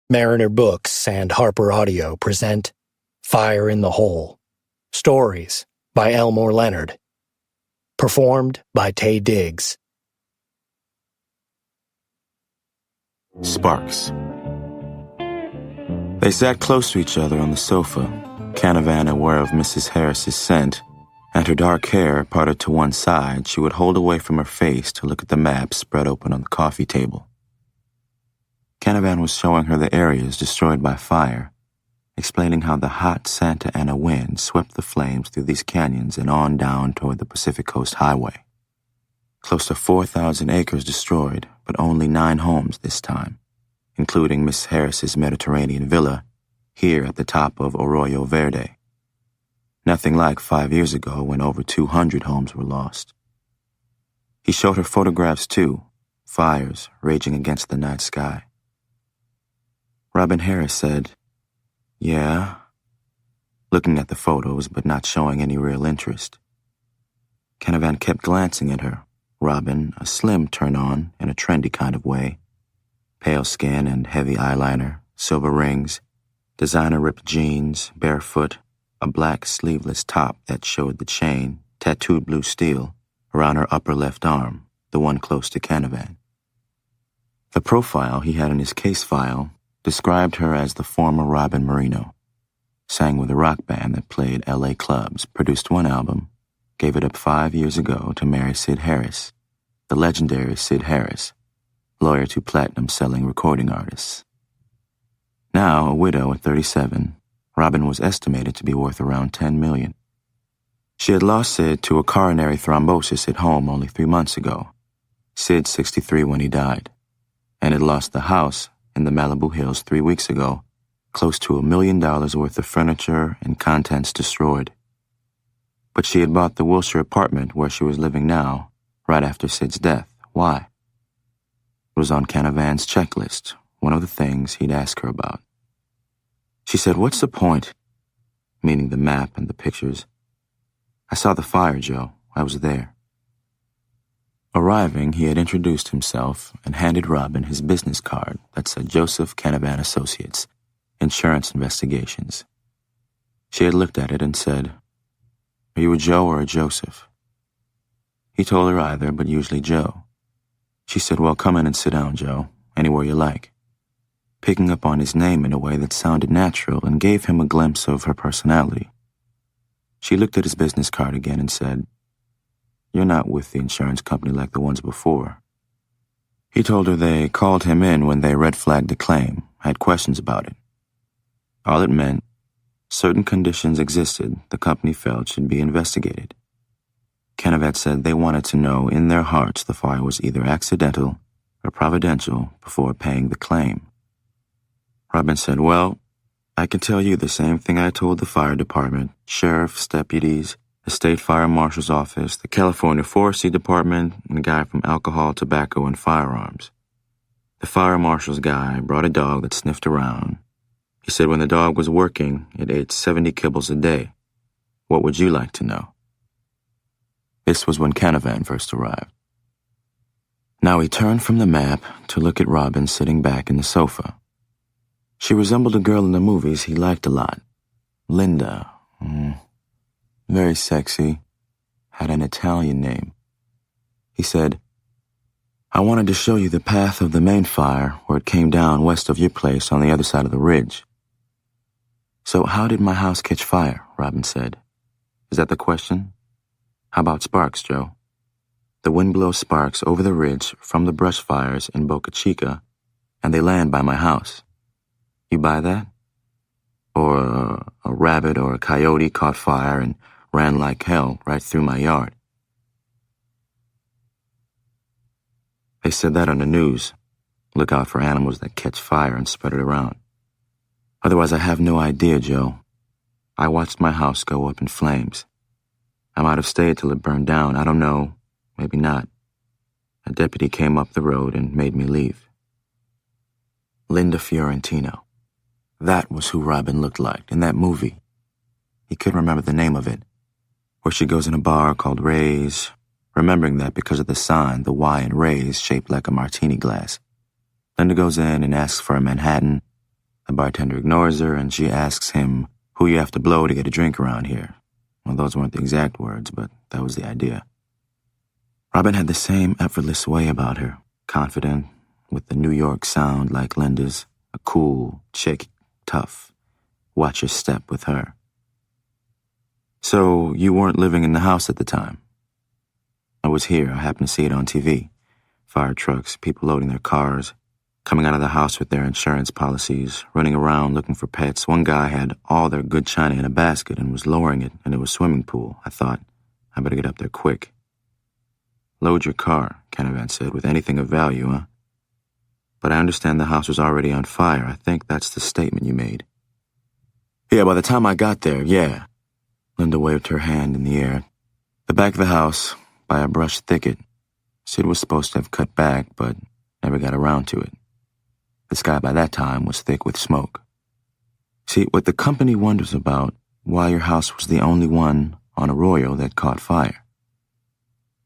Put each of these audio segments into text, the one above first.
Mariner Books and Harper Audio present Fire in the Hole. Stories by Elmore Leonard. Performed by Tay Diggs. Sparks. They sat close to each other on the sofa, Canavan aware of Mrs. Harris's scent, and her dark hair parted to one side she would hold away from her face to look at the map spread open on the coffee table. Canavan was showing her the areas destroyed by fire, explaining how the hot Santa Ana wind swept the flames through these canyons and on down toward the Pacific Coast Highway. Close to 4,000 acres destroyed, but only 9 homes this time, including Miss Harris's Mediterranean villa here at the top of Arroyo Verde. Nothing like 5 years ago when over 200 homes were lost. He showed her photographs too, fires raging against the night sky. Robin Harris said, "Yeah," looking at the photos but not showing any real interest. Canavan kept glancing at her, Robin, a slim turn-on in a trendy kind of way. Pale skin and heavy eyeliner, silver rings, designer-ripped jeans, barefoot, a black sleeveless top that showed the chain, tattooed blue steel, around her upper left arm, the one close to Canavan. The profile he had in his case file described her as the former Robin Marino. Sang with a rock band that played L.A. clubs, produced one album, gave it up 5 years ago to marry Sid Harris, the legendary Sid Harris, lawyer to platinum-selling recording artists. Now, a widow at 37, Robin was estimated to be worth around $10 million. She had lost Sid to a coronary thrombosis at home only 3 months ago. Sid 63 when he died, and had lost the house in the Malibu Hills 3 weeks ago, close to $1 million worth of furniture and contents destroyed. But she had bought the Wilshire apartment where she was living now, right after Sid's death. Why? It was on Canavan's checklist, one of the things he'd ask her about. She said, "What's the point?" Meaning the map and the pictures. "I saw the fire, Joe. I was there." Arriving, he had introduced himself and handed Robin his business card that said Joseph Canavan Associates, Insurance Investigations. She had looked at it and said, "Are you a Joe or a Joseph?" He told her either, but usually Joe. She said, "Well, come in and sit down, Joe, anywhere you like," picking up on his name in a way that sounded natural and gave him a glimpse of her personality. She looked at his business card again and said, "You're not with the insurance company like the ones before." He told her they called him in when they red-flagged the claim, had questions about it. All it meant, certain conditions existed the company felt should be investigated. Canavan said they wanted to know in their hearts the fire was either accidental or providential before paying the claim. Robin said, "Well, I can tell you the same thing I told the fire department, sheriff's deputies, the state fire marshal's office, the California Forestry Department, and the guy from Alcohol, Tobacco, and Firearms. The fire marshal's guy brought a dog that sniffed around. He said when the dog was working, it ate 70 kibbles a day. What would you like to know?" This was when Canavan first arrived. Now he turned from the map to look at Robin sitting back in the sofa. She resembled a girl in the movies he liked a lot. Linda. Very sexy. Had an Italian name. He said, "I wanted to show you the path of the main fire where it came down west of your place on the other side of the ridge." "So how did my house catch fire?" Robin said. "Is that the question? How about sparks, Joe? The wind blows sparks over the ridge from the brush fires in Boca Chica, and they land by my house. You buy that? Or a rabbit or a coyote caught fire and ran like hell right through my yard." They said that on the news. Look out for animals that catch fire and spread it around. Otherwise, I have no idea, Joe. I watched my house go up in flames. I might have stayed till it burned down. I don't know. Maybe not. A deputy came up the road and made me leave. Linda Fiorentino. That was who Robin looked like in that movie. He couldn't remember the name of it. Where she goes in a bar called Ray's, remembering that because of the sign, the Y in Ray's shaped like a martini glass. Linda goes in and asks for a Manhattan, The bartender ignores her, and she asks him who you have to blow to get a drink around here. Well, those weren't the exact words, but that was the idea. Robin had the same effortless way about her, confident, with the New York sound like Linda's, a cool chick, tough. Watch your step with her. So, you weren't living in the house at the time? I was here. I happened to see it on TV. Fire trucks, people loading their cars, coming out of the house with their insurance policies, running around looking for pets. One guy had all their good china in a basket and was lowering it into a swimming pool. I thought, I better get up there quick. Load your car, Canavan said, with anything of value, huh? But I understand the house was already on fire. I think that's the statement you made. Yeah, by the time I got there, yeah. Linda waved her hand in the air. The back of the house, by a brush thicket. Sid was supposed to have cut back, but never got around to it. The sky by that time was thick with smoke. See, what the company wonders about, why your house was the only one on Arroyo that caught fire.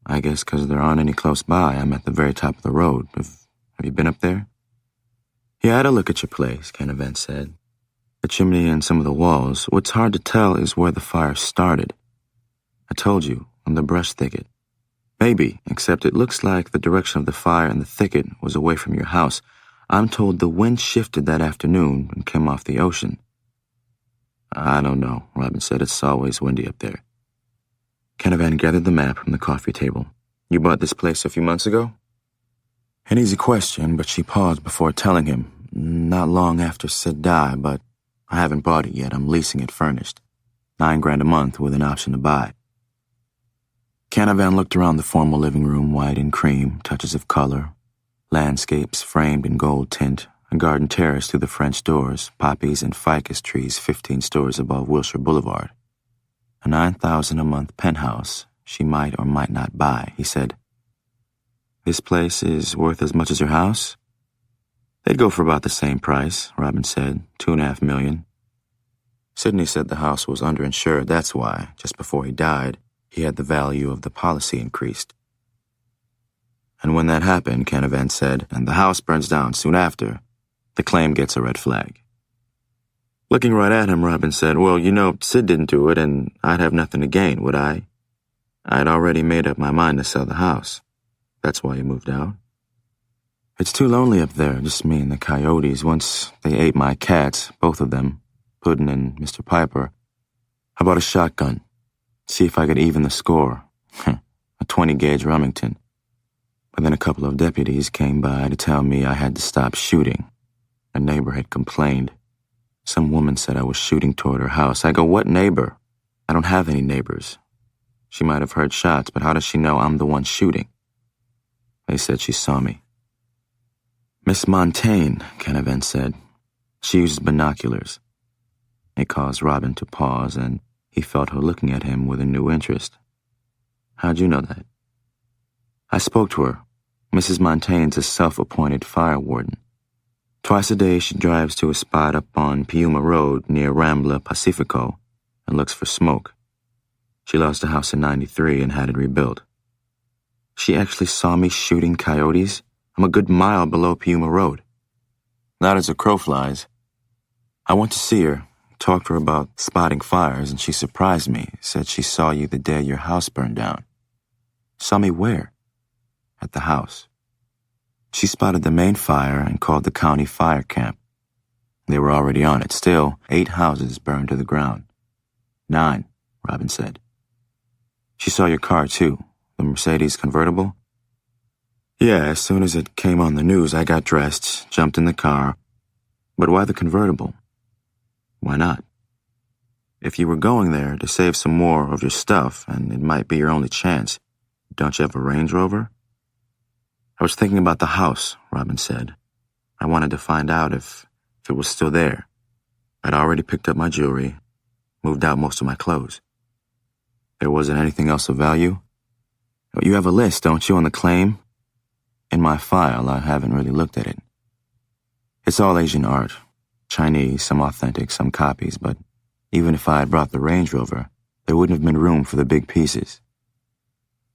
I guess because there aren't any close by. I'm at the very top of the road. Have you been up there? Yeah, I had a look at your place, Canavan said. The chimney and some of the walls. What's hard to tell is where the fire started. I told you, on the brush thicket. Maybe, except it looks like the direction of the fire and the thicket was away from your house. I'm told the wind shifted that afternoon and came off the ocean. I don't know, Robin said. It's always windy up there. Canavan gathered the map from the coffee table. You bought this place a few months ago? An easy question, but she paused before telling him. Not long after Sid died, but I haven't bought it yet. I'm leasing it furnished. $9,000 a month with an option to buy. Canavan looked around the formal living room, white and cream, touches of color, landscapes framed in gold tint, a garden terrace through the French doors, poppies and ficus trees 15 stories above Wilshire Boulevard. A $9,000 a month penthouse she might or might not buy, he said. This place is worth as much as your house? They'd go for about the same price, Robin said, $2.5 million. Sidney said the house was underinsured, that's why, just before he died, he had the value of the policy increased. And when that happened, Canavan said, and the house burns down soon after, the claim gets a red flag. Looking right at him, Robin said, well, you know, Sid didn't do it, and I'd have nothing to gain, would I? I'd already made up my mind to sell the house. That's why he moved out. It's too lonely up there, just me and the coyotes. Once they ate my cats, both of them, Puddin' and Mr. Piper, I bought a shotgun. See if I could even the score. A 20-gauge Remington. But then a couple of deputies came by to tell me I had to stop shooting. A neighbor had complained. Some woman said I was shooting toward her house. I go, what neighbor? I don't have any neighbors. She might have heard shots, but how does she know I'm the one shooting? They said she saw me. Miss Montaigne, Canavan said. She uses binoculars. It caused Robin to pause, and he felt her looking at him with a new interest. How'd you know that? I spoke to her. Mrs. Montaigne's a self-appointed fire warden. Twice a day she drives to a spot up on Piuma Road near Rambla Pacifico and looks for smoke. She lost a house in '93 and had it rebuilt. She actually saw me shooting coyotes. I'm a good mile below Piuma Road. Not as a crow flies. I went to see her, talked to her about spotting fires, and she surprised me, said she saw you the day your house burned down. Saw me where? At the house. She spotted the main fire and called the county fire camp. They were already on it. Still, 8 houses burned to the ground. 9, Robin said. She saw your car, too. The Mercedes convertible? Yeah, as soon as it came on the news, I got dressed, jumped in the car. But why the convertible? Why not? If you were going there to save some more of your stuff, and it might be your only chance, don't you have a Range Rover? I was thinking about the house, Robin said. I wanted to find out if it was still there. I'd already picked up my jewelry, moved out most of my clothes. There wasn't anything else of value? You have a list, don't you, on the claim? In my file, I haven't really looked at it. It's all Asian art. Chinese, some authentic, some copies, but even if I had brought the Range Rover, there wouldn't have been room for the big pieces.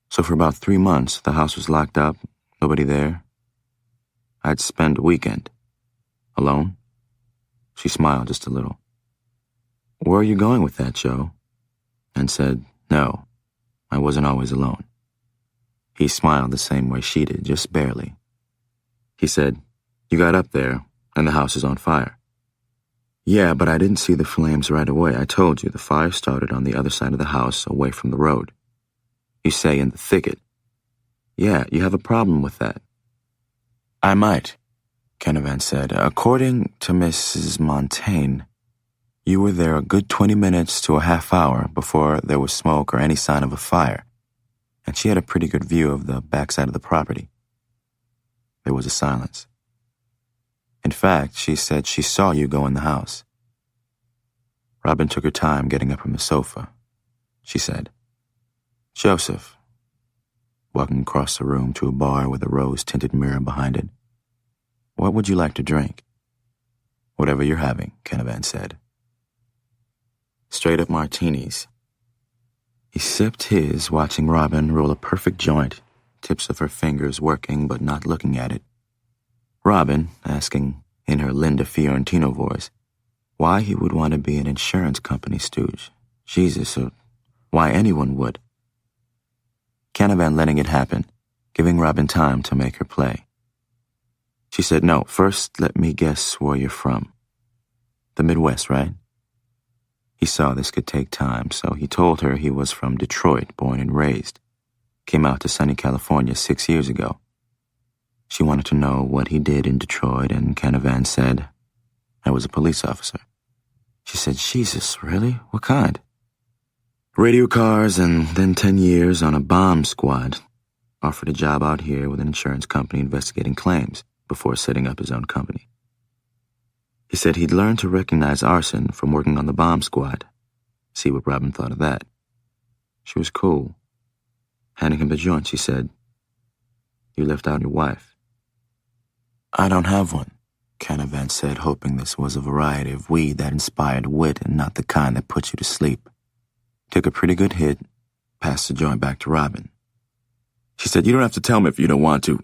So for about 3 months, the house was locked up, nobody there. I'd spend a weekend. Alone? She smiled just a little. Where are you going with that, Joe? And said, no, I wasn't always alone. He smiled the same way she did, just barely. He said, you got up there, and the house is on fire. Yeah, but I didn't see the flames right away. I told you, the fire started on the other side of the house, away from the road. You say in the thicket. Yeah, you have a problem with that. I might, Canavan said. According to Mrs. Montaigne, you were there a good 20 minutes to a half hour before there was smoke or any sign of a fire, and she had a pretty good view of the backside of the property. There was a silence. In fact, she said she saw you go in the house. Robin took her time getting up from the sofa. She said, Joseph, walking across the room to a bar with a rose-tinted mirror behind it. What would you like to drink? Whatever you're having, Canavan said. Straight-up martinis. He sipped his, watching Robin roll a perfect joint, tips of her fingers working but not looking at it. Robin, asking, in her Linda Fiorentino voice, why he would want to be an insurance company stooge. Jesus, or why anyone would. Canavan letting it happen, giving Robin time to make her play. She said, no, first let me guess where you're from. The Midwest, right? He saw this could take time, so he told her he was from Detroit, born and raised. Came out to sunny California 6 years ago. She wanted to know what he did in Detroit, and Canavan said, I was a police officer. She said, Jesus, really? What kind? Radio cars, and then 10 years on a bomb squad. Offered a job out here with an insurance company investigating claims before setting up his own company. He said he'd learned to recognize arson from working on the bomb squad. See what Robin thought of that. She was cool. Handing him the joint, she said, you left out your wife. I don't have one, Canavan said, hoping this was a variety of weed that inspired wit and not the kind that put you to sleep. Took a pretty good hit, passed the joint back to Robin. She said, you don't have to tell me if you don't want to,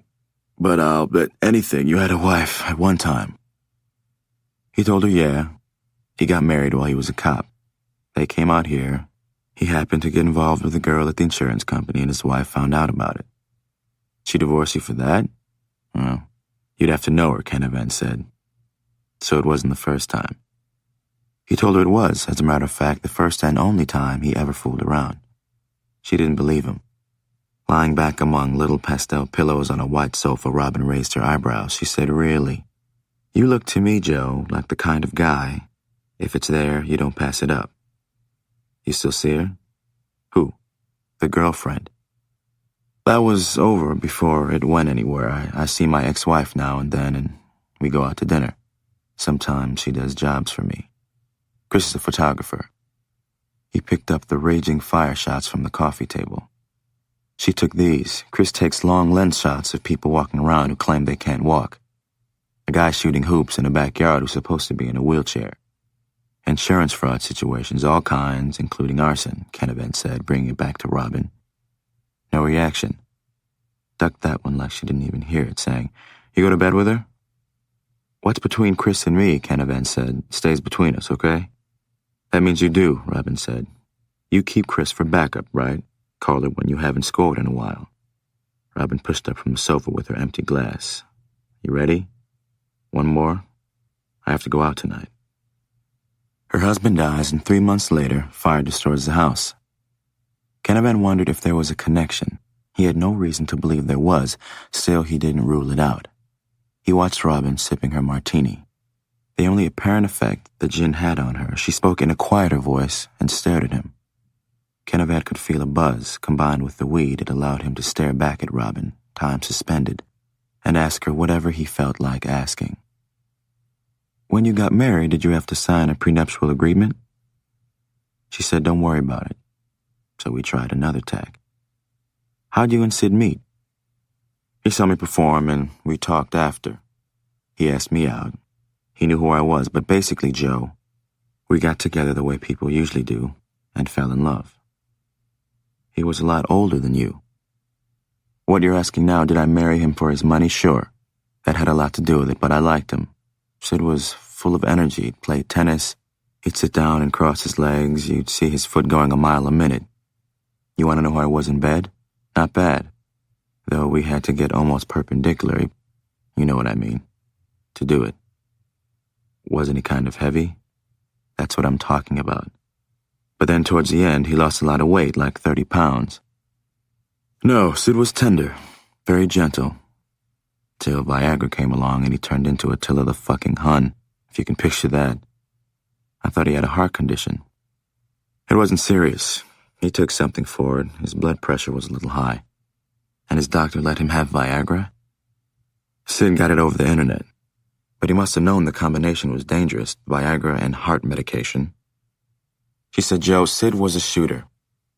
but I'll bet anything you had a wife at one time. He told her, yeah. He got married while he was a cop. They came out here. He happened to get involved with a girl at the insurance company, and his wife found out about it. She divorced you for that? Well, you'd have to know her, Canavan said. So it wasn't the first time. He told her it was, as a matter of fact, the first and only time he ever fooled around. She didn't believe him. Lying back among little pastel pillows on a white sofa, Robin raised her eyebrows. She said, really? You look to me, Joe, like the kind of guy, if it's there, you don't pass it up. You still see her? Who? The girlfriend. That was over before it went anywhere. I see my ex-wife now and then, and we go out to dinner. Sometimes she does jobs for me. Chris is a photographer. He picked up the raging fire shots from the coffee table. She took these. Chris takes long lens shots of people walking around who claim they can't walk. A guy shooting hoops in a backyard who's supposed to be in a wheelchair. Insurance fraud situations, all kinds, including arson, Canavan said, bringing it back to Robin. No reaction. Ducked that one like she didn't even hear it, saying, you go to bed with her? What's between Chris and me, Canavan said, stays between us, okay? That means you do, Robin said. You keep Chris for backup, right? Call her when you haven't scored in a while. Robin pushed up from the sofa with her empty glass. You ready? One more? I have to go out tonight. Her husband dies, and 3 months later, fire destroys the house. Canavan wondered if there was a connection. He had no reason to believe there was, still he didn't rule it out. He watched Robin sipping her martini. The only apparent effect the gin had on her, she spoke in a quieter voice and stared at him. Canavan could feel a buzz combined with the weed. It allowed him to stare back at Robin, time suspended, and ask her whatever he felt like asking. When you got married, did you have to sign a prenuptial agreement? She said, don't worry about it. So we tried another tack. How'd you and Sid meet? He saw me perform, and we talked after. He asked me out. He knew who I was, but basically, Joe, we got together the way people usually do and fell in love. He was a lot older than you. What you're asking now, did I marry him for his money? Sure. That had a lot to do with it, but I liked him. Sid was full of energy. He'd play tennis. He'd sit down and cross his legs. You'd see his foot going a mile a minute. You want to know how I was in bed? Not bad. Though we had to get almost perpendicular, you know what I mean, to do it. Wasn't he kind of heavy? That's what I'm talking about. But then towards the end, he lost a lot of weight, like 30 pounds. No, Sid was tender, very gentle. Till Viagra came along and he turned into Attila the fucking Hun, if you can picture that. I thought he had a heart condition. It wasn't serious. He took something for it. His blood pressure was a little high. And his doctor let him have Viagra? Sid got it over the internet. But he must have known the combination was dangerous, Viagra and heart medication. She said, Joe, Sid was a shooter.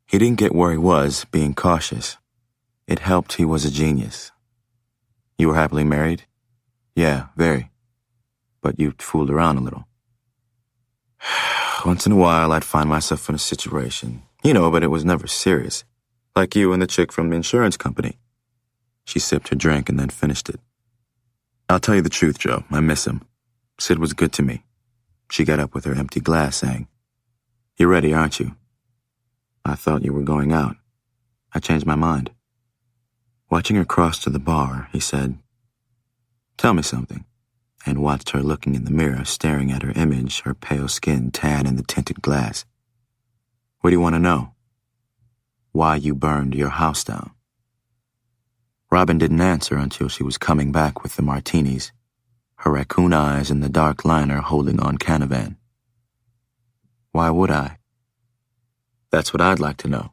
He didn't get where he was, being cautious. It helped he was a genius. You were happily married? Yeah, very. But you fooled around a little. Once in a while, I'd find myself in a situation. But it was never serious. Like you and the chick from the insurance company. She sipped her drink and then finished it. I'll tell you the truth, Joe. I miss him. Sid was good to me. She got up with her empty glass, saying, You're ready, aren't you? I thought you were going out. I changed my mind. Watching her cross to the bar, he said, Tell me something, and watched her looking in the mirror, staring at her image, her pale skin tan in the tinted glass. What do you want to know? Why you burned your house down. Robin didn't answer until she was coming back with the martinis, her raccoon eyes in the dark liner holding on Canavan. Why would I? That's what I'd like to know.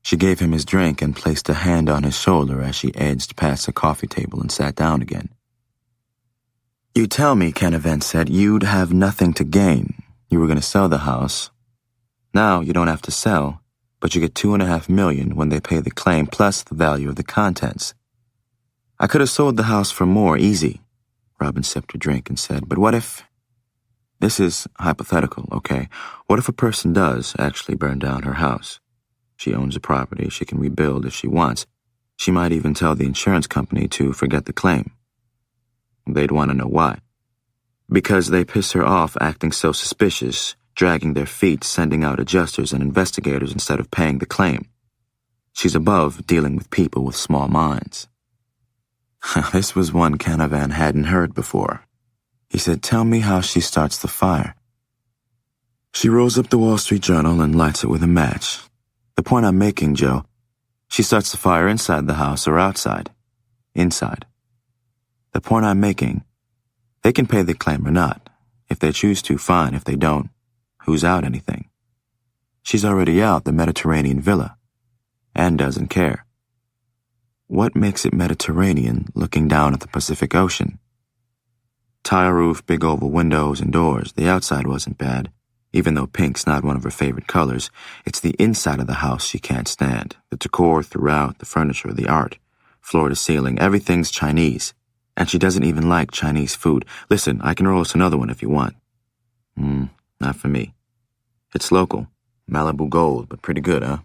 She gave him his drink and placed a hand on his shoulder as she edged past the coffee table and sat down again. You tell me, Canavan said, you'd have nothing to gain. You were going to sell the house. Now you don't have to sell, but you get $2.5 million when they pay the claim plus the value of the contents. I could have sold the house for more, easy. Robin sipped her drink and said, but what if... This is hypothetical, okay? What if a person does actually burn down her house? She owns the property. She can rebuild if she wants. She might even tell the insurance company to forget the claim. They'd want to know why. Because they piss her off acting so suspicious, dragging their feet, sending out adjusters and investigators instead of paying the claim. She's above dealing with people with small minds. This was one Canavan hadn't heard before. He said, Tell me how she starts the fire. She rolls up the Wall Street Journal and lights it with a match. The point I'm making, Joe, she starts the fire inside the house or outside? Inside. The point I'm making, they can pay the claim or not. If they choose to, fine. If they don't, who's out anything? She's already out the Mediterranean villa and doesn't care. What makes it Mediterranean looking down at the Pacific Ocean? Tile roof, big oval windows and doors. The outside wasn't bad. Even though pink's not one of her favorite colors, it's the inside of the house she can't stand. The decor throughout, the furniture, the art, floor to ceiling, everything's Chinese. And she doesn't even like Chinese food. Listen, I can roll us another one if you want. Not for me. It's local. Malibu Gold, but pretty good, huh?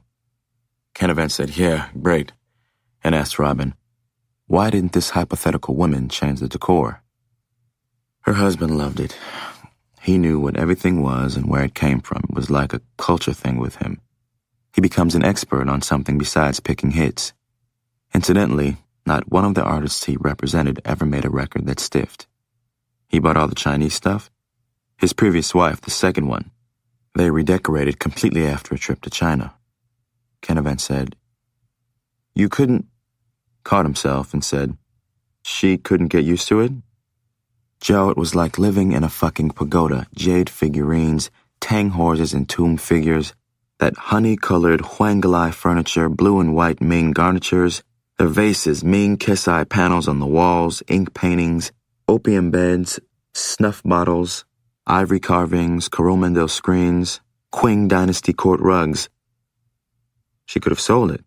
Canavan said, yeah, great. And asked Robin, why didn't this hypothetical woman change the decor? Her husband loved it. He knew what everything was and where it came from. It was like a culture thing with him. He becomes an expert on something besides picking hits. Incidentally, not one of the artists he represented ever made a record that stiffed. He bought all the Chinese stuff. His previous wife, the second one, they redecorated completely after a trip to China. Canavan said, You couldn't... Caught himself and said, She couldn't get used to it? Joe, it was like living in a fucking pagoda. Jade figurines, tang horses and tomb figures, that honey-colored Huangalai furniture, blue and white Ming garnitures, the vases, Ming Kesai panels on the walls, ink paintings, opium beds, snuff bottles, ivory carvings, Coromandel screens, Qing Dynasty court rugs. She could have sold it.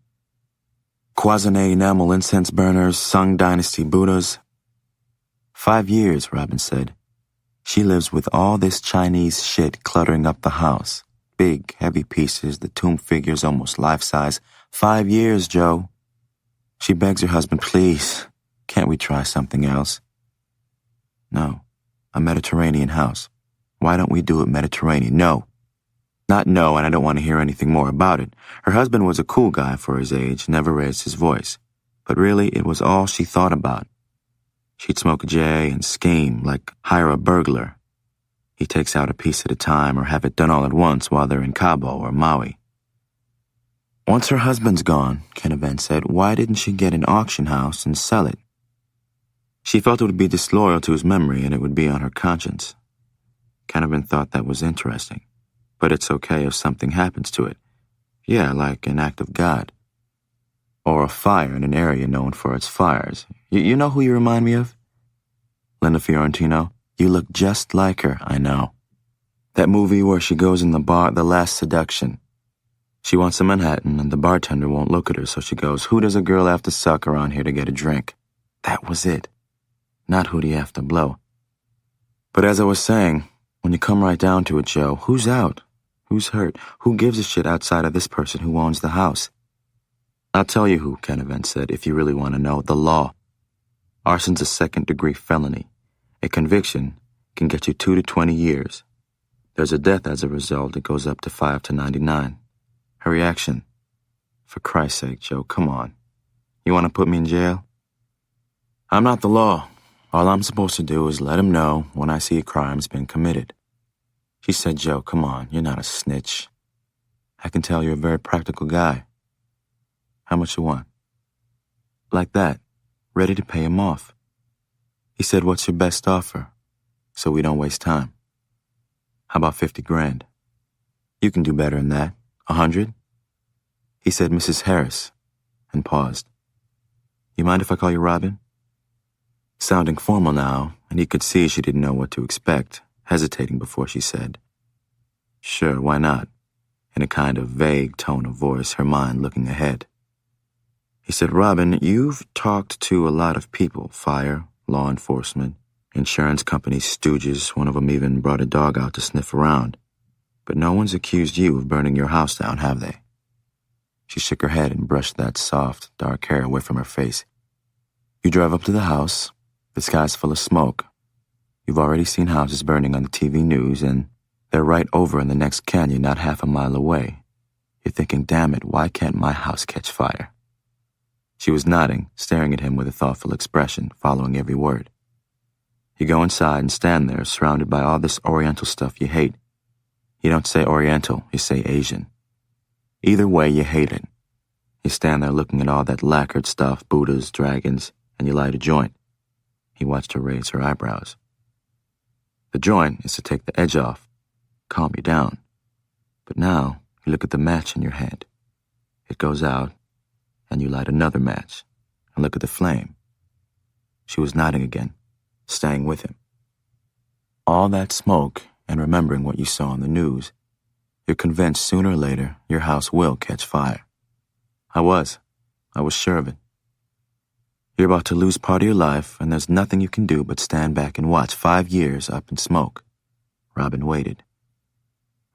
Cloisonné enamel incense burners, Sung Dynasty Buddhas. 5 years, Robin said. She lives with all this Chinese shit cluttering up the house. Big, heavy pieces, the tomb figures almost life-size. 5 years, Joe. She begs her husband, please, can't we try something else? No, A Mediterranean house. Why don't we do it Mediterranean? No. Not no, and I don't want to hear anything more about it. Her husband was a cool guy for his age, never raised his voice. But really, it was all she thought about. She'd smoke a J and scheme, like hire a burglar. He takes out a piece at a time or have it done all at once while they're in Cabo or Maui. Once her husband's gone, Canavan said, why didn't she get an auction house and sell it? She felt it would be disloyal to his memory and it would be on her conscience. Canavan thought that was interesting. But it's okay if something happens to it. Yeah, like an act of God. Or a fire in an area known for its fires. You know who you remind me of? Linda Fiorentino. You look just like her, I know. That movie where she goes in the bar, The Last Seduction. She wants a Manhattan, and the bartender won't look at her, so she goes, who does a girl have to suck around here to get a drink? That was it. Not who do you have to blow. But as I was saying, when you come right down to it, Joe, who's out? Who's hurt? Who gives a shit outside of this person who owns the house? I'll tell you who, Canavan said, if you really want to know. The law. Arson's a second-degree felony. A conviction can get you 2 to 20 years. There's a death as a result. It goes up to 5 to 99. Her reaction? For Christ's sake, Joe, come on. You want to put me in jail? I'm not the law. All I'm supposed to do is let him know when I see a crime's been committed. She said, Joe, come on, you're not a snitch. I can tell you're a very practical guy. How much you want? Like that, ready to pay him off. He said, what's your best offer? So we don't waste time. How about 50 grand? You can do better than that. 100? He said, Mrs. Harris, and paused. You mind if I call you Robin? Sounding formal now, and he could see she didn't know what to expect, hesitating before she said, sure, why not? In a kind of vague tone of voice, her mind looking ahead. He said, Robin, you've talked to a lot of people, fire, law enforcement, insurance companies, stooges, one of them even brought a dog out to sniff around. But no one's accused you of burning your house down, have they? She shook her head and brushed that soft, dark hair away from her face. You drive up to the house. The sky's full of smoke. You've already seen houses burning on the TV news, and they're right over in the next canyon, not half a mile away. You're thinking, damn it, why can't my house catch fire? She was nodding, staring at him with a thoughtful expression, following every word. You go inside and stand there, surrounded by all this Oriental stuff you hate. You don't say Oriental, you say Asian. Either way, you hate it. You stand there looking at all that lacquered stuff, Buddhas, dragons, and you light a joint. He watched her raise her eyebrows. The joint is to take the edge off, calm you down. But now, you look at the match in your hand. It goes out, and you light another match, and look at the flame. She was nodding again, staying with him. All that smoke, and remembering what you saw on the news, you're convinced sooner or later your house will catch fire. I was sure of it. You're about to lose part of your life, and there's nothing you can do but stand back and watch 5 years up in smoke. Robin waited.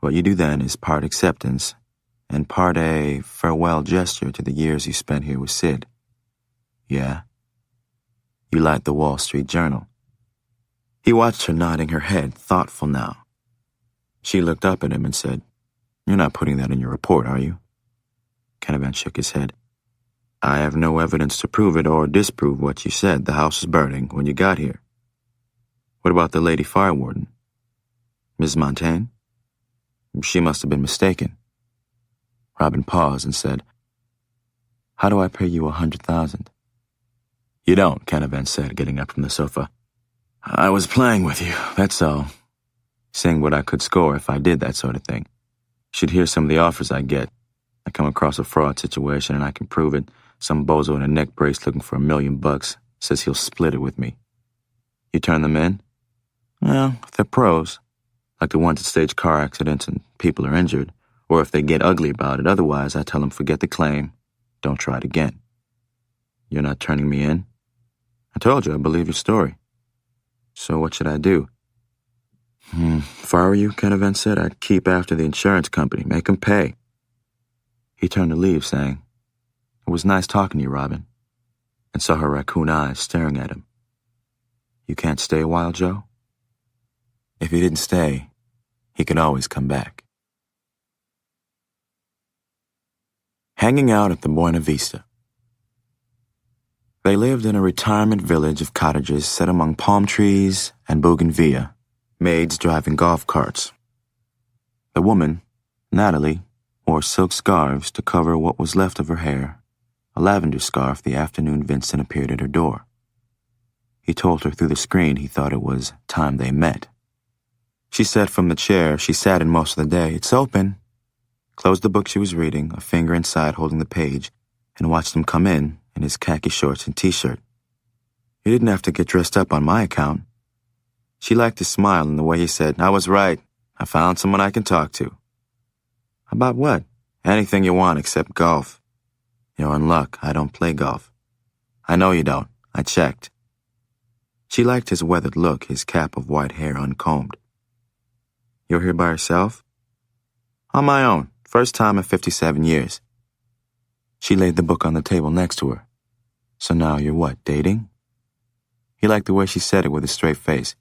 What you do then is part acceptance, and part a farewell gesture to the years you spent here with Sid. Yeah? You light the Wall Street Journal. He watched her nodding her head, thoughtful now. She looked up at him and said, You're not putting that in your report, are you? Canavan shook his head. I have no evidence to prove it or disprove what you said. The house was burning when you got here. What about the lady fire warden? Ms. Montaigne? She must have been mistaken. Robin paused and said, How do I pay you 100,000? You don't, Canavan said, getting up from the sofa. I was playing with you, that's all. Seeing what I could score if I did that sort of thing. You should hear some of the offers I get. I come across a fraud situation and I can prove it. Some bozo in a neck brace looking for $1 million says he'll split it with me. You turn them in? Well, if they're pros, like the ones that stage car accidents and people are injured, or if they get ugly about it. Otherwise, I tell them forget the claim, don't try it again. You're not turning me in? I told you I believe your story. So what should I do? If I were you, Canavan said, I'd keep after the insurance company, make them pay. He turned to leave, saying, It was nice talking to you, Robin, and saw her raccoon eyes staring at him. You can't stay a while, Joe? If he didn't stay, he could always come back. Hanging out at the Buena Vista. They lived in a retirement village of cottages set among palm trees and bougainvillea, maids driving golf carts. The woman, Natalie, wore silk scarves to cover what was left of her hair, a lavender scarf the afternoon Vincent appeared at her door. He told her through the screen he thought it was time they met. She said from the chair she sat in most of the day, "It's open," closed the book she was reading, a finger inside holding the page, and watched him come in his khaki shorts and t-shirt. He didn't have to get dressed up on my account. She liked his smile and the way he said, "I was right. I found someone I can talk to." "About what?" "Anything you want except golf." "You're in luck. I don't play golf." "I know you don't. I checked." She liked his weathered look, his cap of white hair uncombed. "You're here by yourself?" "On my own. First time in 57 years. She laid the book on the table next to her. "So now you're what, dating?" He liked the way she said it with a straight face.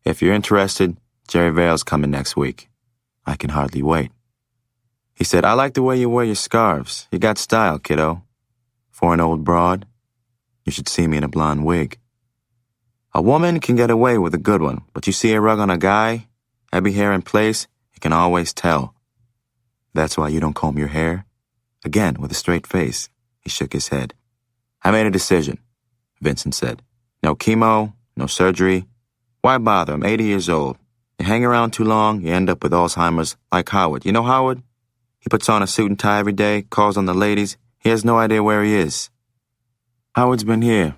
"If you're interested, Jerry Vale's coming next week. I can hardly wait." He said, "I like the way you wear your scarves. You got style, kiddo. For an old broad, you should see me in a blonde wig. A woman can get away with a good one, but you see a rug on a guy, heavy hair in place, you can always tell. That's why you don't comb your hair?" Again, with a straight face, he shook his head. "I made a decision," Vincent said. "No chemo, no surgery. Why bother? I'm 80 years old. You hang around too long, you end up with Alzheimer's, like Howard. You know Howard? He puts on a suit and tie every day, calls on the ladies. He has no idea where he is. Howard's been here.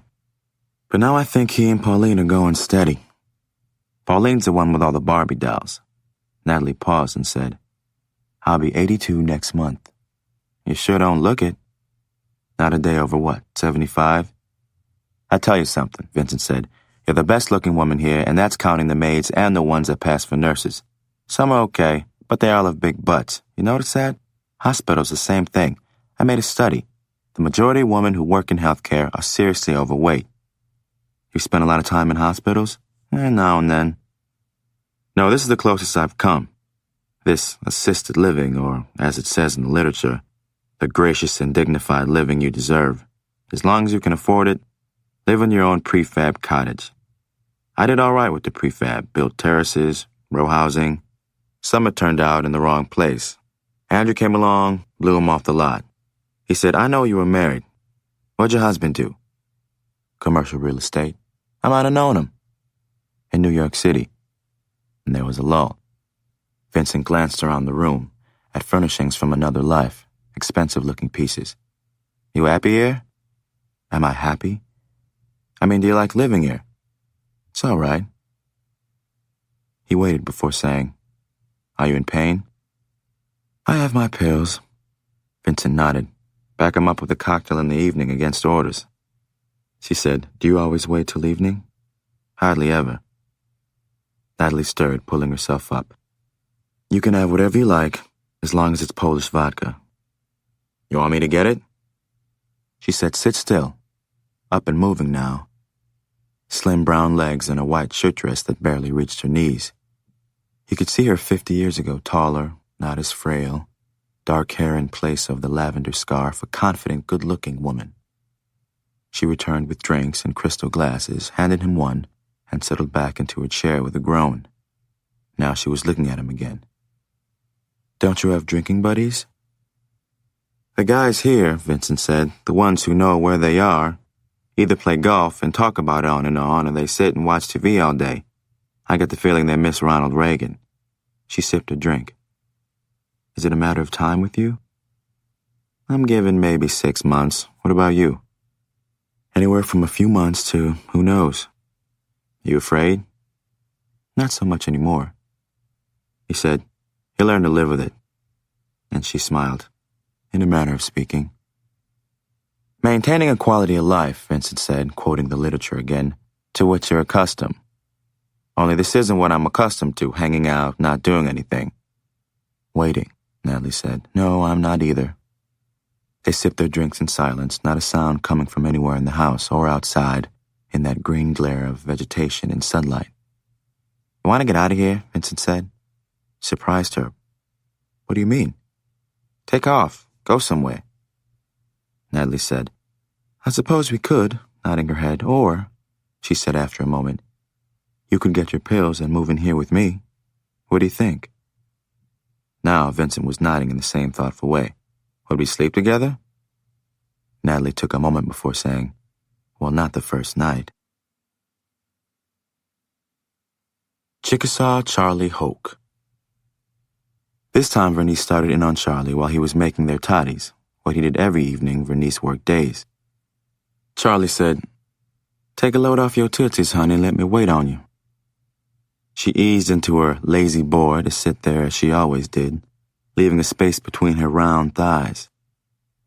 But now I think he and Pauline are going steady. Pauline's the one with all the Barbie dolls." Natalie paused and said, "I'll be 82 next month." "You sure don't look it." "Not a day over what, 75? "I tell you something," Vincent said. "You're the best-looking woman here, and that's counting the maids and the ones that pass for nurses. Some are okay, but they all have big butts. You notice that? Hospitals, the same thing. I made a study. The majority of women who work in healthcare are seriously overweight." "You spend a lot of time in hospitals?" "Now and then." "No, this is the closest I've come. This assisted living, or as it says in the literature, the gracious and dignified living you deserve. As long as you can afford it, live in your own prefab cottage. I did all right with the prefab, built terraces, row housing. Some had turned out in the wrong place. Andrew came along, blew him off the lot. He said, 'I know you were married. What'd your husband do?' 'Commercial real estate.' I might have known him. 'In New York City.' And there was a lull. Vincent glanced around the room, at furnishings from another life, expensive-looking pieces. 'You happy here?' 'Am I happy?' 'I mean, do you like living here?' 'It's all right.' He waited before saying, 'Are you in pain?' 'I have my pills.' Vincent nodded. 'Back 'em up with a cocktail in the evening against orders.' She said, 'Do you always wait till evening?' 'Hardly ever.' Natalie stirred, pulling herself up. 'You can have whatever you like, as long as it's Polish vodka.' 'You want me to get it?' She said, 'Sit still.' Up and moving now. Slim brown legs and a white shirt dress that barely reached her knees. He could see her 50 years ago, taller, not as frail, dark hair in place of the lavender scarf, a confident, good-looking woman. She returned with drinks and crystal glasses, handed him one, and settled back into her chair with a groan. Now she was looking at him again. 'Don't you have drinking buddies?' 'The guys here,' Vincent said, 'the ones who know where they are, either play golf and talk about it on and on, or they sit and watch TV all day. I get the feeling they miss Ronald Reagan.' She sipped her drink. 'Is it a matter of time with you?' 'I'm given maybe 6 months. What about you?' 'Anywhere from a few months to who knows.' 'You afraid?' 'Not so much anymore.' He said, 'You'll learn to live with it.' And she smiled, in a manner of speaking. 'Maintaining a quality of life,' Vincent said, quoting the literature again, 'to which you're accustomed. Only this isn't what I'm accustomed to, hanging out, not doing anything.' 'Waiting,' Natalie said. 'No, I'm not either.' They sipped their drinks in silence, not a sound coming from anywhere in the house or outside, in that green glare of vegetation and sunlight. "You want to get out of here?" Vincent said. Surprised her. "What do you mean?" "Take off. Go somewhere." Natalie said, "I suppose we could," nodding her head. "Or," she said after a moment, "you could get your pills and move in here with me. What do you think?" Now Vincent was nodding in the same thoughtful way. "Would we sleep together?" Natalie took a moment before saying, "Well, not the first night." Chickasaw Charlie Hoke. This time Vernice started in on Charlie while he was making their toddies, what he did every evening Vernice worked days. Charlie said, "Take a load off your tootsies, honey, and let me wait on you." She eased into her lazy boy to sit there as she always did, leaving a space between her round thighs.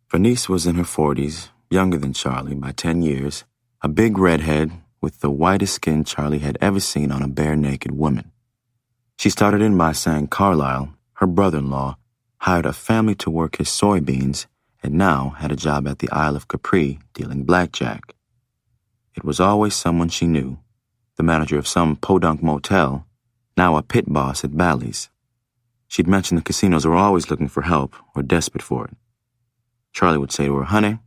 Vernice was in her 40s, younger than Charlie by 10 years, a big redhead with the whitest skin Charlie had ever seen on a bare-naked woman. She started in by saying Carlisle, her brother-in-law, hired a family to work his soybeans and now had a job at the Isle of Capri dealing blackjack. It was always someone she knew, the manager of some podunk motel, now a pit boss at Bally's. She'd mentioned the casinos were always looking for help or desperate for it. Charlie would say to her, "Honey,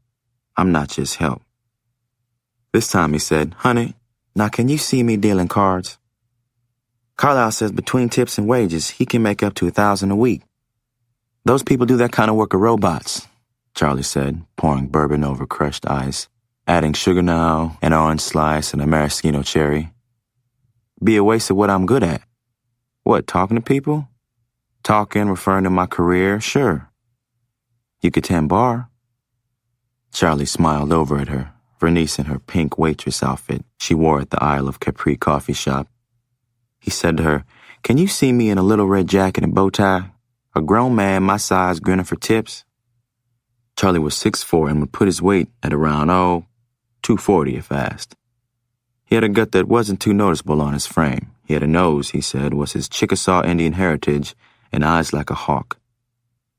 I'm not just help." This time he said, "Honey, now can you see me dealing cards? Carlisle says between tips and wages, he can make up to $1,000 a week." "Those people do that kind of work are robots," Charlie said, pouring bourbon over crushed ice, adding sugar now, an orange slice, and a maraschino cherry. "Be a waste of what I'm good at." "What, talking to people?" "Talking, referring to my career, sure." "You could tend bar." Charlie smiled over at her, Vernice in her pink waitress outfit she wore at the Isle of Capri coffee shop. He said to her, "Can you see me in a little red jacket and bow tie? A grown man my size grinning for tips?" Charlie was 6'4" and would put his weight at around, 240 if asked. He had a gut that wasn't too noticeable on his frame. He had a nose, he said, was his Chickasaw Indian heritage, and eyes like a hawk.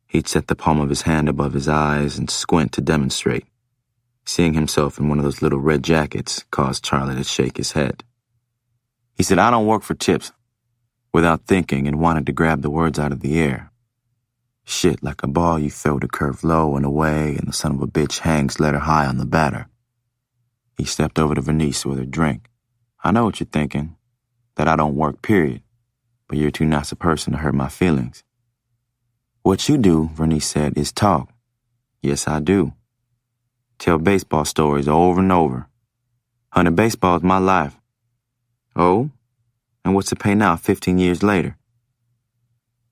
He'd set the palm of his hand above his eyes and squint to demonstrate. Seeing himself in one of those little red jackets caused Charlie to shake his head. He said, "I don't work for tips," without thinking, and wanted to grab the words out of the air. Shit, like a ball you throw to curve low and away, and the son of a bitch hangs letter high on the batter. He stepped over to Vernice with her drink. "I know what you're thinking, that I don't work, period, but you're too nice a person to hurt my feelings." "What you do," Vernice said, "is talk." "Yes, I do. Tell baseball stories over and over. Honey, baseball is my life." "Oh? And what's the pay now, 15 years later?"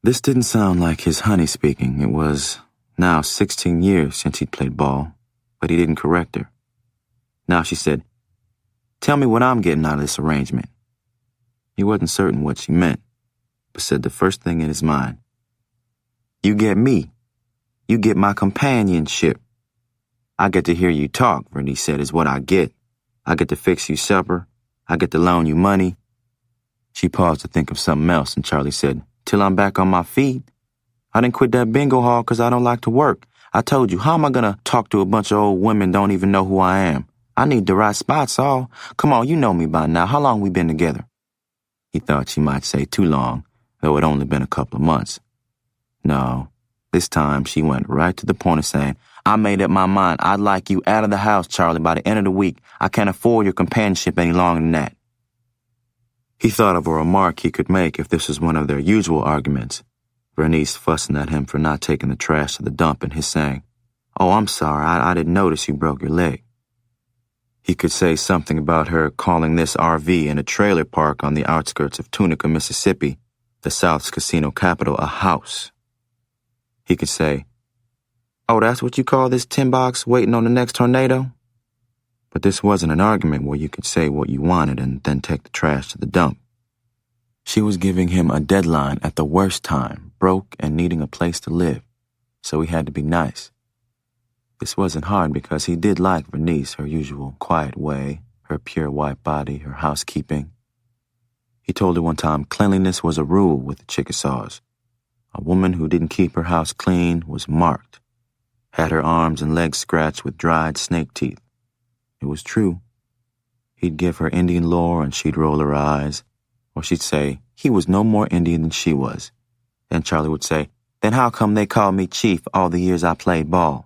This didn't sound like his honey speaking. It was now 16 years since he'd played ball, but he didn't correct her. Now she said, "Tell me what I'm getting out of this arrangement." He wasn't certain what she meant, but said the first thing in his mind. "You get me. You get my companionship. I get to hear you talk," Vernice said, "is what I get. I get to fix you supper. I get to loan you money." She paused to think of something else, and Charlie said, "Till I'm back on my feet. I didn't quit that bingo hall because I don't like to work. I told you, how am I going to talk to a bunch of old women don't even know who I am? I need the right spots, all. Come on, you know me by now. How long we been together?" He thought she might say too long, though it only been a couple of months. No, this time she went right to the point of saying, "I made up my mind. I'd like you out of the house, Charlie, by the end of the week. I can't afford your companionship any longer than that." He thought of a remark he could make if this was one of their usual arguments. Vernice fussing at him for not taking the trash to the dump and his saying, "Oh, I'm sorry, I didn't notice you broke your leg." He could say something about her calling this RV in a trailer park on the outskirts of Tunica, Mississippi, the South's casino capital, a house. He could say, "Oh, that's what you call this tin box waiting on the next tornado?" But this wasn't an argument where you could say what you wanted and then take the trash to the dump. She was giving him a deadline at the worst time, broke and needing a place to live, so he had to be nice. This wasn't hard because he did like Vernice, her usual quiet way, her pure white body, her housekeeping. He told her one time cleanliness was a rule with the Chickasaws. A woman who didn't keep her house clean was marked, had her arms and legs scratched with dried snake teeth. It was true. He'd give her Indian lore and she'd roll her eyes, or she'd say, he was no more Indian than she was. Then Charlie would say, "Then how come they called me Chief all the years I played ball?"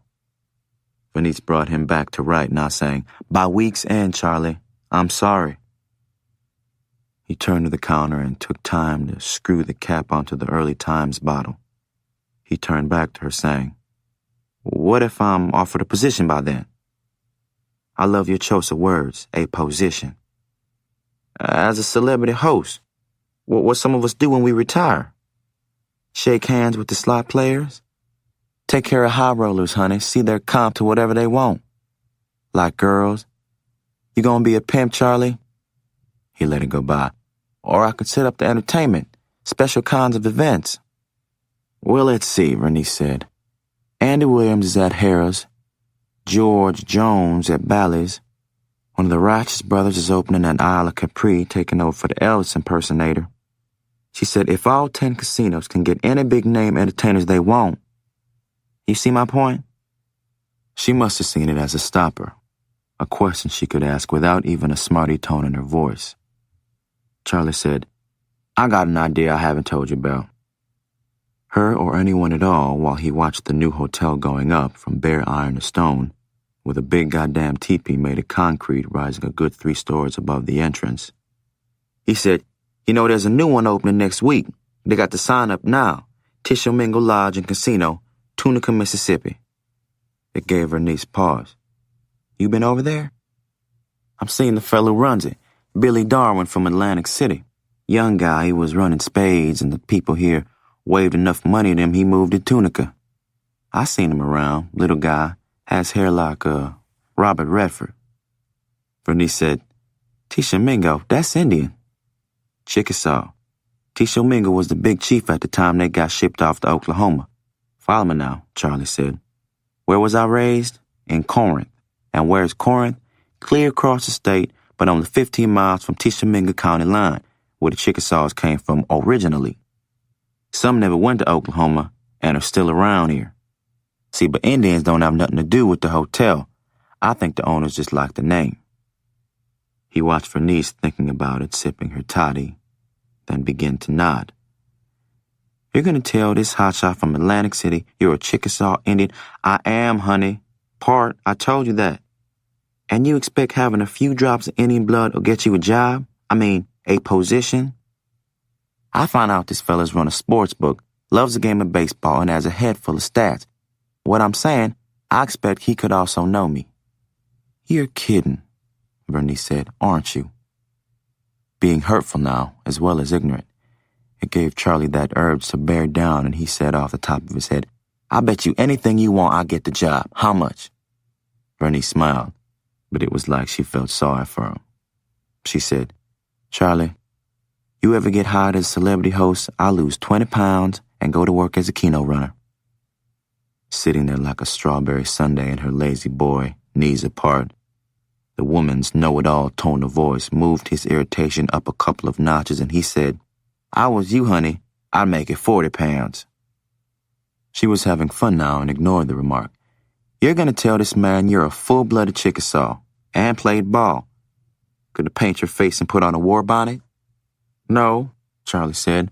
Bernice brought him back to right, now saying, "By week's end, Charlie, I'm sorry." He turned to the counter and took time to screw the cap onto the Early Times bottle. He turned back to her, saying, "What if I'm offered a position by then?" "I love your choice of words, a position." "As a celebrity host, what some of us do when we retire? Shake hands with the slot players? Take care of high rollers, honey, see their comp to whatever they want. Like girls. You gonna be a pimp, Charlie?" He let it go by. "Or I could set up the entertainment, special kinds of events." "Well, let's see," Bernice said. "Andy Williams is at Harrah's. George Jones at Bally's. One of the Righteous brothers is opening at Isle of Capri, taking over for the Elvis impersonator." She said if all 10 casinos can get any big-name entertainers they want. You see my point? She must have seen it as a stopper, a question she could ask without even a smarty tone in her voice. Charlie said, "I got an idea I haven't told you about." Her or anyone at all while he watched the new hotel going up from bare iron to stone, with a big goddamn teepee made of concrete rising a good 3 stories above the entrance. He said, "You know, there's a new one opening next week. They got the sign up now. Tishomingo Lodge and Casino, Tunica, Mississippi." It gave her niece pause. "You been over there?" "I'm seeing the fellow who runs it, Billy Darwin from Atlantic City. Young guy, he was running spades, and the people here waved enough money at him he moved to Tunica. I seen him around, little guy, has hair like, Robert Redford." Bernice said, "Tishomingo, that's Indian." "Chickasaw. Tishomingo was the big chief at the time they got shipped off to Oklahoma. Follow me now," Charlie said. "Where was I raised? In Corinth. And where's Corinth? Clear across the state, but only 15 miles from Tishomingo County line, where the Chickasaws came from originally. Some never went to Oklahoma and are still around here. See, but Indians don't have nothing to do with the hotel. I think the owners just like the name." He watched Bernice thinking about it, sipping her toddy, then began to nod. "You're going to tell this hotshot from Atlantic City you're a Chickasaw Indian?" "I am, honey. Part, I told you that." "And you expect having a few drops of Indian blood will get you a job? I mean, a position?" "I found out this fella's run a sports book, loves a game of baseball, and has a head full of stats. What I'm saying, I expect he could also know me." "You're kidding," Bernice said, "aren't you?" Being hurtful now, as well as ignorant, it gave Charlie that urge to bear down, and he said off the top of his head, "I bet you anything you want I get the job. How much?" Bernice smiled, but it was like she felt sorry for him. She said, "Charlie, you ever get hired as a celebrity host, I'll lose 20 pounds and go to work as a keno runner." Sitting there like a strawberry sundae in her lazy boy, knees apart, the woman's know-it-all tone of voice moved his irritation up a couple of notches, and he said, "I was you, honey, I'd make it 40 pounds. She was having fun now and ignored the remark. "You're going to tell this man you're a full-blooded Chickasaw and played ball. Gonna paint your face and put on a war bonnet?" "No," Charlie said.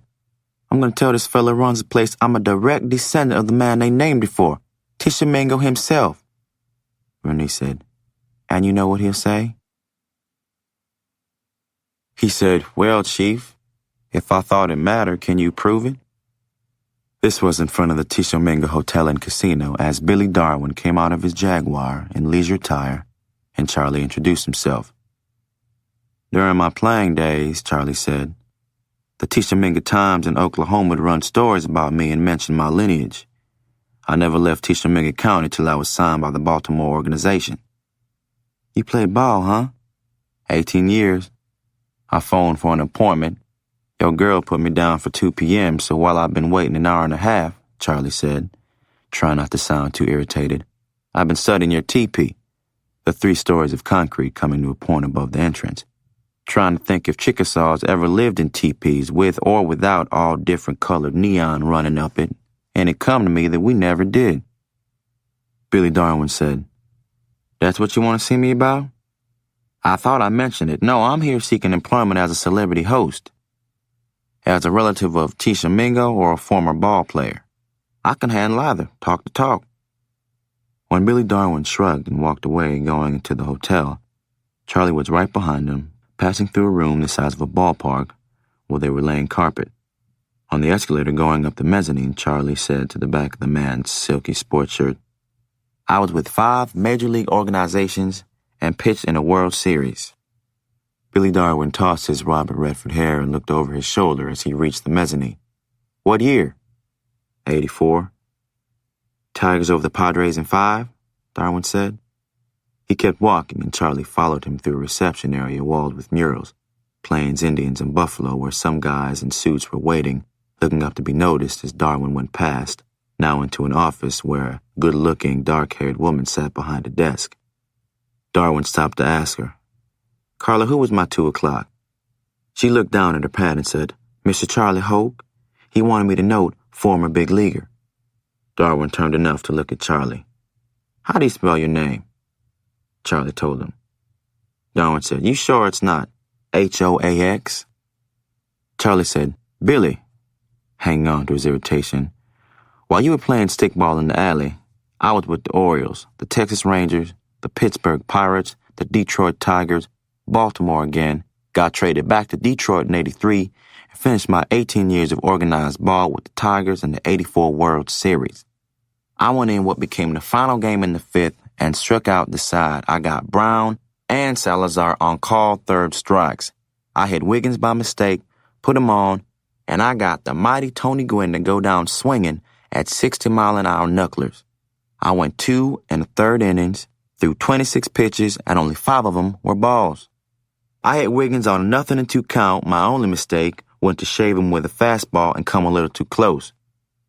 "I'm going to tell this fella runs the place I'm a direct descendant of the man they named it for, Tishomingo himself." Bernice said, "And you know what he'll say?" He said, "Well, Chief, if I thought it mattered, can you prove it?" This was in front of the Tishomingo Hotel and Casino as Billy Darwin came out of his Jaguar in leisure attire, and Charlie introduced himself. "During my playing days," Charlie said, "the Tishomingo Times in Oklahoma would run stories about me and mention my lineage. I never left Tishomingo County till I was signed by the Baltimore organization." "You played ball, huh?" 18 years. I phoned for an appointment. Your girl put me down for 2 p.m., so while I've been waiting an hour and a half," Charlie said, trying not to sound too irritated, "I've been studying your teepee," the 3 stories of concrete coming to a point above the entrance, trying to think if Chickasaws ever lived in teepees with or without all different colored neon running up it, and it come to me that we never did. Billy Darwin said, "That's what you want to see me about?" "I thought I mentioned it. No, I'm here seeking employment as a celebrity host." as a relative of Tisha Mingo or a former ball player. I can handle either, talk to talk. When Billy Darwin shrugged and walked away, going into the hotel, Charlie was right behind him, passing through a room the size of a ballpark where they were laying carpet. On the escalator going up the mezzanine, Charlie said to the back of the man's silky sports shirt, "I was with 5 major league organizations and pitched in a World Series." Billy Darwin tossed his Robert Redford hair and looked over his shoulder as he reached the mezzanine. "What year?" "84. "Tigers over the Padres in 5, Darwin said. He kept walking, and Charlie followed him through a reception area walled with murals, Plains Indians and Buffalo, where some guys in suits were waiting, looking up to be noticed as Darwin went past, now into an office where a good-looking, dark-haired woman sat behind a desk. Darwin stopped to ask her, "Carla, who was my 2 o'clock?" She looked down at her pad and said, "Mr. Charlie Hoke. He wanted me to note former big leaguer." Darwin turned enough to look at Charlie. "How do you spell your name?" Charlie told him. Darwin said, "You sure it's not Hoax?" Charlie said, "Billy," hanging on to his irritation, "while you were playing stickball in the alley, I was with the Orioles, the Texas Rangers, the Pittsburgh Pirates, the Detroit Tigers, Baltimore again, got traded back to Detroit in 83, and finished my 18 years of organized ball with the Tigers in the 84 World Series. I went in what became the final game in the 5th and struck out the side. I got Brown and Salazar on called third strikes. I hit Wiggins by mistake, put him on, and I got the mighty Tony Gwynn to go down swinging at 60-mile-an-hour knucklers. I went 2 1/3 innings, threw 26 pitches, and only 5 of them were balls. I hit Wiggins on a 0-2 count. My only mistake went to shave him with a fastball and come a little too close.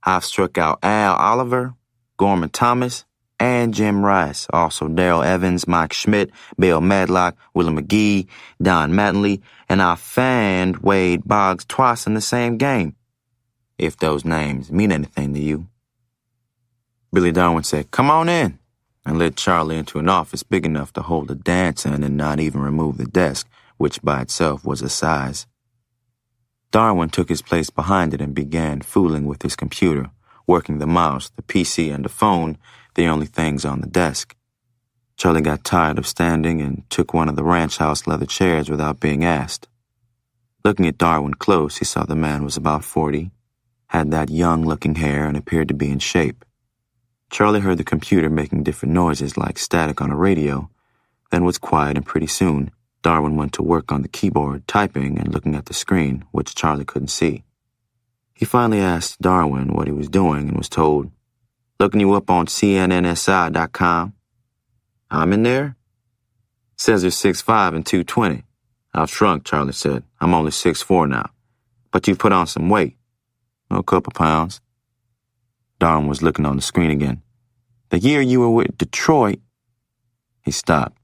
I've struck out Al Oliver, Gorman Thomas, and Jim Rice, also Darrell Evans, Mike Schmidt, Bill Madlock, Willie McGee, Don Mattingly, and I fanned Wade Boggs twice in the same game, if those names mean anything to you." Billy Darwin said, "Come on in," and led Charlie into an office big enough to hold a dance in and not even remove the desk, which by itself was a size. Darwin took his place behind it and began fooling with his computer, working the mouse, the PC, and the phone, the only things on the desk. Charlie got tired of standing and took one of the ranch house leather chairs without being asked. Looking at Darwin close, he saw the man was about 40, had that young-looking hair, and appeared to be in shape. Charlie heard the computer making different noises like static on a radio, then was quiet, and pretty soon, Darwin went to work on the keyboard, typing and looking at the screen, which Charlie couldn't see. He finally asked Darwin what he was doing and was told, "Looking you up on CNNSI.com. "I'm in there?" "Says you're 6'5" and 220. "I've shrunk," Charlie said. "I'm only 6'4" now. "But you've put on some weight." "A couple pounds." Darwin was looking on the screen again. "The year you were with Detroit..." He stopped.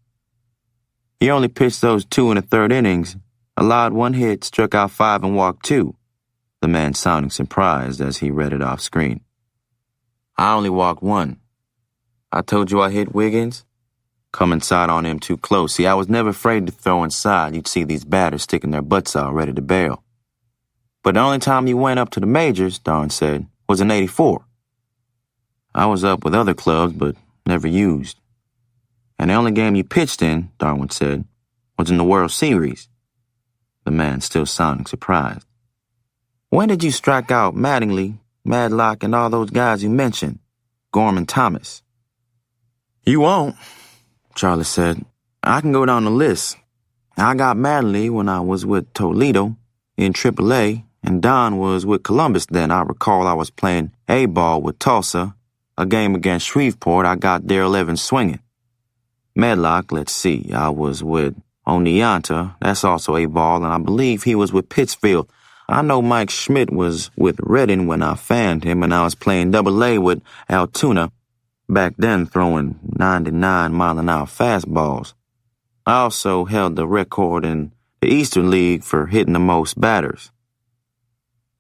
"You only pitched those 2 1/3 innings, allowed 1 hit, struck out 5 and walked 2. The man sounding surprised as he read it off screen. "I only walked 1. I told you I hit Wiggins. Come inside on him too close. See, I was never afraid to throw inside. You'd see these batters sticking their butts out ready to bail. But the only time you went up to the majors," Darwin said, "was in 84. I was up with other clubs, but never used. And the only game you pitched in," Darwin said, "was in the World Series." The man still sounding surprised. "When did you strike out Mattingly, Madlock, and all those guys you mentioned? Gorman Thomas?" "You won't," Charlie said. "I can go down the list. I got Mattingly when I was with Toledo in AAA, and Don was with Columbus then. I recall I was playing A-ball with Tulsa. A game against Shreveport, I got Darrell Evans swinging. Madlock, let's see, I was with Oneonta, that's also A-ball, and I believe he was with Pittsfield. I know Mike Schmidt was with Redding when I fanned him, and I was playing Double-A with Altoona, back then throwing 99-mile-an-hour fastballs. I also held the record in the Eastern League for hitting the most batters."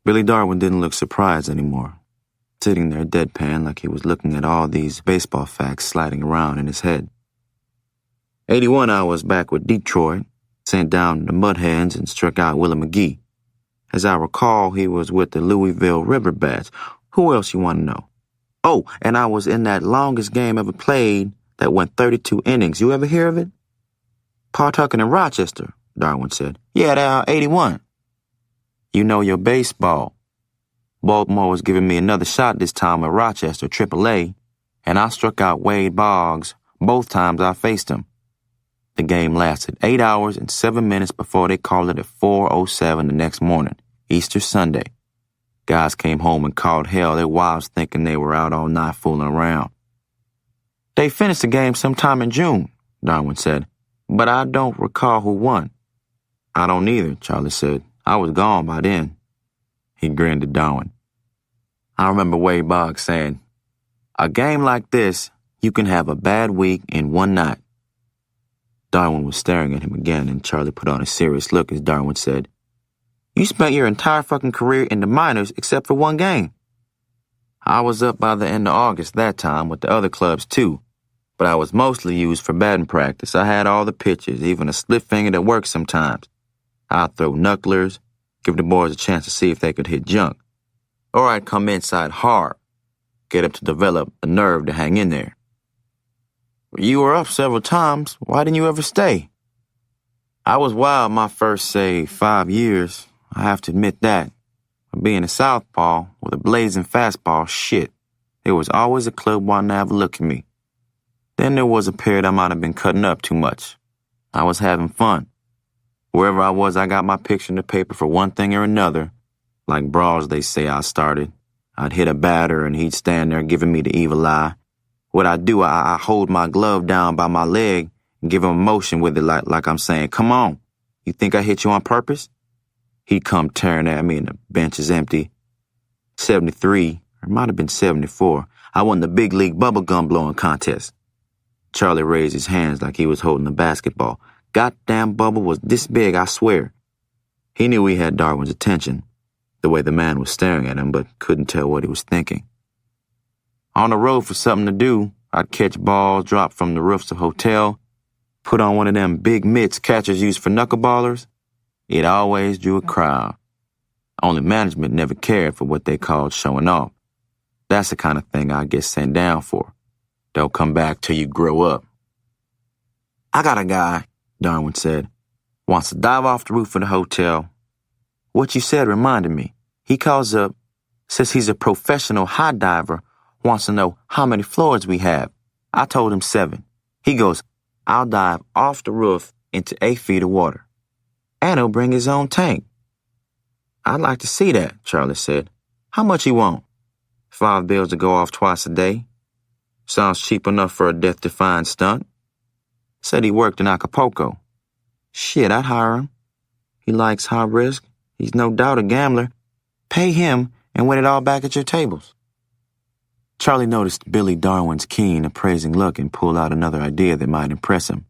Billy Darwin didn't look surprised anymore, sitting there deadpan like he was looking at all these baseball facts sliding around in his head. 81, I was back with Detroit, sent down the Mud Hens and struck out Willie McGee. As I recall, he was with the Louisville Riverbats. Who else you want to know? Oh, and I was in that longest game ever played that went 32 innings. You ever hear of it? Pawtucket and Rochester, Darwin said. Yeah, they're 81. You know your baseball. Baltimore was giving me another shot this time with Rochester, AAA, and I struck out Wade Boggs both times I faced him. The game lasted 8 hours and 7 minutes before they called it at 4:07 the next morning, Easter Sunday. Guys came home and called hell. Their wives thinking they were out all night fooling around. They finished the game sometime in June, Darwin said, but I don't recall who won. I don't either, Charlie said. I was gone by then. He grinned at Darwin. I remember Wade Boggs saying, a game like this, you can have a bad week in one night. Darwin was staring at him again, and Charlie put on a serious look as Darwin said, you spent your entire fucking career in the minors except for one game. I was up by the end of August that time with the other clubs too, but I was mostly used for batting practice. I had all the pitches, even a split finger that worked sometimes. I'd throw knucklers, give the boys a chance to see if they could hit junk. Or I'd come inside hard, get them to develop the nerve to hang in there. You were up several times. Why didn't you ever stay? I was wild my first, say, 5 years. I have to admit that. But being a southpaw with a blazing fastball, shit, there was always a club wanting to have a look at me. Then there was a period I might have been cutting up too much. I was having fun. Wherever I was, I got my picture in the paper for one thing or another. Like brawls, they say I started. I'd hit a batter and he'd stand there giving me the evil eye. What I do, I hold my glove down by my leg and give him a motion with it like I'm saying, come on, you think I hit you on purpose? He'd come tearing at me and the bench is empty. 73, or it might have been 74, I won the big league bubblegum blowing contest. Charlie raised his hands like he was holding a basketball. Goddamn bubble was this big, I swear. He knew he had Darwin's attention, the way the man was staring at him, but couldn't tell what he was thinking. On the road for something to do, I'd catch balls dropped from the roofs of hotel, put on one of them big mitts catchers use for knuckleballers. It always drew a crowd. Only management never cared for what they called showing off. That's the kind of thing I get sent down for. Don't come back till you grow up. I got a guy, Darwin said, wants to dive off the roof of the hotel. What you said reminded me. He calls up, says he's a professional high diver, wants to know how many floors we have. I told him 7. He goes, I'll dive off the roof into 8 feet of water. And he'll bring his own tank. I'd like to see that, Charlie said. How much he want? $5 to go off twice a day. Sounds cheap enough for a death-defying stunt. Said he worked in Acapulco. Shit, I'd hire him. He likes high risk. He's no doubt a gambler. Pay him and win it all back at your tables. Charlie noticed Billy Darwin's keen, appraising look and pulled out another idea that might impress him.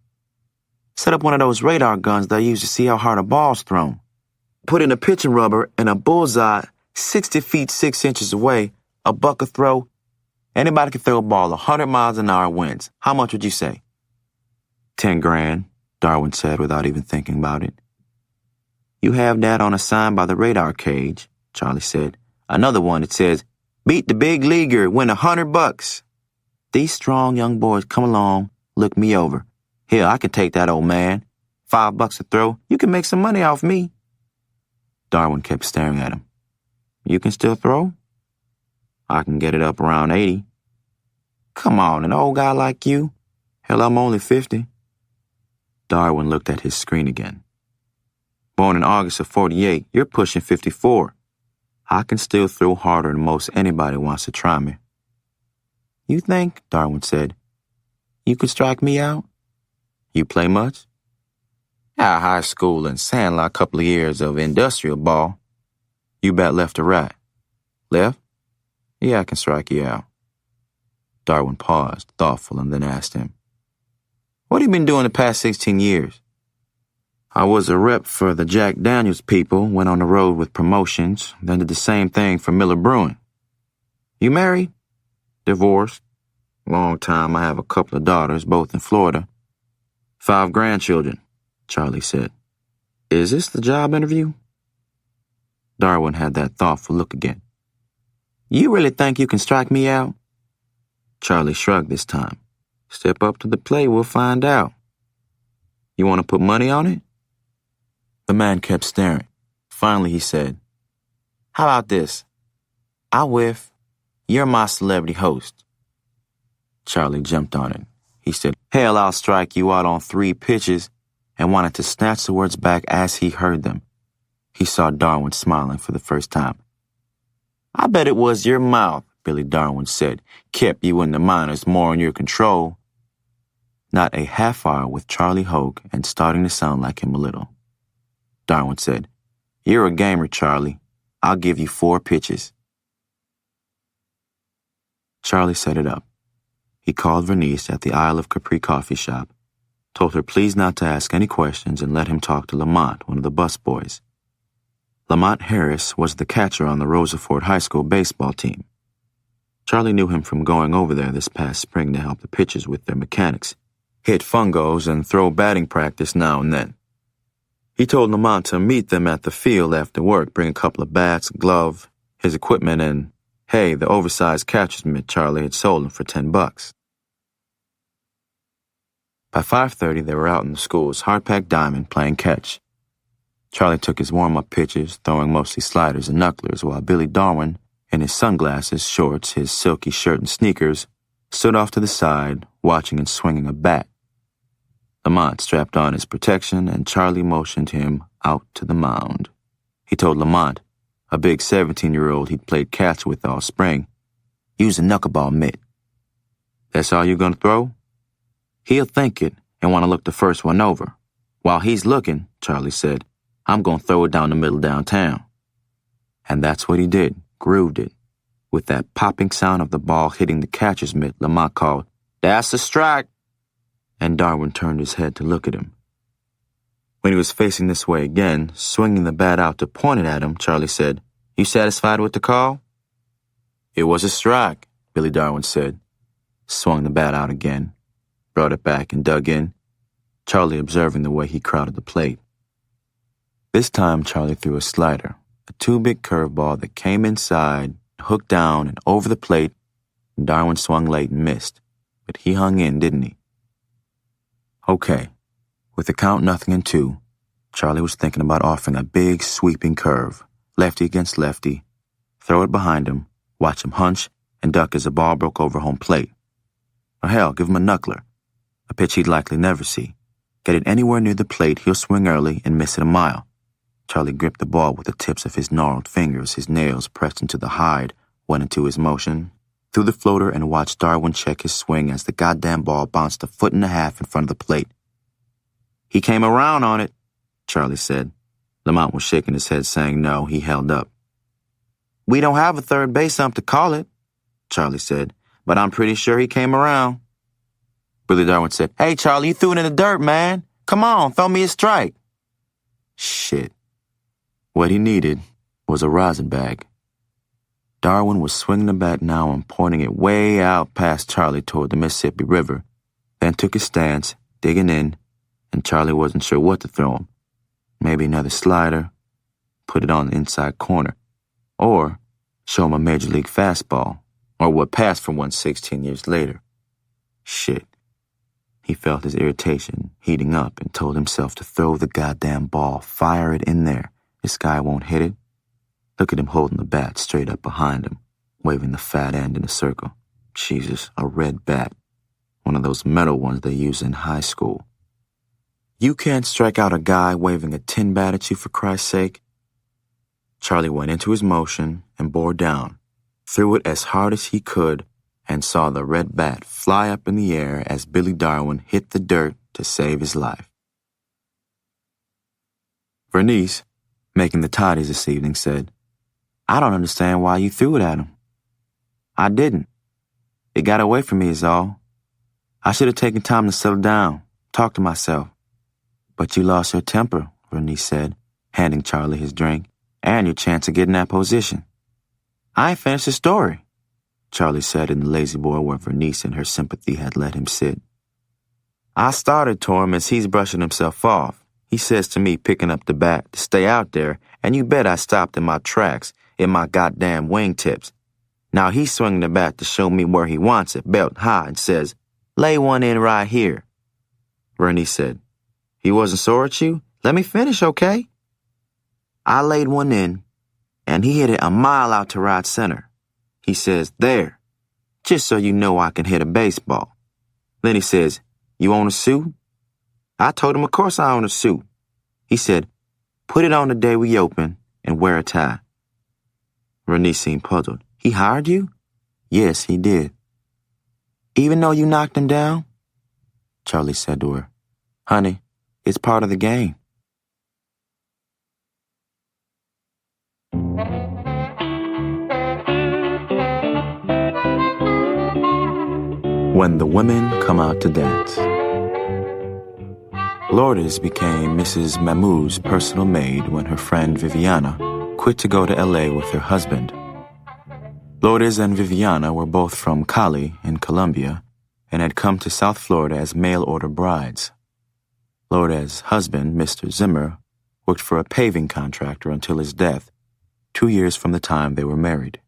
Set up one of those radar guns they use to see how hard a ball's thrown. Put in a pitching rubber and a bullseye 60 feet 6 inches away, a buck a throw. Anybody can throw a ball 100 miles an hour wins. How much would you say? 10 grand, Darwin said without even thinking about it. You have that on a sign by the radar cage, Charlie said. Another one that says, beat the big leaguer, win $100. These strong young boys come along, look me over. Here, I can take that old man. $5 a throw. You can make some money off me. Darwin kept staring at him. You can still throw? I can get it up around 80. Come on, an old guy like you? Hell, I'm only 50. Darwin looked at his screen again. Born in August of 48, you're pushing 54. I can still throw harder than most anybody wants to try me. You think, Darwin said, you could strike me out? You play much? High school and Sandlot, a couple of years of industrial ball. You bat left or right? Left? Yeah, I can strike you out. Darwin paused, thoughtful, and then asked him, what have you been doing the past 16 years? I was a rep for the Jack Daniels people, went on the road with promotions, then did the same thing for Miller Brewing. You married? Divorced. Long time. I have a couple of daughters, both in Florida. 5 grandchildren, Charlie said. Is this the job interview? Darwin had that thoughtful look again. You really think you can strike me out? Charlie shrugged this time. Step up to the plate, we'll find out. You want to put money on it? The man kept staring. Finally, he said, How about this? I whiff. You're my celebrity host. Charlie jumped on it. He said, Hell, I'll strike you out on 3 pitches, and wanted to snatch the words back as he heard them. He saw Darwin smiling for the first time. I bet it was your mouth, Billy Darwin said, kept you in the minors more in your control. Not a half hour with Charlie Hogue and starting to sound like him a little. Darwin said, You're a gamer, Charlie. I'll give you 4 pitches. Charlie set it up. He called Vernice at the Isle of Capri coffee shop, told her please not to ask any questions and let him talk to Lamont, one of the busboys. Lamont Harris was the catcher on the Roosevelt High School baseball team. Charlie knew him from going over there this past spring to help the pitchers with their mechanics, hit fungos, and throw batting practice now and then. He told Lamont to meet them at the field after work, bring a couple of bats, a glove, his equipment, and, hey, the oversized catcher's mitt Charlie had sold him for $10. By 5:30, they were out in the school's hard-packed diamond playing catch. Charlie took his warm-up pitches, throwing mostly sliders and knucklers, while Billy Darwin, in his sunglasses, shorts, his silky shirt, and sneakers, stood off to the side, watching and swinging a bat. Lamont strapped on his protection, and Charlie motioned him out to the mound. He told Lamont, a big 17-year-old he'd played catch with all spring, use a knuckleball mitt. That's all you're going to throw? He'll think it and want to look the first one over. While he's looking, Charlie said, I'm going to throw it down the middle downtown. And that's what he did, grooved it. With that popping sound of the ball hitting the catcher's mitt, Lamont called, That's a strike! And Darwin turned his head to look at him. When he was facing this way again, swinging the bat out to point it at him, Charlie said, You satisfied with the call? It was a strike, Billy Darwin said. Swung the bat out again, brought it back and dug in, Charlie observing the way he crowded the plate. This time, Charlie threw a slider, a 2-bit curveball that came inside, hooked down and over the plate, and Darwin swung late and missed. But he hung in, didn't he? Okay. With the count 0-2, Charlie was thinking about offering a big, sweeping curve, lefty against lefty, throw it behind him, watch him hunch, and duck as the ball broke over home plate. Or hell, give him a knuckler, a pitch he'd likely never see. Get it anywhere near the plate, he'll swing early and miss it a mile. Charlie gripped the ball with the tips of his gnarled fingers, his nails pressed into the hide, went into his motion, threw the floater, and watched Darwin check his swing as the goddamn ball bounced 1.5 feet in front of the plate. He came around on it, Charlie said. Lamont was shaking his head, saying no. He held up. We don't have a third base ump to call it, Charlie said, but I'm pretty sure he came around. Billy Darwin said, Hey, Charlie, you threw it in the dirt, man. Come on, throw me a strike. Shit. What he needed was a rosin bag. Darwin was swinging the bat now and pointing it way out past Charlie toward the Mississippi River, then took his stance, digging in, and Charlie wasn't sure what to throw him. Maybe another slider, put it on the inside corner, or show him a major league fastball, or what passed for one 16 years later. Shit. He felt his irritation heating up and told himself to throw the goddamn ball, fire it in there. This guy won't hit it. Look at him holding the bat straight up behind him, waving the fat end in a circle. Jesus, a red bat. One of those metal ones they use in high school. You can't strike out a guy waving a tin bat at you, for Christ's sake. Charlie went into his motion and bore down, threw it as hard as he could, and saw the red bat fly up in the air as Billy Darwin hit the dirt to save his life. Vernice, making the toddies this evening, said, I don't understand why you threw it at him. I didn't. It got away from me is all. I should have taken time to settle down, talk to myself. But you lost your temper, Vernice said, handing Charlie his drink, and your chance of getting that position. I ain't finished the story, Charlie said in the lazy boy where Vernice and her sympathy had let him sit. I started to him as he's brushing himself off. He says to me, picking up the bat, to stay out there, and you bet I stopped in my tracks, in my goddamn wingtips. Now he's swinging the bat to show me where he wants it, belt high, and says, "Lay one in right here." Bernice said, "He wasn't sore at you? Let me finish, okay?" I laid one in, and he hit it a mile out to right center. He says, "There, just so you know I can hit a baseball." Then he says, "You own a suit?" I told him, of course I own a suit. He said, "Put it on the day we open and wear a tie." Bernice seemed puzzled. "He hired you?" "Yes, he did." "Even though you knocked him down?" Charlie said to her, "Honey, it's part of the game." When the Women Come Out to Dance. Lourdes became Mrs. Mahmoud's personal maid when her friend Viviana quit to go to L.A. with her husband. Lourdes and Viviana were both from Cali in Colombia and had come to South Florida as mail-order brides. Lourdes' husband, Mr. Zimmer, worked for a paving contractor until his death, 2 years from the time they were married.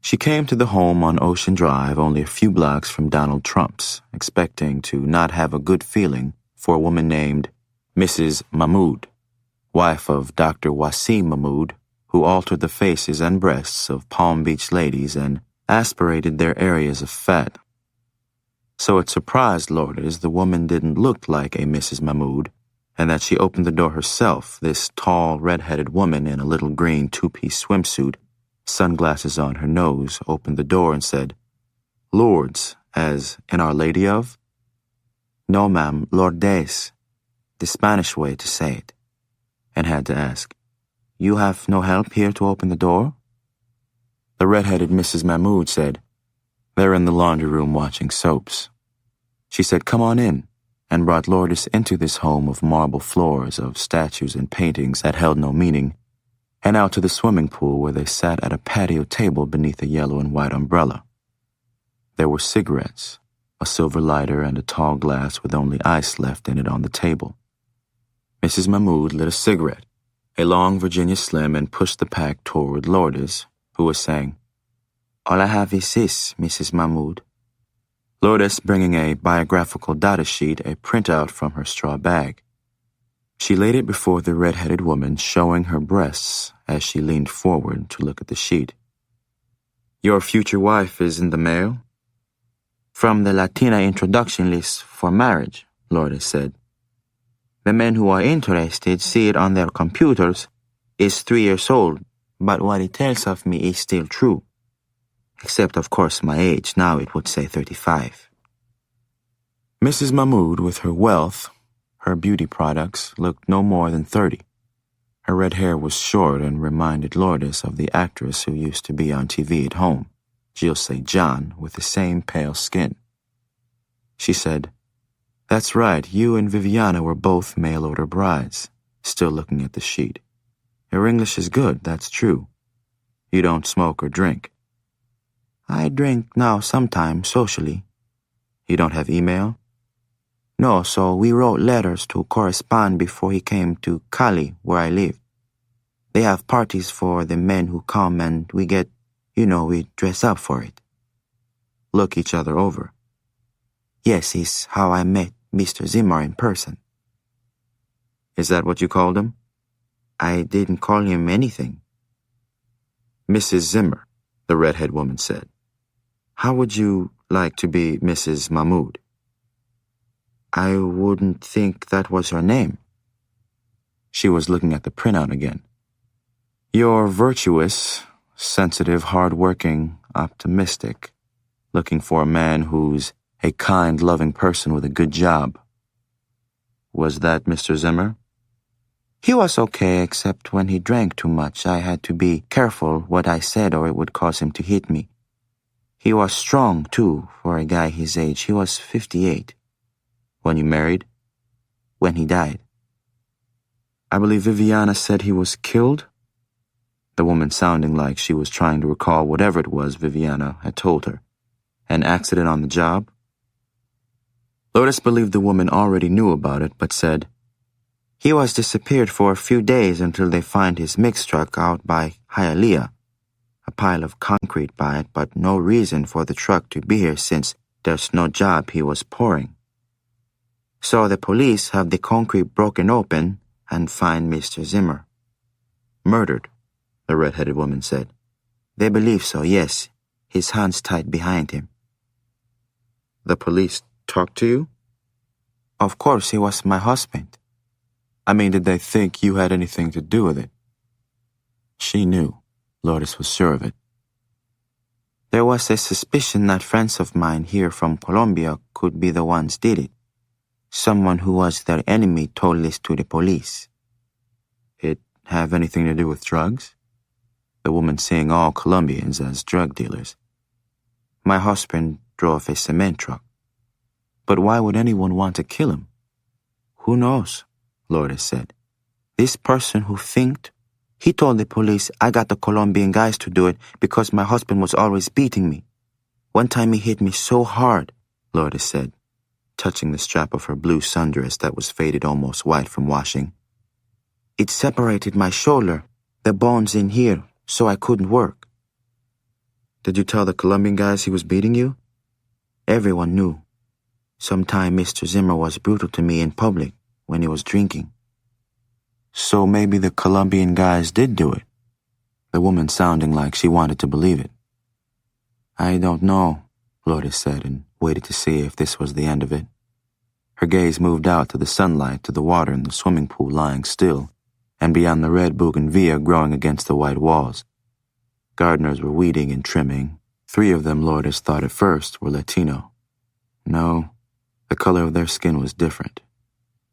She came to the home on Ocean Drive, only a few blocks from Donald Trump's, expecting to not have a good feeling for a woman named Mrs. Mahmoud, wife of Dr. Wasim Mahmoud, who altered the faces and breasts of Palm Beach ladies and aspirated their areas of fat. So it surprised Lourdes the woman didn't look like a Mrs. Mahmoud, and that she opened the door herself, this tall, red-headed woman in a little green two-piece swimsuit, sunglasses on her nose, opened the door and said, "Lourdes, as in Our Lady of?" "No, ma'am, Lourdes, the Spanish way to say it," and had to ask, "You have no help here to open the door?" The red-headed Mrs. Mahmoud said, "They're in the laundry room watching soaps." She said, "Come on in," and brought Lourdes into this home of marble floors, of statues and paintings that held no meaning, and out to the swimming pool where they sat at a patio table beneath a yellow and white umbrella. There were cigarettes, a silver lighter, and a tall glass with only ice left in it on the table. Mrs. Mahmoud lit a cigarette, a long Virginia Slim, and pushed the pack toward Lourdes, who was saying, "All I have is this, Mrs. Mahmoud." Lourdes bringing a biographical data sheet, a printout from her straw bag. She laid it before the red-headed woman, showing her breasts as she leaned forward to look at the sheet. "Your future wife is in the mail?" "From the Latina introduction list for marriage," Lourdes said. "The men who are interested see it on their computers. Is 3 years old, but what it tells of me is still true. Except, of course, my age. Now it would say 35. Mrs. Mahmoud, with her wealth, her beauty products, looked no more than 30. Her red hair was short and reminded Lourdes of the actress who used to be on TV at home, Jill St. John, with the same pale skin. She said, "That's right, you and Viviana were both mail-order brides," still looking at the sheet. "Your English is good, that's true. You don't smoke or drink." "I drink now sometimes, socially." "You don't have email?" "No, so we wrote letters to correspond before he came to Cali, where I live. They have parties for the men who come, and we get, we dress up for it." "Look each other over?" "Yes, it's how I met Mr. Zimmer in person." "Is that what you called him?" "I didn't call him anything." "Mrs. Zimmer," the redhead woman said. "How would you like to be Mrs. Mahmoud?" "I wouldn't think that was her name." She was looking at the printout again. "You're virtuous, sensitive, hard-working, optimistic, looking for a man who's a kind, loving person with a good job. Was that Mr. Zimmer?" "He was okay, except when he drank too much. I had to be careful what I said or it would cause him to hit me. He was strong, too, for a guy his age. He was 58. "When you married?" "When he died." "I believe Viviana said he was killed?" The woman sounding like she was trying to recall whatever it was Viviana had told her. "An accident on the job?" Lourdes believed the woman already knew about it, but said, He was disappeared for a few days until they find his mix truck out by Hialeah. A pile of concrete by it, but no reason for the truck to be here since there's no job he was pouring. So the police have the concrete broken open and find Mr. Zimmer. Murdered, the red-headed woman said. They believe so, yes. His hands tied behind him. The police talked to you? Of course, he was my husband. I mean, did they think you had anything to do with it? She knew. Lourdes was sure of it. There was a suspicion that friends of mine here from Colombia could be the ones did it. Someone who was their enemy told this to the police. It have anything to do with drugs? The woman seeing all Colombians as drug dealers. My husband drove a cement truck. But why would anyone want to kill him? Who knows? Lourdes said. This person who thinked, he told the police I got the Colombian guys to do it because my husband was always beating me. One time he hit me so hard, Lourdes said, touching the strap of her blue sundress that was faded almost white from washing. It separated my shoulder, the bones in here, so I couldn't work. Did you tell the Colombian guys he was beating you? Everyone knew. Sometime Mr. Zimmer was brutal to me in public when he was drinking. So maybe the Colombian guys did do it, the woman sounding like she wanted to believe it. I don't know, Lourdes said, and waited to see if this was the end of it. Her gaze moved out to the sunlight, to the water in the swimming pool lying still, and beyond the red bougainvillea growing against the white walls. Gardeners were weeding and trimming. 3 of them, Lourdes thought at first, were Latino. No, the color of their skin was different.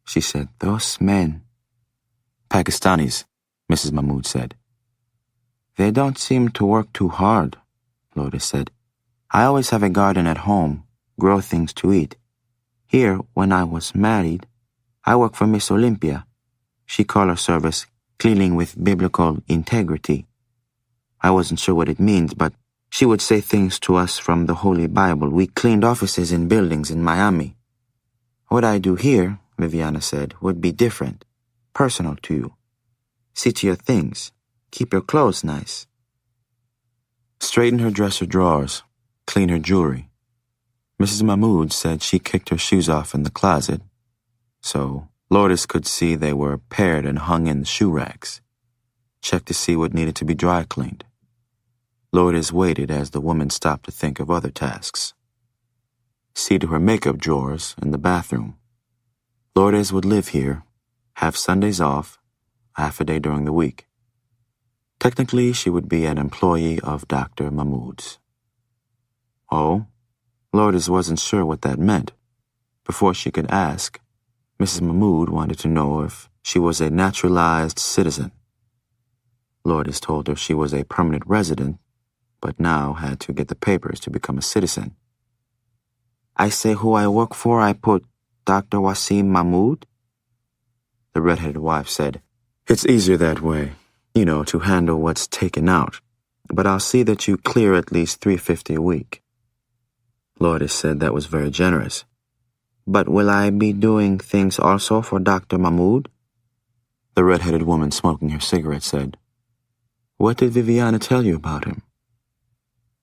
She said, those men. Pakistanis, Mrs. Mahmood said. They don't seem to work too hard, Lourdes said. I always have a garden at home, grow things to eat. Here, when I was married, I worked for Miss Olympia. She called her service cleaning with biblical integrity. I wasn't sure what it means, but she would say things to us from the Holy Bible. We cleaned offices in buildings in Miami. What I do here, Viviana said, would be different, personal to you. See to your things. Keep your clothes nice. Straighten her dresser drawers. Clean her jewelry. Mrs. Mahmood said she kicked her shoes off in the closet, so Lourdes could see they were paired and hung in the shoe racks. Checked to see what needed to be dry cleaned. Lourdes waited as the woman stopped to think of other tasks. See to her makeup drawers in the bathroom. Lourdes would live here, have Sundays off, half a day during the week. Technically, she would be an employee of Dr. Mahmood's. Oh, Lourdes wasn't sure what that meant. Before she could ask, Mrs. Mahmood wanted to know if she was a naturalized citizen. Lourdes told her she was a permanent resident, but now had to get the papers to become a citizen. I say who I work for, I put Dr. Wasim Mahmood? The red-headed wife said, It's easier that way, to handle what's taken out, but I'll see that you clear at least $350 a week. Lourdes said that was very generous. But will I be doing things also for Dr. Mahmood? The red-headed woman smoking her cigarette said, What did Viviana tell you about him?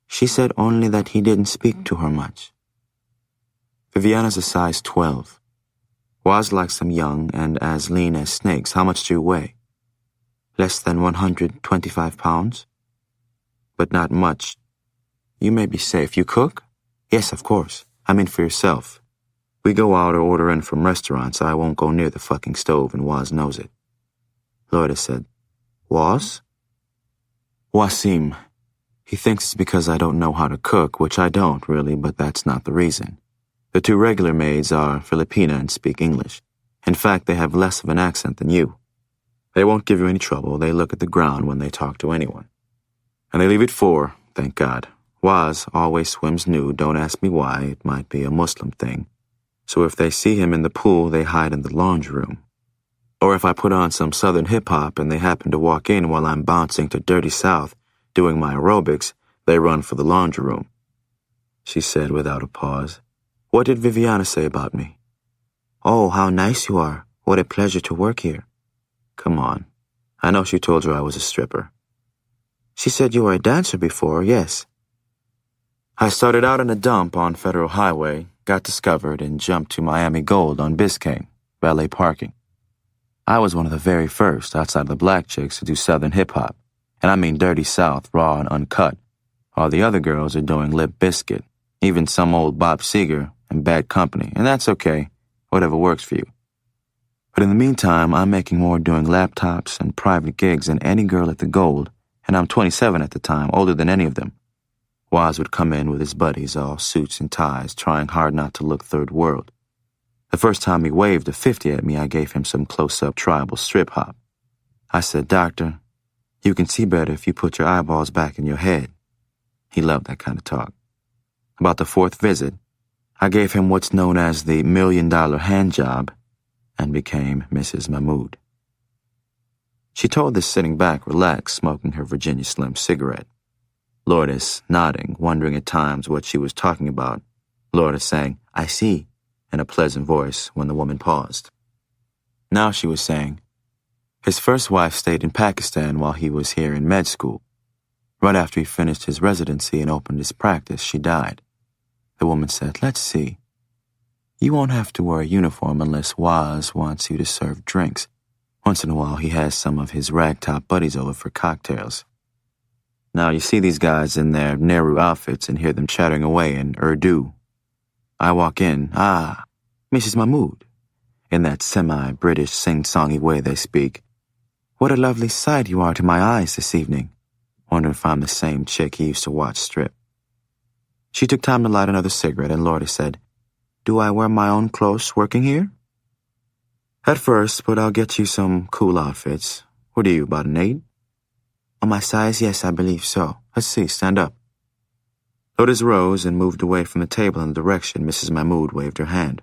She said only that he didn't speak to her much. Viviana's a size 12. Was like some young and as lean as snakes. How much do you weigh? Less than 125 pounds? But not much. You may be safe. You cook? Yes, of course. I mean for yourself. We go out or order in from restaurants. I won't go near the fucking stove, and Waz knows it. Lourdes said, Waz? Wasim. He thinks it's because I don't know how to cook, which I don't, really, but that's not the reason. The 2 regular maids are Filipina and speak English. In fact, they have less of an accent than you. They won't give you any trouble. They look at the ground when they talk to anyone. And they leave at 4, thank God. Waz always swims nude. Don't ask me why. It might be a Muslim thing. So if they see him in the pool, they hide in the laundry room. Or if I put on some southern hip-hop and they happen to walk in while I'm bouncing to Dirty South, doing my aerobics, they run for the laundry room. She said without a pause, What did Viviana say about me? Oh, how nice you are. What a pleasure to work here. Come on. I know she told you I was a stripper. She said you were a dancer before, yes. I started out in a dump on Federal Highway, got discovered, and jumped to Miami Gold on Biscayne, valet parking. I was one of the very first outside of the black chicks to do Southern hip-hop, and I mean dirty South, raw and uncut. All the other girls are doing Lip Biscuit, even some old Bob Seger and Bad Company, and that's okay, whatever works for you. But in the meantime, I'm making more doing laptops and private gigs than any girl at the Gold, and I'm 27 at the time, older than any of them. Waz would come in with his buddies, all suits and ties, trying hard not to look third world. The first time he waved a 50 at me, I gave him some close-up tribal strip hop. I said, "Doctor, you can see better if you put your eyeballs back in your head." He loved that kind of talk. About the fourth visit, I gave him what's known as the $1 million hand job and became Mrs. Mahmood. She told this sitting back, relaxed, smoking her Virginia Slim cigarette. Lourdes nodding, wondering at times what she was talking about. Lourdes saying, "I see," in a pleasant voice when the woman paused. Now she was saying, his first wife stayed in Pakistan while he was here in med school. Right after he finished his residency and opened his practice, she died. The woman said, "Let's see. You won't have to wear a uniform unless Waz wants you to serve drinks. Once in a while, he has some of his ragtop buddies over for cocktails." Now you see these guys in their Nehru outfits and hear them chattering away in Urdu. I walk in, "Ah, Mrs. Mahmood," in that semi-British sing-songy way they speak. "What a lovely sight you are to my eyes this evening." Wondering if I'm the same chick he used to watch strip. She took time to light another cigarette, and Lourdes said, "Do I wear my own clothes working here?" "At first, but I'll get you some cool outfits. What are you, about an 8? "On my size, yes, I believe so. Let's see, stand up." Lourdes rose and moved away from the table in the direction Mrs. Mahmood waved her hand.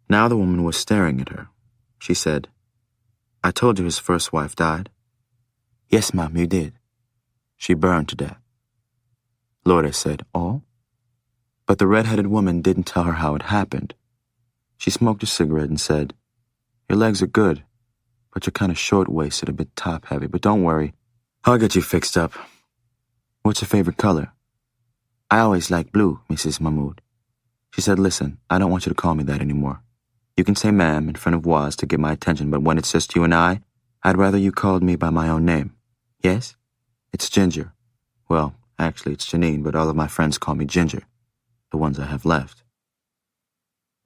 Now the woman was staring at her. She said, "I told you his first wife died." "Yes, ma'am, you did." "She burned to death." Lourdes said, "Oh?" But the red-headed woman didn't tell her how it happened. She smoked a cigarette and said, "Your legs are good, but you're kind of short-waisted, a bit top-heavy, but don't worry. I'll get you fixed up. What's your favorite color?" "I always like blue, Mrs. Mahmood." She said, "Listen, I don't want you to call me that anymore. You can say ma'am in front of Waz to get my attention, but when it's just you and I'd rather you called me by my own name." "Yes?" "It's Ginger. Well, actually, it's Janine, but all of my friends call me Ginger, the ones I have left."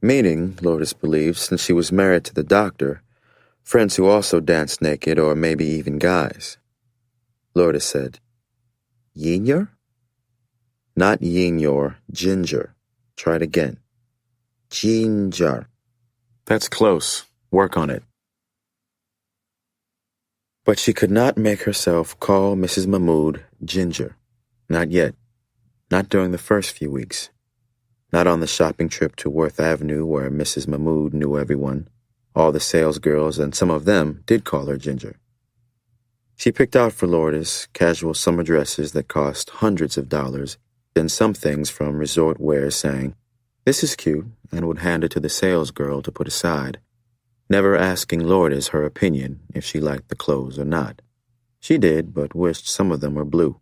Meaning, Lourdes believed, since she was married to the doctor, friends who also danced naked or maybe even guys. Lourdes said, "Yinyor?" "Not Yinyor, Ginger. Try it again." "Ginger." "That's close. Work on it." But she could not make herself call Mrs. Mahmood Ginger. Not yet. Not during the first few weeks. Not on the shopping trip to Worth Avenue where Mrs. Mahmood knew everyone. All the salesgirls and some of them did call her Ginger. She picked out for Lourdes casual summer dresses that cost hundreds of dollars, and some things from resort wear saying, "This is cute," and would hand it to the salesgirl to put aside, never asking Lourdes her opinion if she liked the clothes or not. She did, but wished some of them were blue.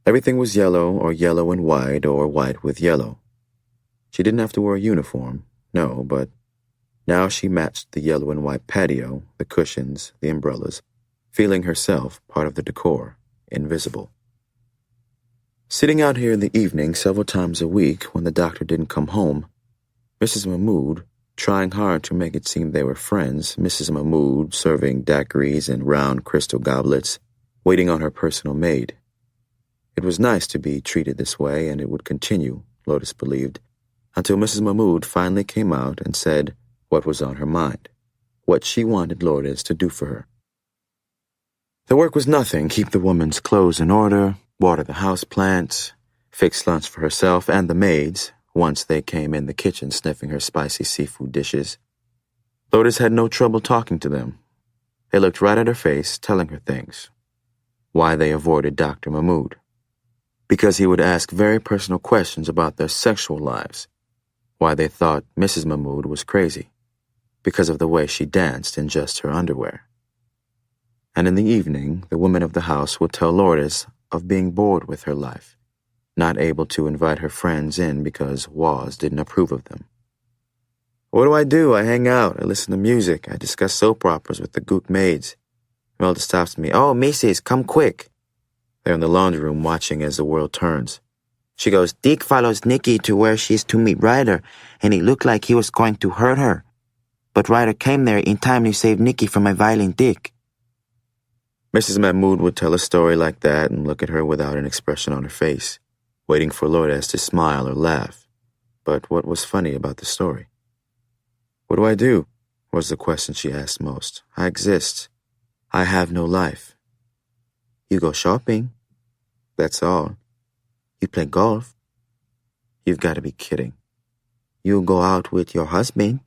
Everything was yellow or yellow and white or white with yellow. She didn't have to wear a uniform, no, but now she matched the yellow and white patio, the cushions, the umbrellas, feeling herself part of the decor, invisible. Sitting out here in the evening several times a week when the doctor didn't come home, Mrs. Mahmood, trying hard to make it seem they were friends, Mrs. Mahmood serving daiquiris in round crystal goblets, waiting on her personal maid. It was nice to be treated this way, and it would continue, Lourdes believed, until Mrs. Mahmood finally came out and said what was on her mind, what she wanted Lourdes to do for her. The work was nothing: keep the woman's clothes in order, water the house plants, fix lunch for herself and the maids once they came in the kitchen sniffing her spicy seafood dishes. Lourdes had no trouble talking to them. They looked right at her face, telling her things. Why they avoided Dr. Mahmood. Because he would ask very personal questions about their sexual lives. Why they thought Mrs. Mahmood was crazy. because of the way she danced in just her underwear. And in the evening, the woman of the house would tell Lourdes of being bored with her life, not able to invite her friends in because Waz didn't approve of them. "What do? I hang out, I listen to music, I discuss soap operas with the gook maids." Melda stops me. "Oh, Mrs., come quick." They're in the laundry room watching as the world turns. She goes, "Dick follows Nikki to where she's to meet Ryder, and it looked like he was going to hurt her. But Ryder came there in time to save Nikki from a violent Dick." Mrs. Mahmoud would tell a story like that and look at her without an expression on her face, waiting for Lourdes to smile or laugh. But what was funny about the story? "What do I do?" was the question she asked most. "I exist. I have no life." "You go shopping." "That's all." "You play golf." "You've got to be kidding." "You go out with your husband."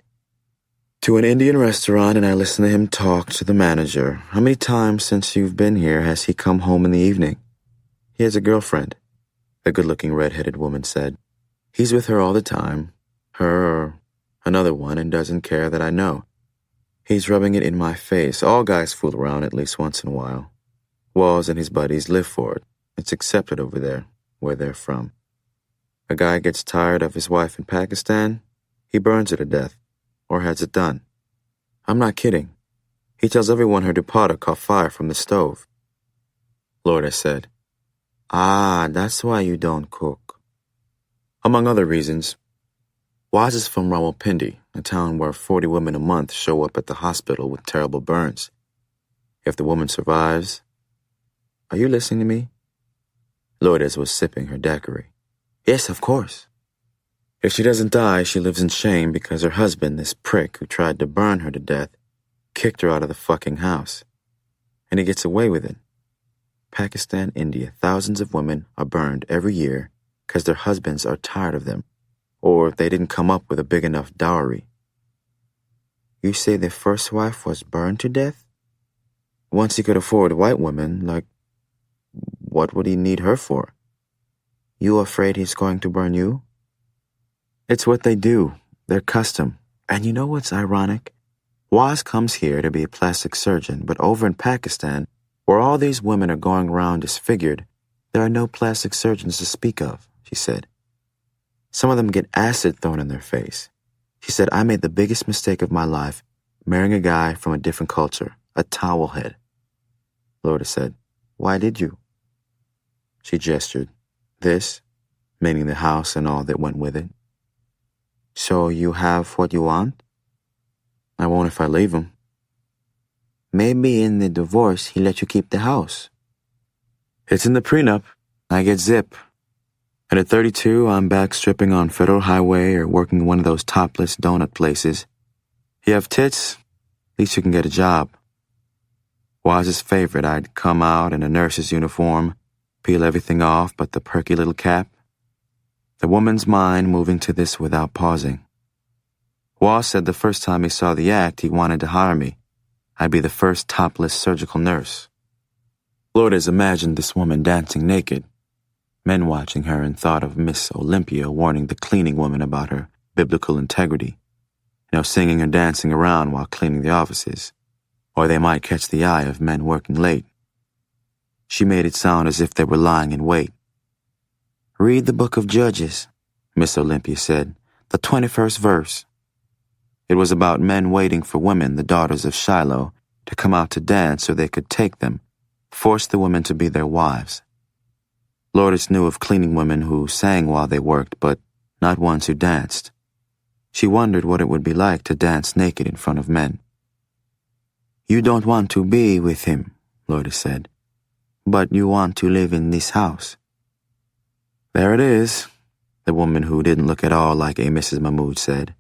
"To an Indian restaurant, and I listen to him talk to the manager. How many times since you've been here has he come home in the evening?" "He has a girlfriend," the good-looking red-headed woman said. "He's with her all the time, her or another one, and doesn't care that I know. He's rubbing it in my face. All guys fool around at least once in a while. Waz and his buddies live for it. It's accepted over there, where they're from. A guy gets tired of his wife in Pakistan, he burns her to death, or has it done. I'm not kidding. He tells everyone her dupatta caught fire from the stove." Lourdes said, "Ah, that's why you don't cook." Among other reasons, Waz is from Rawalpindi, a town where 40 women a month show up at the hospital with terrible burns. If the woman survives... Are you listening to me? Lourdes was sipping her daiquiri. "Yes, of course." "If she doesn't die, she lives in shame because her husband, this prick who tried to burn her to death, kicked her out of the fucking house. And he gets away with it. Pakistan, India, thousands of women are burned every year because their husbands are tired of them, or they didn't come up with a big enough dowry." "You say the first wife was burned to death?" "Once he could afford white women, like, what would he need her for?" "You afraid he's going to burn you?" "It's what they do, their custom. And you know what's ironic? Waz comes here to be a plastic surgeon, but over in Pakistan, where all these women are going around disfigured, there are no plastic surgeons to speak of," she said. "Some of them get acid thrown in their face." She said, "I made the biggest mistake of my life, marrying a guy from a different culture, a towel head." Lourdes said, "Why did you?" She gestured. "This," meaning the house and all that went with it. "So you have what you want?" "I won't if I leave him." "Maybe in the divorce he let you keep the house." "It's in the prenup. I get zip. And at 32, I'm back stripping on Federal Highway or working one of those topless donut places. You have tits? At least you can get a job." Waz's favorite, I'd come out in a nurse's uniform, peel everything off but the perky little cap. The woman's mind moving to this without pausing. Waz said the first time he saw the act, he wanted to hire me. I'd be the first topless surgical nurse. Lourdes imagined this woman dancing naked, men watching her, and thought of Miss Olympia warning the cleaning woman about her biblical integrity. Singing or dancing around while cleaning the offices, or they might catch the eye of men working late. She made it sound as if they were lying in wait. "Read the book of Judges," Miss Olympia said, "the 21st verse." It was about men waiting for women, the daughters of Shiloh, to come out to dance so they could take them, force the women to be their wives. Lourdes knew of cleaning women who sang while they worked, but not ones who danced. She wondered what it would be like to dance naked in front of men. "You don't want to be with him," Lourdes said, "but you want to live in this house." "There it is," the woman who didn't look at all like a Mrs. Mahmoud said.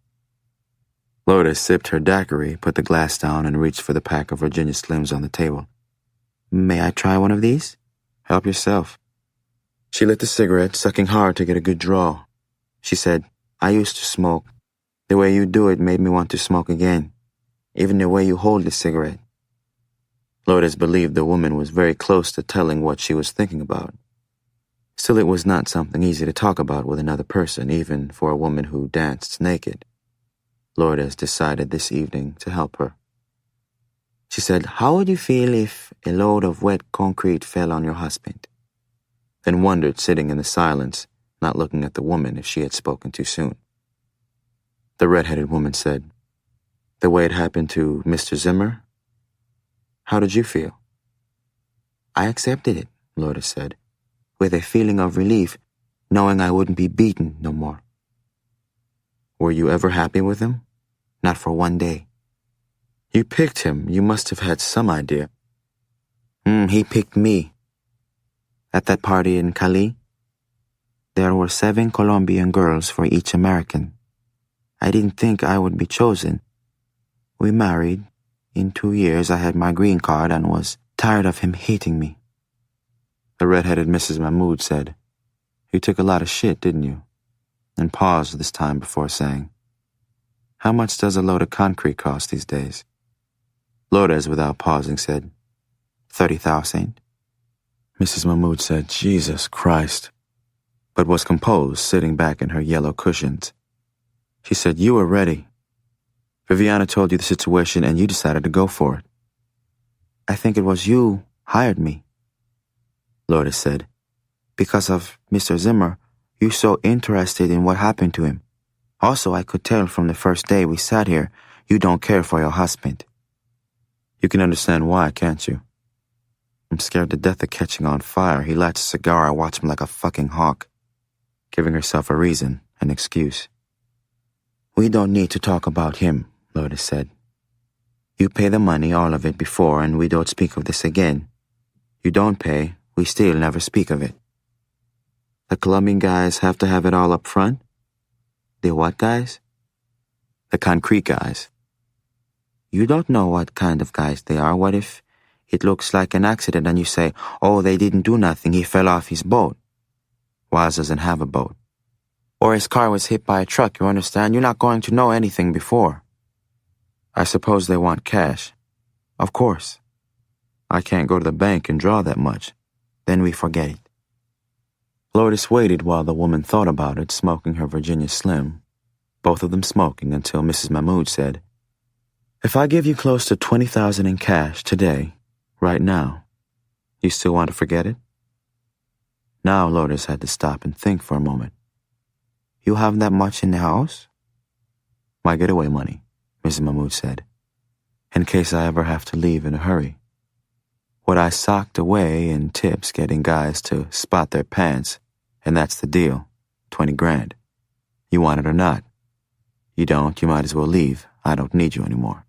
Lourdes sipped her daiquiri, put the glass down, and reached for the pack of Virginia Slims on the table. "May I try one of these?" "Help yourself." She lit the cigarette, sucking hard to get a good draw. She said, "I used to smoke. The way you do it made me want to smoke again. Even the way you hold the cigarette." Lourdes believed the woman was very close to telling what she was thinking about. Still, it was not something easy to talk about with another person, even for a woman who danced naked. Lourdes decided this evening to help her. She said, "How would you feel if a load of wet concrete fell on your husband?" Then wondered, sitting in the silence, not looking at the woman, if she had spoken too soon. The red-headed woman said, "The way it happened to Mr. Zimmer? How did you feel?" "I accepted it," Lourdes said, with a feeling of relief, knowing I wouldn't be beaten no more. "Were you ever happy with him?" "Not for one day." "You picked him. You must have had some idea." He picked me." "At that party in Cali?" "There were 7 Colombian girls for each American. I didn't think I would be chosen. We married. In 2 years I had my green card and was tired of him hating me." The red-headed Mrs. Mahmoud said, "You took a lot of shit, didn't you?" And paused this time before saying, "How much does a load of concrete cost these days?" Lourdes, without pausing, said, 30,000. Mrs. Mahmoud said, "Jesus Christ," but was composed, sitting back in her yellow cushions. She said, "You were ready. Viviana told you the situation and you decided to go for it." "I think it was you hired me," Lourdes said. "Because of Mr. Zimmer, you're so interested in what happened to him. Also, I could tell from the first day we sat here, you don't care for your husband." "You can understand why, can't you?" "I'm scared to death of catching on fire. He lights a cigar, I watch him like a fucking hawk." Giving herself a reason, an excuse. "We don't need to talk about him," Lourdes said. "You pay the money, all of it, before, and we don't speak of this again. You don't pay, we still never speak of it." "The Colombian guys have to have it all up front?" "The what guys?" "The concrete guys." "You don't know what kind of guys they are. What if it looks like an accident and you say, 'Oh, they didn't do nothing, he fell off his boat'?" Waz doesn't have a boat. "Or his car was hit by a truck, you understand? You're not going to know anything before." "I suppose they want cash." "Of course." "I can't go to the bank and draw that much." "Then we forget it." Lourdes waited while the woman thought about it, smoking her Virginia Slim, both of them smoking, until Mrs. Mahmoud said, "If I give you close to 20,000 in cash today, right now, you still want to forget it?" Now Lourdes had to stop and think for a moment. "You have that much in the house?" "My getaway money," Mrs. Mahmoud said, "in case I ever have to leave in a hurry. What I socked away in tips getting guys to spot their pants, and that's the deal, 20 grand. You want it or not? You don't, you might as well leave. I don't need you anymore."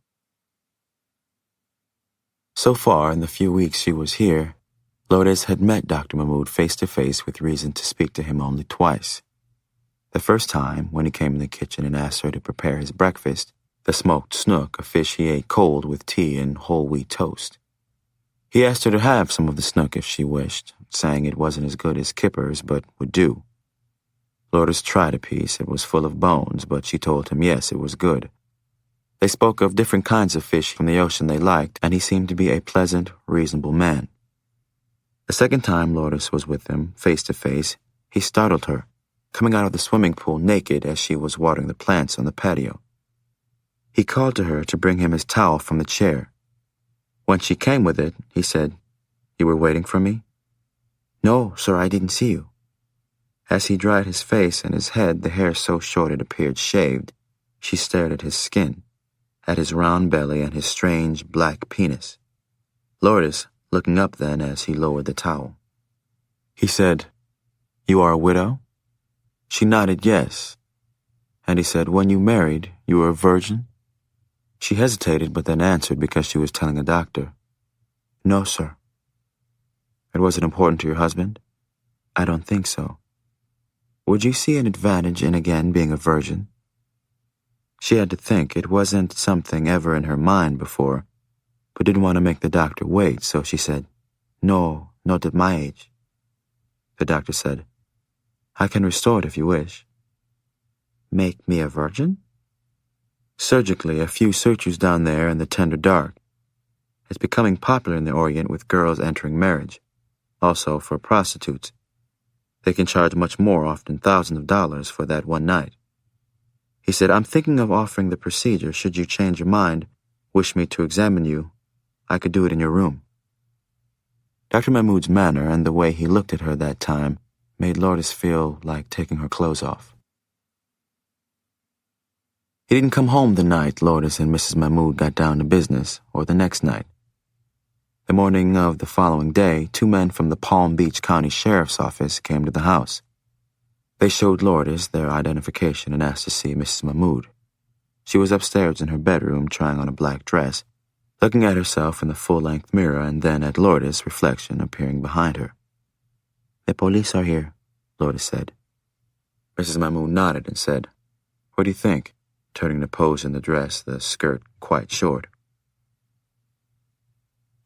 So far, in the few weeks she was here, Lourdes had met Dr. Mahmoud face-to-face with reason to speak to him only twice. The first time, when he came in the kitchen and asked her to prepare his breakfast, the smoked snook, a fish he ate cold with tea and whole wheat toast. He asked her to have some of the snook if she wished, saying it wasn't as good as Kipper's, but would do. Lourdes tried a piece. It was full of bones, but she told him yes, it was good. They spoke of different kinds of fish from the ocean they liked, and he seemed to be a pleasant, reasonable man. The second time Lourdes was with him, face-to-face, he startled her, coming out of the swimming pool naked as she was watering the plants on the patio. He called to her to bring him his towel from the chair. When she came with it, he said, "You were waiting for me?" "No, sir, I didn't see you." As he dried his face and his head, the hair so short it appeared shaved, she stared at his skin, at his round belly and his strange black penis. Lourdes, looking up then as he lowered the towel. He said, "You are a widow?" She nodded yes. And he said, "When you married, you were a virgin?" She hesitated, but then answered because she was telling a doctor. "No, sir." "It wasn't important to your husband?" "I don't think so." "Would you see an advantage in again being a virgin?" She had to think. It wasn't something ever in her mind before, but didn't want to make the doctor wait, so she said, "No, not at my age." The doctor said, "I can restore it if you wish." "Make me a virgin?" "Surgically, a few sutures down there in the tender dark. It's becoming popular in the Orient with girls entering marriage. Also for prostitutes. They can charge much more, often thousands of dollars, for that one night." He said, I'm thinking of offering the procedure. Should you change your mind, wish me to examine you, I could do it in your room. Dr. Mahmoud's manner and the way he looked at her that time made Lourdes feel like taking her clothes off. He didn't come home the night Lourdes and Mrs. Mahmoud got down to business, or the next night. The morning of the following day, 2 men from the Palm Beach County Sheriff's Office came to the house. They showed Lourdes their identification and asked to see Mrs. Mahmoud. She was upstairs in her bedroom trying on a black dress, looking at herself in the full-length mirror and then at Lourdes' reflection appearing behind her. The police are here, Lourdes said. Mrs. Mahmoud nodded and said, What do you think? Turning to pose in the dress, the skirt quite short.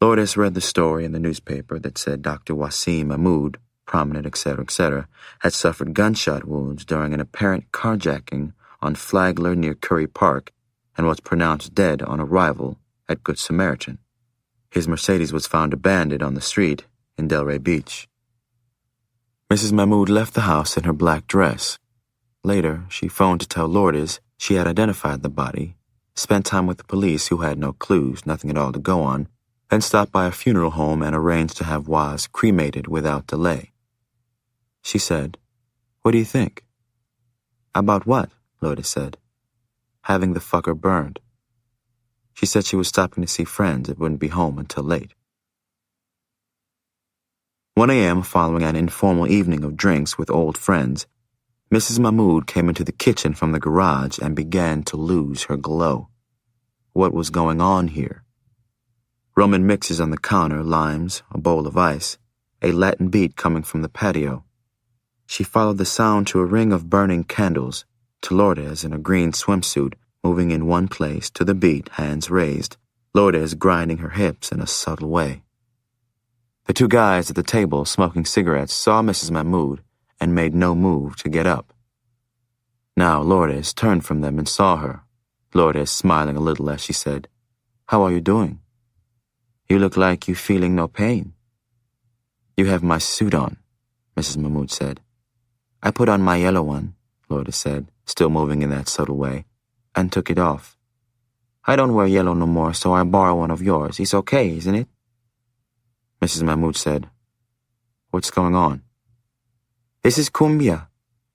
Lourdes read the story in the newspaper that said Dr. Wasim Mahmoud, prominent, etc., had suffered gunshot wounds during an apparent carjacking on Flagler near Curry Park and was pronounced dead on arrival at Good Samaritan. His Mercedes was found abandoned on the street in Delray Beach. Mrs. Mahmoud left the house in her black dress. Later, she phoned to tell Lourdes she had identified the body, spent time with the police who had no clues, nothing at all to go on, then stopped by a funeral home and arranged to have Waz cremated without delay. She said, What do you think? About what? Lourdes said. Having the fucker burned. She said she was stopping to see friends and wouldn't be home until late. 1 a.m. following an informal evening of drinks with old friends, Mrs. Mahmoud came into the kitchen from the garage and began to lose her glow. What was going on here? Rum and mixes on the counter, limes, a bowl of ice, a Latin beat coming from the patio. She followed the sound to a ring of burning candles, to Lourdes in a green swimsuit, moving in one place to the beat, hands raised, Lourdes grinding her hips in a subtle way. The 2 guys at the table smoking cigarettes saw Mrs. Mahmoud and made no move to get up. Now Lourdes turned from them and saw her, Lourdes smiling a little as she said, How are you doing? You look like you feeling no pain. You have my suit on, Mrs. Mahmoud said. I put on my yellow one, Lourdes said, still moving in that subtle way, and took it off. I don't wear yellow no more, so I borrow one of yours. It's okay, isn't it? Mrs. Mahmoud said, What's going on? This is cumbia,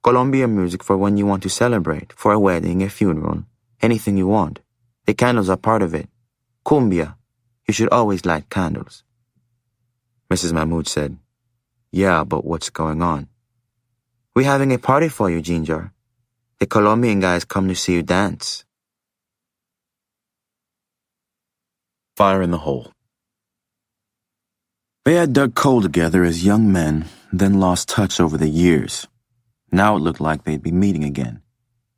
Colombian music for when you want to celebrate, for a wedding, a funeral, anything you want. The candles are part of it. Cumbia. You should always light candles. Mrs. Mahmoud said, Yeah, but what's going on? We're having a party for you, Ginger. The Colombian guys come to see you dance. Fire in the hole. They had dug coal together as young men, then lost touch over the years. Now it looked like they'd be meeting again,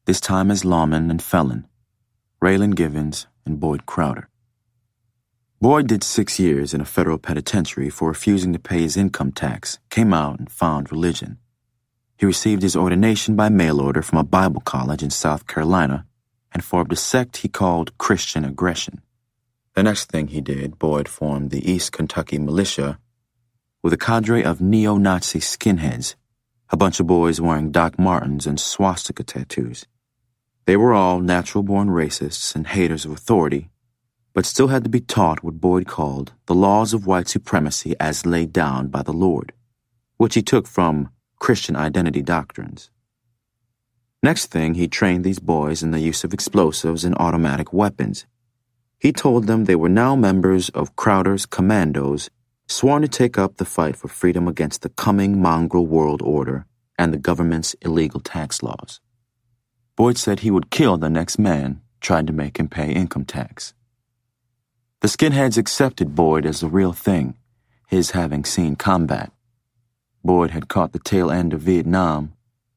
this time as lawman and felon, Raylan Givens and Boyd Crowder. Boyd did 6 years in a federal penitentiary for refusing to pay his income tax, came out and found religion. He received his ordination by mail order from a Bible college in South Carolina and formed a sect he called Christian Aggression. The next thing he did, Boyd formed the East Kentucky Militia with a cadre of neo-Nazi skinheads, a bunch of boys wearing Doc Martens and swastika tattoos. They were all natural-born racists and haters of authority, but still had to be taught what Boyd called the laws of white supremacy as laid down by the Lord, which he took from Christian identity doctrines. Next thing, he trained these boys in the use of explosives and automatic weapons. He told them they were now members of Crowder's Commandos, sworn to take up the fight for freedom against the coming mongrel world order and the government's illegal tax laws. Boyd said he would kill the next man trying to make him pay income tax. The skinheads accepted Boyd as the real thing, his having seen combat. Boyd had caught the tail end of Vietnam,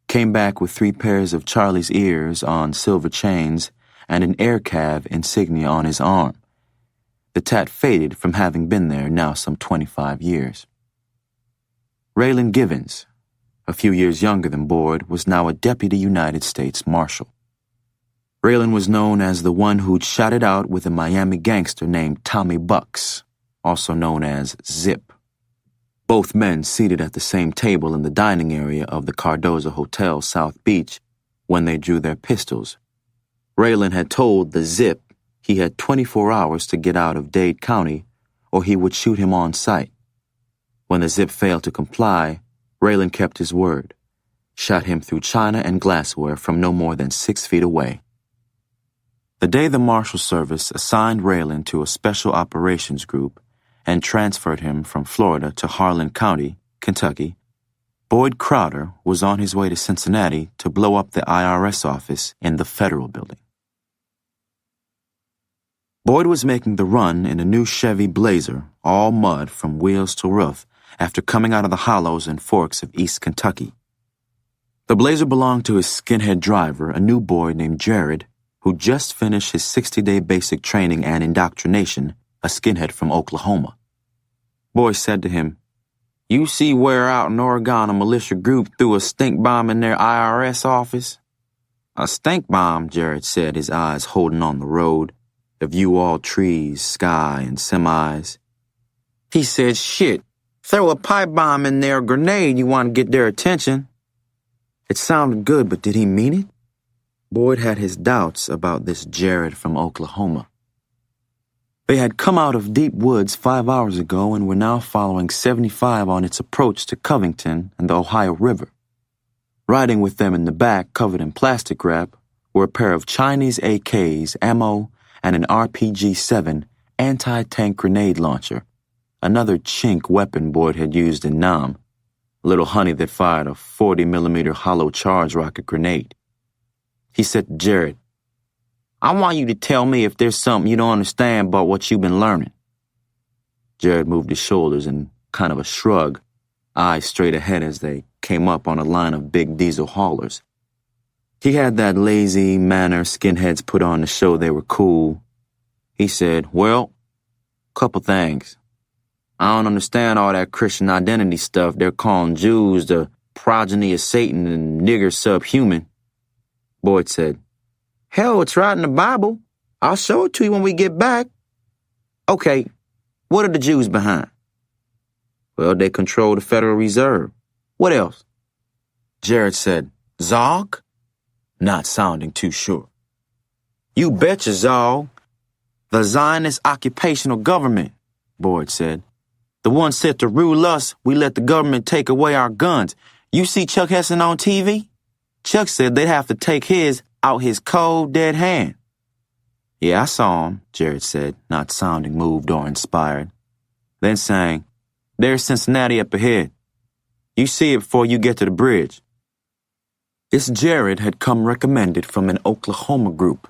came back with 3 pairs of Charlie's ears on silver chains and an air cav insignia on his arm. The tat faded from having been there now some 25 years. Raylan Givens, a few years younger than Boyd, was now a deputy United States Marshal. Raylan was known as the one who'd shot it out with a Miami gangster named Tommy Bucks, also known as Zip. Both men seated at the same table in the dining area of the Cardoza Hotel South Beach when they drew their pistols, Raylan had told the Zip he had 24 hours to get out of Dade County or he would shoot him on sight. When the Zip failed to comply, Raylan kept his word, shot him through china and glassware from no more than 6 feet away. The day the Marshal Service assigned Raylan to a special operations group and transferred him from Florida to Harlan County, Kentucky, Boyd Crowder was on his way to Cincinnati to blow up the IRS office in the Federal Building. Boyd was making the run in a new Chevy Blazer, all mud from wheels to roof, after coming out of the hollows and forks of East Kentucky. The Blazer belonged to his skinhead driver, a new boy named Jared, who just finished his 60-day basic training and indoctrination, a skinhead from Oklahoma. Boyd said to him, "You see where out in Oregon a militia group threw a stink bomb in their IRS office?" "A stink bomb," Jared said, his eyes holding on the road, the view all trees, sky, and semis. He said, "Shit, throw a pipe bomb in there, a grenade, you want to get their attention." It sounded good, but did he mean it? Boyd had his doubts about this Jared from Oklahoma. They had come out of deep woods 5 hours ago and were now following 75 on its approach to Covington and the Ohio River. Riding with them in the back, covered in plastic wrap, were a pair of Chinese AKs, ammo, and an RPG-7 anti-tank grenade launcher, another chink weapon Boyd had used in Nam, a little honey that fired a 40mm hollow charge rocket grenade. He said to Jared, "I want you to tell me if there's something you don't understand about what you've been learning." Jared moved his shoulders in kind of a shrug, eyes straight ahead as they came up on a line of big diesel haulers. He had that lazy manner skinheads put on to show they were cool. He said, "Well, couple things. I don't understand all that Christian identity stuff they're calling Jews the progeny of Satan and niggers subhuman." Boyd said, "Hell, it's right in the Bible. I'll show it to you when we get back." "Okay, what are the Jews behind?" "Well, they control the Federal Reserve." "What else?" Jared said, "Zog?" Not sounding too sure. "You betcha, Zog. The Zionist occupational government," Boyd said. "The one set to rule us, we let the government take away our guns. You see Chuck Heston on TV? Chuck said they'd have to take his out his cold, dead hand." "Yeah, I saw him," Jared said, not sounding moved or inspired. Then sang, "There's Cincinnati up ahead. You see it before you get to the bridge." This Jared had come recommended from an Oklahoma group,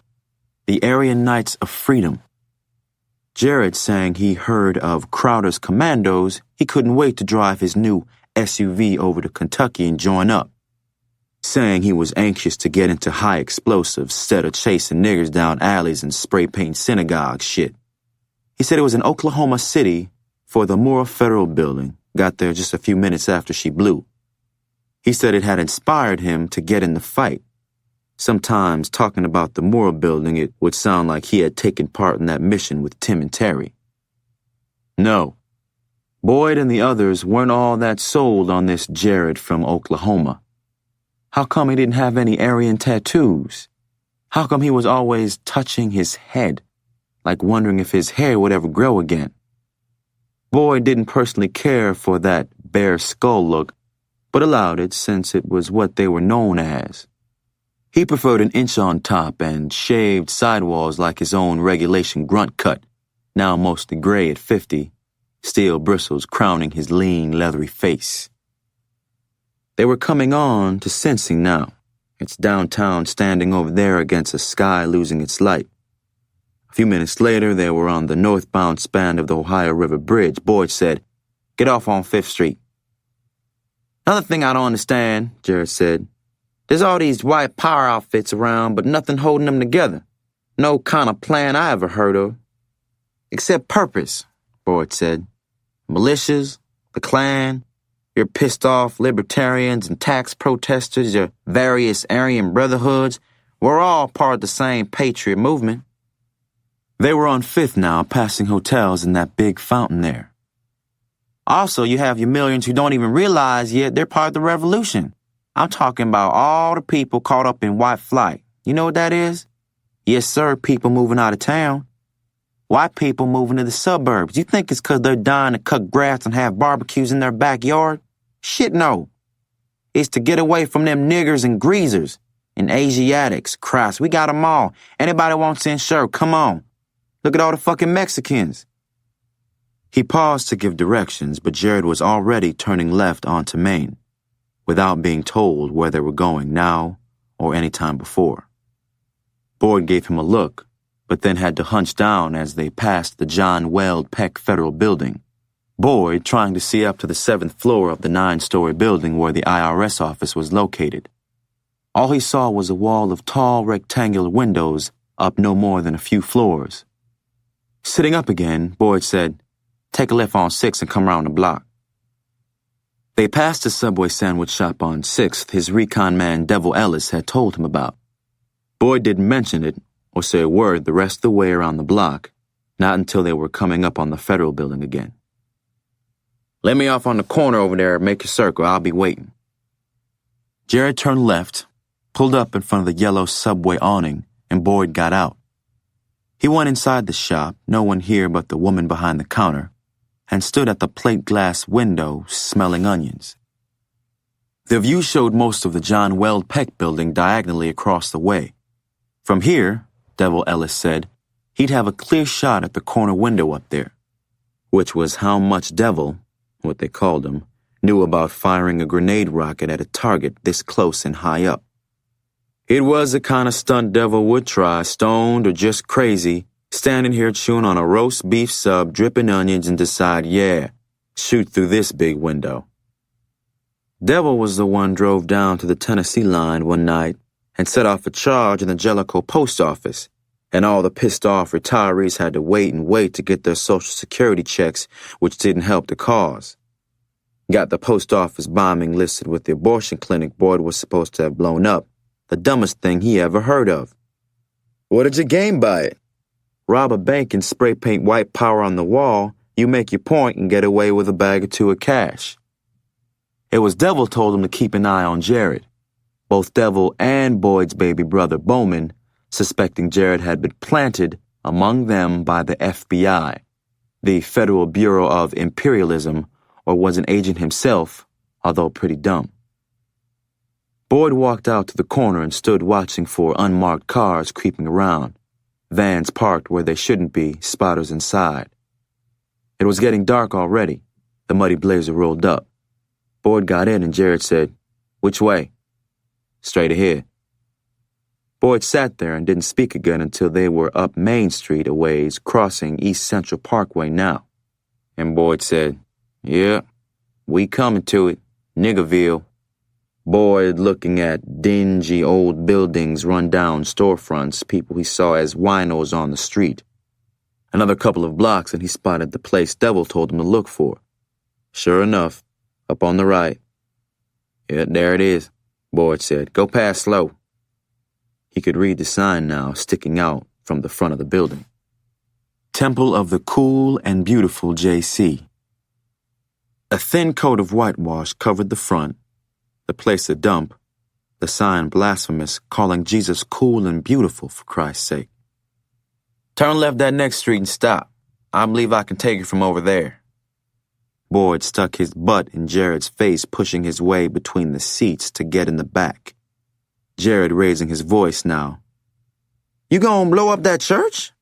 the Aryan Knights of Freedom. Jared saying he heard of Crowder's commandos, he couldn't wait to drive his new SUV over to Kentucky and join up. Saying he was anxious to get into high explosives instead of chasing niggers down alleys and spray paint synagogue shit. He said it was in Oklahoma City for the Moore Federal Building, got there just a few minutes after she blew. He said it had inspired him to get in the fight. Sometimes talking about the Moore Building, it would sound like he had taken part in that mission with Tim and Terry. No, Boyd and the others weren't all that sold on this Jared from Oklahoma. How come he didn't have any Aryan tattoos? How come he was always touching his head, like wondering if his hair would ever grow again? Boyd didn't personally care for that bare skull look, but allowed it since it was what they were known as. He preferred an inch on top and shaved sidewalls like his own regulation grunt cut, now mostly gray at 50, steel bristles crowning his lean, leathery face. They were coming on to Cincy now, its downtown standing over there against a sky losing its light. A few minutes later, they were on the northbound span of the Ohio River Bridge. Boyd said, "Get off on 5th Street. "Another thing I don't understand," Jared said. "There's all these white power outfits around, but nothing holding them together. No kind of plan I ever heard of." "Except purpose," Boyd said. "Militias, the Klan, your pissed-off libertarians and tax protesters, your various Aryan brotherhoods, we're all part of the same patriot movement." They were on 5th now, passing hotels and that big fountain there. "Also, you have your millions who don't even realize yet they're part of the revolution. I'm talking about all the people caught up in white flight. You know what that is? Yes, sir, people moving out of town. White people moving to the suburbs. You think it's 'cause they're dying to cut grass and have barbecues in their backyard? Shit, no. It's to get away from them niggers and greasers and Asiatics. Christ, we got 'em all. Anybody wants to insure, come on. Look at all the fucking Mexicans. He paused to give directions, but Jared was already turning left onto Main, without being told where they were going now or any time before. Boyd gave him a look, but then had to hunch down as they passed the John Weld Peck Federal Building. Boyd trying to see up to the 7th floor of the 9-story building where the IRS office was located. All he saw was a wall of tall rectangular windows up no more than a few floors. Sitting up again, Boyd said, "Take a left on 6th and come around the block." They passed a Subway sandwich shop on 6th his recon man Devil Ellis had told him about. Boyd didn't mention it or say a word the rest of the way around the block, not until they were coming up on the Federal Building again. "Let me off on the corner over there and make a circle. I'll be waiting." Jared turned left, pulled up in front of the yellow Subway awning, and Boyd got out. He went inside the shop, no one here but the woman behind the counter, and stood at the plate glass window smelling onions. The view showed most of the John Weld Peck building diagonally across the way. From here, Devil Ellis said, he'd have a clear shot at the corner window up there, which was how much Devil, what they called him, knew about firing a grenade rocket at a target this close and high up. It was the kind of stunt Devil would try, stoned or just crazy, standing here chewing on a roast beef sub, dripping onions, and decide, yeah, shoot through this big window. Devil was the one drove down to the Tennessee line one night and set off a charge in the Jellicoe post office, and all the pissed-off retirees had to wait to get their Social Security checks, which didn't help the cause. Got the post office bombing listed with the abortion clinic Boyd was supposed to have blown up, the dumbest thing he ever heard of. What did you gain by it? Rob a bank and spray paint white power on the wall, you make your point and get away with a bag or two of cash. It was Devil told him to keep an eye on Jared. Both Devil and Boyd's baby brother Bowman, suspecting Jared had been planted among them by the FBI, the Federal Bureau of Imperialism, or was an agent himself, although pretty dumb. Boyd walked out to the corner and stood watching for unmarked cars creeping around, vans parked where they shouldn't be, spotters inside. It was getting dark already. The muddy blazer rolled up. Boyd got in and Jared said, "Which way?" "Straight ahead." Boyd sat there and didn't speak again until they were up Main Street a ways, crossing East Central Parkway now. And Boyd said, "Yeah, we coming to it, Niggerville." Boyd looking at dingy old buildings, run-down storefronts, people he saw as winos on the street. Another couple of blocks and he spotted the place Devil told him to look for. Sure enough, up on the right. "Yeah, there it is," Boyd said. "Go past slow." He could read the sign now, sticking out from the front of the building. Temple of the Cool and Beautiful J.C. A thin coat of whitewash covered the front, the place a dump, the sign blasphemous, calling Jesus cool and beautiful for Christ's sake. "Turn left that next street and stop. I believe I can take you from over there." Boyd stuck his butt in Jared's face, pushing his way between the seats to get in the back. Jared raising his voice now. "You gonna blow up that church?"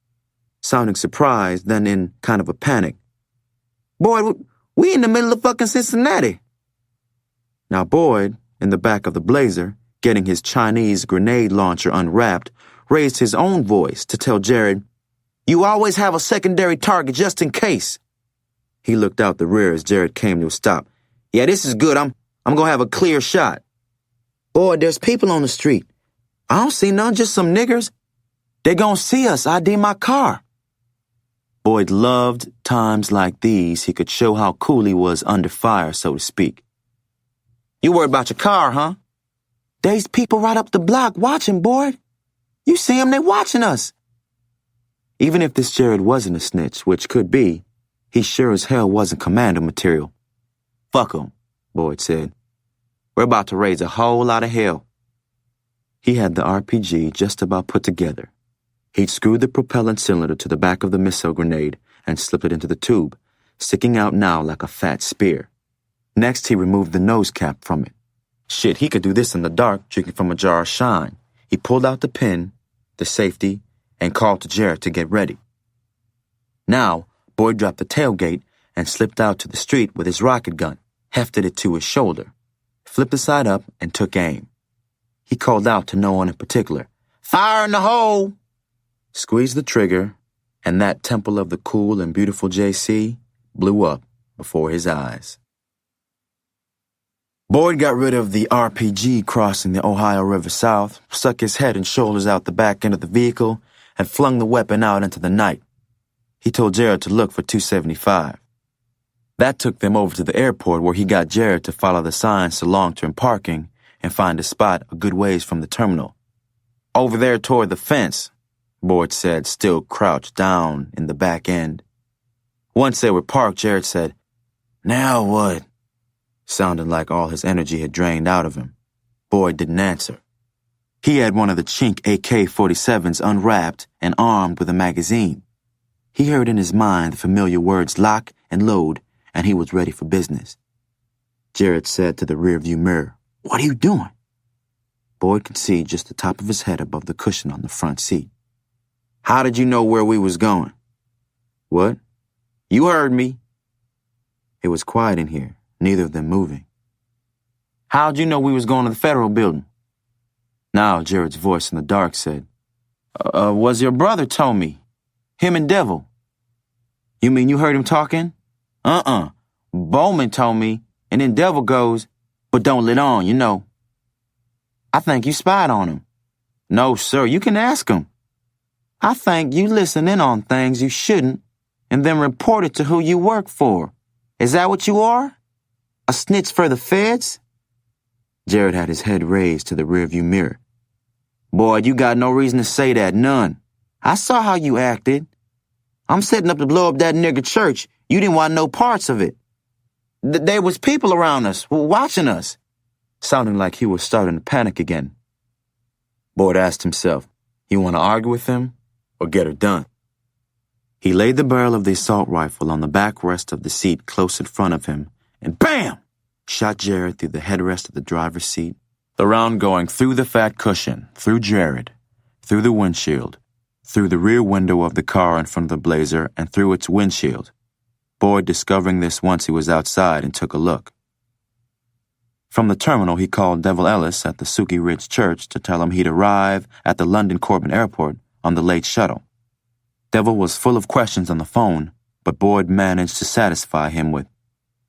Sounding surprised, then in kind of a panic. "Boyd, we in the middle of fucking Cincinnati." Now Boyd, in the back of the blazer, getting his Chinese grenade launcher unwrapped, raised his own voice to tell Jared, "You always have a secondary target just in case." He looked out the rear as Jared came to a stop. "Yeah, this is good. I'm gonna have a clear shot." "Boyd, there's people on the street." "I don't see none, just some niggers." "They gonna see us. ID my car." Boyd loved times like these he could show how cool he was under fire, so to speak. "You worried about your car, huh?" "There's people right up the block watching, Boyd. You see them, they watching us." Even if this Jared wasn't a snitch, which could be, he sure as hell wasn't commando material. "Fuck 'em," Boyd said. "We're about to raise a whole lot of hell." He had the RPG just about put together. He'd screwed the propellant cylinder to the back of the missile grenade and slipped it into the tube, sticking out now like a fat spear. Next, he removed the nose cap from it. Shit, he could do this in the dark, drinking from a jar of shine. He pulled out the pin, the safety, and called to Jared to get ready. Now, Boyd dropped the tailgate and slipped out to the street with his rocket gun, hefted it to his shoulder, flipped the side up, and took aim. He called out to no one in particular, "Fire in the hole!" Squeezed the trigger, and that temple of the cool and beautiful JC blew up before his eyes. Boyd got rid of the RPG crossing the Ohio River south, stuck his head and shoulders out the back end of the vehicle, and flung the weapon out into the night. He told Jared to look for 275. That took them over to the airport, where he got Jared to follow the signs to long-term parking and find a spot a good ways from the terminal. "Over there toward the fence," Boyd said, still crouched down in the back end. Once they were parked, Jared said, "Now what?" Sounding like all his energy had drained out of him. Boyd didn't answer. He had one of the chink AK-47s unwrapped and armed with a magazine. He heard in his mind the familiar words lock and load, and he was ready for business. Jared said to the rearview mirror, "What are you doing?" Boyd could see just the top of his head above the cushion on the front seat. "How did you know where we was going?" "What?" "You heard me." It was quiet in here, neither of them moving. "How'd you know we was going to the federal building?" Now Jared's voice in the dark said, "Was your brother told me. Him and Devil." "You mean you heard him talking?" Bowman told me, and then Devil goes, "But don't let on, you know." "I think you spied on him." "No, sir, you can ask him." "I think you listen in on things you shouldn't and then report it to who you work for. Is that what you are? A snitch for the feds?" Jared had his head raised to the rearview mirror. "Boy, you got no reason to say that, none. I saw how you acted. I'm setting up to blow up that nigger church. You didn't want no parts of it. There was people around us, watching us." Sounding like he was starting to panic again. Boyd asked himself, you want to argue with him or get her done? He laid the barrel of the assault rifle on the backrest of the seat close in front of him, and BAM! Shot Jared through the headrest of the driver's seat, the round going through the fat cushion, through Jared, through the windshield, through the rear window of the car in front of the Blazer, and through its windshield. Boyd discovering this once he was outside and took a look. From the terminal, he called Devil Ellis at the Suki Ridge Church to tell him he'd arrive at the London Corbin Airport on the late shuttle. Devil was full of questions on the phone, but Boyd managed to satisfy him with,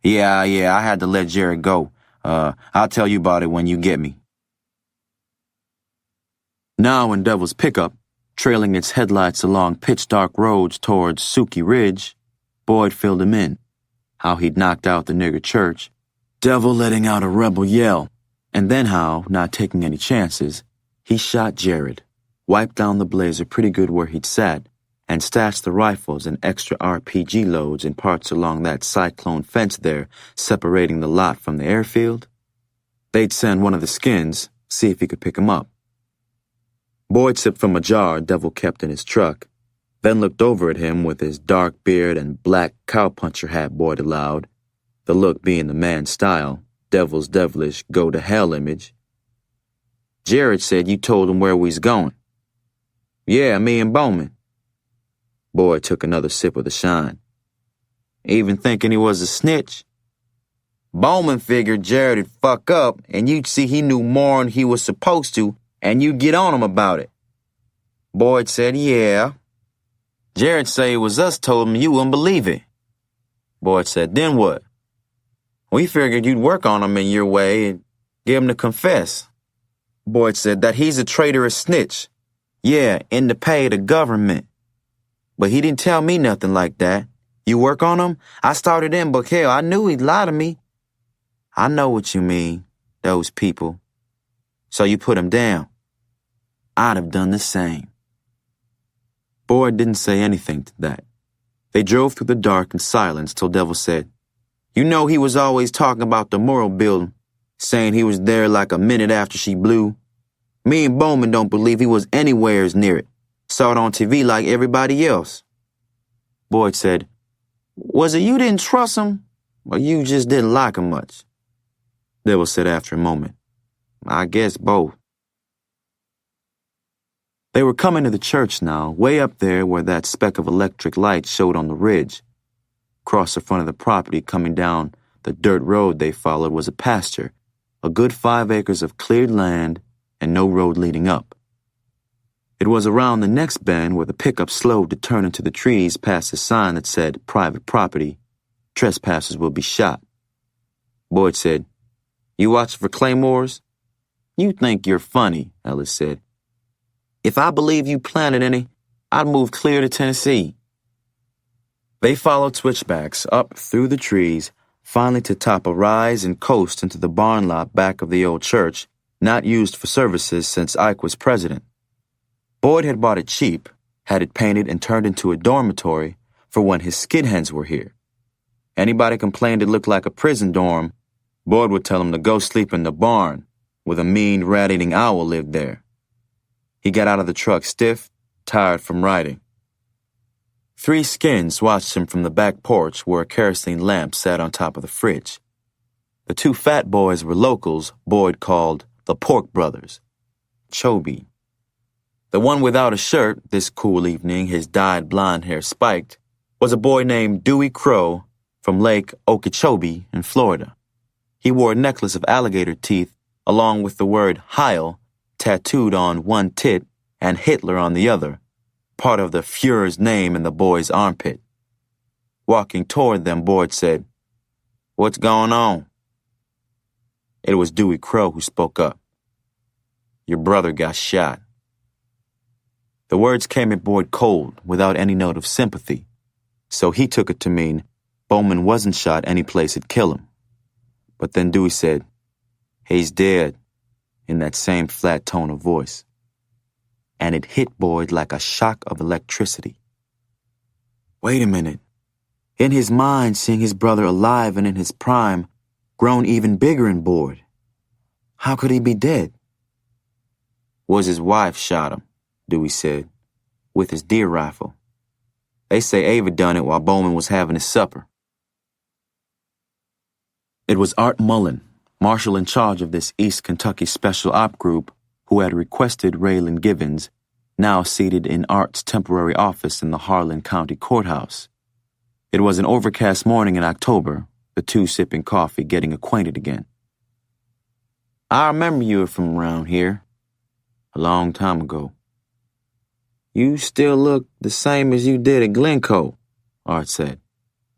Yeah, I had to let Jared go. I'll tell you about it when you get me." Now in Devil's pickup, trailing its headlights along pitch-dark roads towards Suki Ridge, Boyd filled him in. How he'd knocked out the nigger church, Devil letting out a rebel yell, and then how, not taking any chances, he shot Jared, wiped down the Blazer pretty good where he'd sat, and stashed the rifles and extra RPG loads in parts along that cyclone fence there, separating the lot from the airfield. They'd send one of the skins, see if he could pick him up. Boyd sipped from a jar Devil kept in his truck, then looked over at him with his dark beard and black cowpuncher hat Boyd allowed, the look being the man's style, Devil's devilish go-to-hell image. "Jared said you told him where we's going." "Yeah, me and Bowman." Boyd took another sip of the shine. "Even thinking he was a snitch?" "Bowman figured Jared'd fuck up, and you'd see he knew more'n he was supposed to, and you'd get on him about it." Boyd said, "Yeah." "Jared say it was us told him you wouldn't believe it." Boyd said, "Then what?" "We figured you'd work on him in your way and get him to confess." Boyd said that he's a traitorous snitch. "Yeah, in the pay of the government." "But he didn't tell me nothing like that. You work on him? I started in, but hell, I knew he'd lie to me." "I know what you mean, those people. So you put him down." "I'd have done the same." Boyd didn't say anything to that. They drove through the dark in silence till Devil said, "You know he was always talking about the Memorial Building, saying he was there like a minute after she blew. Me and Bowman don't believe he was anywheres near it. Saw it on TV like everybody else. Boyd said, Was it you didn't trust him, or you just didn't like him much? Dibble said after a moment, I guess both. They were coming to the church now, way up there where that speck of electric light showed on the ridge. Across the front of the property, coming down the dirt road they followed, was a pasture, a good 5 acres of cleared land, and no road leading up. It was around the next bend where the pickup slowed to turn into the trees past a sign that said, Private property, trespassers will be shot. Boyd said, You watching for claymores? You think you're funny, Ellis said. If I believe you planted any, I'd move clear to Tennessee. They followed switchbacks up through the trees, finally to top a rise and coast into the barn lot back of the old church, not used for services since Ike was president. Boyd had bought it cheap, had it painted and turned into a dormitory for when his skinheads were here. Anybody complained it looked like a prison dorm, Boyd would tell them to go sleep in the barn, with a mean rat-eating owl lived there. He got out of the truck stiff, tired from riding. 3 skins watched him from the back porch where a kerosene lamp sat on top of the fridge. The 2 fat boys were locals Boyd called the Pork Brothers, Choby. The one without a shirt, this cool evening, his dyed blonde hair spiked, was a boy named Dewey Crow from Lake Okeechobee in Florida. He wore a necklace of alligator teeth along with the word Heil tattooed on one tit and Hitler on the other, part of the Fuhrer's name in the boy's armpit. Walking toward them, Boyd said, What's going on? It was Dewey Crow who spoke up. Your brother got shot. The words came at Boyd cold, without any note of sympathy, so he took it to mean Bowman wasn't shot any place it'd kill him. But then Dewey said, He's dead, in that same flat tone of voice. And it hit Boyd like a shock of electricity. Wait a minute. In his mind, seeing his brother alive and in his prime, grown even bigger in Boyd. How could he be dead? Was his wife shot him, Dewey said, with his deer rifle. They say Ava done it while Bowman was having his supper. It was Art Mullen, marshal in charge of this East Kentucky Special Op Group, who had requested Raylan Givens, now seated in Art's temporary office in the Harlan County Courthouse. It was an overcast morning in October, the 2 sipping coffee, getting acquainted again. I remember you were from around here, a long time ago. You still look the same as you did at Glencoe, Art said,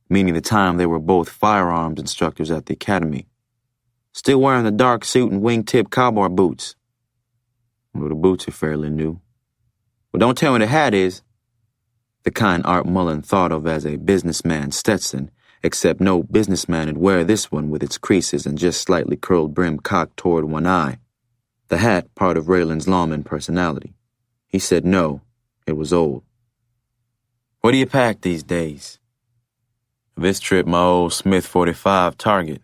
meaning the time they were both firearms instructors at the academy. Still wearing the dark suit and wingtip cowboy boots. Well, the boots are fairly new. Well, don't tell me the hat is. The kind Art Mullen thought of as a businessman's Stetson, except no businessman would wear this one with its creases and just slightly curled brim cocked toward one eye. The hat, part of Raylan's lawman personality. He said no, it was old. What do you pack these days? This trip, my old Smith 45 Target.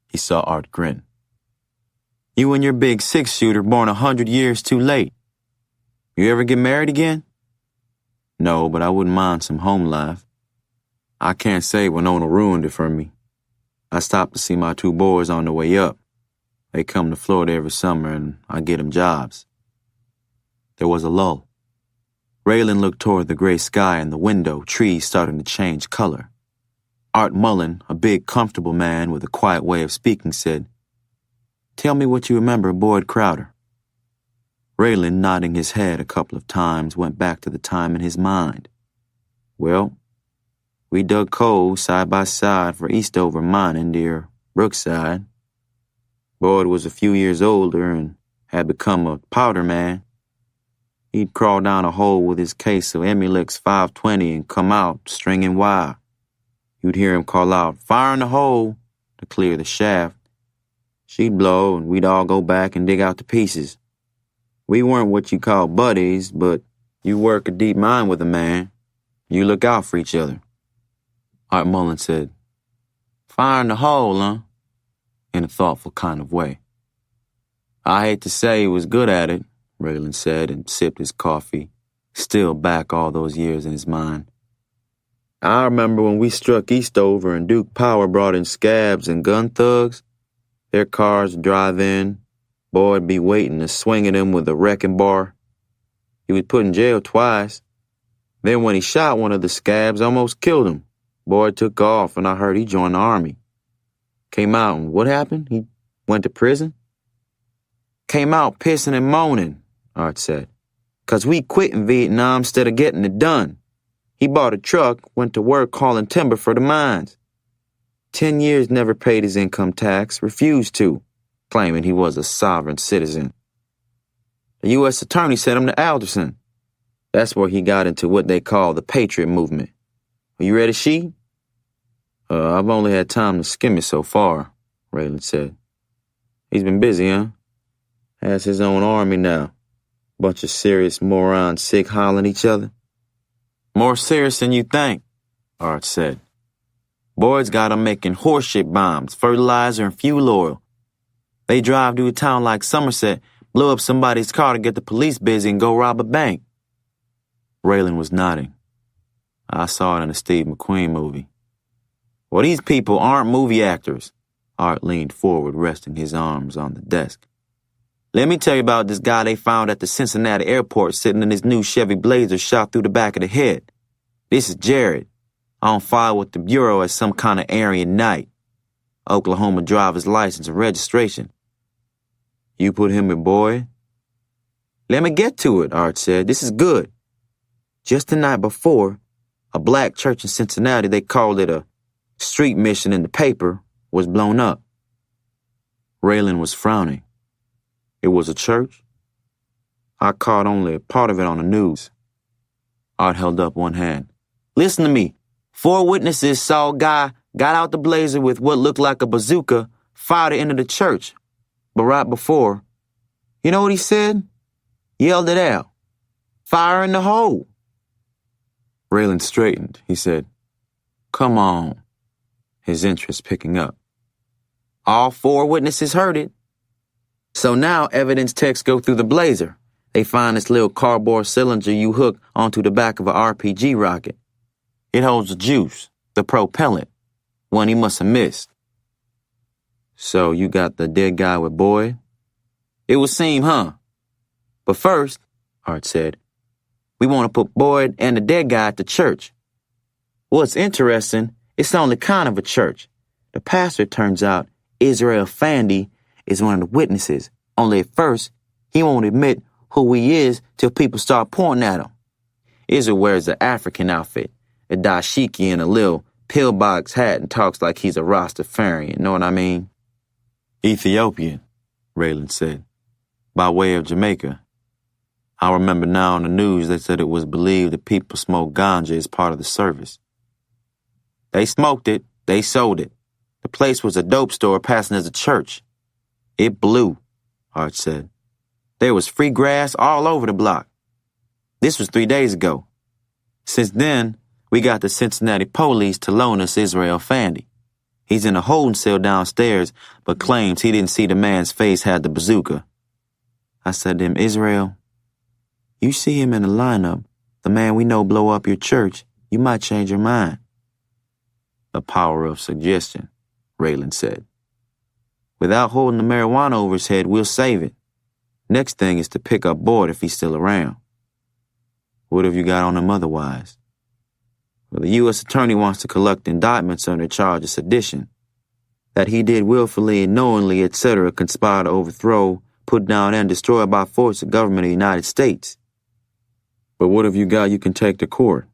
He saw Art grin. You and your big 6-shooter born 100 years too late. You ever get married again? No, but I wouldn't mind some home life. I can't say Winona ruined it for me. I stopped to see my 2 boys on the way up. They come to Florida every summer and I get them jobs. There was a lull. Raylan looked toward the gray sky and the window, trees starting to change color. Art Mullen, a big, comfortable man with a quiet way of speaking, said, Tell me what you remember of Boyd Crowder. Raylan, nodding his head a couple of times, went back to the time in his mind. Well, we dug coal side by side for Eastover mining near Brookside. Boyd was a few years older and had become a powder man. He'd crawl down a hole with his case of Emulix 520 and come out stringing wire. You'd hear him call out, Fire in the hole, to clear the shaft. She'd blow and we'd all go back and dig out the pieces. We weren't what you call buddies, but you work a deep mine with a man. You look out for each other. Art Mullen said, Fire in the hole, huh? In a thoughtful kind of way. I hate to say he was good at it, Raylan said and sipped his coffee, still back all those years in his mind. I remember when we struck Eastover and Duke Power brought in scabs and gun thugs. Their cars would drive in. Boy'd be waiting to swing at him with a wrecking bar. He was put in jail twice. Then when he shot one of the scabs, almost killed him. Boy took off and I heard he joined the army. Came out and what happened? He went to prison? Came out pissing and moaning, Art said. 'Cause we quit in Vietnam instead of getting it done. He bought a truck, went to work hauling timber for the mines. 10 years never paid his income tax, refused to, claiming he was a sovereign citizen. The U.S. attorney sent him to Alderson. That's where he got into what they call the Patriot movement. Are you ready, She? I've only had time to skim it so far, Raylan said. He's been busy, huh? Has his own army now. Bunch of serious morons sick hollering each other. More serious than you think, Art said. Boyd's got 'em making horseshit bombs, fertilizer, and fuel oil. They drive to a town like Somerset, blow up somebody's car to get the police busy and go rob a bank. Raylan was nodding. I saw it in a Steve McQueen movie. Well, these people aren't movie actors. Art leaned forward, resting his arms on the desk. Let me tell you about this guy they found at the Cincinnati airport sitting in his new Chevy Blazer shot through the back of the head. This is Jared, on file with the Bureau as some kind of Aryan Knight. Oklahoma driver's license and registration. You put him with Boyd? Let me get to it, Art said. This is good. Just the night before, a black church in Cincinnati, they called it a street mission in the paper, was blown up. Raylan was frowning. It was a church? I caught only a part of it on the news. Art held up one hand. Listen to me. 4 witnesses saw a guy got out the Blazer with what looked like a bazooka, fired it into the church. But right before, you know what he said? Yelled it out. Fire in the hole. Raylan straightened. He said, Come on. His interest picking up. All 4 witnesses heard it. So now evidence techs go through the Blazer. They find this little cardboard cylinder you hook onto the back of an RPG rocket. It holds the juice, the propellant, one he must have missed. So you got the dead guy with Boyd? It would seem, huh? But first, Art said, we want to put Boyd and the dead guy at the church. What's interesting, it's only kind of a church. The pastor, turns out, Israel Fandy, is one of the witnesses. Only at first, he won't admit who he is till people start pointing at him. Israel wears an African outfit, a dashiki and a little pillbox hat and talks like he's a Rastafarian, know what I mean? Ethiopian, Raylan said, by way of Jamaica. I remember now on the news they said it was believed that people smoke ganja as part of the service. They smoked it, they sold it. The place was a dope store passing as a church. It blew, Art said. There was free grass all over the block. This was 3 days ago. Since then, we got the Cincinnati police to loan us Israel Fandy. He's in a holding cell downstairs, but claims he didn't see the man's face had the bazooka. I said to him, Israel, you see him in the lineup, the man we know blow up your church, you might change your mind. The power of suggestion, Raylan said. Without holding the marijuana over his head, we'll save it. Next thing is to pick up Boyd if he's still around. What have you got on him otherwise? Well, the U.S. attorney wants to collect indictments under charge of sedition. That he did willfully and knowingly, etc., conspire to overthrow, put down, and destroy by force the government of the United States. But what have you got you can take to court?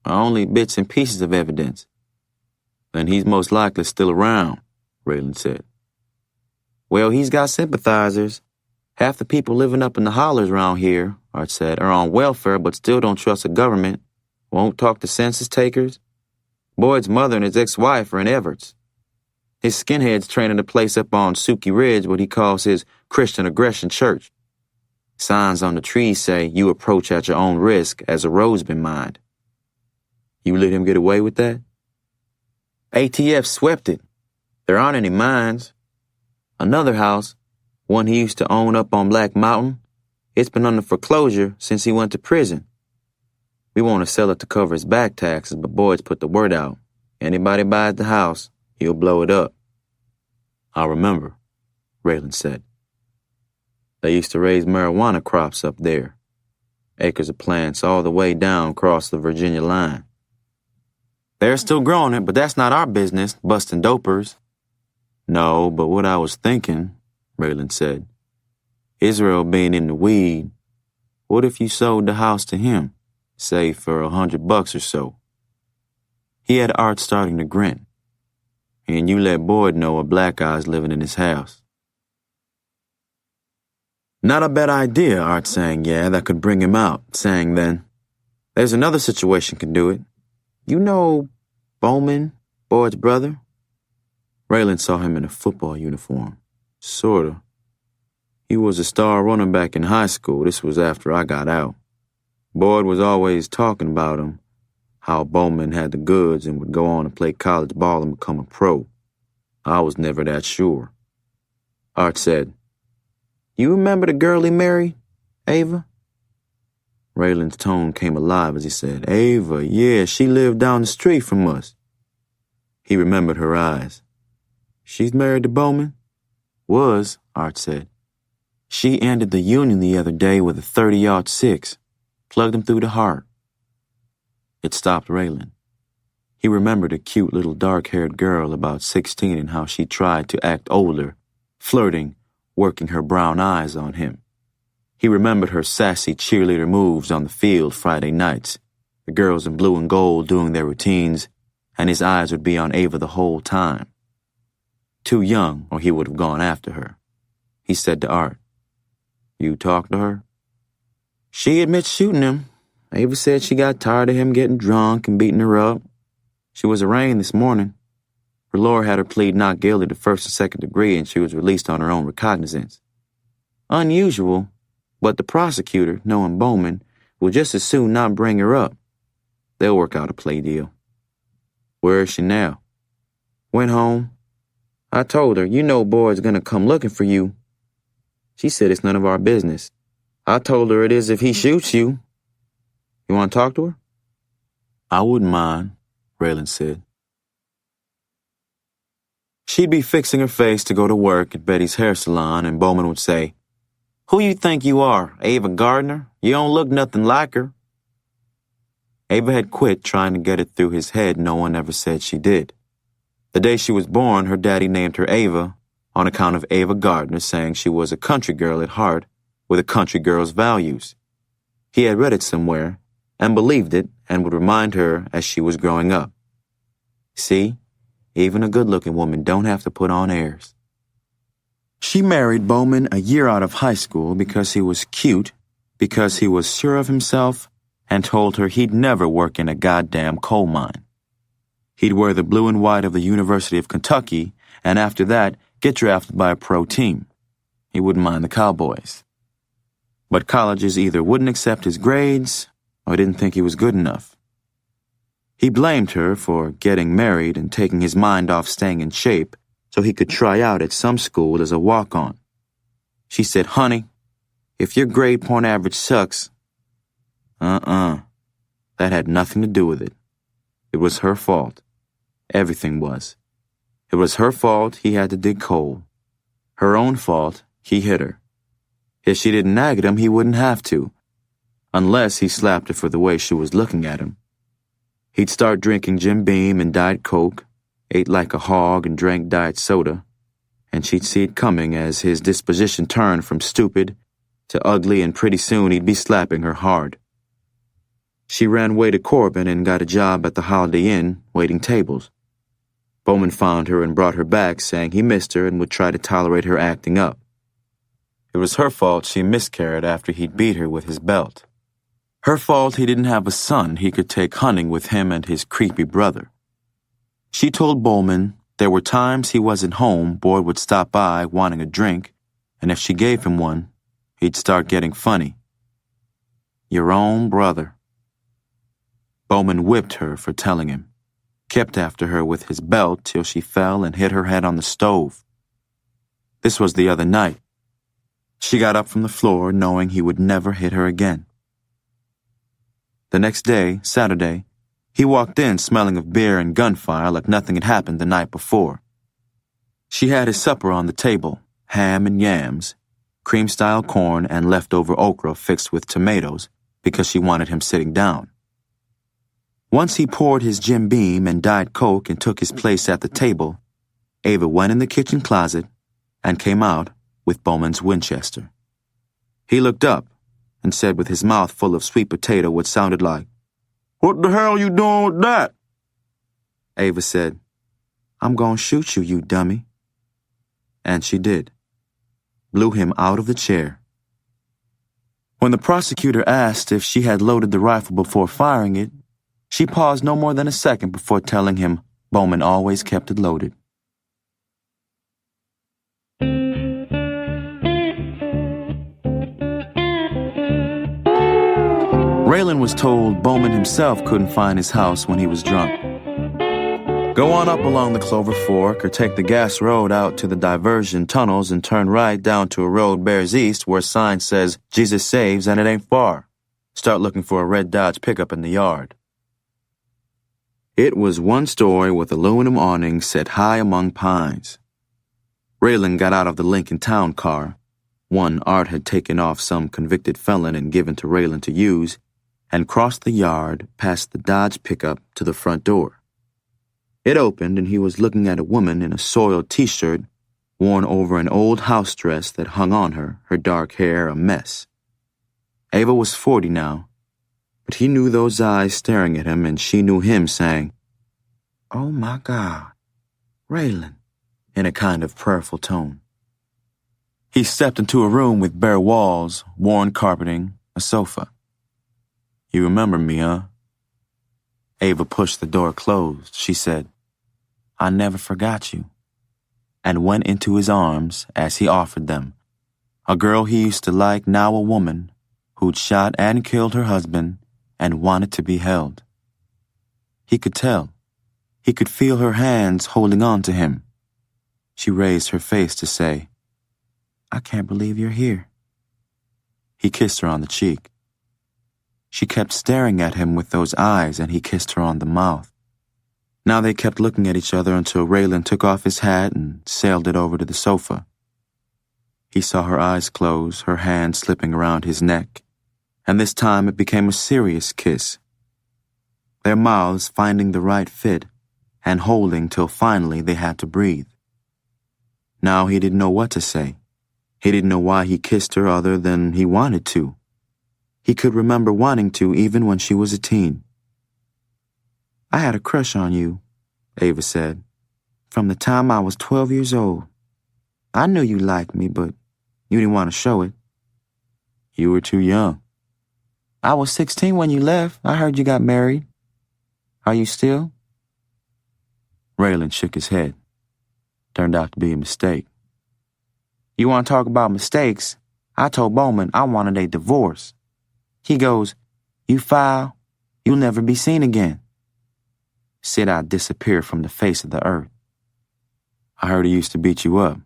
Only bits and pieces of evidence. Then he's most likely still around, Raylan said. Well, he's got sympathizers. Half the people living up in the hollers around here, Art said, are on welfare but still don't trust the government, won't talk to census takers. Boyd's mother and his ex-wife are in Everts. His skinhead's training a place up on Suki Ridge, what he calls his Christian Aggression Church. Signs on the trees say you approach at your own risk as a road's been mined. You let him get away with that? ATF swept it. There aren't any mines. Another house, one he used to own up on Black Mountain, It's been under foreclosure since he went to prison. We want to sell it to cover his back taxes, but Boyd's put the word out. Anybody buys the house, he'll blow it up. I remember, Raylan said. They used to raise marijuana crops up there. Acres of plants all the way down across the Virginia line. They're still growing it, but that's not our business, busting dopers. No, but what I was thinking, Raylan said, Israel being in the weed, what if you sold the house to him, say for $100 or so? He had Art starting to grin. And you let Boyd know a black guy's living in his house. Not a bad idea, Art saying, yeah, that could bring him out, saying then, there's another situation can do it. You know Bowman, Boyd's brother? Raylan saw him in a football uniform. Sorta. He was a star running back in high school. This was after I got out. Boyd was always talking about him, how Bowman had the goods and would go on to play college ball and become a pro. I was never that sure. Art said, You remember the girl he married, Ava? Raylan's tone came alive as he said, Ava, yeah, she lived down the street from us. He remembered her eyes. She's married to Bowman? Was, Art said. She ended the union the other day with a 30-06. Plugged him through the heart. It stopped Raylan. He remembered a cute little dark-haired girl about 16 and how she tried to act older, flirting, working her brown eyes on him. He remembered her sassy cheerleader moves on the field Friday nights, the girls in blue and gold doing their routines, and his eyes would be on Ava the whole time. Too young, or he would have gone after her. He said to Art, You talked to her? She admits shooting him. Ava said she got tired of him getting drunk and beating her up. She was arraigned this morning. Her lawyer had her plead not guilty to first and second degree, and she was released on her own recognizance. Unusual, but the prosecutor, knowing Bowman, will just as soon not bring her up. They'll work out a plea deal. Where is she now? Went home. I told her, you know Boyd's gonna come looking for you. She said it's none of our business. I told her it is if he shoots you. You want to talk to her? I wouldn't mind, Raylan said. She'd be fixing her face to go to work at Betty's hair salon, and Bowman would say, Who you think you are, Ava Gardner? You don't look nothing like her. Ava had quit trying to get it through his head no one ever said she did. The day she was born, her daddy named her Ava on account of Ava Gardner saying she was a country girl at heart with a country girl's values. He had read it somewhere and believed it and would remind her as she was growing up. See, even a good-looking woman don't have to put on airs. She married Bowman a year out of high school because he was cute, because he was sure of himself, and told her he'd never work in a goddamn coal mine. He'd wear the blue and white of the University of Kentucky, and after that, get drafted by a pro team. He wouldn't mind the Cowboys. But colleges either wouldn't accept his grades or didn't think he was good enough. He blamed her for getting married and taking his mind off staying in shape so he could try out at some school as a walk-on. She said, Honey, if your grade point average sucks, that had nothing to do with it. It was her fault. Everything was. It was her fault he had to dig coal. Her own fault he hit her. If she didn't nag at him, he wouldn't have to, unless he slapped her for the way she was looking at him. He'd start drinking Jim Beam and Diet Coke, ate like a hog and drank diet soda, and she'd see it coming as his disposition turned from stupid to ugly, and pretty soon he'd be slapping her hard. She ran away to Corbin and got a job at the Holiday Inn, waiting tables. Bowman found her and brought her back, saying he missed her and would try to tolerate her acting up. It was her fault she miscarried after he'd beat her with his belt. Her fault he didn't have a son he could take hunting with him and his creepy brother. She told Bowman there were times he wasn't home, Boyd would stop by wanting a drink, and if she gave him one, he'd start getting funny. Your own brother. Bowman whipped her for telling him, kept after her with his belt till she fell and hit her head on the stove. This was the other night. She got up from the floor knowing he would never hit her again. The next day, Saturday, he walked in smelling of beer and gunfire like nothing had happened the night before. She had his supper on the table, ham and yams, cream-style corn and leftover okra fixed with tomatoes because she wanted him sitting down. Once he poured his Jim Beam and Diet Coke and took his place at the table, Ava went in the kitchen closet and came out with Bowman's Winchester. He looked up and said with his mouth full of sweet potato what sounded like, "What the hell you doing with that?" Ava said, "I'm gonna shoot you, you dummy." And she did. Blew him out of the chair. When the prosecutor asked if she had loaded the rifle before firing it, she paused no more than a second before telling him Bowman always kept it loaded. Raylan was told Bowman himself couldn't find his house when he was drunk. Go on up along the Clover Fork or take the gas road out to the diversion tunnels and turn right down to a road bears east where a sign says Jesus saves and it ain't far. Start looking for a red Dodge pickup in the yard. It was one story with aluminum awnings set high among pines. Raylan got out of the Lincoln Town car, one Art had taken off some convicted felon and given to Raylan to use, and crossed the yard past the Dodge pickup to the front door. It opened and he was looking at a woman in a soiled t-shirt worn over an old house dress that hung on her dark hair a mess. Ava was 40 now, but he knew those eyes staring at him and she knew him saying, "Oh my God, Raylan," in a kind of prayerful tone. He stepped into a room with bare walls, worn carpeting, a sofa. "You remember me, huh?" Ava pushed the door closed. She said, "I never forgot you," and went into his arms as he offered them. A girl he used to like, now a woman, who'd shot and killed her husband and wanted to be held. He could tell. He could feel her hands holding on to him. She raised her face to say, "I can't believe you're here." He kissed her on the cheek. She kept staring at him with those eyes and he kissed her on the mouth. Now they kept looking at each other until Raylan took off his hat and sailed it over to the sofa. He saw her eyes close, her hand slipping around his neck, and this time it became a serious kiss. Their mouths finding the right fit and holding till finally they had to breathe. Now he didn't know what to say. He didn't know why he kissed her other than he wanted to. He could remember wanting to even when she was a teen. "I had a crush on you," Ava said, "from the time I was 12 years old. I knew you liked me, but you didn't want to show it." "You were too young." "I was 16 when you left. I heard you got married. Are you still?" Raylan shook his head. Turned out to be a mistake. "You want to talk about mistakes? I told Bowman I wanted a divorce. He goes, 'You foul, you'll never be seen again.' Said I'd disappear from the face of the earth." "I heard he used to beat you up."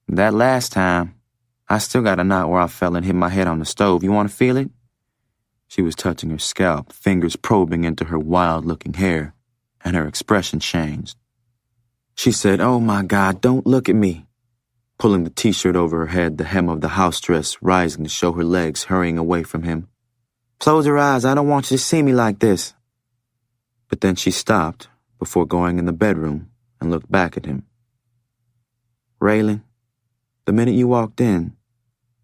"That last time, I still got a knot where I fell and hit my head on the stove. You want to feel it?" She was touching her scalp, fingers probing into her wild-looking hair, and her expression changed. She said, "Oh my God, don't look at me," pulling the t-shirt over her head, the hem of the house dress rising to show her legs hurrying away from him. "Close your eyes, I don't want you to see me like this." But then she stopped before going in the bedroom and looked back at him. "Raylan, the minute you walked in,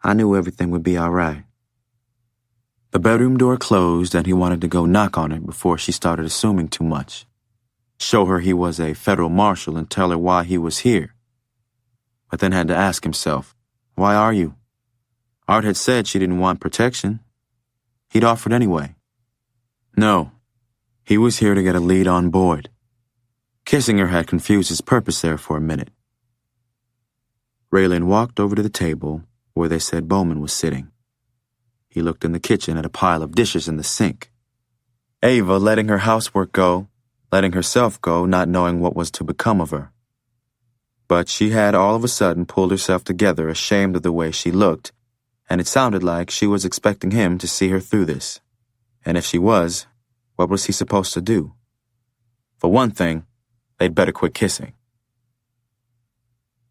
I knew everything would be all right." The bedroom door closed and he wanted to go knock on it before she started assuming too much. Show her he was a federal marshal and tell her why he was here. But then had to ask himself, why are you? Art had said she didn't want protection. He'd offered anyway. No, he was here to get a lead on board. Kissing her had confused his purpose there for a minute. Raylan walked over to the table where they said Bowman was sitting. He looked in the kitchen at a pile of dishes in the sink. Ava letting her housework go, letting herself go, not knowing what was to become of her. But she had all of a sudden pulled herself together, ashamed of the way she looked, and it sounded like she was expecting him to see her through this. And if she was, what was he supposed to do? For one thing, they'd better quit kissing.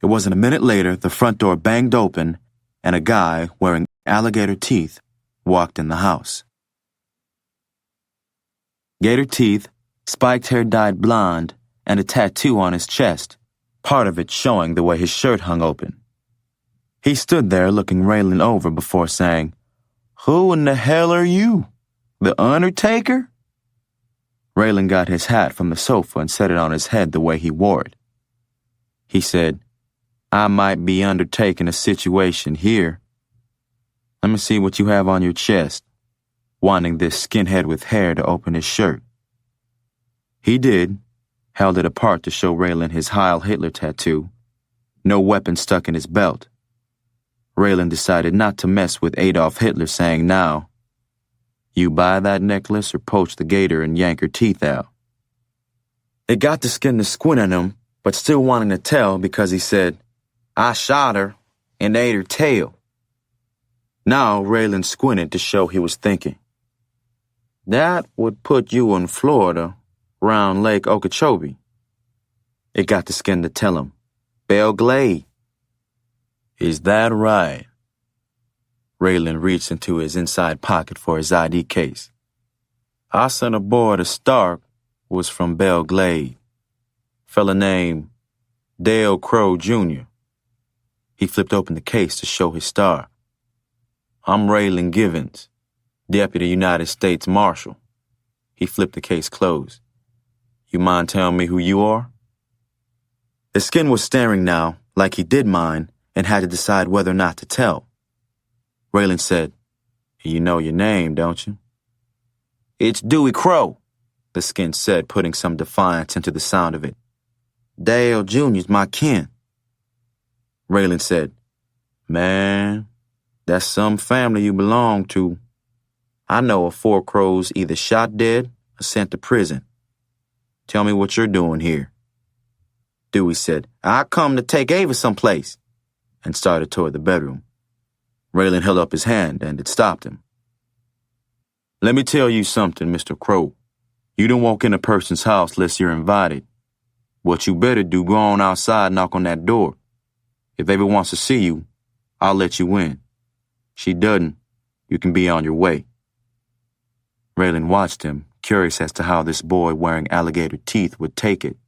It wasn't a minute later the front door banged open, and a guy wearing alligator teeth walked in the house. Gator teeth, spiked hair dyed blonde, and a tattoo on his chest, part of it showing the way his shirt hung open. He stood there looking Raylan over before saying, "Who in the hell are you? The Undertaker?" Raylan got his hat from the sofa and set it on his head the way he wore it. He said, "I might be undertaking a situation here. Let me see what you have on your chest," wanting this skinhead with hair to open his shirt. He did, held it apart to show Raylan his Heil Hitler tattoo, no weapon stuck in his belt. Raylan decided not to mess with Adolf Hitler, saying now, "You buy that necklace or poach the gator and yank her teeth out." It got the skin to squint at him, but still wanting to tell because he said, "I shot her and ate her tail." Now Raylan squinted to show he was thinking. "That would put you in Florida, round Lake Okeechobee." It got the skin to tell him, "Belle Glade." "Is that right?" Raylan reached into his inside pocket for his ID case. "I sent a boy to Stark, was from Belle Glade. Fella named Dale Crow, Jr. He flipped open the case to show his star. "I'm Raylan Givens, Deputy United States Marshal." He flipped the case closed. "You mind telling me who you are?" The skin was staring now, like he did mind, and had to decide whether or not to tell. Raylan said, "You know your name, don't you?" "It's Dewey Crow," the skin said, putting some defiance into the sound of it. "Dale Jr.'s my kin." Raylan said, "Man, that's some family you belong to. I know of 4 crows either shot dead or sent to prison. Tell me what you're doing here." Dewey said, "I come to take Ava someplace," and started toward the bedroom. Raylan held up his hand, and it stopped him. "Let me tell you something, Mr. Crow. You don't walk in a person's house unless you're invited. What you better do, go on outside and knock on that door. If Ava wants to see you, I'll let you in. She doesn't, you can be on your way." Raylan watched him, curious as to how this boy wearing alligator teeth would take it.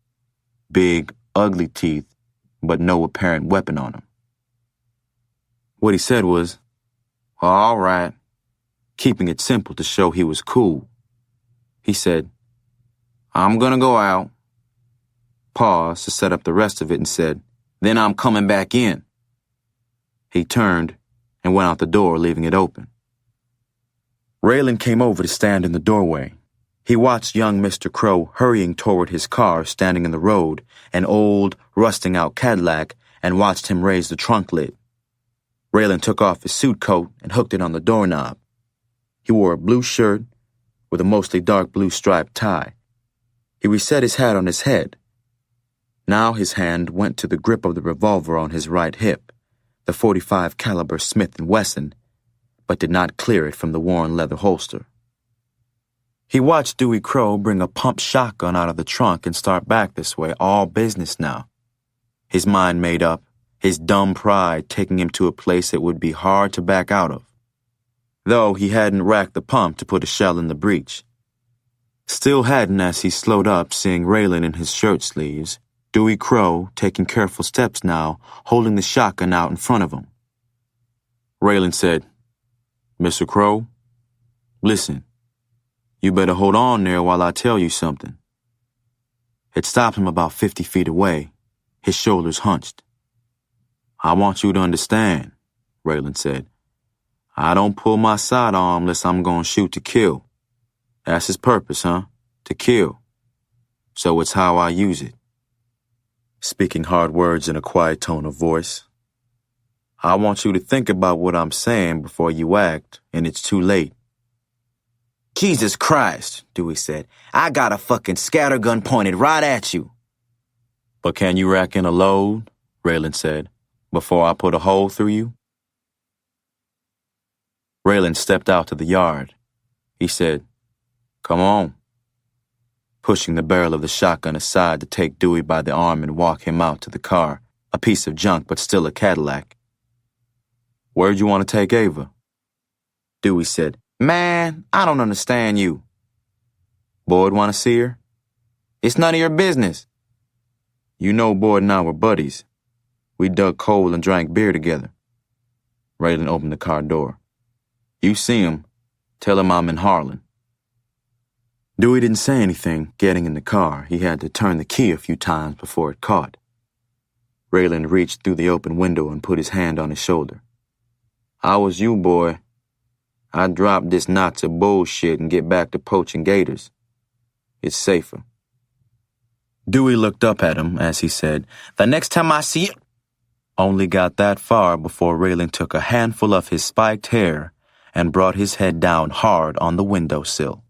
Big, ugly teeth, but no apparent weapon on him. What he said was, "All right," keeping it simple to show he was cool. He said, "I'm gonna go out." Paused to set up the rest of it and said, "Then I'm coming back in." He turned and went out the door, leaving it open. Raylan came over to stand in the doorway. He watched young Mr. Crow hurrying toward his car standing in the road, an old, rusting-out Cadillac, and watched him raise the trunk lid. Raylan took off his suit coat and hooked it on the doorknob. He wore a blue shirt with a mostly dark blue striped tie. He reset his hat on his head. Now his hand went to the grip of the revolver on his right hip, the .45 caliber Smith & Wesson, but did not clear it from the worn leather holster. He watched Dewey Crow bring a pump shotgun out of the trunk and start back this way, all business now. His mind made up, his dumb pride taking him to a place it would be hard to back out of. Though he hadn't racked the pump to put a shell in the breech. Still hadn't as he slowed up, seeing Raylan in his shirt sleeves, Dewey Crow taking careful steps now, holding the shotgun out in front of him. Raylan said, "Mr. Crow, listen, you better hold on there while I tell you something." It stopped him about 50 feet away, his shoulders hunched. "I want you to understand," Raylan said. "I don't pull my sidearm unless I'm gonna shoot to kill. That's his purpose, huh? To kill. So it's how I use it." Speaking hard words in a quiet tone of voice. "I want you to think about what I'm saying before you act, and it's too late." "Jesus Christ," Dewey said. "I got a fucking scattergun pointed right at you." "But can you rack in a load?" Raylan said, before I put a hole through you. Raylan stepped out to the yard. He said, "Come on," pushing the barrel of the shotgun aside to take Dewey by the arm and walk him out to the car, a piece of junk but still a Cadillac. "Where'd you want to take Ava?" Dewey said, "Man, I don't understand you." "Boyd want to see her?" "It's none of your business." "You know Boyd and I were buddies. We dug coal and drank beer together." Raylan opened the car door. "You see him, tell him I'm in Harlan." Dewey didn't say anything. Getting in the car, he had to turn the key a few times before it caught. Raylan reached through the open window and put his hand on his shoulder. "I was you, boy. I'd drop this Nazi bullshit and get back to poaching gators. It's safer." Dewey looked up at him as he said, "The next time I see you," only got that far before Raylan took a handful of his spiked hair and brought his head down hard on the windowsill.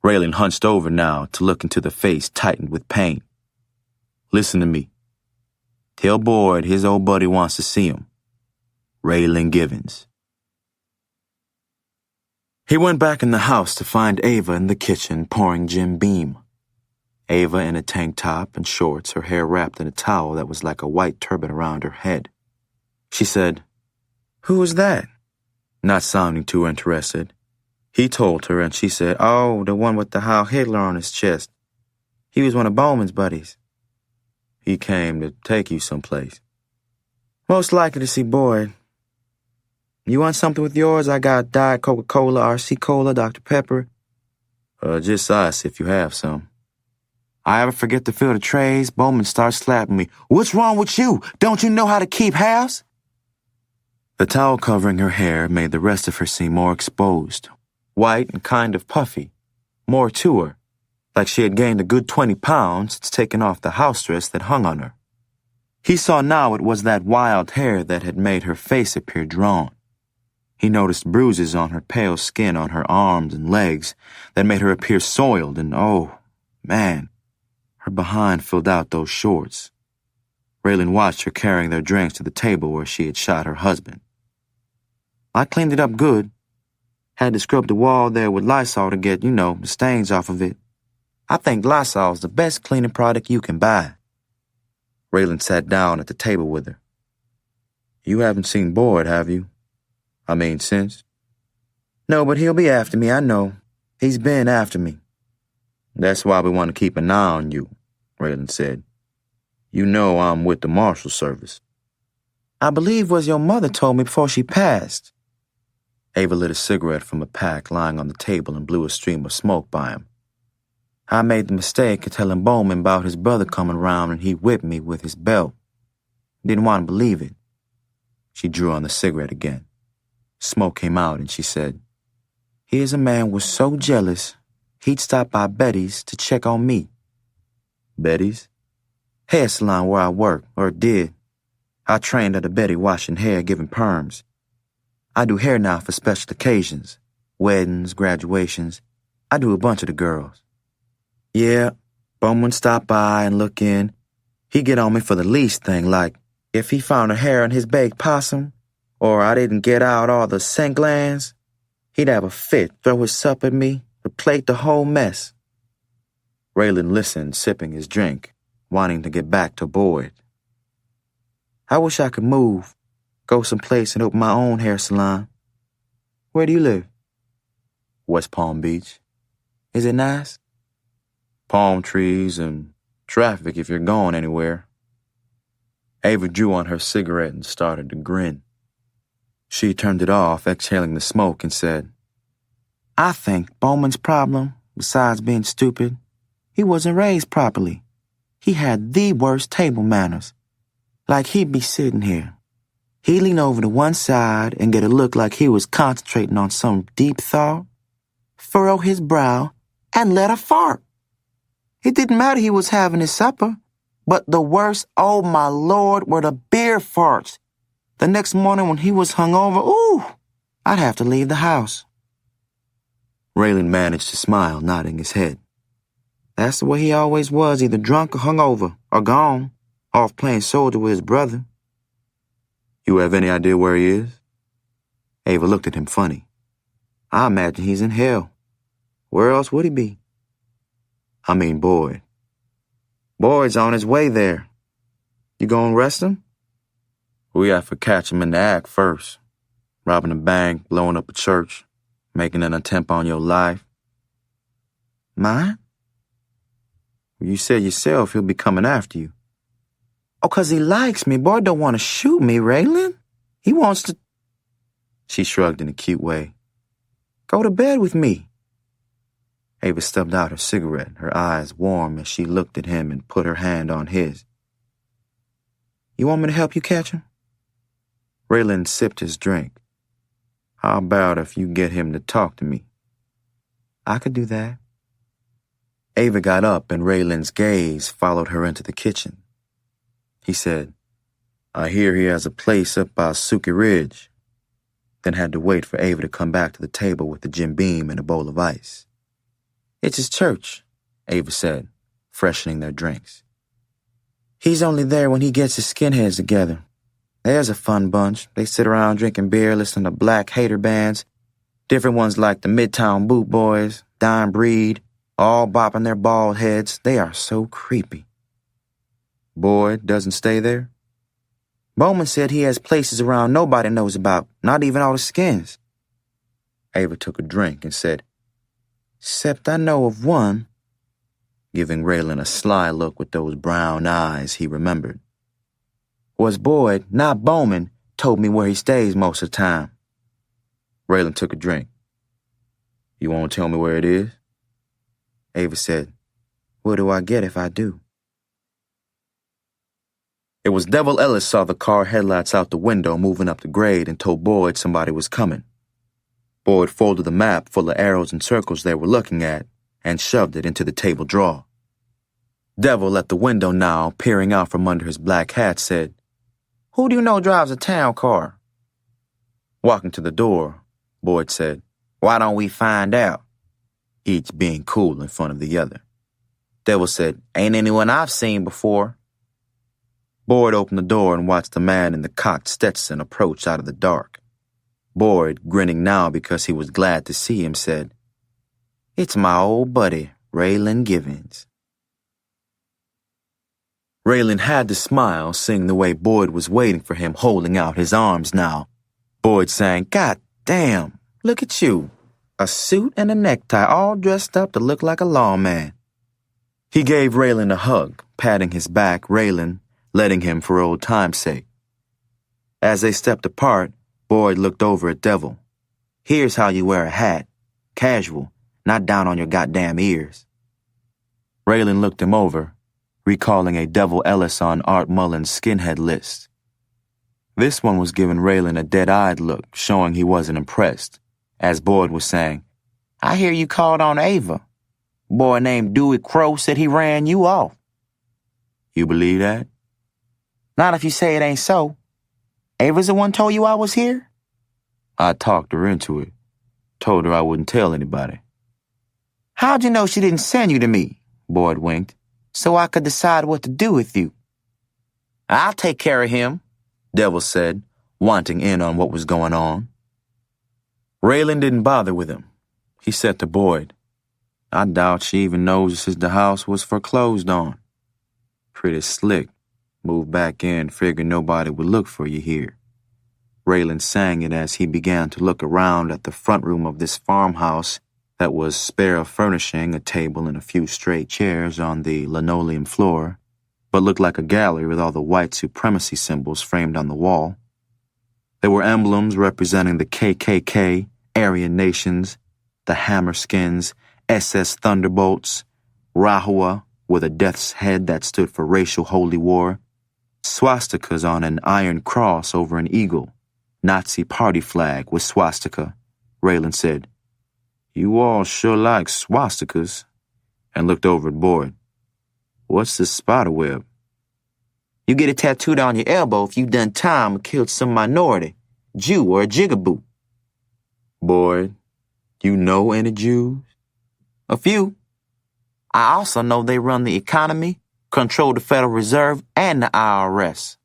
Raylan hunched over now to look into the face tightened with pain. "Listen to me. Tell Boyd his old buddy wants to see him. Raylan Givens." He went back in the house to find Ava in the kitchen pouring Jim Beam. Ava in a tank top and shorts, her hair wrapped in a towel that was like a white turban around her head. She said, "Who is that?" not sounding too interested. He told her, and she said, "Oh, the one with the Heil Hitler on his chest. He was one of Bowman's buddies." "He came to take you someplace." "Most likely to see Boyd." "You want something with yours? I got Diet Coca-Cola, RC Cola, Dr. Pepper." Just ice if you have some." "I ever forget to fill the trays, Bowman starts slapping me. 'What's wrong with you? Don't you know how to keep house?'" The towel covering her hair made the rest of her seem more exposed, white and kind of puffy, more to her, like she had gained a good 20 pounds since taking off the house dress that hung on her. He saw now it was that wild hair that had made her face appear drawn. He noticed bruises on her pale skin on her arms and legs that made her appear soiled, and oh, man, her behind filled out those shorts. Raylan watched her carrying their drinks to the table where she had shot her husband. "I cleaned it up good. Had to scrub the wall there with Lysol to get, the stains off of it. I think Lysol's the best cleaning product you can buy." Raylan sat down at the table with her. "You haven't seen Boyd, have you? I mean, since?" "No, but he'll be after me, I know. He's been after me." "That's why we want to keep an eye on you," Raylan said. "You know I'm with the Marshals service." "I believe was your mother told me before she passed." Ava lit a cigarette from a pack lying on the table and blew a stream of smoke by him. "I made the mistake of telling Bowman about his brother coming around and he whipped me with his belt. Didn't want to believe it." She drew on the cigarette again. Smoke came out and she said, "Here's a man was so jealous, he'd stop by Betty's to check on me." "Betty's?" "Hair salon where I work, or did. I trained at a Betty washing hair, giving perms. I do hair now for special occasions, weddings, graduations. I do a bunch of the girls." "Yeah, Bowman stop by and look in. He get on me for the least thing, like if he found a hair in his baked possum, or I didn't get out all the scent glands, he'd have a fit, throw his sup at me, replate the whole mess." Raylan listened, sipping his drink, wanting to get back to Boyd. "I wish I could move, go someplace and open my own hair salon. Where do you live?" "West Palm Beach." "Is it nice?" "Palm trees and traffic if you're going anywhere." Ava drew on her cigarette and started to grin. She turned it off, exhaling the smoke, and said, "I think Bowman's problem, besides being stupid, he wasn't raised properly. He had the worst table manners. Like he'd be sitting here. He'd lean over to one side and get a look like he was concentrating on some deep thought, furrow his brow, and let a fart. It didn't matter he was having his supper, but the worst, oh my Lord, were the beer farts. The next morning when he was hungover, ooh, I'd have to leave the house." Raylan managed to smile, nodding his head. "That's the way he always was, either drunk or hungover, or gone, Off playing soldier with his brother. You have any idea where he is? Ava looked at him funny. I imagine he's in hell. Where else would he be? I mean Boyd. Boyd's on his way there. You gonna arrest him? We have to catch him in the act first. Robbing a bank, blowing up a church, making an attempt on your life. Mine? You said yourself he'll be coming after you. Oh, 'cause he likes me. Boyd don't want to shoot me, Raylan. He wants to... She shrugged in a cute way. Go to bed with me. Ava stubbed out her cigarette, her eyes warm as she looked at him and put her hand on his. You want me to help you catch him? Raylan sipped his drink. How about if you get him to talk to me? I could do that. Ava got up and Raylan's gaze followed her into the kitchen. He said, I hear he has a place up by Suki Ridge. Then had to wait for Ava to come back to the table with the Jim Beam and a bowl of ice. It's his church, Ava said, freshening their drinks. He's only there when he gets his skinheads together. There's a fun bunch. They sit around drinking beer, listening to black hater bands. Different ones like the Midtown Boot Boys, Dime Breed, all bopping their bald heads. They are so creepy. Boyd doesn't stay there? Bowman said he has places around nobody knows about, not even all the skins. Ava took a drink and said, Except I know of one, giving Raylan a sly look with those brown eyes he remembered. Was Boyd, not Bowman, told me where he stays most of the time. Raylan took a drink. You won't tell me where it is? Ava said, What do I get if I do? It was Devil Ellis saw the car headlights out the window moving up the grade and told Boyd somebody was coming. Boyd folded the map full of arrows and circles they were looking at and shoved it into the table drawer. Devil at the window now, peering out from under his black hat, said, Who do you know drives a town car? Walking to the door, Boyd said, Why don't we find out? Each being cool in front of the other. Devil said, Ain't anyone I've seen before. Boyd opened the door and watched the man in the cocked Stetson approach out of the dark. Boyd, grinning now because he was glad to see him, said, It's my old buddy, Raylan Givens. Raylan had to smile, seeing the way Boyd was waiting for him, holding out his arms now. Boyd sang, God damn, look at you. A suit and a necktie, all dressed up to look like a lawman. He gave Raylan a hug, patting his back, Raylan letting him for old time's sake. As they stepped apart, Boyd looked over at Devil. Here's how you wear a hat. Casual, not down on your goddamn ears. Raylan looked him over, recalling a Devil Ellis on Art Mullen's skinhead list. This one was giving Raylan a dead-eyed look, showing he wasn't impressed, as Boyd was saying, I hear you called on Ava. Boy named Dewey Crow said he ran you off. You believe that? Not if you say it ain't so. Ava's the one told you I was here? I talked her into it. Told her I wouldn't tell anybody. How'd you know she didn't send you to me? Boyd winked. So I could decide what to do with you. I'll take care of him, Devil said, wanting in on what was going on. Raylan didn't bother with him. He said to Boyd, I doubt she even notices the house was foreclosed on. Pretty slick. Moved back in, figured nobody would look for you here. Raylan sang it as he began to look around at the front room of this farmhouse that was spare of furnishing, a table and a few straight chairs on the linoleum floor, but looked like a gallery with all the white supremacy symbols framed on the wall. There were emblems representing the KKK, Aryan Nations, the Hammerskins, SS Thunderbolts, Rahua with a death's head that stood for racial holy war, swastikas on an iron cross over an eagle, Nazi party flag with swastika. Raylan said, You all sure like swastikas, and looked over at Boyd. What's this spider web? You get it tattooed on your elbow if you done time or killed some minority, Jew or a jigaboo. Boyd, you know any Jews? A few. I also know they run the economy, control the Federal Reserve and the IRS.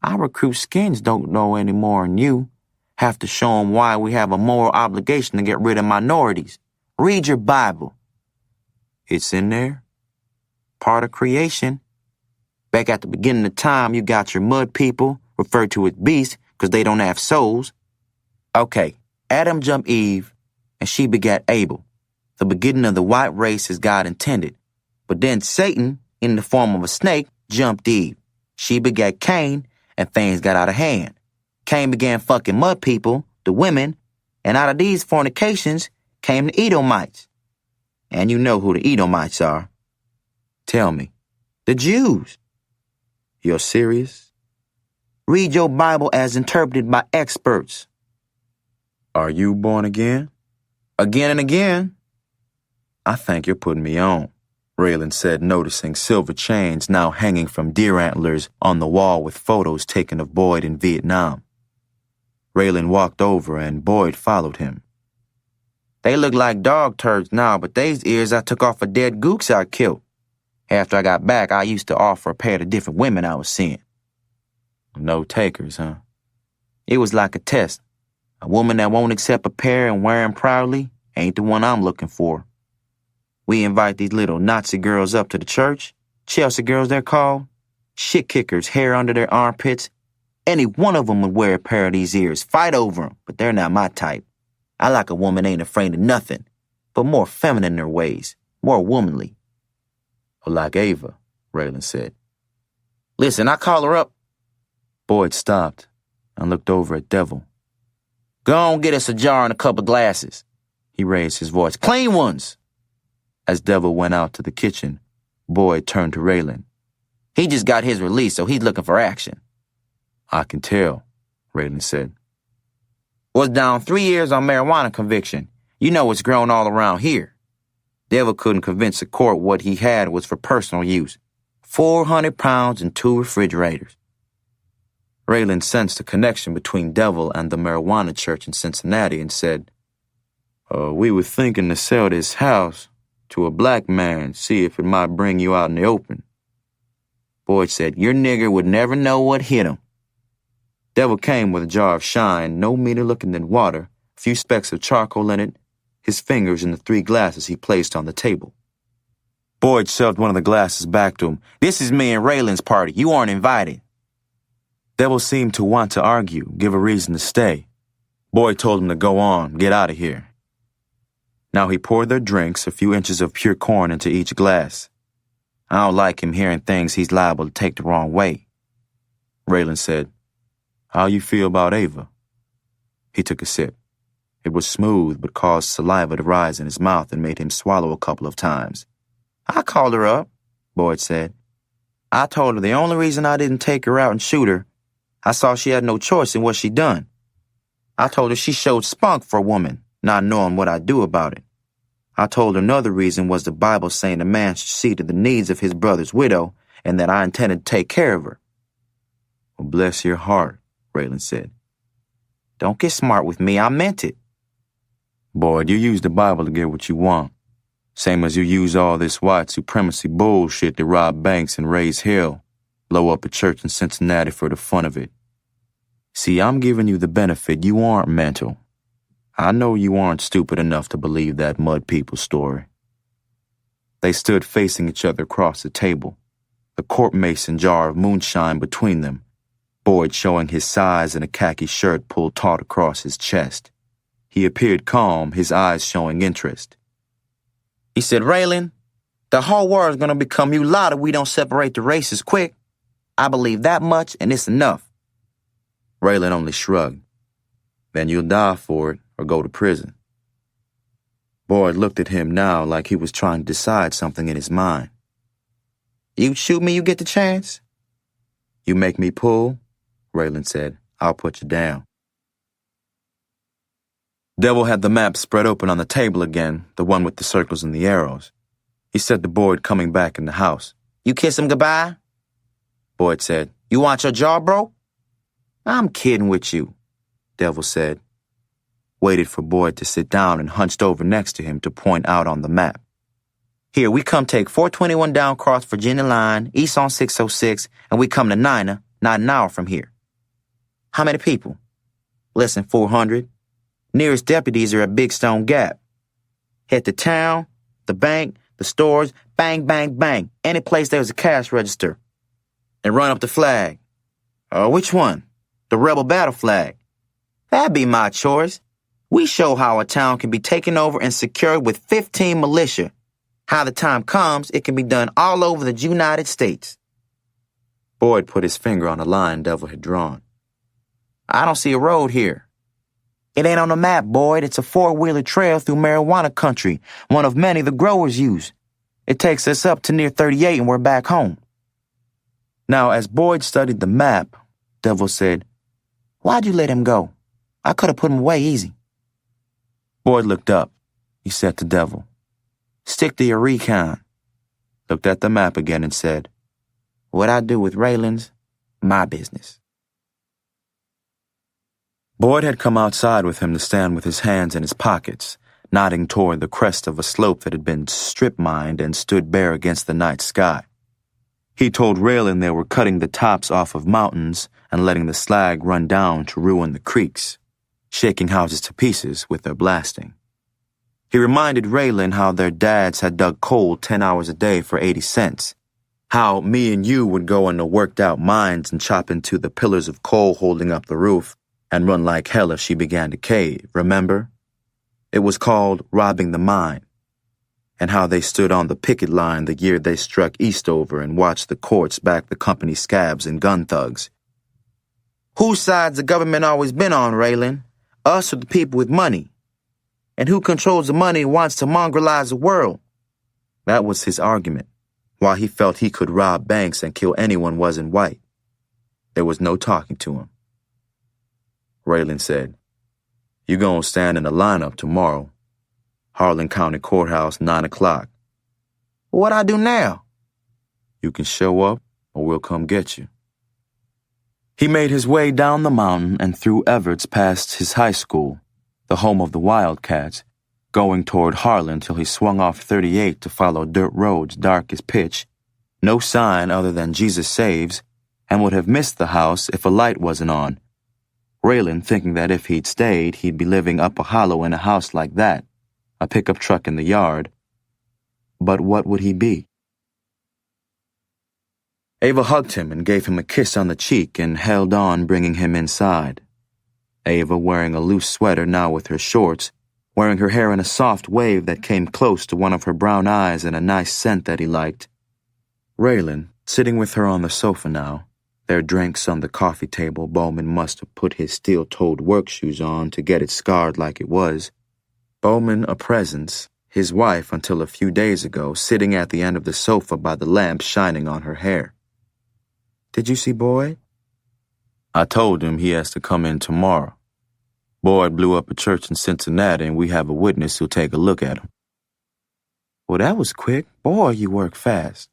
Our recruit skins don't know any more than you. Have to show 'em why we have a moral obligation to get rid of minorities. Read your Bible. It's in there. Part of creation. Back at the beginning of time, you got your mud people, referred to as beasts because they don't have souls. Okay, Adam jumped Eve, and she begat Abel. The beginning of the white race as God intended. But then Satan, in the form of a snake, jumped Eve. She begat Cain, and things got out of hand. Cain began fucking mud people, the women, and out of these fornications came the Edomites. And you know who the Edomites are. Tell me. The Jews. You're serious? Read your Bible as interpreted by experts. Are you born again? Again and again? I think you're putting me on, Raylan said, noticing silver chains now hanging from deer antlers on the wall with photos taken of Boyd in Vietnam. Raylan walked over and Boyd followed him. They look like dog turds now, but these ears I took off a dead gooks I killed. After I got back, I used to offer a pair to different women I was seeing. No takers, huh? It was like a test. A woman that won't accept a pair and wear 'em proudly ain't the one I'm looking for. We invite these little Nazi girls up to the church. Chelsea girls, they're called. Shit kickers, hair under their armpits. Any one of 'em would wear a pair of these ears, fight over 'em, but they're not my type. I like a woman ain't afraid of nothing, but more feminine in her ways, more womanly. Like Ava, Raylan said. Listen, I call her up. Boyd stopped and looked over at Devil. Go on, get us a jar and a couple glasses. He raised his voice. Clean ones. As Devil went out to the kitchen, Boyd turned to Raylan. He just got his release, so he's looking for action. I can tell, Raylan said. Was down 3 years on marijuana conviction. You know it's grown all around here. Devil couldn't convince the court what he had was for personal use. 400 pounds and 2 refrigerators. Raylan sensed a connection between Devil and the marijuana church in Cincinnati and said, we were thinking to sell this house to a black man, see if it might bring you out in the open. Boyd said, your nigger would never know what hit him. Devil came with a jar of shine, no meaner looking than water, a few specks of charcoal in it, his fingers in the 3 glasses he placed on the table. Boyd shoved one of the glasses back to him. This is me and Raylan's party. You aren't invited. Devil seemed to want to argue, give a reason to stay. Boyd told him to go on, get out of here. Now he poured their drinks, a few inches of pure corn into each glass. I don't like him hearing things he's liable to take the wrong way. Raylan said, How you feel about Ava? He took a sip. It was smooth, but caused saliva to rise in his mouth and made him swallow a couple of times. I called her up, Boyd said. I told her the only reason I didn't take her out and shoot her, I saw she had no choice in what she done. I told her she showed spunk for a woman, not knowing what I'd do about it. I told her another reason was the Bible saying a man should see to the needs of his brother's widow and that I intended to take care of her. Well, bless your heart, Raylan said. Don't get smart with me, I meant it. Boyd, you use the Bible to get what you want. Same as you use all this white supremacy bullshit to rob banks and raise hell, blow up a church in Cincinnati for the fun of it. See, I'm giving you the benefit you aren't mental. I know you aren't stupid enough to believe that mud people story. They stood facing each other across the table, the court mason jar of moonshine between them, Boyd showing his size in a khaki shirt pulled taut across his chest. He appeared calm, his eyes showing interest. He said, Raylan, the whole world's gonna become you lot if we don't separate the races quick. I believe that much, and it's enough. Raylan only shrugged. Then you'll die for it or go to prison. Boyd looked at him now like he was trying to decide something in his mind. You shoot me, you get the chance? You make me pull, Raylan said. I'll put you down. Devil had the map spread open on the table again, the one with the circles and the arrows. He said to Boyd coming back in the house. You kiss him goodbye? Boyd said, You want your jaw broke? I'm kidding with you, Devil said. Waited for Boyd to sit down and hunched over next to him to point out on the map. Here, we come take 421 down across Virginia line, east on 606, and we come to Nina, not an hour from here. How many people? Less than 400. Nearest deputies are at Big Stone Gap. Head to town, the bank, the stores, bang, bang, bang, any place there's a cash register. And run up the flag. Which one? The rebel battle flag. That'd be my choice. We show how a town can be taken over and secured with 15 militia. How the time comes, it can be done all over the United States. Boyd put his finger on a line Devil had drawn. I don't see a road here. It ain't on the map, Boyd. It's a four-wheeler trail through marijuana country, one of many the growers use. It takes us up to near 38 and we're back home. Now, as Boyd studied the map, Devil said, Why'd you let him go? I could have put him away easy. Boyd looked up. He said to Devil, Stick to your recon. Looked at the map again and said, What I do with Raylan's, my business. Boyd had come outside with him to stand with his hands in his pockets, nodding toward the crest of a slope that had been strip-mined and stood bare against the night sky. He told Raylan they were cutting the tops off of mountains and letting the slag run down to ruin the creeks, shaking houses to pieces with their blasting. He reminded Raylan how their dads had dug coal 10 hours a day for 80 cents, how me and you would go into worked-out mines and chop into the pillars of coal holding up the roof and run like hell if she began to cave, remember? It was called robbing the mine, and how they stood on the picket line the year they struck Eastover and watched the courts back the company scabs and gun thugs. Whose side's the government always been on, Raylan? Us or the people with money? And who controls the money and wants to mongrelize the world? That was his argument, why he felt he could rob banks and kill anyone wasn't white. There was no talking to him. Raylan said, You gonna stand in the lineup tomorrow. Harlan County Courthouse, 9 o'clock. What I do now? You can show up or we'll come get you. He made his way down the mountain and through Everett's past his high school, the home of the Wildcats, going toward Harlan till he swung off 38 to follow dirt roads dark as pitch, no sign other than Jesus Saves, and would have missed the house if a light wasn't on. Raylan thinking that if he'd stayed, he'd be living up a hollow in a house like that, a pickup truck in the yard. But what would he be? Ava hugged him and gave him a kiss on the cheek and held on, bringing him inside. Ava wearing a loose sweater now with her shorts, wearing her hair in a soft wave that came close to one of her brown eyes and a nice scent that he liked. Raylan, sitting with her on the sofa now, their drinks on the coffee table. Bowman must have put his steel-toed work shoes on to get it scarred like it was. Bowman a presence, his wife until a few days ago, sitting at the end of the sofa by the lamp shining on her hair. Did you see Boyd? I told him he has to come in tomorrow. Boyd blew up a church in Cincinnati and we have a witness who'll take a look at him. Well, that was quick. Boy, you work fast,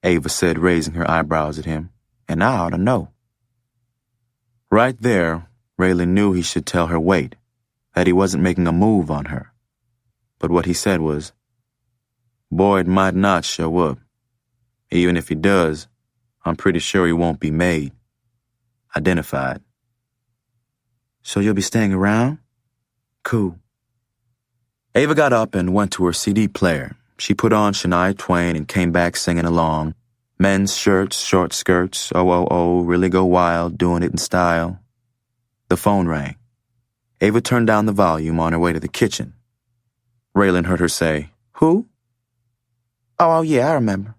Ava said, raising her eyebrows at him. And I ought to know. Right there, Raylan knew he should tell her wait, that he wasn't making a move on her. But what he said was, Boyd might not show up. Even if he does, I'm pretty sure he won't be made. Identified. So you'll be staying around? Cool. Ava got up and went to her CD player. She put on Shania Twain and came back singing along. Men's shirts, short skirts, oh, really go wild, doing it in style. The phone rang. Ava turned down the volume on her way to the kitchen. Raylan heard her say, Who? Oh, yeah, I remember.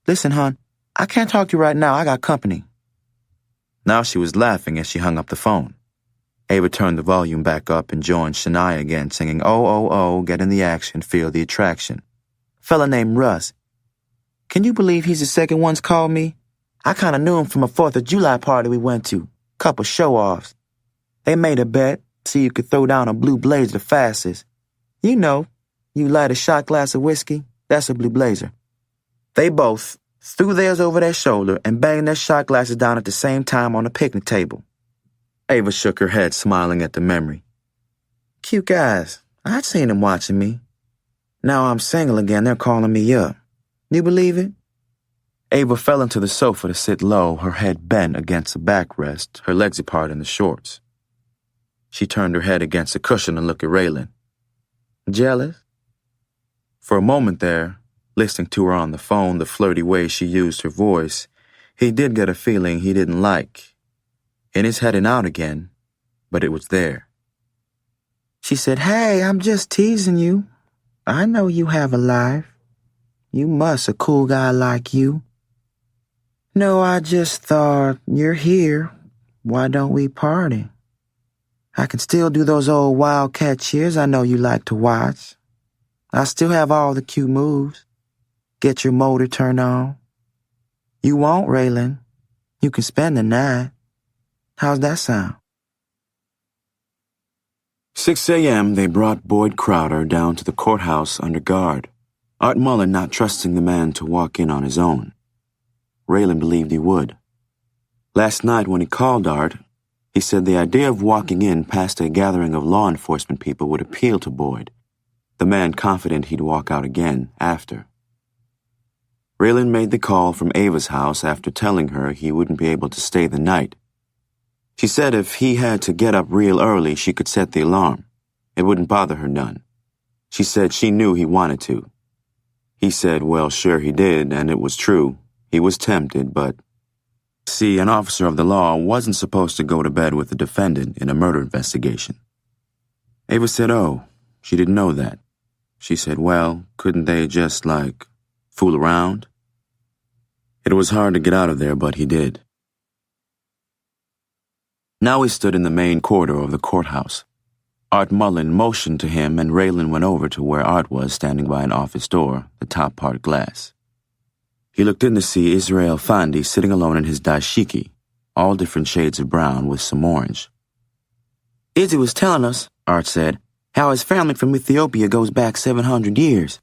Listen, hon, I can't talk to you right now. I got company. Now she was laughing as she hung up the phone. Ava turned the volume back up and joined Shania again, singing, Oh, get in the action, feel the attraction. Fella named Russ. Can you believe he's the second one's called me? I kind of knew him from a 4th of July party we went to. Couple show-offs. They made a bet, see who could throw down a blue blazer the fastest. You know, you light a shot glass of whiskey, that's a blue blazer. They both threw theirs over their shoulder and banged their shot glasses down at the same time on the picnic table. Ava shook her head, smiling at the memory. Cute guys. I'd seen them watching me. Now I'm single again, they're calling me up. You believe it? Ava fell into the sofa to sit low, her head bent against a backrest, her legs apart in the shorts. She turned her head against the cushion and looked at Raylan. Jealous? For a moment there, listening to her on the phone, the flirty way she used her voice, he did get a feeling he didn't like. In his head and out again, but it was there. She said, "Hey, I'm just teasing you. I know you have a life. You must a cool guy like you. No, I just thought, you're here. Why don't we party? I can still do those old wildcat cheers I know you like to watch. I still have all the cute moves. Get your motor turned on. You won't, Raylan. You can spend the night. How's that sound?" 6 a.m., they brought Boyd Crowder down to the courthouse under guard, Art Mullen not trusting the man to walk in on his own. Raylan believed he would. Last night when he called Art, he said the idea of walking in past a gathering of law enforcement people would appeal to Boyd, the man confident he'd walk out again after. Raylan made the call from Ava's house after telling her he wouldn't be able to stay the night. She said if he had to get up real early, she could set the alarm. It wouldn't bother her none. She said she knew he wanted to. He said, well, sure he did, and it was true. He was tempted, but... See, an officer of the law wasn't supposed to go to bed with a defendant in a murder investigation. Ava said, oh, she didn't know that. She said, well, couldn't they just, fool around? It was hard to get out of there, but he did. Now he stood in the main corridor of the courthouse. Art Mullen motioned to him, and Raylan went over to where Art was standing by an office door, the top part glass. He looked in to see Israel Fandi sitting alone in his dashiki, all different shades of brown with some orange. Izzy was telling us, Art said, how his family from Ethiopia goes back 700 years.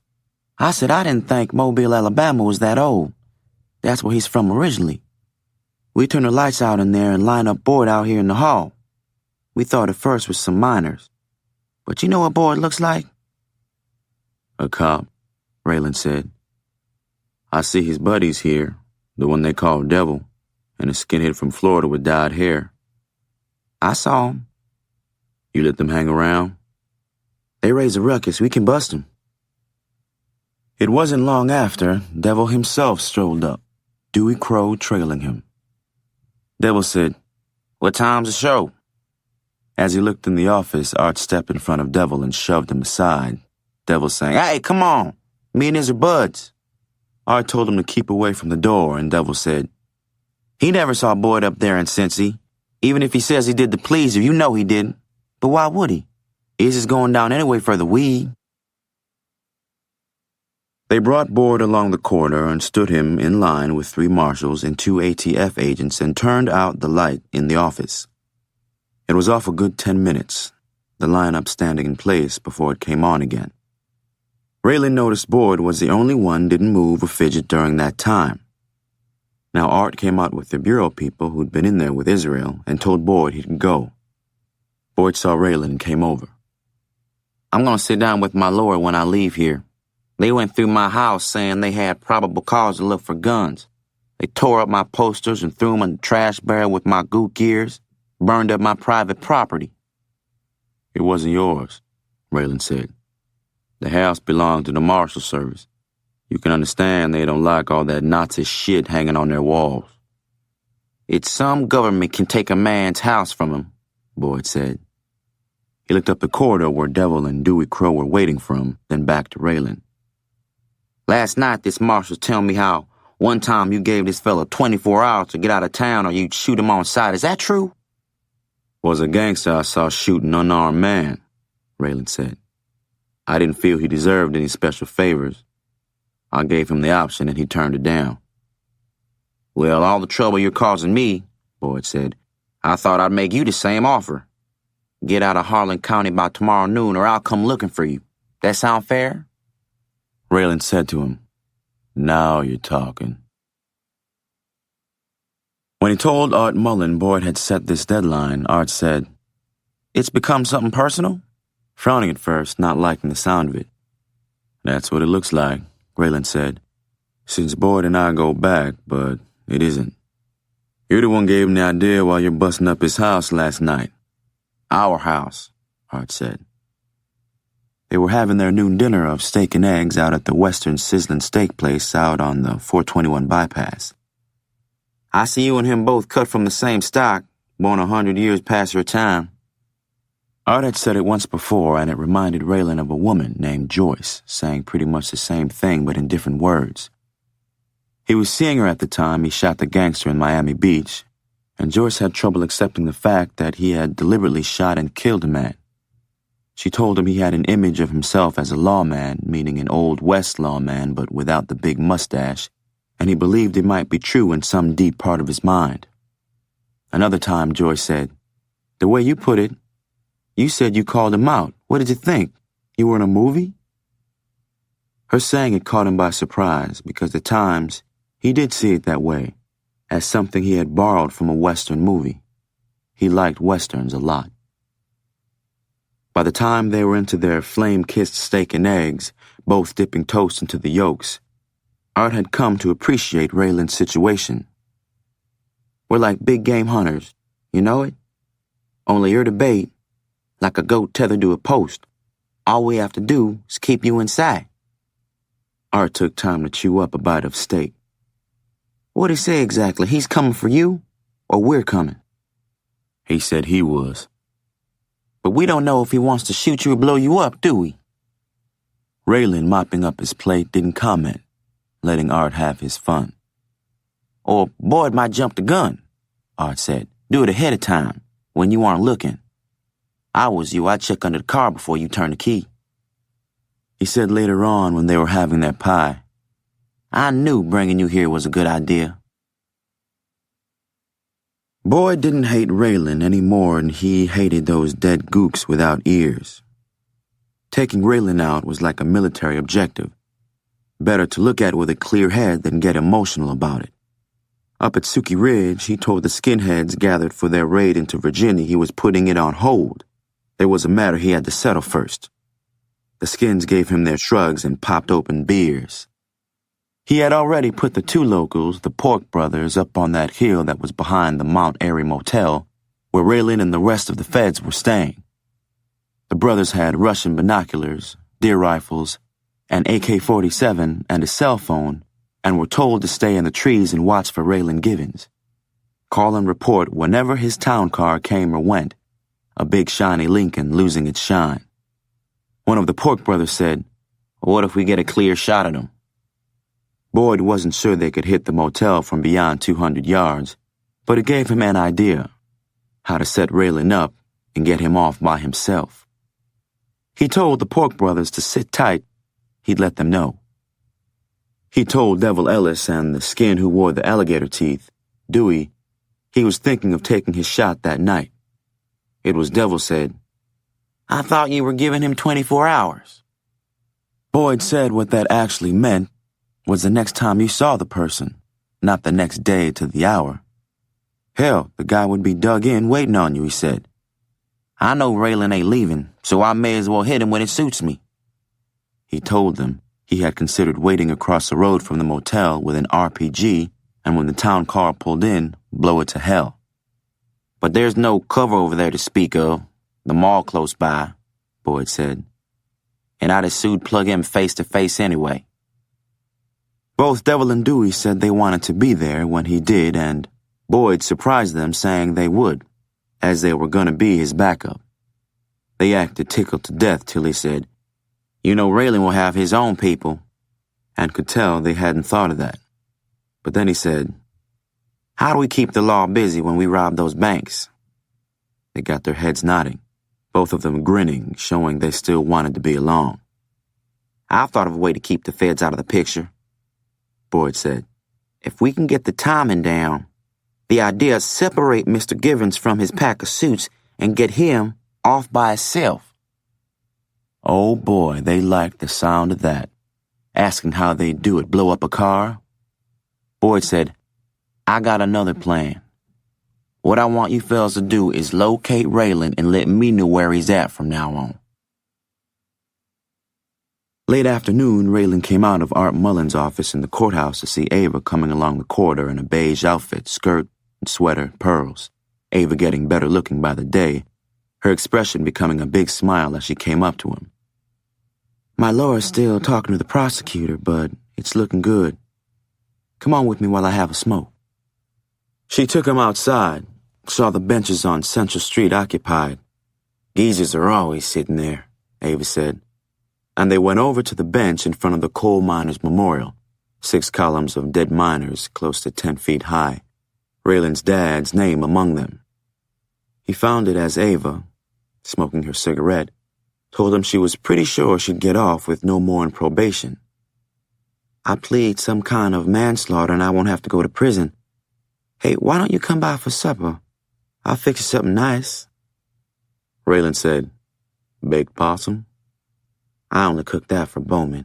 I said I didn't think Mobile, Alabama was that old. That's where he's from originally. We turned the lights out in there and lined up Boyd out here in the hall. We thought at first was some miners. But you know what Boyd looks like? A cop, Raylan said. I see his buddies here, the one they call Devil, and a skinhead from Florida with dyed hair. I saw him. You let them hang around? They raise a ruckus, we can bust them. It wasn't long after Devil himself strolled up, Dewey Crow trailing him. Devil said, what time's the show? As he looked in the office, Art stepped in front of Devil and shoved him aside. Devil saying, hey, come on, me and his are buds. Art told him to keep away from the door, and Devil said, he never saw Boyd up there in Cincy. Even if he says he did to please you, you know he didn't. But why would he? He's just going down anyway for the weed. They brought Boyd along the corridor and stood him in line with 3 marshals and 2 ATF agents and turned out the light in the office. It was off a good 10 minutes, the lineup standing in place before it came on again. Raylan noticed Boyd was the only one didn't move or fidget during that time. Now Art came out with the bureau people who'd been in there with Israel and told Boyd he could go. Boyd saw Raylan and came over. I'm going to sit down with my lawyer when I leave here. They went through my house saying they had probable cause to look for guns. They tore up my posters and threw them in the trash barrel with my gook gears, burned up my private property. It wasn't yours, Raylan said. The house belonged to the Marshal Service. You can understand they don't like all that Nazi shit hanging on their walls. It's some government can take a man's house from him, Boyd said. He looked up the corridor where Devil and Dewey Crow were waiting for him, then back to Raylan. Last night, this marshal's telling me how one time you gave this fellow 24 hours to get out of town or you'd shoot him on sight. Is that true? Was a gangster I saw shoot an unarmed man, Raylan said. I didn't feel he deserved any special favors. I gave him the option and he turned it down. Well, all the trouble you're causing me, Boyd said, I thought I'd make you the same offer. Get out of Harlan County by tomorrow noon or I'll come looking for you. That sound fair? Raylan said to him, now you're talking. When he told Art Mullen Boyd had set this deadline, Art said, it's become something personal? Frowning at first, not liking the sound of it. That's what it looks like, Raylan said. Since Boyd and I go back, but it isn't. You're the one gave him the idea while you're busting up his house last night. Our house, Art said. They were having their noon dinner of steak and eggs out at the Western Sizzling Steak Place out on the 421 bypass. I see you and him both cut from the same stock, born 100 years past your time. Art had said it once before, and it reminded Raylan of a woman named Joyce, saying pretty much the same thing but in different words. He was seeing her at the time he shot the gangster in Miami Beach, and Joyce had trouble accepting the fact that he had deliberately shot and killed a man. She told him he had an image of himself as a lawman, meaning an Old West lawman but without the big mustache, and he believed it might be true in some deep part of his mind. Another time, Joyce said, "The way you put it, you said you called him out. What did you think? You were in a movie?" Her saying it caught him by surprise because at times he did see it that way, as something he had borrowed from a Western movie. He liked Westerns a lot. By the time they were into their flame-kissed steak and eggs, both dipping toast into the yolks, Art had come to appreciate Raylan's situation. We're like big game hunters, you know it? Only you're the bait, like a goat tethered to a post. All we have to do is keep you in sight. Art took time to chew up a bite of steak. What'd he say exactly? He's coming for you, or we're coming? He said he was. But we don't know if he wants to shoot you or blow you up, do we? Raylan, mopping up his plate, didn't comment, letting Art have his fun. Or Boyd might jump the gun, Art said. Do it ahead of time, when you aren't looking. I was you, I'd check under the car before you turn the key. He said later on when they were having their pie, I knew bringing you here was a good idea. Boyd didn't hate Raylan any more than he hated those dead gooks without ears. Taking Raylan out was like a military objective. Better to look at with a clear head than get emotional about it. Up at Suki Ridge, he told the skinheads gathered for their raid into Virginia he was putting it on hold. There was a matter he had to settle first. The skins gave him their shrugs and popped open beers. He had already put the two locals, the Pork brothers, up on that hill that was behind the Mount Airy Motel, where Raylan and the rest of the feds were staying. The brothers had Russian binoculars, deer rifles, an AK-47, and a cell phone, and were told to stay in the trees and watch for Raylan Givens. Call and report whenever his town car came or went, a big shiny Lincoln losing its shine. One of the Pork brothers said, "What if we get a clear shot at him?" Boyd wasn't sure they could hit the motel from beyond 200 yards, but it gave him an idea, how to set Raylan up and get him off by himself. He told the Pork brothers to sit tight, he'd let them know. He told Devil Ellis and the skin who wore the alligator teeth, Dewey, he was thinking of taking his shot that night. It was Devil said, "I thought you were giving him 24 hours. Boyd said what that actually meant was the next time you saw the person, not the next day to the hour. Hell, the guy would be dug in waiting on you, he said. I know Raylan ain't leaving, so I may as well hit him when it suits me." He told them he had considered waiting across the road from the motel with an RPG and when the town car pulled in, blow it to hell. "But there's no cover over there to speak of, the mall close by," Boyd said. "And I'd as soon plug him face to face anyway." Both Devil and Dewey said they wanted to be there when he did, and Boyd surprised them saying they would, as they were going to be his backup. They acted tickled to death till he said, "You know Raylan will have his own people," and could tell they hadn't thought of that. But then he said, "How do we keep the law busy when we rob those banks?" They got their heads nodding, both of them grinning, showing they still wanted to be along. "I've thought of a way to keep the feds out of the picture," Boyd said. "If we can get the timing down, the idea is separate Mr. Givens from his pack of suits and get him off by himself." Oh boy, they liked the sound of that. Asking how they'd do it, blow up a car? Boyd said, "I got another plan. What I want you fellas to do is locate Raylan and let me know where he's at from now on." Late afternoon, Raylan came out of Art Mullen's office in the courthouse to see Ava coming along the corridor in a beige outfit, skirt and sweater, pearls. Ava getting better looking by the day, her expression becoming a big smile as she came up to him. "My lawyer's still talking to the prosecutor, but it's looking good. Come on with me while I have a smoke." She took him outside, saw the benches on Central Street occupied. "Geezers are always sitting there," Ava said. And they went over to the bench in front of the coal miners' memorial, 6 columns of dead miners close to 10 feet high, Raylan's dad's name among them. He found it as Ava, smoking her cigarette, told him she was pretty sure she'd get off with no more in probation. "I plead some kind of manslaughter and I won't have to go to prison. Hey, why don't you come by for supper? I'll fix you something nice." Raylan said, "Baked possum?" "I only cooked that for Bowman.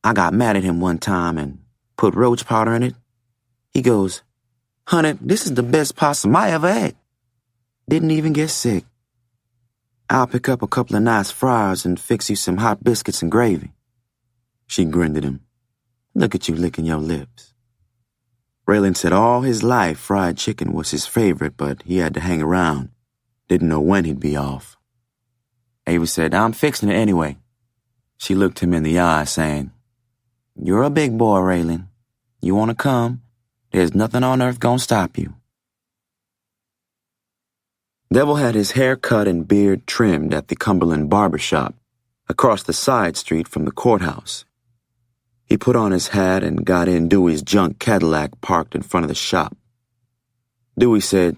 I got mad at him one time and put roach powder in it. He goes, 'Honey, this is the best possum I ever had.' Didn't even get sick. I'll pick up a couple of nice fries and fix you some hot biscuits and gravy." She grinned at him. "Look at you licking your lips." Raylan said all his life fried chicken was his favorite, but he had to hang around. Didn't know when he'd be off. Ava said, "I'm fixing it anyway." She looked him in the eye, saying, "You're a big boy, Raylan. You want to come? There's nothing on earth gonna stop you." Devil had his hair cut and beard trimmed at the Cumberland barber shop, across the side street from the courthouse. He put on his hat and got in Dewey's junk Cadillac parked in front of the shop. Dewey said,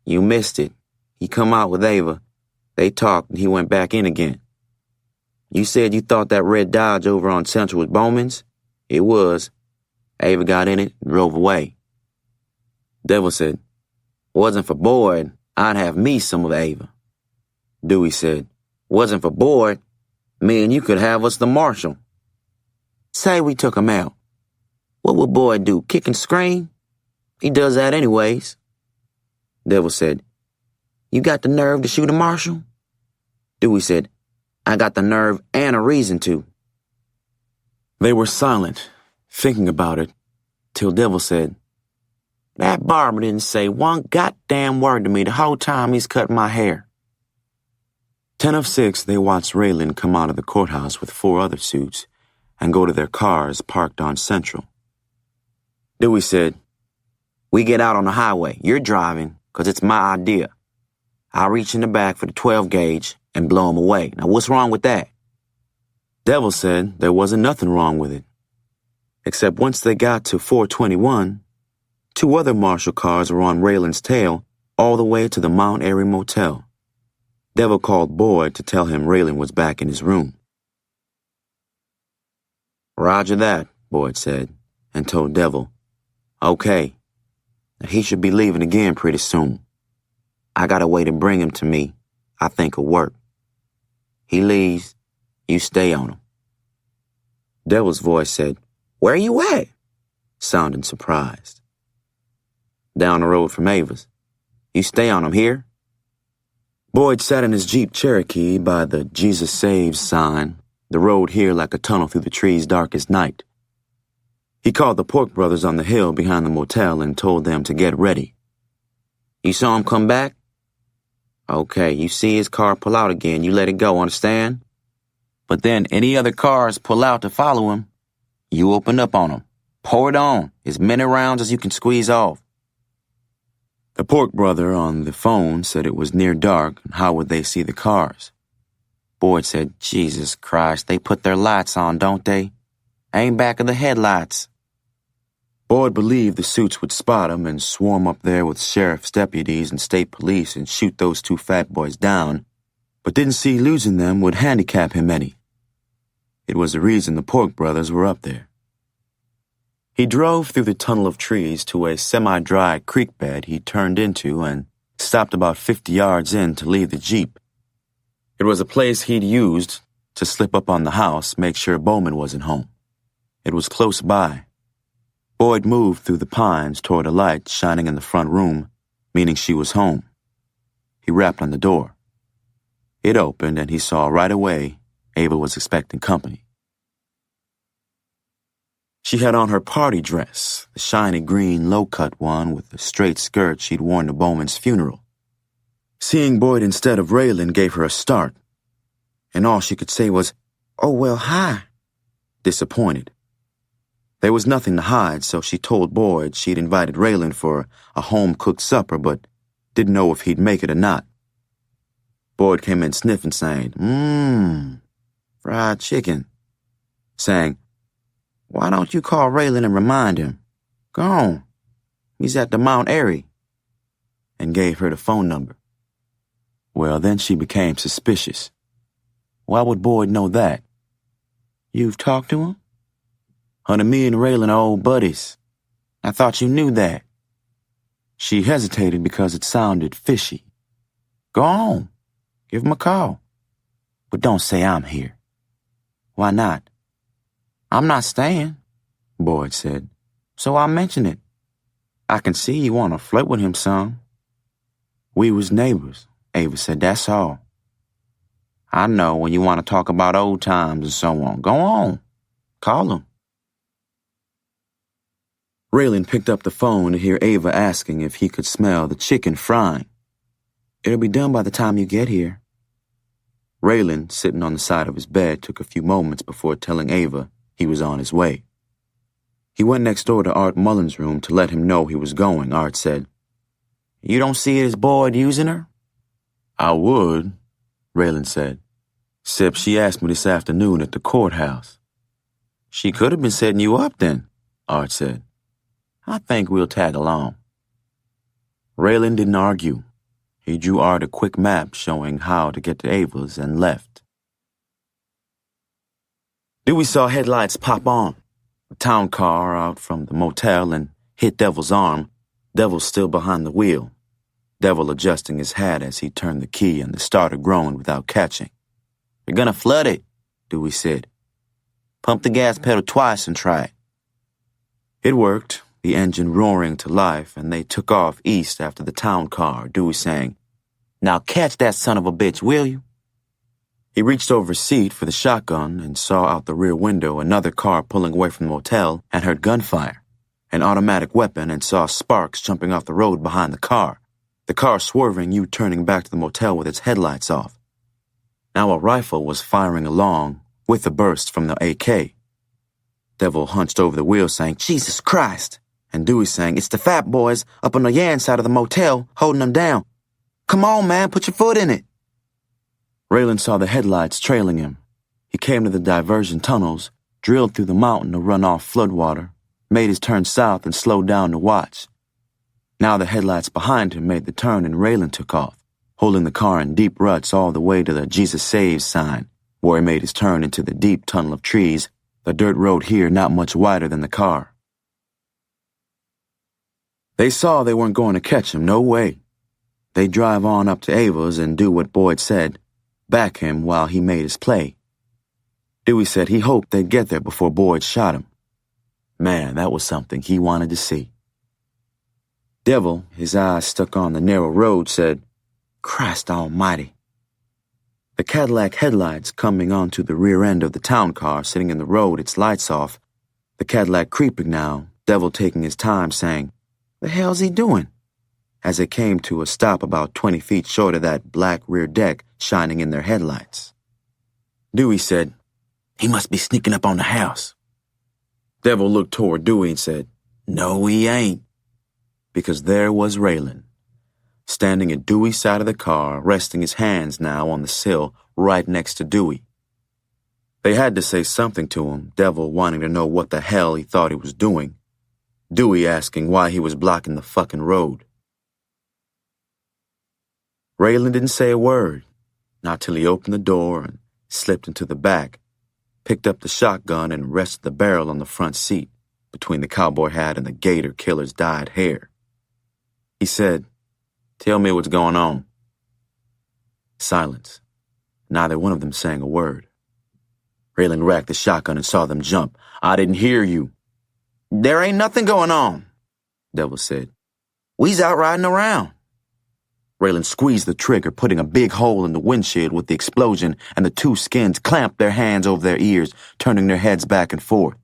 "You missed it. He come out with Ava. They talked and he went back in again. You said you thought that red Dodge over on Central was Bowman's? It was. Ava got in it and drove away." Devil said, "Wasn't for Boyd, I'd have me some of Ava." Dewey said, "Wasn't for Boyd, me and you could have us the Marshal. Say we took him out. What would Boyd do, kick and scream? He does that anyways." Devil said, "You got the nerve to shoot a Marshal?" Dewey said, "I got the nerve and a reason to." They were silent, thinking about it, till Devil said, "That barber didn't say one goddamn word to me the whole time he's cutting my hair." 10 of 6, they watched Raylan come out of the courthouse with 4 other suits and go to their cars parked on Central. Dewey said, "We get out on the highway. You're driving, 'cause it's my idea. I'll reach in the back for the 12 gauge and blow him away. Now what's wrong with that?" Devil said there wasn't nothing wrong with it. Except once they got to 421, 2 other Marshal cars were on Raylan's tail all the way to the Mount Airy Motel. Devil called Boyd to tell him Raylan was back in his room. "Roger that," Boyd said, and told Devil, "Okay. He should be leaving again pretty soon. I got a way to bring him to me I think will work. He leaves, you stay on him." Devil's voice said, "Where are you at?" sounding surprised. "Down the road from Ava's. You stay on him here." Boyd sat in his Jeep Cherokee by the Jesus Saves sign, the road here like a tunnel through the trees dark as night. He called the Pork brothers on the hill behind the motel and told them to get ready. "You saw him come back? Okay, you see his car pull out again, you let it go, understand? But then any other cars pull out to follow him, you open up on them. Pour it on, as many rounds as you can squeeze off." The Pork brother on the phone said it was near dark, and how would they see the cars? Boyd said, "Jesus Christ, they put their lights on, don't they? Aim back of the headlights." Boyd believed the suits would spot him and swarm up there with sheriff's deputies and state police and shoot those 2 fat boys down, but didn't see losing them would handicap him any. It was the reason the Pork brothers were up there. He drove through the tunnel of trees to a semi-dry creek bed he turned into and stopped about 50 yards in to leave the Jeep. It was a place he'd used to slip up on the house, make sure Bowman wasn't home. It was close by. Boyd moved through the pines toward a light shining in the front room, meaning she was home. He rapped on the door. It opened and he saw right away Ava was expecting company. She had on her party dress, the shiny green low-cut one with the straight skirt she'd worn to Bowman's funeral. Seeing Boyd instead of Raylan gave her a start, and all she could say was, "Oh, well, hi," disappointed. There was nothing to hide, so she told Boyd she'd invited Raylan for a home-cooked supper, but didn't know if he'd make it or not. Boyd came in sniffing, saying, fried chicken," saying, "Why don't you call Raylan and remind him? Go on, he's at the Mount Airy," and gave her the phone number. Well, then she became suspicious. Why would Boyd know that? "You've talked to him?" "Honey, me and Raylan are old buddies. I thought you knew that." She hesitated because it sounded fishy. "Go on, give him a call. But don't say I'm here." "Why not?" "I'm not staying," Boyd said, "so I'll mention it. I can see you want to flirt with him some." "We was neighbors," Ava said, "that's all." "I know when you want to talk about old times and so on. Go on, call him." Raylan picked up the phone to hear Ava asking if he could smell the chicken frying. "It'll be done by the time you get here." Raylan, sitting on the side of his bed, took a few moments before telling Ava he was on his way. He went next door to Art Mullen's room to let him know he was going. Art said, "You don't see it as Boyd using her?" "I would," Raylan said, "except she asked me this afternoon at the courthouse." "She could have been setting you up then," Art said. "I think we'll tag along." Raylan didn't argue. He drew Art a quick map showing how to get to Ava's and left. Dewey saw headlights pop on, a town car out from the motel, and hit Devil's arm, Devil still behind the wheel, Devil adjusting his hat as he turned the key and the starter groaned without catching. "You're gonna flood it," Dewey said. "Pump the gas pedal twice and try it." It worked, the engine roaring to life, and they took off east after the town car, Dewey saying, "Now catch that son of a bitch, will you?" He reached over his seat for the shotgun and saw out the rear window another car pulling away from the motel and heard gunfire, an automatic weapon, and saw sparks jumping off the road behind the car swerving, U-turning back to the motel with its headlights off. Now a rifle was firing along with the burst from the AK. Devil hunched over the wheel saying, "Jesus Christ!" And Dewey saying, "It's the fat boys up on the Yan side of the motel holding them down. Come on, man, put your foot in it." Raylan saw the headlights trailing him. He came to the diversion tunnels, drilled through the mountain to run off floodwater, made his turn south and slowed down to watch. Now the headlights behind him made the turn and Raylan took off, holding the car in deep ruts all the way to the Jesus Saves sign, where he made his turn into the deep tunnel of trees, the dirt road here not much wider than the car. They saw they weren't going to catch him, no way. They'd drive on up to Ava's and do what Boyd said, back him while he made his play. Dewey said he hoped they'd get there before Boyd shot him. Man, that was something he wanted to see. Devil, his eyes stuck on the narrow road, said, "Christ almighty." The Cadillac headlights coming onto the rear end of the town car sitting in the road, its lights off, the Cadillac creeping now, Devil taking his time saying, "The hell's he doing?" as it came to a stop about 20 feet short of that black rear deck shining in their headlights. Dewey said, "He must be sneaking up on the house." Devil looked toward Dewey and said, "No, he ain't." Because there was Raylan, standing at Dewey's side of the car, resting his hands now on the sill right next to Dewey. They had to say something to him, Devil wanting to know what the hell he thought he was doing, Dewey asking why he was blocking the fucking road. Raylan didn't say a word, not till he opened the door and slipped into the back, picked up the shotgun and rested the barrel on the front seat, between the cowboy hat and the gator killer's dyed hair. He said, "Tell me what's going on." Silence. Neither one of them saying a word. Raylan racked the shotgun and saw them jump. "I didn't hear you." "There ain't nothing going on," Devil said. "We's out riding around." Raylan squeezed the trigger, putting a big hole in the windshield with the explosion, and the two skins clamped their hands over their ears, turning their heads back and forth.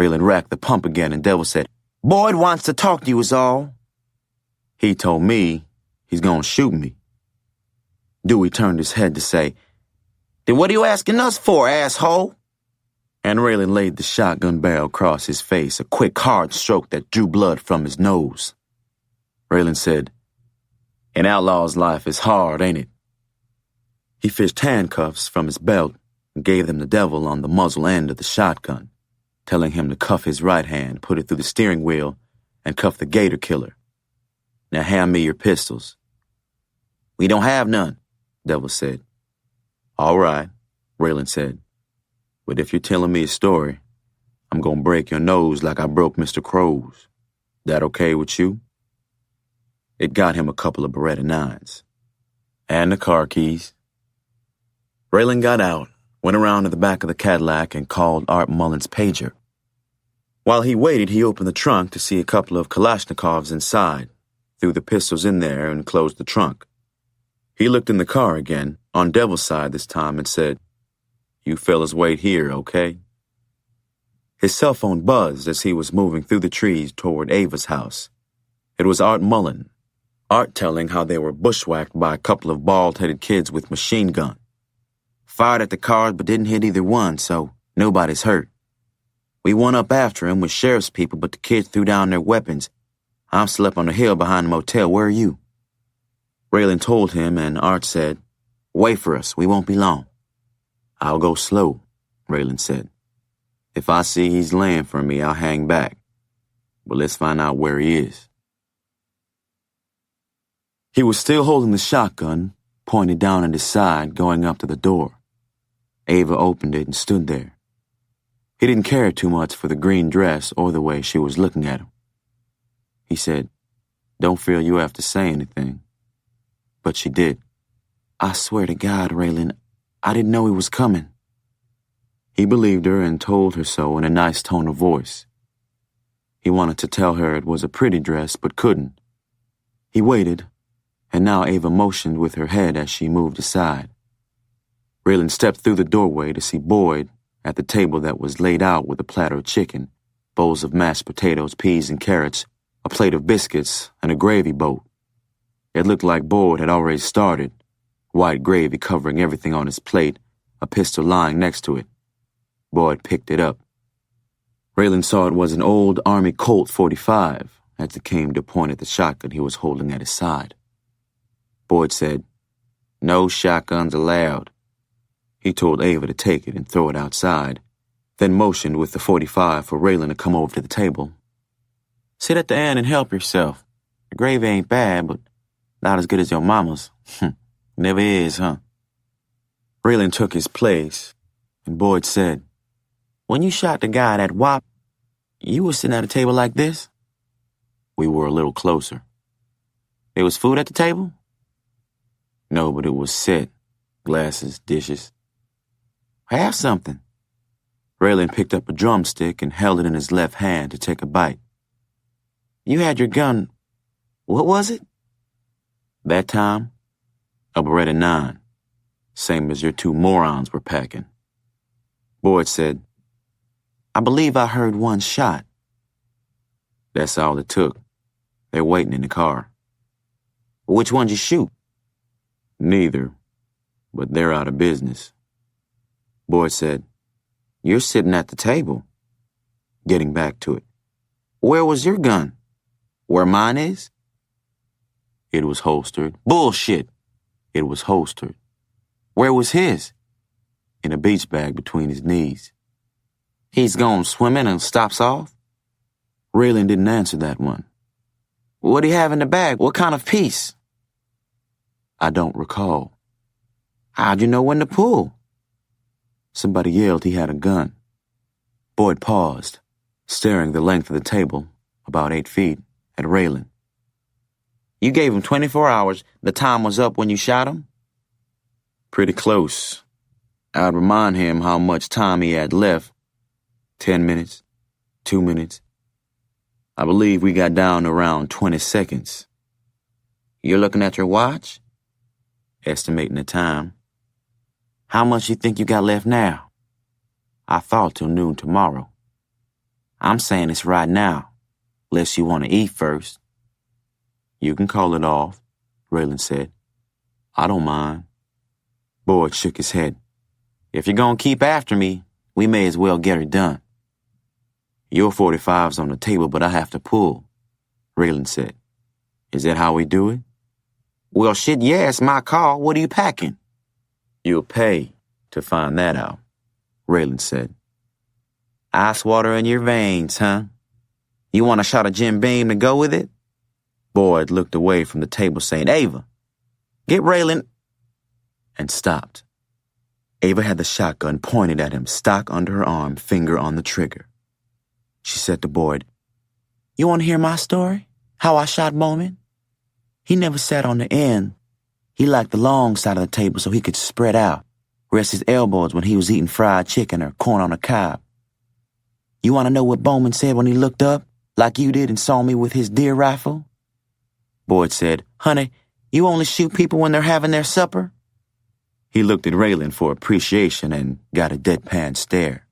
Raylan racked the pump again, and Devil said, "Boyd wants to talk to you is all." He told me he's gonna shoot me. Dewey turned his head to say, "Then what are you asking us for, asshole?" And Raylan laid the shotgun barrel across his face, a quick, hard stroke that drew blood from his nose. Raylan said, "An outlaw's life is hard, ain't it?" He fished handcuffs from his belt and gave them to Devil on the muzzle end of the shotgun, telling him to cuff his right hand, put it through the steering wheel, and cuff the gator killer. "Now hand me your pistols." "We don't have none," Devil said. "All right," Raylan said. "But if you're telling me a story, I'm gonna break your nose like I broke Mr. Crow's. That okay with you?" It got him a couple of Beretta 9s. And the car keys. Raylan got out, went around to the back of the Cadillac, and called Art Mullen's pager. While he waited, he opened the trunk to see a couple of Kalashnikovs inside, threw the pistols in there, and closed the trunk. He looked in the car again, on Devil's side this time, and said, "You fellas wait here, okay?" His cell phone buzzed as he was moving through the trees toward Ava's house. It was Art Mullen, Art telling how they were bushwhacked by a couple of bald-headed kids with machine guns. "Fired at the cars but didn't hit either one, so nobody's hurt. We went up after him with sheriff's people, but the kids threw down their weapons. I'm still up on the hill behind the motel. Where are you?" Raylan told him, and Art said, "Wait for us. We won't be long." "I'll go slow," Raylan said. "If I see he's laying for me, I'll hang back. But let's find out where he is." He was still holding the shotgun, pointed down at his side, going up to the door. Ava opened it and stood there. He didn't care too much for the green dress or the way she was looking at him. He said, "Don't feel you have to say anything." But she did. "I swear to God, Raylan, I didn't know he was coming." He believed her and told her so in a nice tone of voice. He wanted to tell her it was a pretty dress, but couldn't. He waited, and now Ava motioned with her head as she moved aside. Raylan stepped through the doorway to see Boyd at the table that was laid out with a platter of chicken, bowls of mashed potatoes, peas and carrots, a plate of biscuits, and a gravy boat. It looked like Boyd had already started, white gravy covering everything on his plate, a pistol lying next to it. Boyd picked it up. Raylan saw it was an old Army Colt .45 as it came to point at the shotgun he was holding at his side. Boyd said, "No shotguns allowed." He told Ava to take it and throw it outside, then motioned with the .45 for Raylan to come over to the table. "Sit at the end and help yourself. The gravy ain't bad, but not as good as your mama's." "Never is, huh?" Raylan took his place, and Boyd said, "When you shot the guy at WAP, you were sitting at a table like this?" We were a little closer. "There was food at the table?" "No, but it was set. Glasses, dishes." "Have something." Raylan picked up a drumstick and held it in his left hand to take a bite. "You had your gun. What was it?" "That time, a Beretta 9. Same as your two morons were packing." Boyd said, "I believe I heard one shot." "That's all it took. They're waiting in the car." "Which one'd you shoot?" "Neither, but they're out of business." Boyd said, "You're sitting at the table." Getting back to it. "Where was your gun? Where mine is?" "It was holstered." "Bullshit." "It was holstered." "Where was his?" "In a beach bag between his knees." "He's gone swimming and stops off?" Raylan didn't answer that one. "What'd he have in the bag? What kind of piece?" "I don't recall." "How'd you know when to pull?" Somebody yelled he had a gun. Boyd paused, staring the length of the table, about 8 feet, at Raylan. "You gave him 24 hours. The time was up when you shot him?" "Pretty close. I'd remind him how much time he had left. 10 minutes, 2 minutes. I believe we got down to around 20 seconds. "You're looking at your watch?" "Estimating the time." "How much you think you got left now?" "I thought till noon tomorrow." I'm saying it's right now, unless you want to eat first. You can call it off, Raylan said. I don't mind. Boyd shook his head. If you're gonna keep after me, we may as well get her done. Your 45's on the table, but I have to pull, Raylan said. Is that how we do it? Well, shit, yeah, it's my call. What are you packing? You'll pay to find that out, Raylan said. Ice water in your veins, huh? You want a shot of Jim Beam to go with it? Boyd looked away from the table saying, Ava, get Raylan, and stopped. Ava had the shotgun pointed at him, stock under her arm, finger on the trigger. She said to Boyd, You want to hear my story? How I shot Bowman? He never sat on the end. He liked the long side of the table so he could spread out, rest his elbows when he was eating fried chicken or corn on a cob. You want to know what Bowman said when he looked up, like you did, and saw me with his deer rifle? Boyd said, Honey, you only shoot people when they're having their supper? He looked at Raylan for appreciation and got a deadpan stare.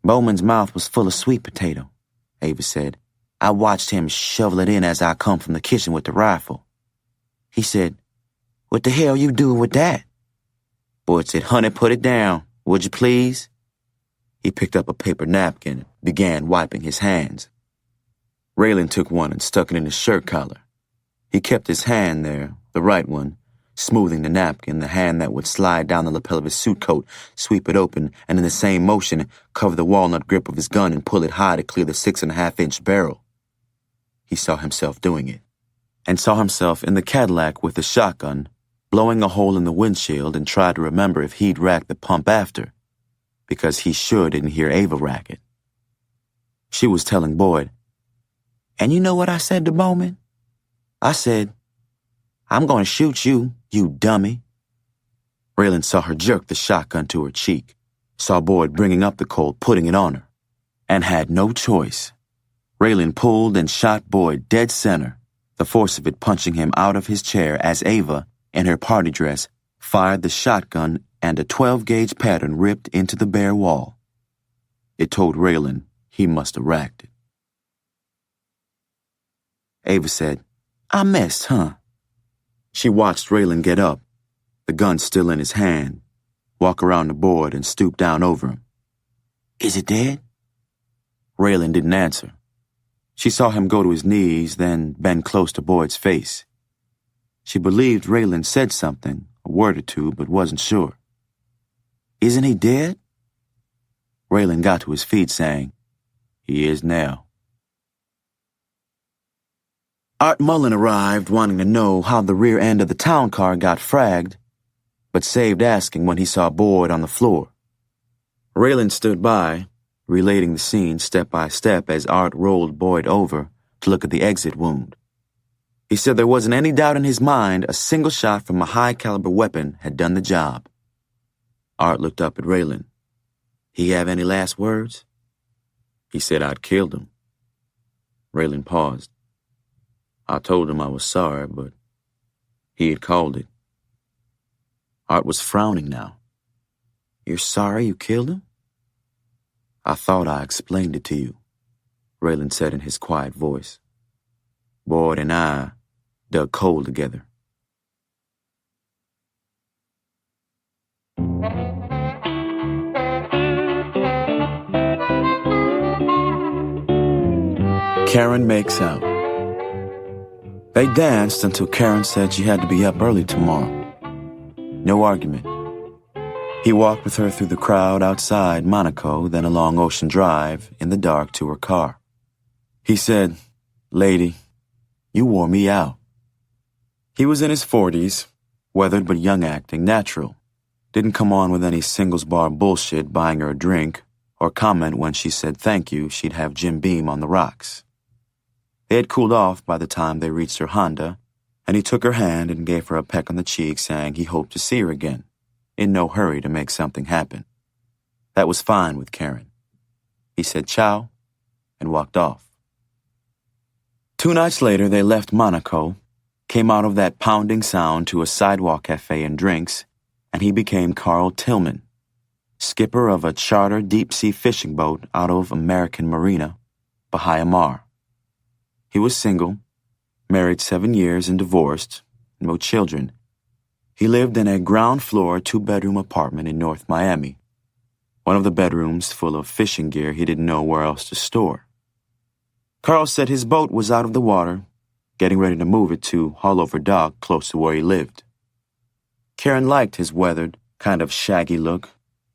Bowman's mouth was full of sweet potato, Ava said. I watched him shovel it in as I come from the kitchen with the rifle. He said, What the hell you doing with that? Boyd said, Honey, put it down, would you please? He picked up a paper napkin and began wiping his hands. Raylan took one and stuck it in his shirt collar. He kept his hand there, the right one, smoothing the napkin, the hand that would slide down the lapel of his suit coat, sweep it open, and in the same motion, cover the walnut grip of his gun and pull it high to clear the 6.5-inch barrel. He saw himself doing it, and saw himself in the Cadillac with the shotgun, blowing a hole in the windshield, and tried to remember if he'd racked the pump after, because he sure didn't hear Ava rack it. She was telling Boyd, And you know what I said to Bowman? I said, I'm going to shoot you, you dummy. Raylan saw her jerk the shotgun to her cheek, saw Boyd bringing up the Colt, putting it on her, and had no choice. Raylan pulled and shot Boyd dead center, the force of it punching him out of his chair as Ava, in her party dress, fired the shotgun and a 12-gauge pattern ripped into the bare wall. It told Raylan he must have racked it. Ava said, I missed, huh? She watched Raylan get up, the gun still in his hand, walk around the board and stoop down over him. Is it dead? Raylan didn't answer. She saw him go to his knees, then bend close to Boyd's face. She believed Raylan said something, a word or two, but wasn't sure. Isn't he dead? Raylan got to his feet, saying, He is now. Art Mullen arrived, wanting to know how the rear end of the town car got fragged, but saved asking when he saw Boyd on the floor. Raylan stood by, relating the scene step by step as Art rolled Boyd over to look at the exit wound. He said there wasn't any doubt in his mind a single shot from a high-caliber weapon had done the job. Art looked up at Raylan. He have any last words? He said I'd killed him. Raylan paused. I told him I was sorry, but he had called it. Art was frowning now. You're sorry you killed him? I thought I explained it to you, Raylan said in his quiet voice. Boyd and I dug coal together. Karen makes out. They danced until Karen said she had to be up early tomorrow. No argument. He walked with her through the crowd outside Monaco, then along Ocean Drive in the dark to her car. He said, Lady, you wore me out. He was in his 40s, weathered but young acting, natural. Didn't come on with any singles bar bullshit buying her a drink, or comment when she said thank you she'd have Jim Beam on the rocks. They had cooled off by the time they reached her Honda, and he took her hand and gave her a peck on the cheek, saying he hoped to see her again, in no hurry to make something happen. That was fine with Karen. He said ciao and walked off. 2 nights later, they left Monaco, came out of that pounding sound to a sidewalk cafe and drinks, and he became Carl Tillman. skipper of a charter deep-sea fishing boat out of American Marina, Bahia Mar. He was single, married 7 years and divorced, no children. He lived in a ground-floor, 2-bedroom apartment in North Miami. One of the bedrooms full of fishing gear he didn't know where else to store. Carl said his boat was out of the water, getting ready to move it to Haulover Dock close to where he lived. Karen liked his weathered, kind of shaggy look,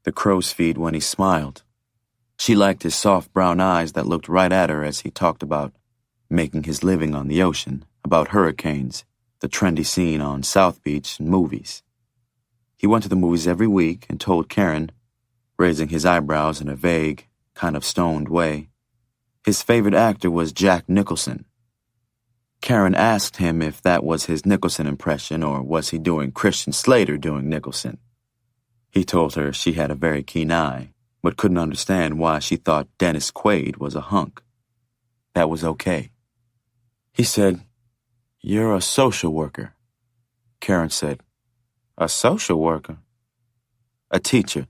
the crow's feet when he smiled. She liked his soft brown eyes that looked right at her as he talked about making his living on the ocean, about hurricanes, the trendy scene on South Beach, and movies. He went to the movies every week and told Karen, raising his eyebrows in a vague, kind of stoned way, his favorite actor was Jack Nicholson. Karen asked him if that was his Nicholson impression or was he doing Christian Slater doing Nicholson. He told her she had a very keen eye, but couldn't understand why she thought Dennis Quaid was a hunk. That was okay. He said, "You're a social worker." Karen said, "A social worker?" "A teacher."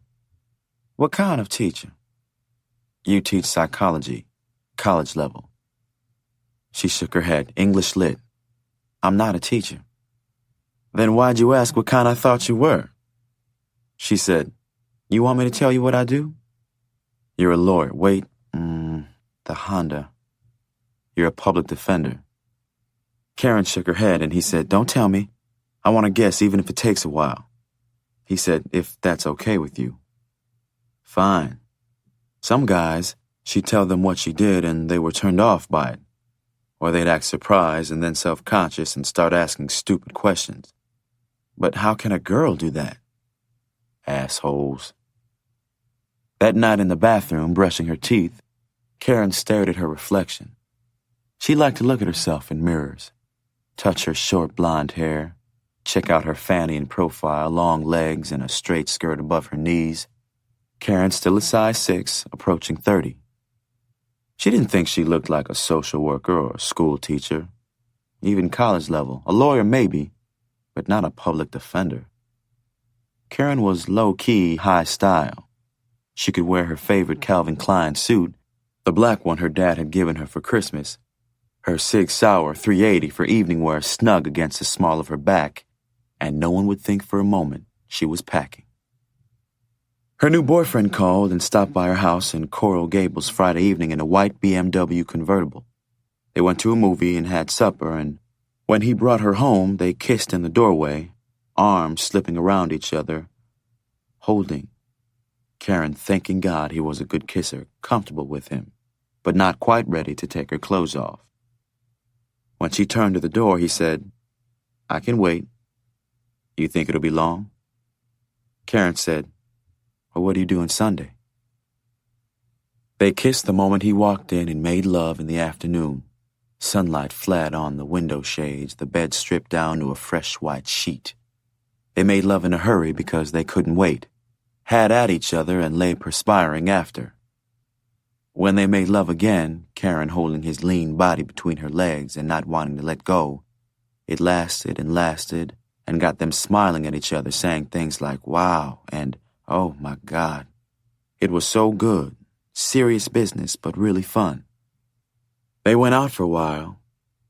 "What kind of teacher?" "You teach psychology, college level." She shook her head. "English lit." "I'm not a teacher." "Then why'd you ask what kind I thought you were?" She said, "You want me to tell you what I do?" "You're a lawyer." "Wait, the Honda. You're a public defender." Karen shook her head and he said, "Don't tell me. I want to guess even if it takes a while." He said, "If that's okay with you." "Fine." Some guys, she'd tell them what she did and they were turned off by it. Or they'd act surprised and then self-conscious and start asking stupid questions. But how can a girl do that? Assholes. That night in the bathroom, brushing her teeth, Karen stared at her reflection. She liked to look at herself in mirrors, touch her short blonde hair, check out her fanny and profile, long legs, and a straight skirt above her knees. Karen still a size 6, approaching 30. She didn't think she looked like a social worker or a school teacher, even college level, a lawyer maybe, but not a public defender. Karen was low-key, high style. She could wear her favorite Calvin Klein suit, the black one her dad had given her for Christmas, her Sig Sauer 380 for evening wear snug against the small of her back, and no one would think for a moment she was packing. Her new boyfriend called and stopped by her house in Coral Gables Friday evening in a white BMW convertible. They went to a movie and had supper, and when he brought her home, they kissed in the doorway, arms slipping around each other, holding. Karen thanking God he was a good kisser, comfortable with him, but not quite ready to take her clothes off. When she turned to the door, he said, "I can wait. You think it'll be long?" Karen said, "Well, what are you doing Sunday?" They kissed the moment he walked in and made love in the afternoon, sunlight flat on the window shades, the bed stripped down to a fresh white sheet. They made love in a hurry because they couldn't wait, had at each other and lay perspiring after. When they made love again, Karen holding his lean body between her legs and not wanting to let go, it lasted and got them smiling at each other, saying things like, "Wow," and "Oh my God." It was so good, serious business, but really fun. They went out for a while,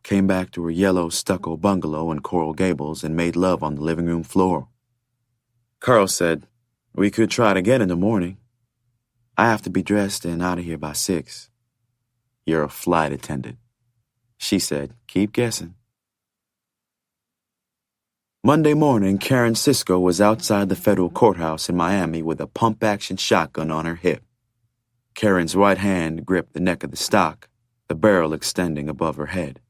came back to her yellow stucco bungalow in Coral Gables and made love on the living room floor. Carl said, "We could try it again in the morning. I have to be dressed and out of here by 6. "You're a flight attendant." She said, "Keep guessing." Monday morning, Karen Cisco was outside the federal courthouse in Miami with a pump-action shotgun on her hip. Karen's right hand gripped the neck of the stock, the barrel extending above her head.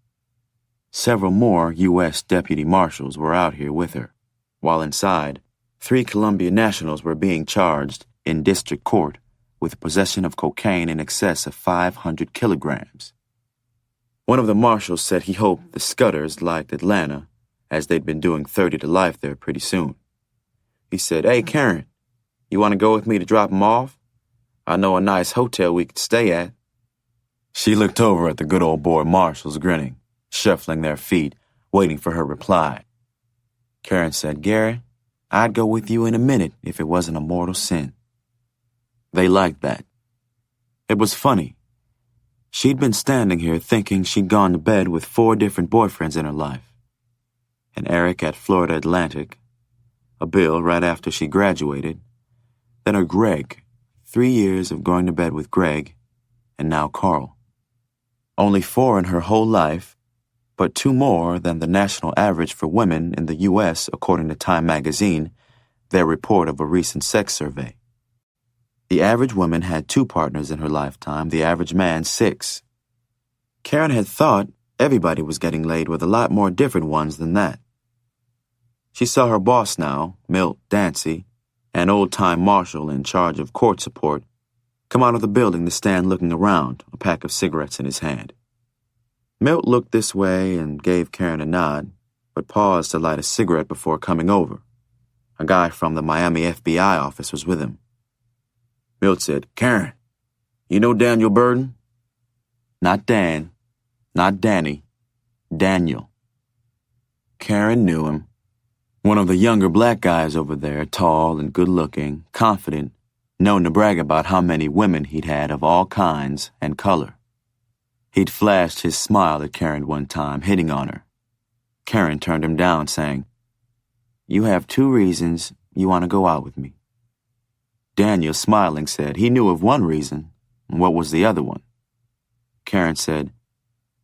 Several more U.S. deputy marshals were out here with her, while inside, 3 Columbia nationals were being charged in district court with possession of cocaine in excess of 500 kilograms. One of the marshals said he hoped the Scudders liked Atlanta, as they'd been doing 30 to life there pretty soon. He said, "Hey, Karen, you want to go with me to drop 'em off? I know a nice hotel we could stay at." She looked over at the good old boy marshals, grinning, shuffling their feet, waiting for her reply. Karen said, "Gary, I'd go with you in a minute if it wasn't a mortal sin." They liked that. It was funny. She'd been standing here thinking she'd gone to bed with 4 different boyfriends in her life. An Eric at Florida Atlantic, a Bill right after she graduated, then her Greg, 3 years of going to bed with Greg, and now Carl. Only 4 in her whole life, but 2 more than the national average for women in the U.S. according to Time magazine, their report of a recent sex survey. The average woman had 2 partners in her lifetime, the average man 6. Karen had thought everybody was getting laid with a lot more different ones than that. She saw her boss now, Milt Dancy, an old-time marshal in charge of court support, come out of the building to stand looking around, a pack of cigarettes in his hand. Milt looked this way and gave Karen a nod, but paused to light a cigarette before coming over. A guy from the Miami FBI office was with him. Milt said, "Karen, you know Daniel Burden?" Not Dan, not Danny, Daniel. Karen knew him. One of the younger black guys over there, tall and good-looking, confident, known to brag about how many women he'd had of all kinds and color. He'd flashed his smile at Karen one time, hitting on her. Karen turned him down, saying, "You have 2 reasons you want to go out with me." Daniel, smiling, said he knew of one reason. What was the other one? Karen said,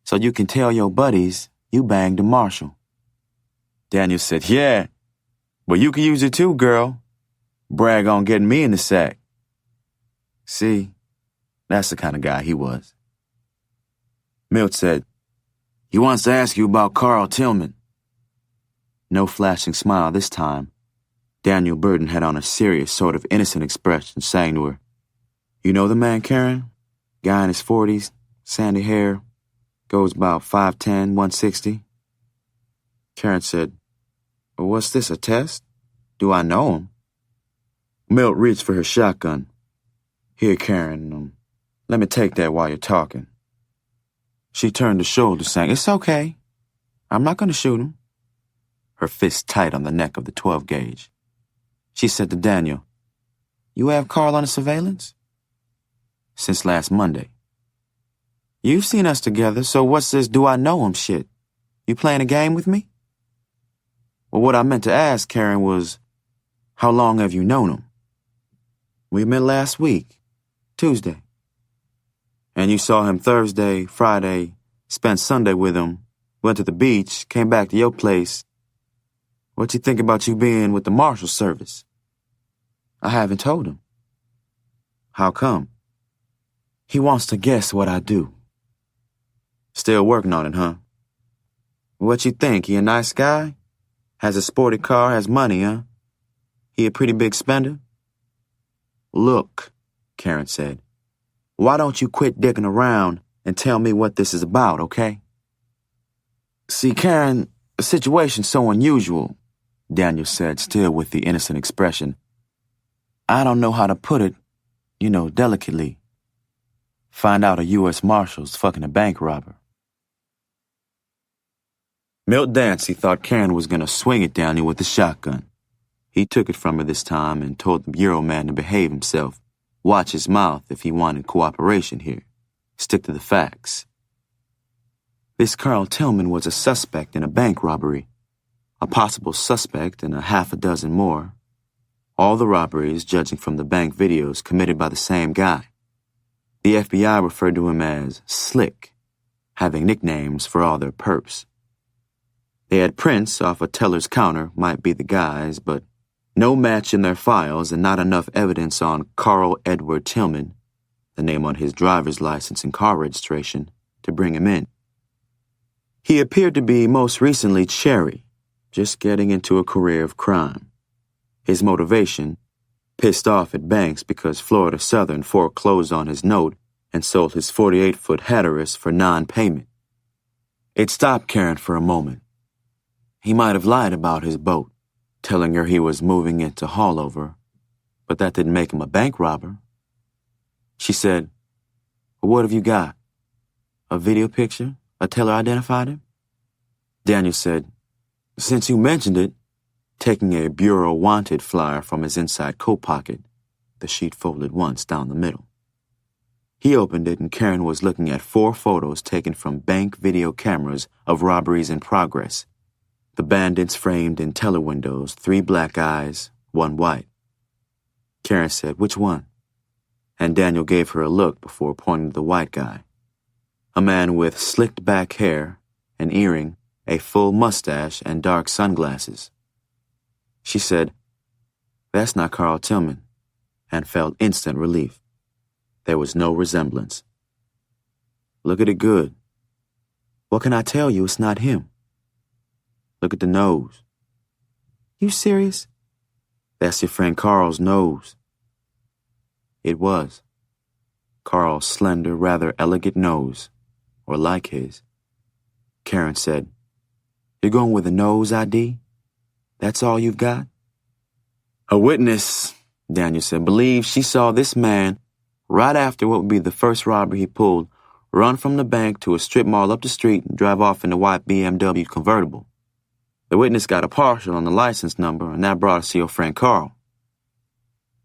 "So you can tell your buddies you banged a marshal." Daniel said, "Yeah, but you can use it too, girl. Brag on getting me in the sack." See, that's the kind of guy he was. Milt said, "He wants to ask you about Carl Tillman." No flashing smile this time. Daniel Burden had on a serious, sort of innocent expression, saying to her, "You know the man, Karen? Guy in his 40s, sandy hair, goes about 5'10", 160. Karen said, "Well, what's this, a test? Do I know him?" Milt reached for her shotgun. "Here, Karen, let me take that while you're talking." She turned her shoulder, saying, "It's okay. I'm not going to shoot him." Her fist tight on the neck of the 12-gauge. She said to Daniel, "You have Carl under surveillance?" "Since last Monday." "You've seen us together, so what's this do I know him shit? You playing a game with me?" "Well, what I meant to ask, Karen, was, how long have you known him?" "We met last week, Tuesday." "And you saw him Thursday, Friday, spent Sunday with him, went to the beach, came back to your place. What'd you think about you being with the Marshals service?" "I haven't told him." "How come?" "He wants to guess what I do." "Still working on it, huh?" "What you think? He a nice guy? Has a sporty car, has money, huh? He a pretty big spender?" "Look," Karen said, "why don't you quit dicking around and tell me what this is about, okay?" "See, Karen, the situation's so unusual," Daniel said, still with the innocent expression. "I don't know how to put it, delicately. Find out a U.S. Marshal's fucking a bank robber." Milt Dancy thought Karen was going to swing at Daniel with the shotgun. He took it from her this time and told the bureau man to behave himself, watch his mouth if he wanted cooperation here, stick to the facts. This Carl Tillman was a suspect in a bank robbery, a possible suspect in a half a dozen more. All the robberies, judging from the bank videos, committed by the same guy. The FBI referred to him as Slick, having nicknames for all their perps. They had prints off a teller's counter, might be the guy's, but no match in their files and not enough evidence on Carl Edward Tillman, the name on his driver's license and car registration, to bring him in. He appeared to be most recently cherry, just getting into a career of crime. His motivation, pissed off at banks because Florida Southern foreclosed on his note and sold his 48-foot Hatteras for non-payment. It stopped Karen for a moment. He might have lied about his boat, telling her he was moving it to Haulover, but that didn't make him a bank robber. She said, "What have you got? A video picture? A teller identified him?" Daniel said, "Since you mentioned it," taking a Bureau Wanted flyer from his inside coat pocket. the sheet folded once down the middle. He opened it and Karen was looking at 4 photos taken from bank video cameras of robberies in progress. The bandits framed in teller windows, 3 black eyes, 1 white. Karen said, "Which one?" And Daniel gave her a look before pointing to the white guy. A man with slicked back hair, an earring, a full mustache, and dark sunglasses. She said, "That's not Carl Tillman," and felt instant relief. There was no resemblance. "Look at it good." "What can I tell you? It's not him." "Look at the nose." "You serious?" "That's your friend Carl's nose." It was. Carl's slender, rather elegant nose, or like his. Karen said, "You're going with a nose ID? That's all you've got?" "A witness," Daniel said, "believes she saw this man, right after what would be the first robbery he pulled, run from the bank to a strip mall up the street and drive off in a white BMW convertible. The witness got a partial on the license number, and that brought us to your friend Carl."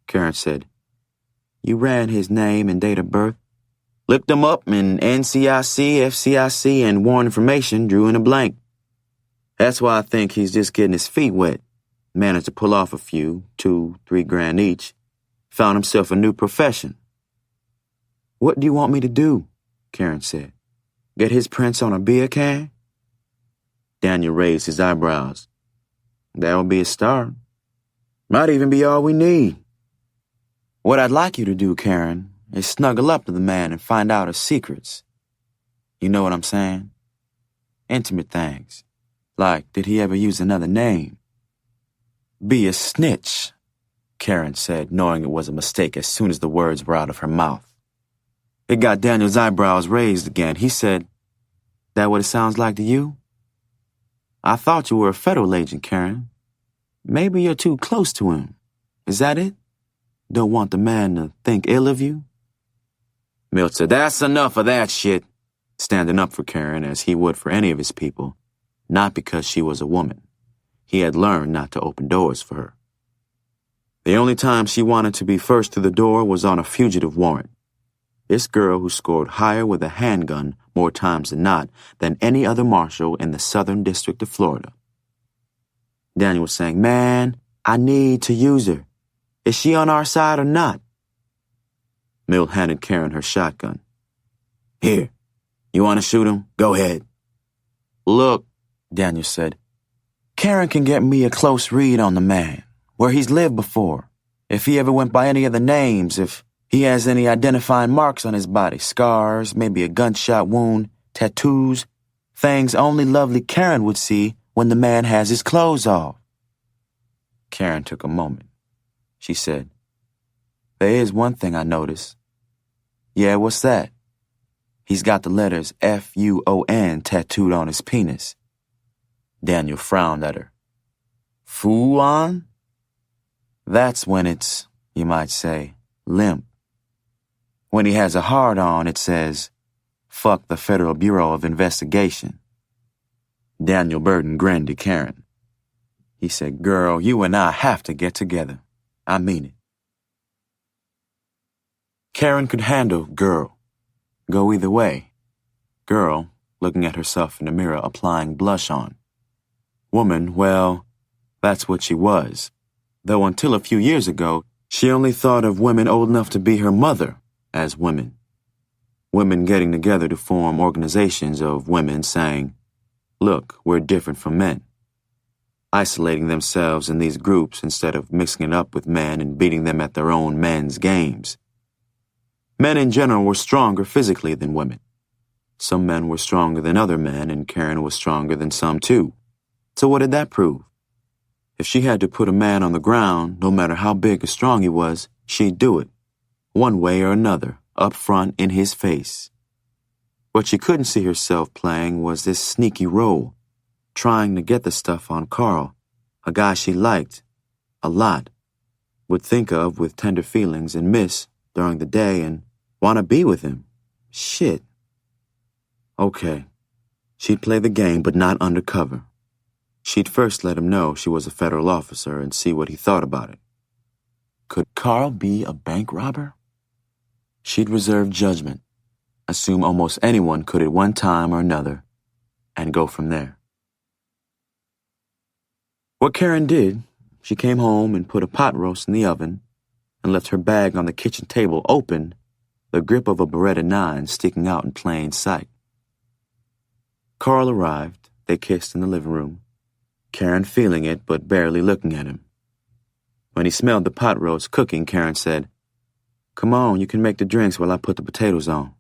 Karen said, "You ran his name and date of birth?" "Looked him up in NCIC, FCIC, and warrant information, drew in a blank. That's why I think he's just getting his feet wet. Managed to pull off a few, $2-3 each. Found himself a new profession." "What do you want me to do?" Karen said. "Get his prints on a beer can?" Daniel raised his eyebrows. "That would be a start. Might even be all we need. What I'd like you to do, Karen, is snuggle up to the man and find out his secrets. You know what I'm saying? Intimate things. Like, did he ever use another name?" "Be a snitch," Karen said, knowing it was a mistake as soon as the words were out of her mouth. It got Daniel's eyebrows raised again. He said, "That what it sounds like to you?" "I thought you were a federal agent, Karen. Maybe you're too close to him. Is that it? Don't want the man to think ill of you?" Milt said, "That's enough of that shit," standing up for Karen as he would for any of his people, not because she was a woman. He had learned not to open doors for her. The only time she wanted to be first through the door was on a fugitive warrant. This girl who scored higher with a handgun more times than not than any other marshal in the Southern District of Florida. Daniel was saying, "Man, I need to use her. Is she on our side or not?" Milt handed Karen her shotgun. "Here, you want to shoot him? Go ahead." "Look," Daniel said, "Karen can get me a close read on the man, where he's lived before, if he ever went by any other names, if he has any identifying marks on his body, scars, maybe a gunshot wound, tattoos, things only lovely Karen would see when the man has his clothes off." Karen took a moment. She said, "There is one thing I noticed." "Yeah, what's that?" "He's got the letters FUON tattooed on his penis." Daniel frowned at her. "Fuon?" "That's when it's, you might say, limp. When he has a hard-on, it says, 'Fuck the Federal Bureau of Investigation.'" Daniel Burton grinned at Karen. He said, "Girl, you and I have to get together. I mean it." Karen could handle girl. Go either way. Girl, looking at herself in the mirror, applying blush on. Woman, well, that's what she was. Though until a few years ago, she only thought of women old enough to be her mother as women. Women getting together to form organizations of women saying, "Look, we're different from men." Isolating themselves in these groups instead of mixing it up with men and beating them at their own men's games. Men in general were stronger physically than women. Some men were stronger than other men, and Karen was stronger than some too. So what did that prove? If she had to put a man on the ground, no matter how big or strong he was, she'd do it, one way or another, up front in his face. What she couldn't see herself playing was this sneaky role, trying to get the stuff on Carl, a guy she liked, a lot, would think of with tender feelings and miss during the day and want to be with him. Shit. Okay. She'd play the game, but not undercover. She'd first let him know she was a federal officer and see what he thought about it. Could Carl be a bank robber? She'd reserve judgment, assume almost anyone could at one time or another, and go from there. What Karen did, she came home and put a pot roast in the oven and left her bag on the kitchen table open, the grip of a Beretta 9 sticking out in plain sight. Carl arrived. They kissed in the living room, Karen feeling it but barely looking at him. When he smelled the pot roast cooking, Karen said, "Come on, you can make the drinks while I put the potatoes on."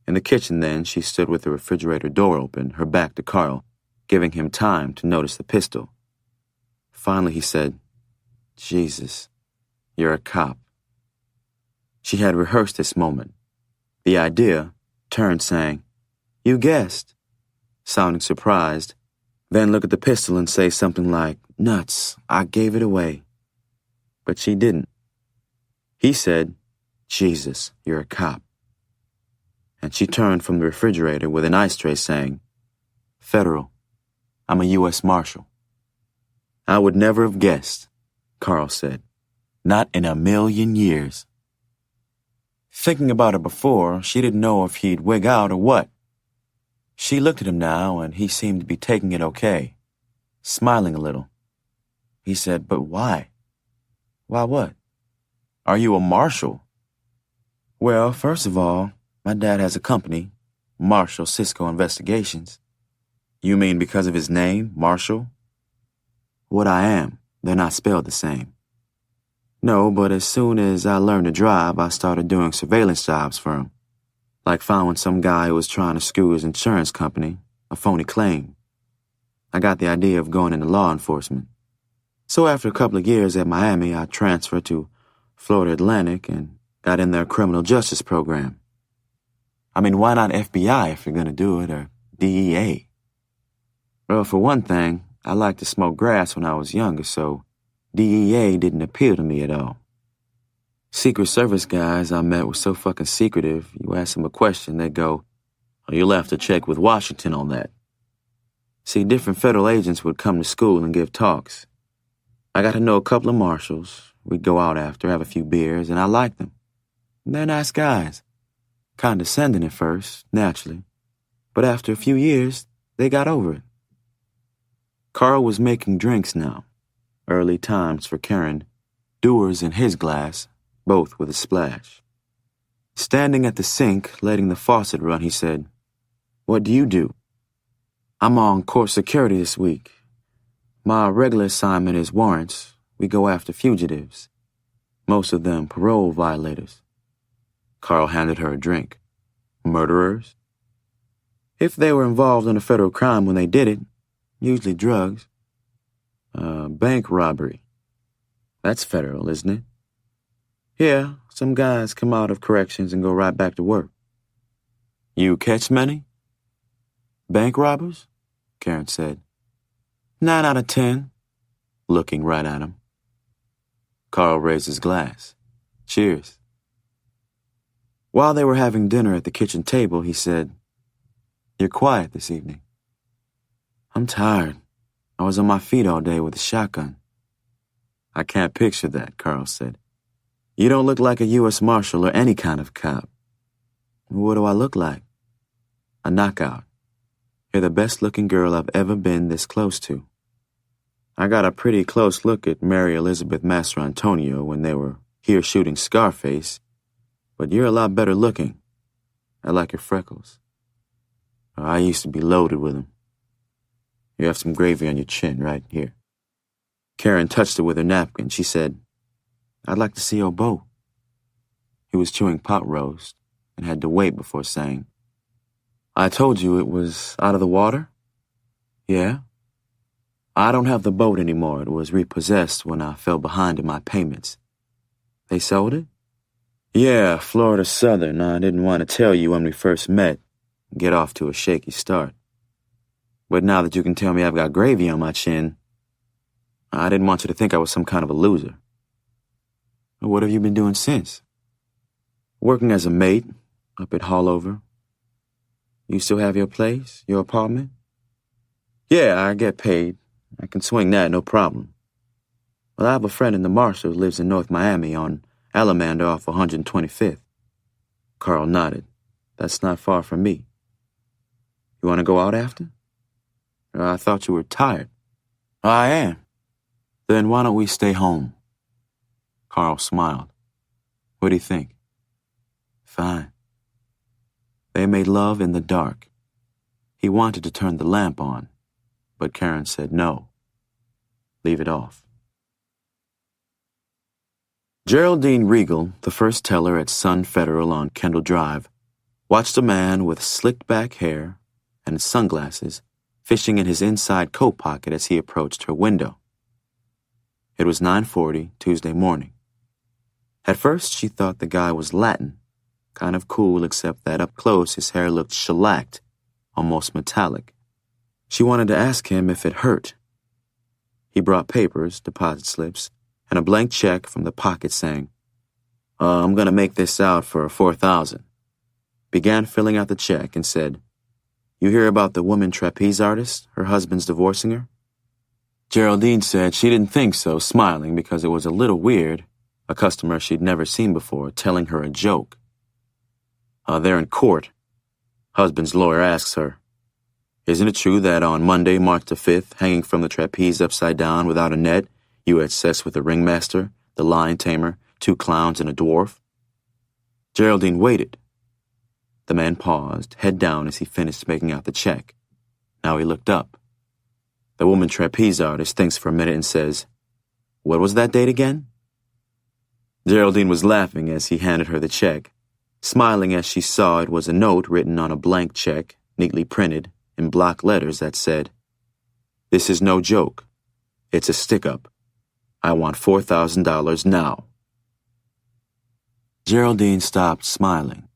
In the kitchen then, she stood with the refrigerator door open, her back to Carl, giving him time to notice the pistol. Finally he said, "Jesus, you're a cop." She had rehearsed this moment. The idea, turned saying, "You guessed," sounding surprised, then look at the pistol and say something like, "Nuts, I gave it away." But she didn't. He said, "Jesus, you're a cop." And she turned from the refrigerator with an ice tray saying, "Federal, I'm a U.S. Marshal." "I would never have guessed," Carl said. "Not in a million years." Thinking about it before, she didn't know if he'd wig out or what. She looked at him now, and he seemed to be taking it okay, smiling a little. He said, "But why?" "Why what?" "Are you a marshal?" "Well, first of all, my dad has a company, Marshall Cisco Investigations." "You mean because of his name, Marshall?" "What I am. They're not spelled the same." "No, but as soon as I learned to drive, I started doing surveillance jobs for him. Like following some guy who was trying to screw his insurance company, a phony claim. I got the idea of going into law enforcement. So after a couple of years at Miami, I transferred to Florida Atlantic and got in their criminal justice program." "I mean, why not FBI if you're going to do it, or DEA?" "Well, for one thing, I liked to smoke grass when I was younger, so DEA didn't appeal to me at all. Secret Service guys I met were so fucking secretive, you ask them a question, they'd go, "Oh, you'll have to check with Washington on that." See, different federal agents would come to school and give talks. I got to know a couple of marshals. We'd go out after, have a few beers, and I liked them. They're nice guys. Condescending at first, naturally. But after a few years, they got over it. Carl was making drinks now. Early times for Karen. Doers in his glass, both with a splash. Standing at the sink, letting the faucet run, he said, "What do you do?" "I'm on court security this week. My regular assignment is warrants. We go after fugitives. Most of them parole violators." Carl handed her a drink. "Murderers?" "If they were involved in a federal crime when they did it, usually drugs." Bank robbery. That's federal, isn't it?" "Yeah, some guys come out of corrections and go right back to work." "You catch many?" "Bank robbers?" Karen said. 9 out of 10, looking right at him. Carl raised his glass. "Cheers." While they were having dinner at the kitchen table, he said, "You're quiet this evening." "I'm tired. I was on my feet all day with a shotgun." "I can't picture that," Carl said. "You don't look like a U.S. Marshal or any kind of cop." "What do I look like?" "A knockout. You're the best-looking girl I've ever been this close to. I got a pretty close look at Mary Elizabeth Mastrantonio when they were here shooting Scarface, but you're a lot better looking. I like your freckles. I used to be loaded with them. You have some gravy on your chin right here." Karen touched her with her napkin. She said, "I'd like to see your boat." He was chewing pot roast and had to wait before saying, "I told you it was out of the water?" "Yeah." "I don't have the boat anymore. It was repossessed when I fell behind in my payments." "They sold it?" "Yeah, Florida Southern. I didn't want to tell you when we first met. Get off to a shaky start. But now that you can tell me I've got gravy on my chin, I didn't want you to think I was some kind of a loser." "What have you been doing since?" "Working as a mate up at Hallover." "You still have your place, your apartment?" "Yeah, I get paid. I can swing that, no problem." Well, I have a friend in the Marshals who lives in North Miami on Alamander off 125th. Carl nodded. That's not far from me. You want to go out after? I thought you were tired. I am. Then why don't we stay home? Carl smiled. What do you think? Fine. They made love in the dark. He wanted to turn the lamp on, but Karen said no. Leave it off. Geraldine Regal, the first teller at Sun Federal on Kendall Drive, watched a man with slicked-back hair and sunglasses fishing in his inside coat pocket as he approached her window. It was 9:40 Tuesday morning. At first, she thought the guy was Latin, kind of cool except that up close his hair looked shellacked, almost metallic. She wanted to ask him if it hurt. He brought papers, deposit slips, and a blank check from the pocket saying, I'm going to make this out for $4,000. Began filling out the check and said, You hear about the woman trapeze artist? Her husband's divorcing her? Geraldine said she didn't think so, smiling because it was a little weird, a customer she'd never seen before telling her a joke. They're in court. Husband's lawyer asks her, Isn't it true that on Monday, March the 5th, hanging from the trapeze upside down without a net, you had sex with the ringmaster, the lion tamer, 2 clowns, and a dwarf? Geraldine waited. The man paused, head down as he finished making out the check. Now he looked up. The woman trapeze artist thinks for a minute and says, What was that date again? Geraldine was laughing as he handed her the check, smiling as she saw it was a note written on a blank check, neatly printed, in block letters that said, This is no joke. It's a stick-up. I want $4,000 now. Geraldine stopped smiling.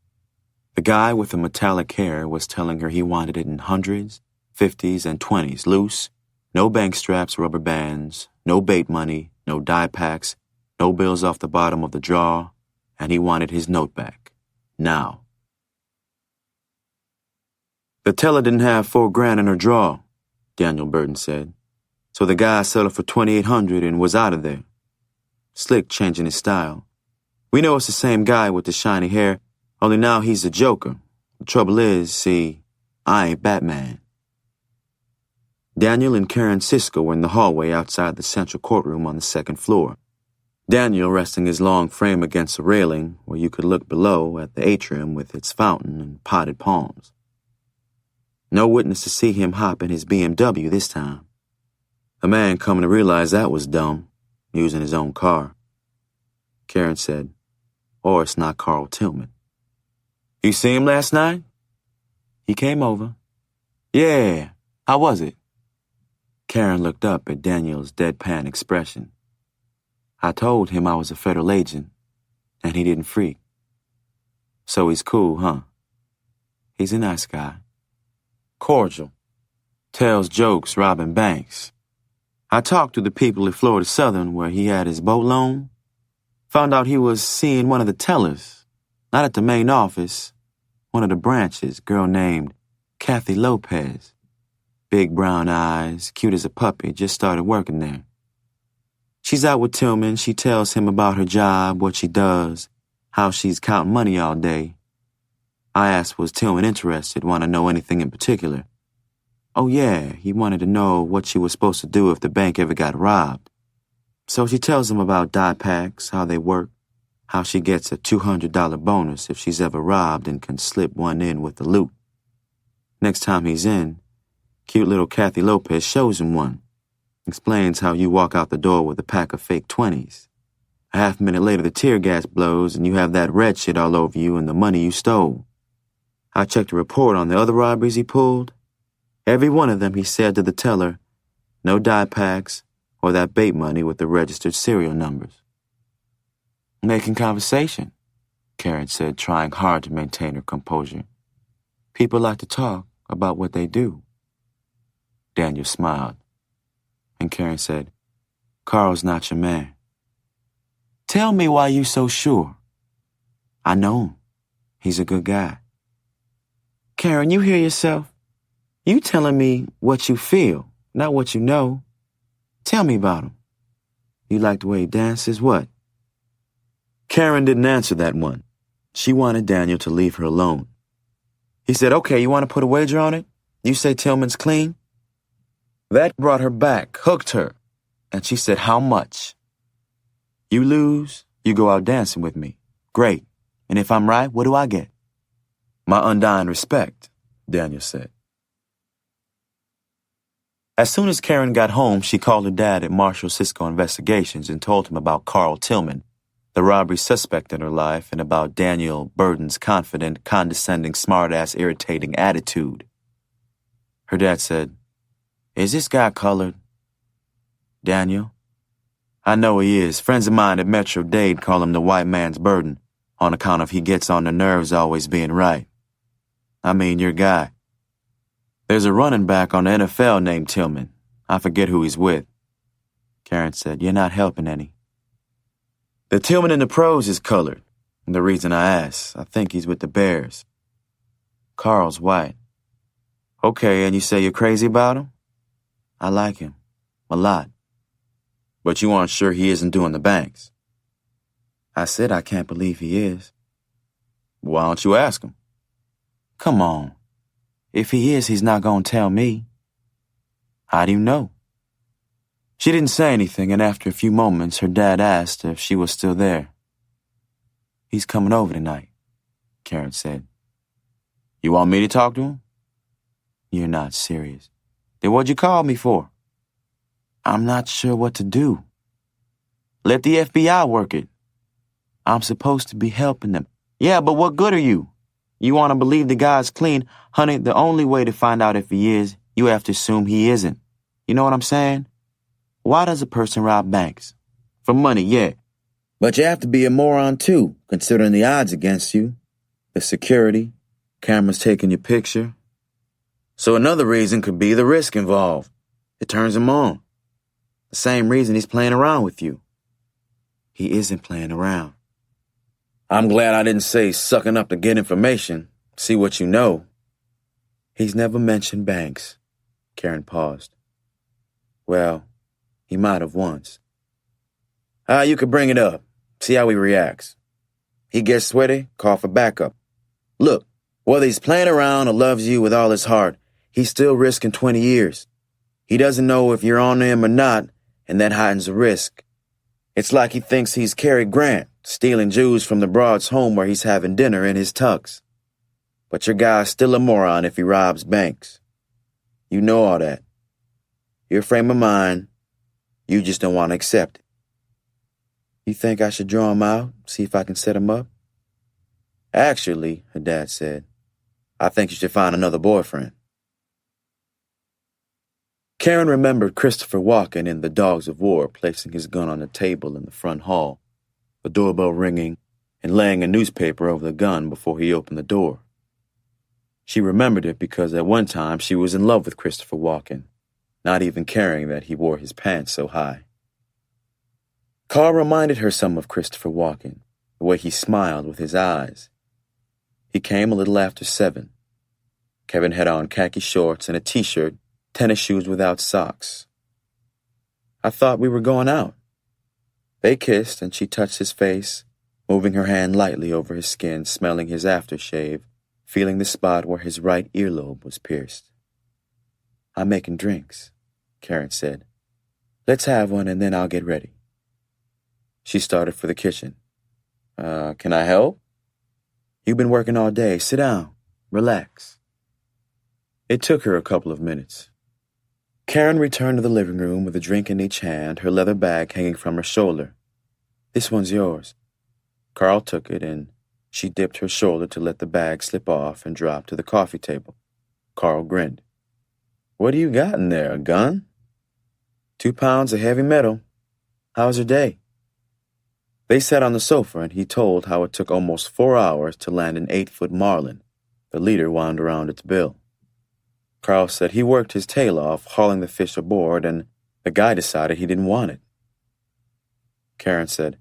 The guy with the metallic hair was telling her he wanted it in hundreds, 50s, and 20s, loose, no bank straps, rubber bands, no bait money, no die packs, no bills off the bottom of the drawer, and he wanted his note back. Now. The teller didn't have $4,000 in her drawer, Daniel Burton said. So the guy settled for $2,800 and was out of there. Slick changing his style. We know it's the same guy with the shiny hair, only now he's the Joker. The trouble is, see, I ain't Batman. Daniel and Karen Sisko were in the hallway outside the central courtroom on the second floor. Daniel resting his long frame against a railing where you could look below at the atrium with its fountain and potted palms. No witness to see him hop in his BMW this time. A man coming to realize that was dumb, using his own car. Karen said, Or it's not Carl Tillman. You see him last night? He came over. Yeah, how was it? Karen looked up at Daniel's deadpan expression. I told him I was a federal agent, and he didn't freak. So he's cool, huh? He's a nice guy. Cordial. Tells jokes, robbing banks. I talked to the people at Florida Southern where he had his boat loan. Found out he was seeing one of the tellers, not at the main office, one of the branches, girl named Kathy Lopez. Big brown eyes, cute as a puppy, just started working there. She's out with Tillman. She tells him about her job, what she does, how she's counting money all day. I asked, was Tillman interested, want to know anything in particular? Oh yeah, he wanted to know what she was supposed to do if the bank ever got robbed. So she tells him about die packs, how they work, how she gets a $200 bonus if she's ever robbed and can slip one in with the loot. Next time he's in, cute little Kathy Lopez shows him one. Explains how you walk out the door with a pack of fake 20s. A half minute later, the tear gas blows and you have that red shit all over you and the money you stole. I checked a report on the other robberies he pulled. Every one of them, he said to the teller, no die packs or that bait money with the registered serial numbers. Making conversation, Karen said, trying hard to maintain her composure. People like to talk about what they do. Daniel smiled. And Karen said, Carl's not your man. Tell me why you so sure. I know him. He's a good guy. Karen, you hear yourself? You telling me what you feel, not what you know. Tell me about him. You like the way he dances? What? Karen didn't answer that one. She wanted Daniel to leave her alone. He said, okay, you want to put a wager on it? You say Tillman's clean? That brought her back, hooked her, and she said, how much? You lose, you go out dancing with me. Great. And if I'm right, what do I get? My undying respect, Daniel said. As soon as Karen got home, she called her dad at Marshall Cisco Investigations and told him about Carl Tillman, the robbery suspect in her life, and about Daniel Burden's confident, condescending, smart-ass, irritating attitude. Her dad said, is this guy colored? Daniel? I know he is. Friends of mine at Metro-Dade call him the white man's burden, on account of he gets on their nerves always being right. I mean, your guy. There's a running back on the NFL named Tillman. I forget who he's with. Karen said, you're not helping any. The Tillman in the pros is colored. And the reason I ask, I think he's with the Bears. Carl's white. Okay, and you say you're crazy about him? I like him. A lot. But you aren't sure he isn't doing the banks. I said I can't believe he is. Why don't you ask him? Come on. If he is, he's not going to tell me. How do you know? She didn't say anything, and after a few moments, her dad asked if she was still there. He's coming over tonight, Karen said. You want me to talk to him? You're not serious. Then what'd you call me for? I'm not sure what to do. Let the FBI work it. I'm supposed to be helping them. Yeah, but what good are you? You want to believe the guy's clean? Honey, the only way to find out if he is, you have to assume he isn't. You know what I'm saying? Why does a person rob banks? For money, yeah. But you have to be a moron too, considering the odds against you. The security, cameras taking your picture. So another reason could be the risk involved. It turns him on. The same reason he's playing around with you. He isn't playing around. I'm glad I didn't say sucking up to get information, see what you know. He's never mentioned banks. Karen paused. Well, he might have once. You could bring it up, see how he reacts. He gets sweaty, call for backup. Look, whether he's playing around or loves you with all his heart, he's still risking 20 years. He doesn't know if you're on him or not, and that heightens the risk. It's like he thinks he's Cary Grant, stealing Jews from the broad's home where he's having dinner in his tux. But your guy's still a moron if he robs banks. You know all that. Your frame of mind, you just don't want to accept it. You think I should draw him out, see if I can set him up? Actually, her dad said, I think you should find another boyfriend. Karen remembered Christopher Walken in The Dogs of War placing his gun on the table in the front hall, the doorbell ringing, and laying a newspaper over the gun before he opened the door. She remembered it because at one time she was in love with Christopher Walken, not even caring that he wore his pants so high. Carl reminded her some of Christopher Walken, the way he smiled with his eyes. He came a little after 7. Kevin had on khaki shorts and a t-shirt, tennis shoes without socks. I thought we were going out. They kissed and she touched his face, moving her hand lightly over his skin, smelling his aftershave, feeling the spot where his right earlobe was pierced. I'm making drinks, Karen said. Let's have one and then I'll get ready. She started for the kitchen. Can I help? You've been working all day. Sit down. Relax. It took her a couple of minutes. Karen returned to the living room with a drink in each hand, her leather bag hanging from her shoulder. This one's yours. Carl took it, and she dipped her shoulder to let the bag slip off and drop to the coffee table. Carl grinned. What do you got in there, a gun? 2 pounds of heavy metal. How's your day? They sat on the sofa, and he told how it took almost 4 hours to land an 8-foot marlin. The leader wound around its bill. Carl said he worked his tail off hauling the fish aboard, and the guy decided he didn't want it. Karen said,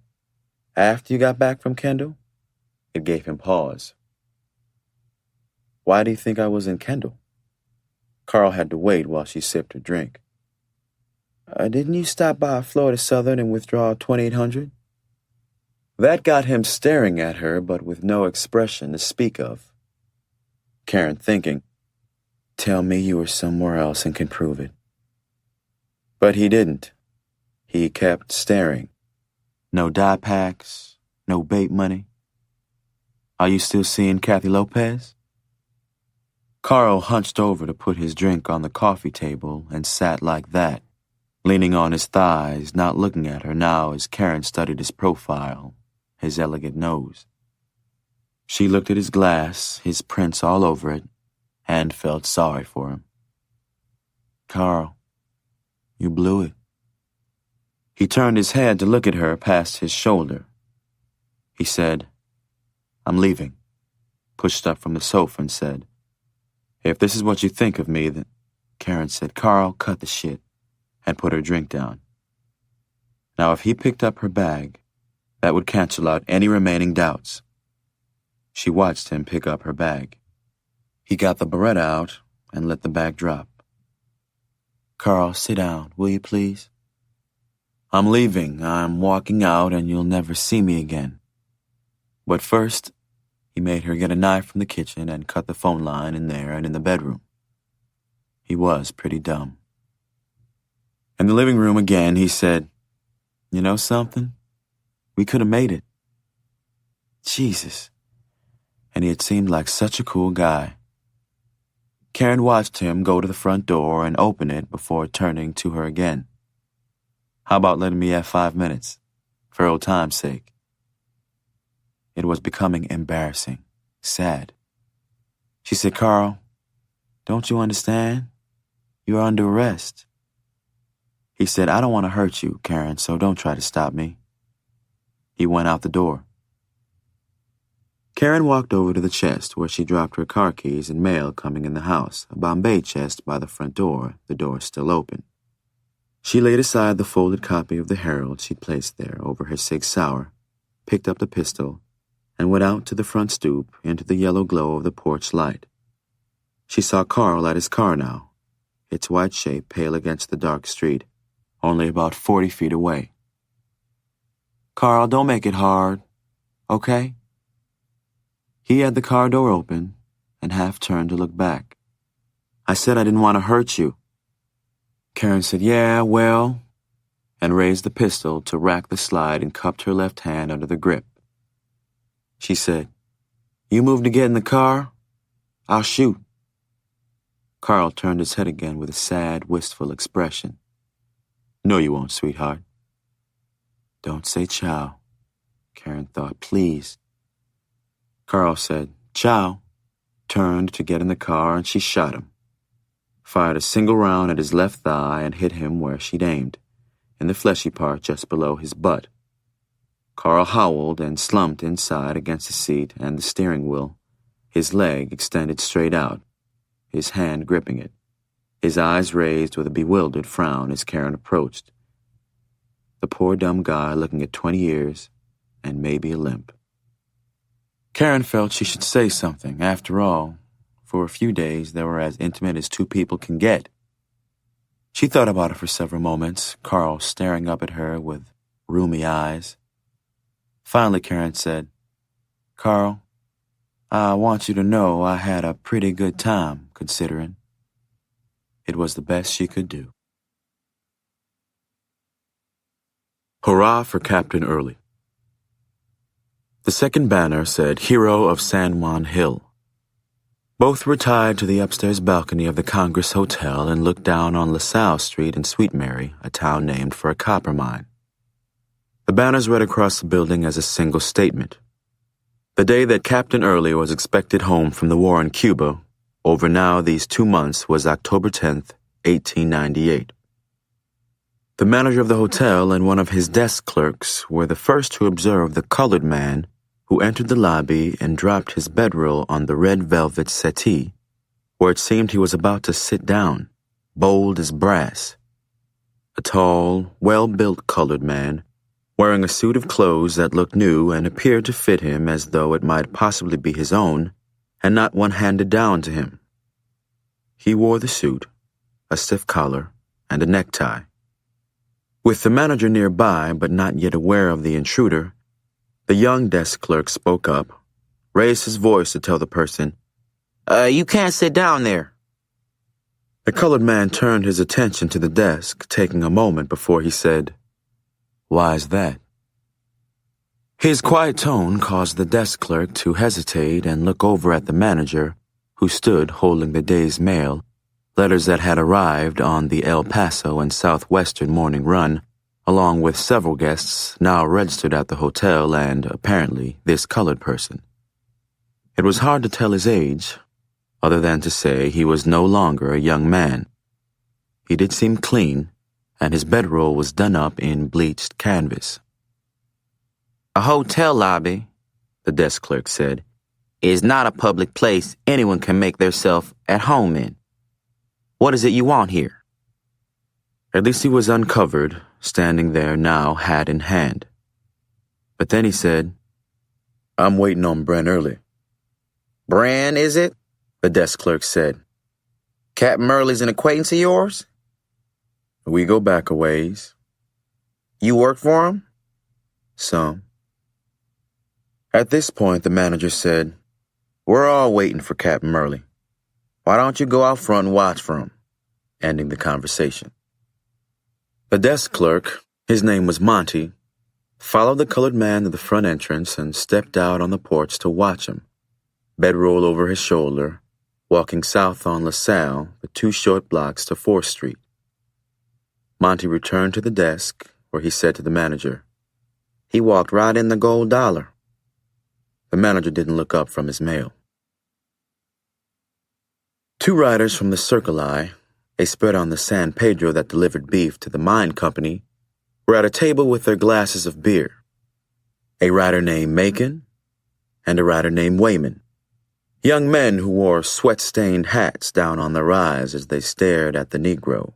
After you got back from Kendall? It gave him pause. Why do you think I was in Kendall? Carl had to wait while she sipped her drink. Didn't you stop by Florida Southern and withdraw 2,800? That got him staring at her, but with no expression to speak of. Karen thinking, tell me you were somewhere else and can prove it. But he didn't. He kept staring. No dye packs, no bait money. Are you still seeing Kathy Lopez? Carl hunched over to put his drink on the coffee table and sat like that, leaning on his thighs, not looking at her now as Karen studied his profile, his elegant nose. She looked at his glass, his prints all over it, and felt sorry for him. Carl, you blew it. He turned his head to look at her past his shoulder. He said, I'm leaving, pushed up from the sofa and said, if this is what you think of me, then... Karen said, Carl, cut the shit, and put her drink down. Now, if he picked up her bag, that would cancel out any remaining doubts. She watched him pick up her bag. He got the Beretta out and let the bag drop. Carl, sit down, will you please? I'm leaving. I'm walking out and you'll never see me again. But first, he made her get a knife from the kitchen and cut the phone line in there and in the bedroom. He was pretty dumb. In the living room again, he said, you know something? We could have made it. Jesus. And he had seemed like such a cool guy. Karen watched him go to the front door and open it before turning to her again. How about letting me have 5 minutes, for old time's sake? It was becoming embarrassing, sad. She said, Carl, don't you understand? You are under arrest. He said, I don't want to hurt you, Karen, so don't try to stop me. He went out the door. Karen walked over to the chest where she dropped her car keys and mail coming in the house, a Bombay chest by the front door, the door still open. She laid aside the folded copy of the Herald she'd placed there over her Sig Sauer, picked up the pistol, and went out to the front stoop into the yellow glow of the porch light. She saw Carl at his car now, its white shape pale against the dark street, only about 40 feet away. Carl, don't make it hard, okay? He had the car door open and half turned to look back. I said I didn't want to hurt you. Karen said, yeah, well, and raised the pistol to rack the slide and cupped her left hand under the grip. She said, you move to get in the car? I'll shoot. Carl turned his head again with a sad, wistful expression. No, you won't, sweetheart. Don't say ciao, Karen thought, please. Carl said, ciao, turned to get in the car, and she shot him. Fired a single round at his left thigh and hit him where she'd aimed, in the fleshy part just below his butt. Carl howled and slumped inside against the seat and the steering wheel, his leg extended straight out, his hand gripping it, his eyes raised with a bewildered frown as Karen approached. The poor dumb guy looking at 20 years and maybe a limp. Karen felt she should say something. After all, for a few days they were as intimate as two people can get. She thought about it for several moments, Carl staring up at her with rheumy eyes. Finally, Karen said, Carl, I want you to know I had a pretty good time, considering. It was the best she could do. Hurrah for Captain Early. The second banner said Hero of San Juan Hill. Both were tied to the upstairs balcony of the Congress Hotel and looked down on LaSalle Street in Sweet Mary, a town named for a copper mine. The banners read across the building as a single statement. The day that Captain Early was expected home from the war in Cuba, over now these 2 months, was October 10th, 1898. The manager of the hotel and one of his desk clerks were the first to observe the colored man who entered the lobby and dropped his bedroll on the red velvet settee, where it seemed he was about to sit down, bold as brass. A tall, well-built colored man, wearing a suit of clothes that looked new and appeared to fit him as though it might possibly be his own, and not one handed down to him. He wore the suit, a stiff collar, and a necktie. With the manager nearby but not yet aware of the intruder, the young desk clerk spoke up, raised his voice to tell the person, "You can't sit down there." The colored man turned his attention to the desk, taking a moment before he said, "Why is that?" His quiet tone caused the desk clerk to hesitate and look over at the manager, who stood holding the day's mail, letters that had arrived on the El Paso and Southwestern morning run, along with several guests now registered at the hotel and, apparently, this colored person. It was hard to tell his age, other than to say he was no longer a young man. He did seem clean, and his bedroll was done up in bleached canvas. "A hotel lobby," the desk clerk said, "is not a public place anyone can make theirself at home in. What is it you want here?" At least he was uncovered, standing there now, hat in hand. But then he said, "I'm waiting on Bren Early." "Bren, is it?" the desk clerk said. "Captain Early's an acquaintance of yours?" "We go back a ways." "You work for him?" "Some." At this point, the manager said, "We're all waiting for Captain Early. Why don't you go out front and watch for him?" ending the conversation. The desk clerk, his name was Monty, followed the colored man to the front entrance and stepped out on the porch to watch him, bedroll over his shoulder, walking south on LaSalle, the 2 short blocks to 4th Street. Monty returned to the desk, where he said to the manager, "He walked right in the gold dollar." The manager didn't look up from his mail. 2 riders from the Circle I, a spread on the San Pedro that delivered beef to the mine company, were at a table with their glasses of beer. A rider named Macon and a rider named Wayman, young men who wore sweat-stained hats down on their eyes as they stared at the Negro.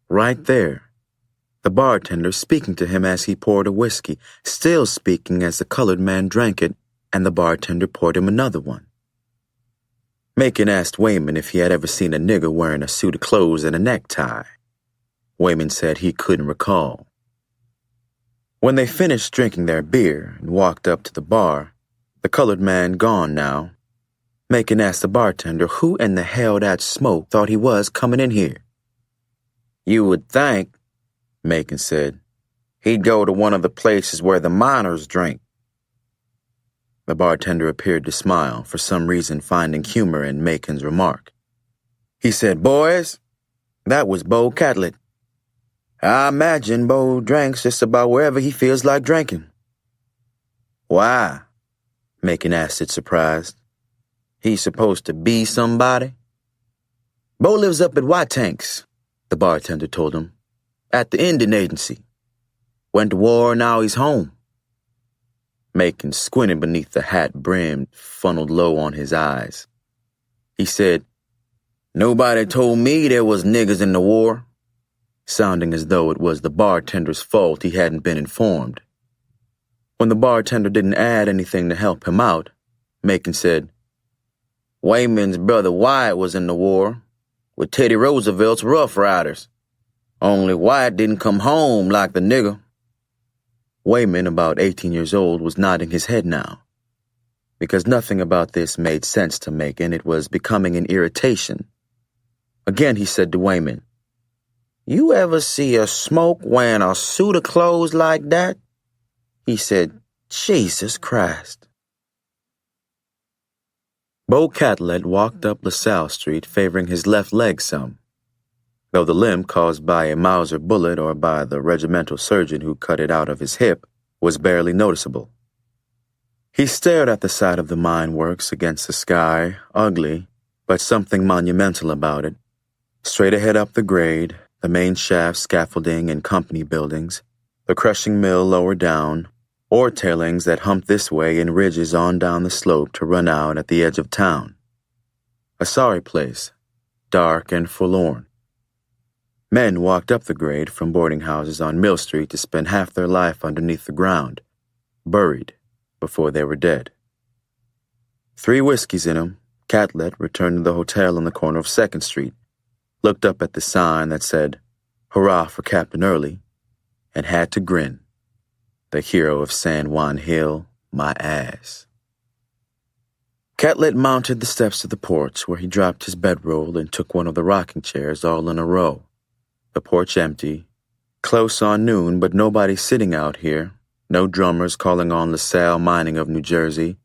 Right there, the bartender speaking to him as he poured a whiskey, still speaking as the colored man drank it, and the bartender poured him another one. Macon asked Wayman if he had ever seen a nigger wearing a suit of clothes and a necktie. Wayman said he couldn't recall. When they finished drinking their beer and walked up to the bar, the colored man gone now, Macon asked the bartender who in the hell that smoke thought he was coming in here. "You would think," Macon said, "he'd go to one of the places where the miners drink." The bartender appeared to smile, for some reason finding humor in Macon's remark. He said, "Boys, that was Bo Catlett. I imagine Bo drinks just about wherever he feels like drinking." "Why?" Macon asked it, surprised. "He's supposed to be somebody?" "Bo lives up at White Tanks," the bartender told him, "at the Indian Agency. Went to war, now he's home." Macon squinted beneath the hat brim funneled low on his eyes. He said, "Nobody told me there was niggers in the war," sounding as though it was the bartender's fault he hadn't been informed. When the bartender didn't add anything to help him out, Macon said, "Wayman's brother Wyatt was in the war with Teddy Roosevelt's Rough Riders. Only Wyatt didn't come home like the nigger." Wayman, about 18 years old, was nodding his head now. Because nothing about this made sense to Macon, it was becoming an irritation. Again he said to Wayman, "You ever see a smoke wearing a suit of clothes like that?" He said, "Jesus Christ." Bo Catlett walked up LaSalle Street favoring his left leg some, though the limp caused by a Mauser bullet or by the regimental surgeon who cut it out of his hip was barely noticeable. He stared at the side of the mine works against the sky, ugly, but something monumental about it. Straight ahead up the grade, the main shaft, scaffolding, and company buildings, the crushing mill lower down, ore tailings that humped this way in ridges on down the slope to run out at the edge of town. A sorry place, dark and forlorn. Men walked up the grade from boarding houses on Mill Street to spend half their life underneath the ground, buried before they were dead. 3 whiskeys in him, Catlett returned to the hotel on the corner of 2nd Street, looked up at the sign that said, "Hurrah for Captain Early," and had to grin. The hero of San Juan Hill, my ass. Catlett mounted the steps of the porch where he dropped his bedroll and took one of the rocking chairs all in a row. The porch empty. Close on noon, but nobody sitting out here. No drummers calling on LaSalle Mining of New Jersey.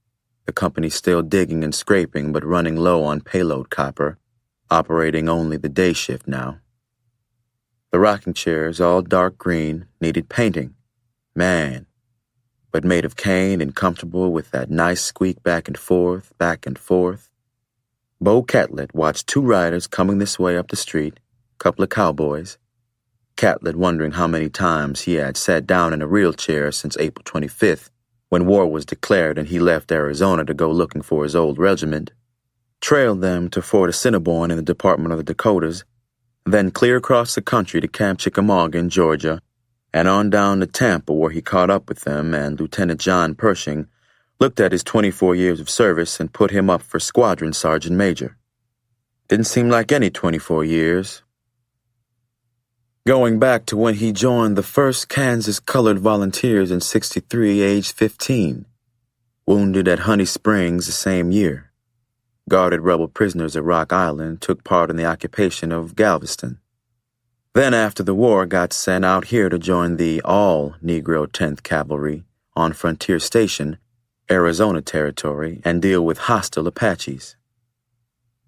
The company still digging and scraping but running low on payload copper, operating only the day shift now. The rocking chairs, all dark green, needed painting. Man, but made of cane and comfortable with that nice squeak back and forth, back and forth. Bo Catlett watched two riders coming this way up the street, couple of cowboys. Catlett wondering how many times he had sat down in a real chair since April 25th, when war was declared and he left Arizona to go looking for his old regiment, trailed them to Fort Assiniboine in the Department of the Dakotas, then clear across the country to Camp Chickamauga in Georgia, and on down to Tampa where he caught up with them, and Lieutenant John Pershing looked at his 24 years of service and put him up for Squadron Sergeant Major. Didn't seem like any 24 years. Going back to when he joined the 1st Kansas Colored Volunteers in '63, aged 15. Wounded at Honey Springs the same year. Guarded rebel prisoners at Rock Island, took part in the occupation of Galveston. Then after the war got sent out here to join the all-Negro 10th Cavalry on Frontier Station, Arizona Territory, and deal with hostile Apaches.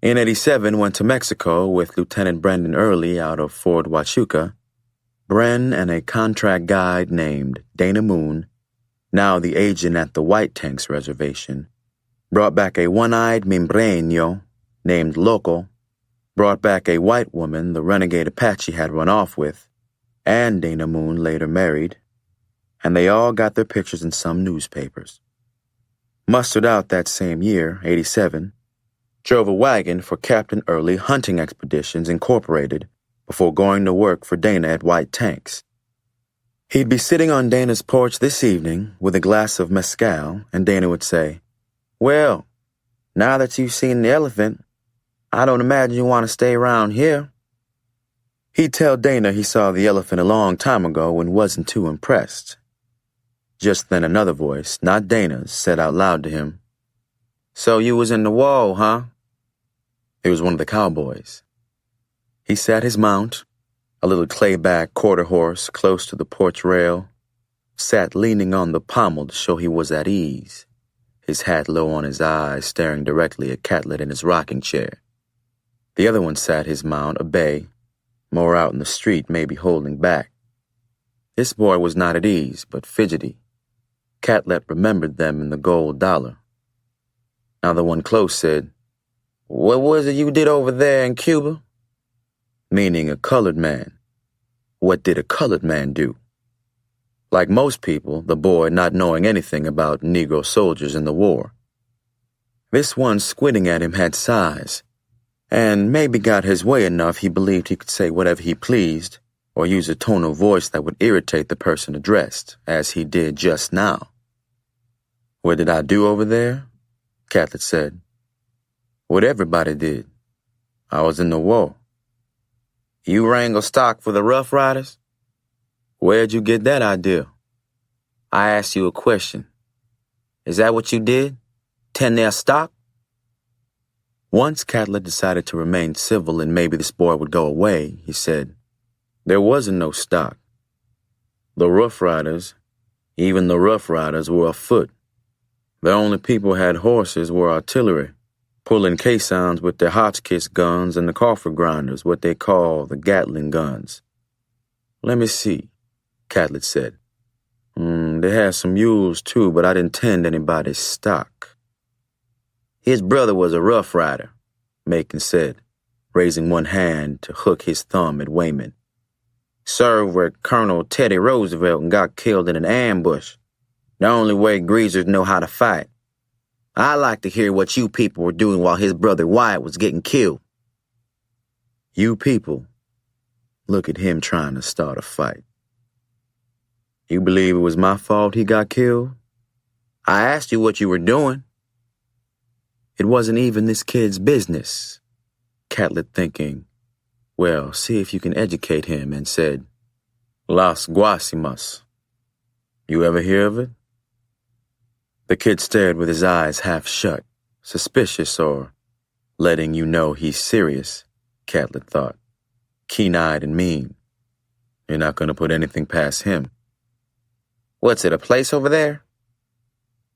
In '87 went to Mexico with Lieutenant Brendan Early out of Fort Huachuca. Bren and a contract guide named Dana Moon, now the agent at the White Tanks Reservation, brought back a one-eyed Mimbreño named Loco, brought back a white woman the renegade Apache had run off with, and Dana Moon later married, and they all got their pictures in some newspapers. Mustered out that same year, '87, drove a wagon for Captain Early Hunting Expeditions Incorporated before going to work for Dana at White Tanks. He'd be sitting on Dana's porch this evening with a glass of mezcal, and Dana would say, "Well, now that you've seen the elephant, I don't imagine you want to stay around here." He'd tell Dana he saw the elephant a long time ago and wasn't too impressed. Just then another voice, not Dana's, said out loud to him, "So you was in the war, huh?" It was one of the cowboys. He sat his mount, a little clay-back quarter horse close to the porch rail, sat leaning on the pommel to show he was at ease, his hat low on his eyes, staring directly at Catlett in his rocking chair. The other one sat his mount, a bay, more out in the street, maybe holding back. This boy was not at ease, but fidgety. Catlett remembered them in the gold dollar. Now the one close said, "What was it you did over there in Cuba?" Meaning a colored man. What did a colored man do? Like most people, the boy not knowing anything about Negro soldiers in the war. This one squinting at him had size, and maybe got his way enough he believed he could say whatever he pleased, or use a tone of voice that would irritate the person addressed, as he did just now. "What did I do over there?" Catlett said. "What everybody did. I was in the war." "You wrangle stock for the Rough Riders?" "Where'd you get that idea?" "I asked you a question. Is that what you did? Tend their stock?" Once Catlett decided to remain civil and maybe this boy would go away, he said, "There wasn't no stock. The Rough Riders, even the Rough Riders, were afoot. The only people who had horses were artillery, pulling caissons with their Hotchkiss guns and the coffer grinders, what they call the Gatling guns." "Let me see," Catlett said. They had some mules too, but I didn't tend anybody's stock." "His brother was a Rough Rider," Macon said, raising one hand to hook his thumb at Wayman. "Served with Colonel Teddy Roosevelt and got killed in an ambush. The only way greasers know how to fight. I'd like to hear what you people were doing while his brother Wyatt was getting killed." "You people? Look at him trying to start a fight. You believe it was my fault he got killed?" "I asked you what you were doing." "It wasn't even this kid's business." Catlett thinking, well, see if you can educate him, and said, Las Guasimas. You ever hear of it? The kid stared with his eyes half shut, suspicious or letting you know he's serious, Catlett thought. Keen-eyed and mean. You're not going to put anything past him. What's it, a place over there?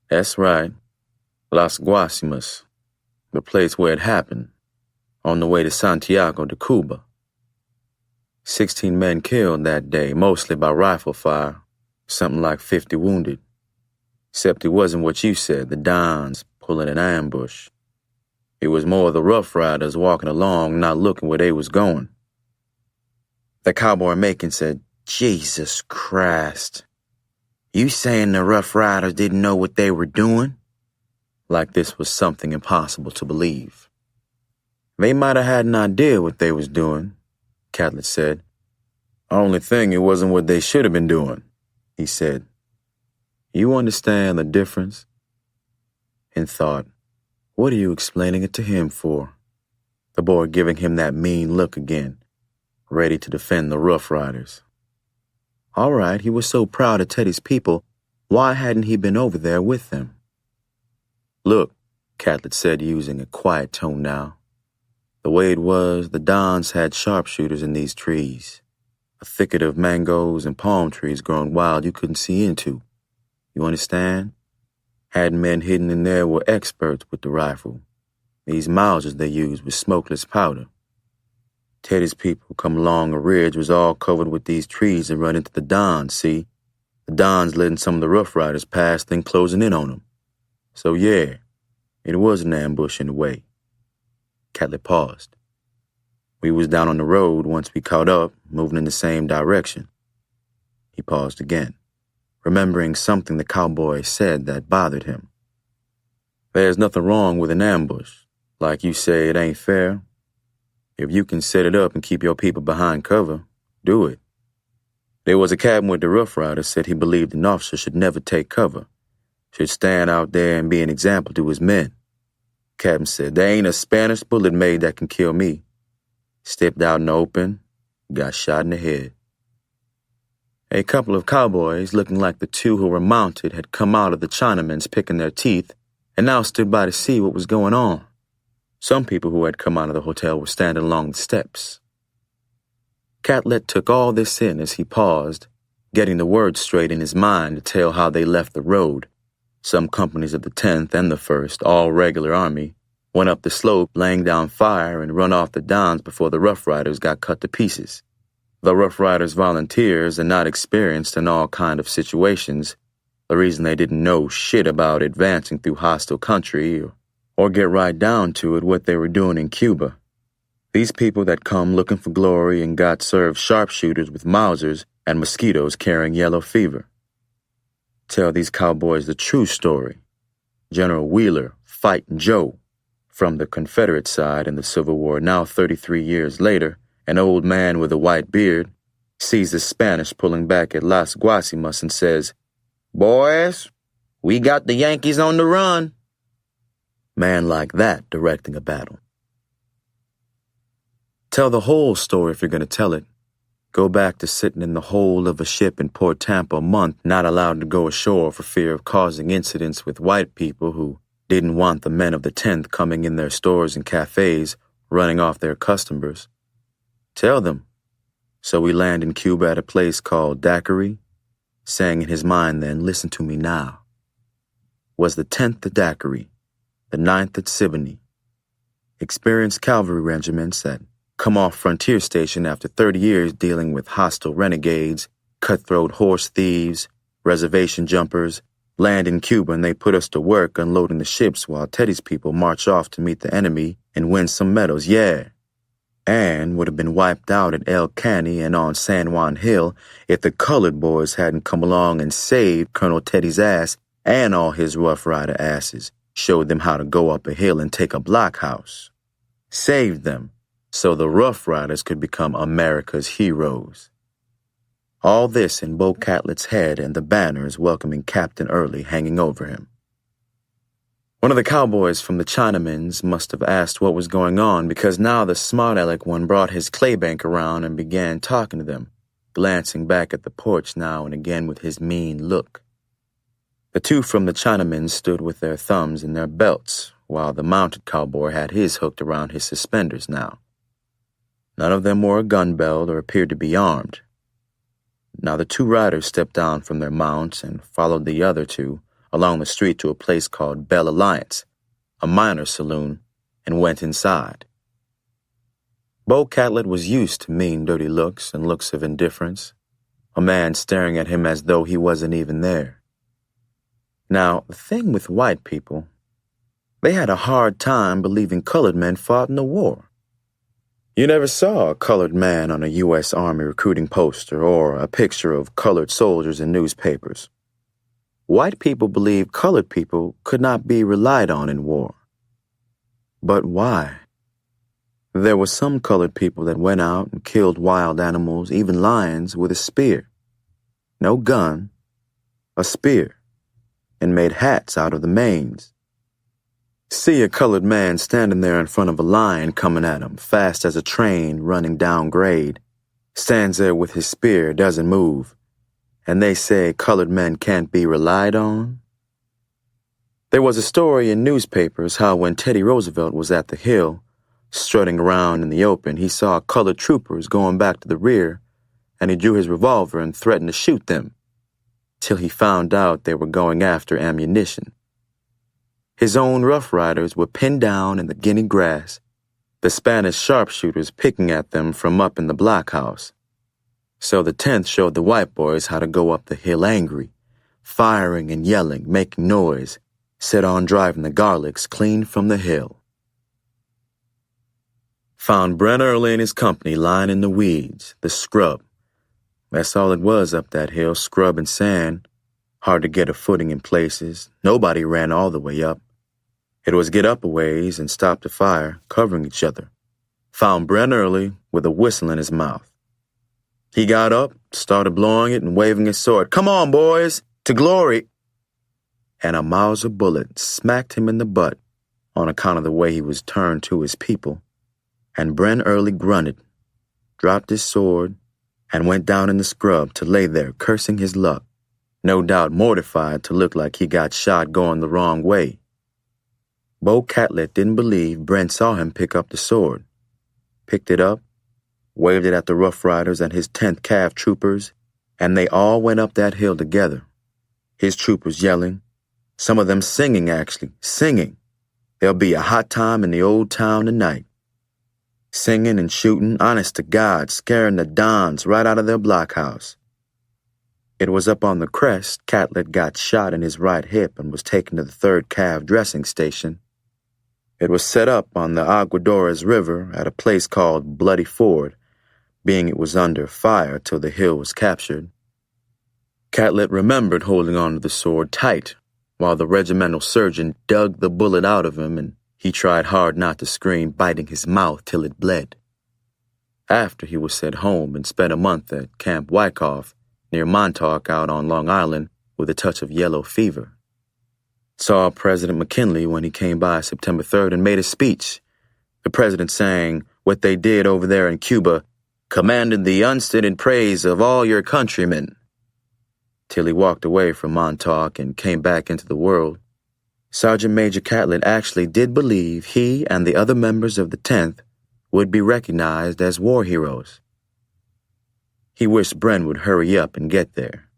That's right. Las Guasimas. The place where it happened. On the way to Santiago de Cuba. 16 men killed that day, mostly by rifle fire. Something like 50 wounded. Except it wasn't what you said, the Dons pulling an ambush. It was more the Rough Riders walking along, not looking where they was going. The cowboy Macon said, Jesus Christ. You saying the Rough Riders didn't know what they were doing? Like this was something impossible to believe. They might have had an idea what they was doing, Catlett said. Only thing, it wasn't what they should have been doing, he said. You understand the difference? And thought, what are you explaining it to him for? The boy giving him that mean look again, ready to defend the Rough Riders. All right, he was so proud of Teddy's people, why hadn't he been over there with them? Look, Catlett said, using a quiet tone now. The way it was, the Dons had sharpshooters in these trees. A thicket of mangoes and palm trees growing wild you couldn't see into. You understand? Had men hidden in there were experts with the rifle. These Mausers they used with smokeless powder. Teddy's people come along a ridge was all covered with these trees and run into the Dons, see? The Dons letting some of the Rough Riders pass, then closing in on them. So yeah, it was an ambush in a way. Catlett paused. We was down on the road once we caught up, moving in the same direction. He paused again, remembering something the cowboy said that bothered him. There's nothing wrong with an ambush. Like you say, it ain't fair. If you can set it up and keep your people behind cover, do it. There was a captain with the Rough Riders said he believed an officer should never take cover, should stand out there and be an example to his men. Captain said, there ain't a Spanish bullet made that can kill me. Stepped out in the open, got shot in the head. A couple of cowboys, looking like the two who were mounted, had come out of the Chinamen's picking their teeth and now stood by to see what was going on. Some people who had come out of the hotel were standing along the steps. Catlett took all this in as he paused, getting the words straight in his mind to tell how they left the road. Some companies of the 10th and the 1st, all regular army, went up the slope, laying down fire and run off the Dons before the Rough Riders got cut to pieces. The Rough Riders volunteers are not experienced in all kind of situations, the reason they didn't know shit about advancing through hostile country or get right down to it what they were doing in Cuba. These people that come looking for glory and got served sharpshooters with Mausers and mosquitoes carrying yellow fever. Tell these cowboys the true story. General Wheeler fighting Joe from the Confederate side in the Civil War, now 33 years later, an old man with a white beard, sees the Spanish pulling back at Las Guasimas and says, Boys, we got the Yankees on the run. Man like that directing a battle. Tell the whole story if you're going to tell it. Go back to sitting in the hold of a ship in Port Tampa a month, not allowed to go ashore for fear of causing incidents with white people who didn't want the men of the 10th coming in their stores and cafes, running off their customers. Tell them. So we land in Cuba at a place called Daiquiri, saying in his mind then, listen to me now. Was the 10th at Daiquiri, the 9th at Siboney. Experienced cavalry regiments that come off frontier station after 30 years dealing with hostile renegades, cutthroat horse thieves, reservation jumpers, land in Cuba, and they put us to work unloading the ships while Teddy's people march off to meet the enemy and win some medals, yeah. And would have been wiped out at El Caney and on San Juan Hill if the colored boys hadn't come along and saved Colonel Teddy's ass and all his Rough Rider asses, showed them how to go up a hill and take a blockhouse. Saved them so the Rough Riders could become America's heroes. All this in Bo Catlett's head and the banners welcoming Captain Early hanging over him. One of the cowboys from the Chinamen's must have asked what was going on because now the smart aleck one brought his claybank around and began talking to them, glancing back at the porch now and again with his mean look. The two from the Chinamen stood with their thumbs in their belts, while the mounted cowboy had his hooked around his suspenders now. None of them wore a gun belt or appeared to be armed. Now the two riders stepped down from their mounts and followed the other two along the street to a place called Bell Alliance, a minor saloon, and went inside. Bo Catlett was used to mean, dirty looks and looks of indifference, a man staring at him as though he wasn't even there. Now, the thing with white people, they had a hard time believing colored men fought in the war. You never saw a colored man on a U.S. Army recruiting poster or a picture of colored soldiers in newspapers. White people believed colored people could not be relied on in war. But why? There were some colored people that went out and killed wild animals, even lions, with a spear. No gun, a spear, and made hats out of the manes. See a colored man standing there in front of a lion coming at him, fast as a train running down grade, stands there with his spear, doesn't move, and they say colored men can't be relied on? There was a story in newspapers how when Teddy Roosevelt was at the Hill, strutting around in the open, he saw colored troopers going back to the rear, and he drew his revolver and threatened to shoot them, till he found out they were going after ammunition. His own Rough Riders were pinned down in the Guinea grass, the Spanish sharpshooters picking at them from up in the blockhouse. So the 10th showed the white boys how to go up the hill angry, firing and yelling, making noise, set on driving the garlics clean from the hill. Found Brent Early and his company lying in the weeds, the scrub. That's all it was up that hill, scrub and sand. Hard to get a footing in places. Nobody ran all the way up. It was get up a ways and stop the fire, covering each other. Found Brent Early with a whistle in his mouth. He got up, started blowing it and waving his sword. "Come on, boys, to glory!" And a Mauser bullet smacked him in the butt on account of the way he was turned to his people. And Brent Early grunted, dropped his sword, and went down in the scrub to lay there cursing his luck, no doubt mortified to look like he got shot going the wrong way. Bo Catlett didn't believe Brent saw him pick up the sword, picked it up, waved it at the Rough Riders and his 10th Cav troopers, and they all went up that hill together, his troopers yelling, some of them singing actually, singing. There'll be a hot time in the old town tonight. Singing and shooting, honest to God, scaring the Dons right out of their blockhouse. It was up on the crest Catlett got shot in his right hip and was taken to the 3rd Cav dressing station. It was set up on the Aguadores River at a place called Bloody Ford, being it was under fire till the hill was captured. Catlett remembered holding on to the sword tight while the regimental surgeon dug the bullet out of him, and he tried hard not to scream, biting his mouth till it bled. After he was sent home and spent a month at Camp Wyckoff, near Montauk out on Long Island, with a touch of yellow fever. Saw President McKinley when he came by September 3rd and made a speech. The president sang what they did over there in Cuba, commanded the unstinted praise of all your countrymen. Till he walked away from Montauk and came back into the world. Sergeant Major Catlett actually did believe he and the other members of the 10th would be recognized as war heroes. He wished Brent would hurry up and get there.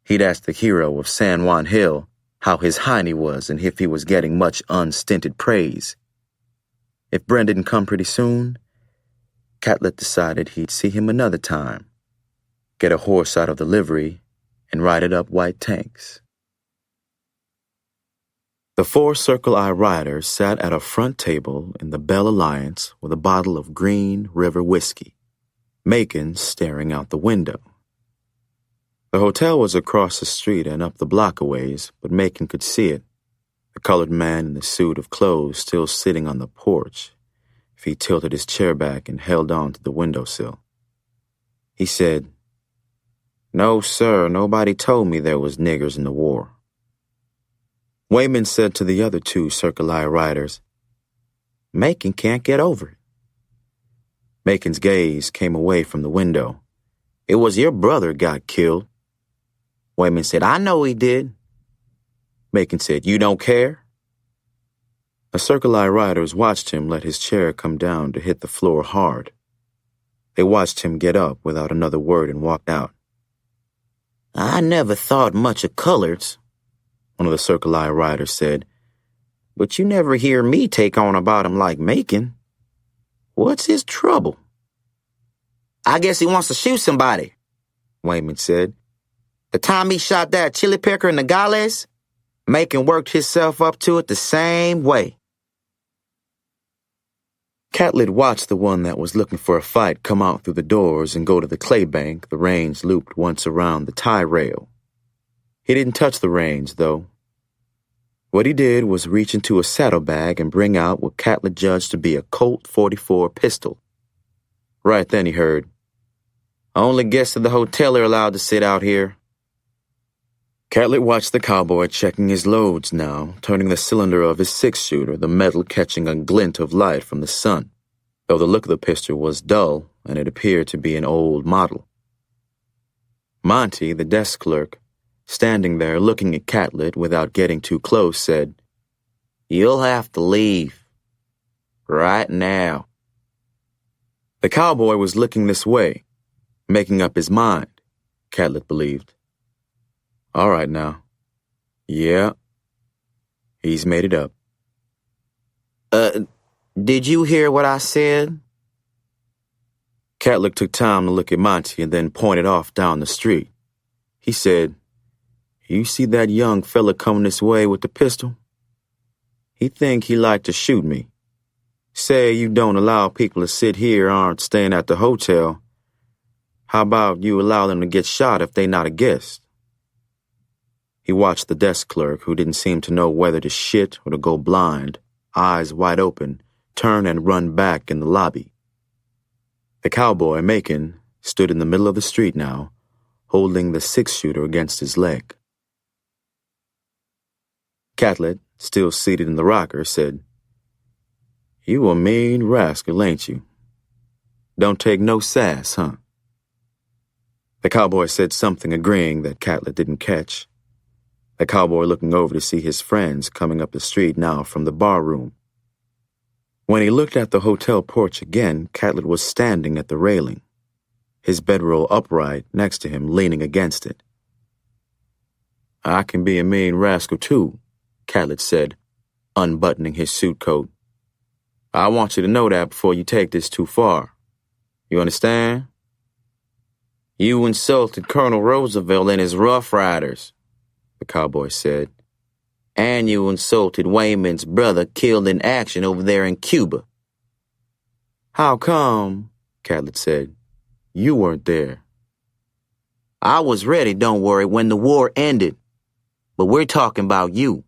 He'd asked the hero of San Juan Hill how his hiney was and if he was getting much unstinted praise. If Brent didn't come pretty soon, Catlett decided he'd see him another time, get a horse out of the livery, and ride it up white tanks. The 4 Circle I riders sat at a front table in the Bell Alliance with a bottle of Green River whiskey, Macon staring out the window. The hotel was across the street and up the block a ways, but Macon could see it, the colored man in the suit of clothes still sitting on the porch, if he tilted his chair back and held on to the windowsill. He said, "No, sir, nobody told me there was niggers in the war." Wayman said to the other 2 Circle I riders, "Macon can't get over it." Macon's gaze came away from the window, It was your brother got killed. Wayman said, I know he did. Macon said, you don't care? The Circle I riders watched him let his chair come down to hit the floor hard. They watched him get up without another word and walked out. I never thought much of coloreds, one of the Circle I riders said, but you never hear me take on about him like Macon. What's his trouble? I guess he wants to shoot somebody, Wayman said. The time he shot that chili picker in Nogales, Macon worked himself up to it the same way. Catlett watched the one that was looking for a fight come out through the doors and go to the clay bank the reins looped once around the tie rail. He didn't touch the reins, though. What he did was reach into a saddlebag and bring out what Catlett judged to be a Colt .44 pistol. Right then he heard, only guests of the hotel are allowed to sit out here. Catlett watched the cowboy checking his loads now, turning the cylinder of his six-shooter, the metal catching a glint of light from the sun, though the look of the pistol was dull and it appeared to be an old model. Monty, the desk clerk, standing there looking at Catlett without getting too close, said, You'll have to leave. Right now. The cowboy was looking this way, making up his mind, Catlett believed. All right now. Yeah. He's made it up. Did you hear what I said? Catlett took time to look at Monty and then pointed off down the street. He said, You see that young fella coming this way with the pistol? He think he like to shoot me. Say you don't allow people to sit here aren't staying at the hotel. How about you allow them to get shot if they not a guest? He watched the desk clerk, who didn't seem to know whether to shit or to go blind, eyes wide open, turn and run back in the lobby. The cowboy, Macon, stood in the middle of the street now, holding the six-shooter against his leg. Catlett, still seated in the rocker, said, You a mean rascal, ain't you? Don't take no sass, huh? The cowboy said something agreeing that Catlett didn't catch. The cowboy looking over to see his friends coming up the street now from the barroom. When he looked at the hotel porch again, Catlett was standing at the railing, his bedroll upright next to him, leaning against it. I can be a mean rascal too, Catlett said, unbuttoning his suit coat. I want you to know that before you take this too far. You understand? You insulted Colonel Roosevelt and his Rough Riders, the cowboy said, and you insulted Wayman's brother killed in action over there in Cuba. How come, Catlett said, you weren't there? I was ready, don't worry, when the war ended. But we're talking about you.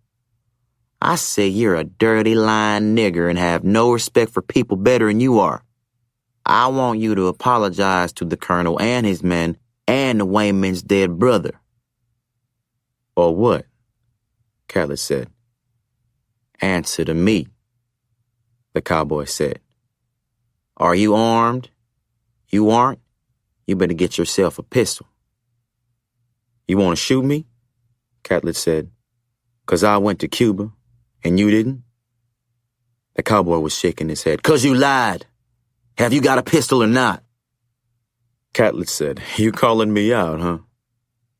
I say you're a dirty, lying nigger and have no respect for people better than you are. I want you to apologize to the colonel and his men and the Wayman's dead brother. Or what? Catlett said. Answer to me, the cowboy said. Are you armed? You aren't? You better get yourself a pistol. You want to shoot me? Catlett said. 'Cause I went to Cuba, and you didn't? The cowboy was shaking his head. 'Cause you lied. Have you got a pistol or not? Catlett said, You calling me out, huh?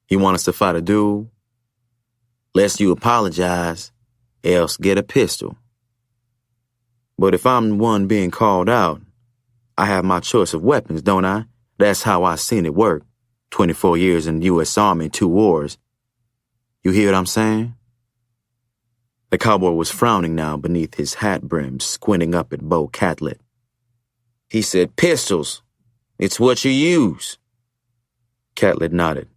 You want us to fight a duel? Lest you apologize, else get a pistol. But if I'm the one being called out, I have my choice of weapons, don't I? That's how I seen it work. 24 years in the U.S. Army, 2 wars. You hear what I'm saying? The cowboy was frowning now beneath his hat brim, squinting up at Bo Catlett. He said, Pistols. It's what you use. Catlett nodded.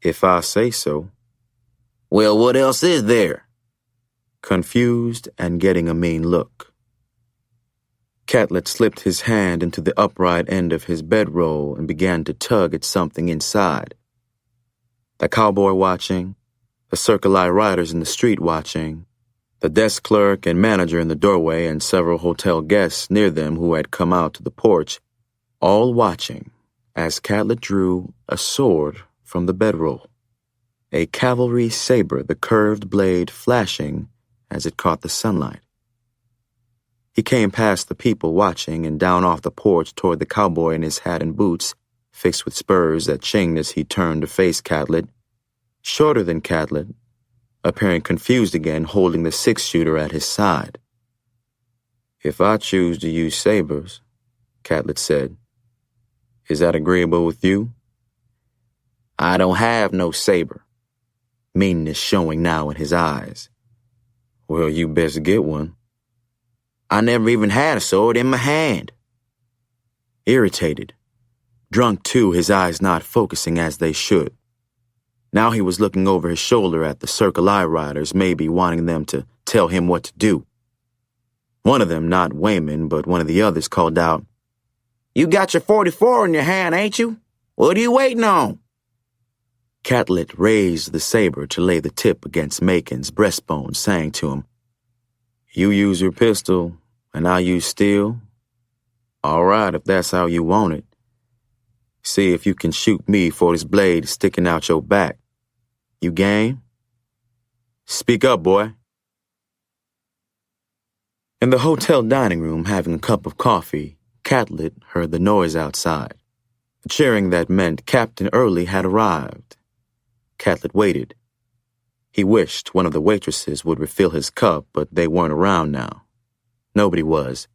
If I say so. Well, what else is there? Confused and getting a mean look. Catlett slipped his hand into the upright end of his bedroll and began to tug at something inside. The cowboy watching, the Circle I riders in the street watching, the desk clerk and manager in the doorway and several hotel guests near them who had come out to the porch, all watching, as Catlett drew a sword from the bedroll, a cavalry saber, the curved blade flashing as it caught the sunlight. He came past the people watching and down off the porch toward the cowboy in his hat and boots, fixed with spurs that chinged as he turned to face Catlett, shorter than Catlett, appearing confused again, holding the six-shooter at his side. "If I choose to use sabers," Catlett said, "is that agreeable with you?" "I don't have no saber," meanness showing now in his eyes. "Well, you best get one." "I never even had a sword in my hand." Irritated, drunk too, his eyes not focusing as they should. Now he was looking over his shoulder at the Circle I riders, maybe wanting them to tell him what to do. One of them, not Wayman, but one of the others, called out, "You got your 44 in your hand, ain't you? What are you waiting on?" Catlett raised the saber to lay the tip against Macon's breastbone, saying to him, "You use your pistol, and I use steel? All right, if that's how you want it. See if you can shoot me for this blade sticking out your back. You game? Speak up, boy." In the hotel dining room, having a cup of coffee, Catlett heard the noise outside. The cheering that meant Captain Early had arrived. Catlett waited. He wished one of the waitresses would refill his cup, but they weren't around now. Nobody was.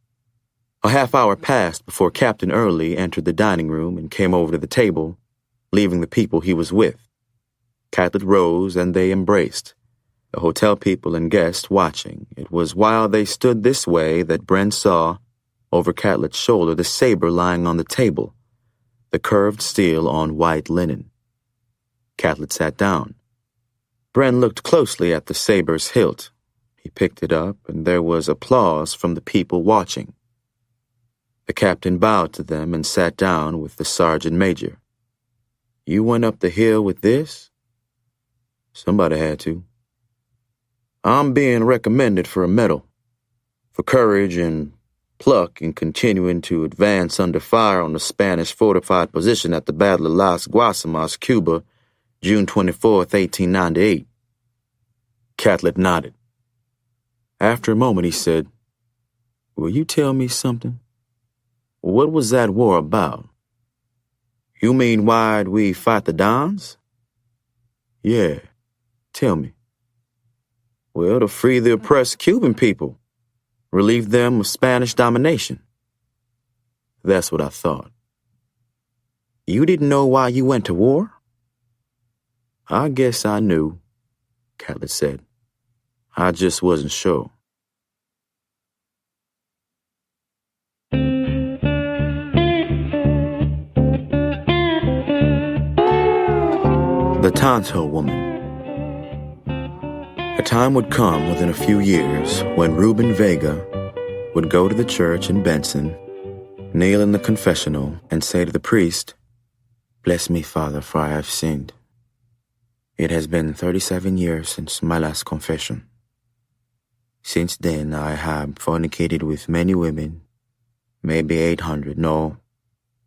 A half-hour passed before Captain Early entered the dining room and came over to the table, leaving the people he was with. Catlett rose and they embraced, the hotel people and guests watching. It was while they stood this way that Bren saw, over Catlett's shoulder, the saber lying on the table, the curved steel on white linen. Catlett sat down. Bren looked closely at the saber's hilt. He picked it up, and there was applause from the people watching. The captain bowed to them and sat down with the sergeant major. "You went up the hill with this?" "Somebody had to." "I'm being recommended for a medal, for courage and pluck in continuing to advance under fire on the Spanish fortified position at the Battle of Las Guasimas, Cuba, June 24th, 1898. Catlett nodded. After a moment he said, "Will you tell me something? What was that war about?" "You mean why'd we fight the Dons?" "Yeah, tell me." "Well, to free the oppressed Cuban people, relieve them of Spanish domination." "That's what I thought." "You didn't know why you went to war?" "I guess I knew," Catlett said. "I just wasn't sure." The Tonto Woman. A time would come within a few years when Reuben Vega would go to the church in Benson, kneel in the confessional, and say to the priest, "Bless me, Father, for I have sinned. It has been 37 years since my last confession. Since then I have fornicated with many women, maybe 800, no,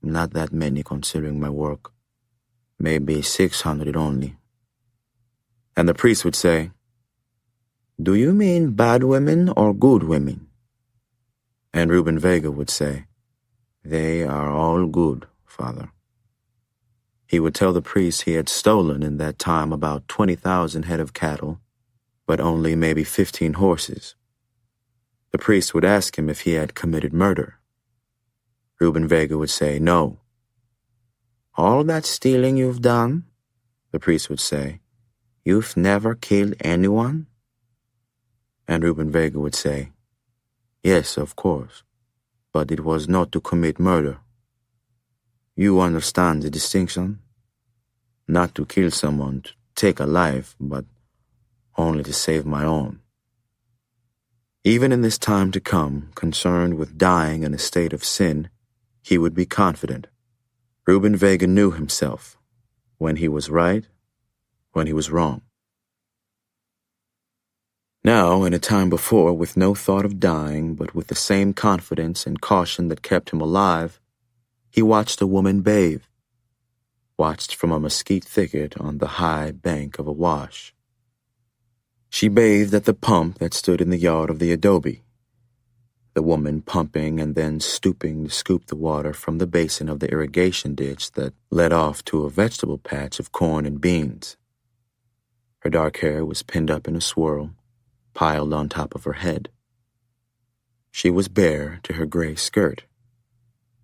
not that many considering my work, maybe 600 only." And the priest would say, "Do you mean bad women or good women?" And Reuben Vega would say, "They are all good, Father." He would tell the priest he had stolen in that time about 20,000 head of cattle, but only maybe 15 horses. The priest would ask him if he had committed murder. Reuben Vega would say, "No." "All that stealing you've done?" the priest would say. "You've never killed anyone?" And Reuben Vega would say, "Yes, of course, but it was not to commit murder. You understand the distinction? Not to kill someone, to take a life, but only to save my own." Even in this time to come, concerned with dying in a state of sin, he would be confident. Reuben Vega knew himself, when he was right, when he was wrong. Now, in a time before, with no thought of dying, but with the same confidence and caution that kept him alive, he watched a woman bathe, watched from a mesquite thicket on the high bank of a wash. She bathed at the pump that stood in the yard of the adobe, the woman pumping and then stooping to scoop the water from the basin of the irrigation ditch that led off to a vegetable patch of corn and beans. Her dark hair was pinned up in a swirl, piled on top of her head. She was bare to her gray skirt,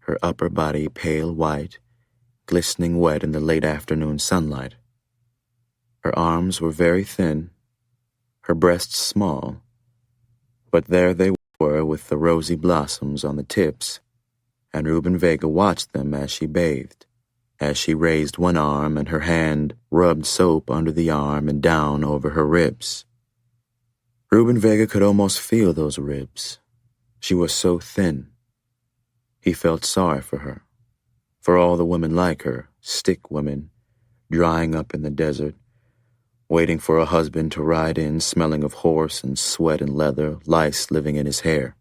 her upper body pale white, glistening wet in the late afternoon sunlight. Her arms were very thin, her breasts small, but there they were with the rosy blossoms on the tips, and Reuben Vega watched them as she bathed, as she raised one arm and her hand rubbed soap under the arm and down over her ribs. Reuben Vega could almost feel those ribs. She was so thin. He felt sorry for her, for all the women like her, stick women, drying up in the desert, waiting for a husband to ride in smelling of horse and sweat and leather, lice living in his hair.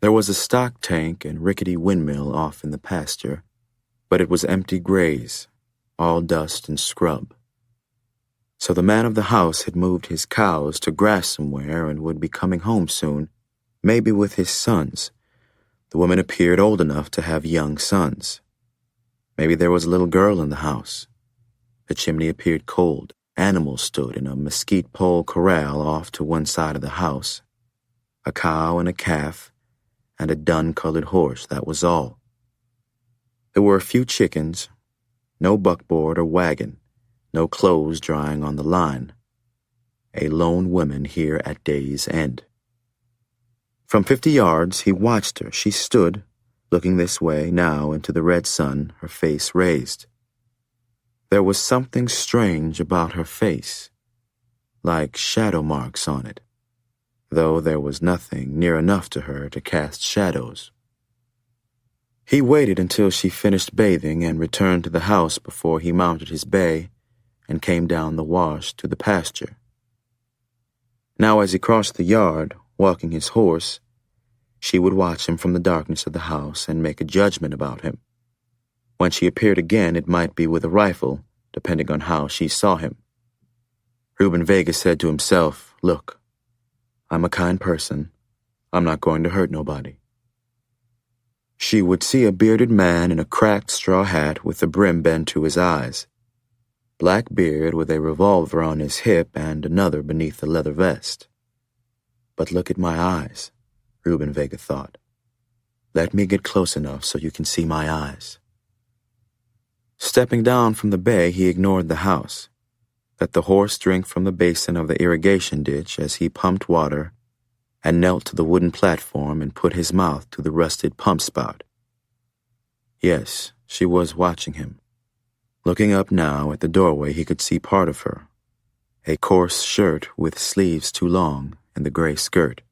There was a stock tank and rickety windmill off in the pasture, but it was empty graze, all dust and scrub. So the man of the house had moved his cows to grass somewhere and would be coming home soon, maybe with his sons. The woman appeared old enough to have young sons. Maybe there was a little girl in the house. The chimney appeared cold. Animals stood in a mesquite pole corral off to one side of the house. A cow and a calf, and a dun-colored horse, that was all. There were a few chickens, no buckboard or wagon, no clothes drying on the line. A lone woman here at day's end. From 50 yards, he watched her. She stood, looking this way now into the red sun, her face raised. There was something strange about her face, like shadow marks on it, though there was nothing near enough to her to cast shadows. He waited until she finished bathing and returned to the house before he mounted his bay and came down the wash to the pasture. Now as he crossed the yard, walking his horse, she would watch him from the darkness of the house and make a judgment about him. When she appeared again, it might be with a rifle, depending on how she saw him. Reuben Vega said to himself, "Look, I'm a kind person. I'm not going to hurt nobody." She would see a bearded man in a cracked straw hat with the brim bent to his eyes, black beard with a revolver on his hip and another beneath the leather vest. But look at my eyes, Reuben Vega thought. Let me get close enough so you can see my eyes. Stepping down from the bay, he ignored the house, let the horse drink from the basin of the irrigation ditch as he pumped water, and knelt to the wooden platform and put his mouth to the rusted pump spout. Yes, she was watching him. Looking up now at the doorway, he could see part of her, a coarse shirt with sleeves too long and the gray skirt.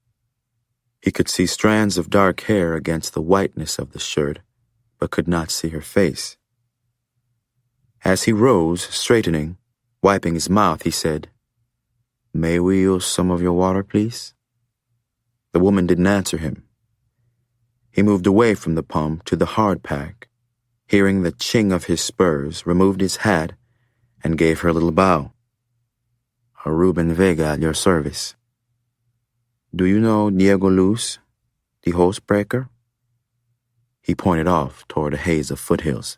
He could see strands of dark hair against the whiteness of the shirt, but could not see her face. As he rose, straightening, wiping his mouth, he said, "May we use some of your water, please?" The woman didn't answer him. He moved away from the pump to the hard pack, hearing the ching of his spurs, removed his hat, and gave her a little bow. "Reuben Vega at your service. Do you know Diego Luz, the horsebreaker?" He pointed off toward a haze of foothills.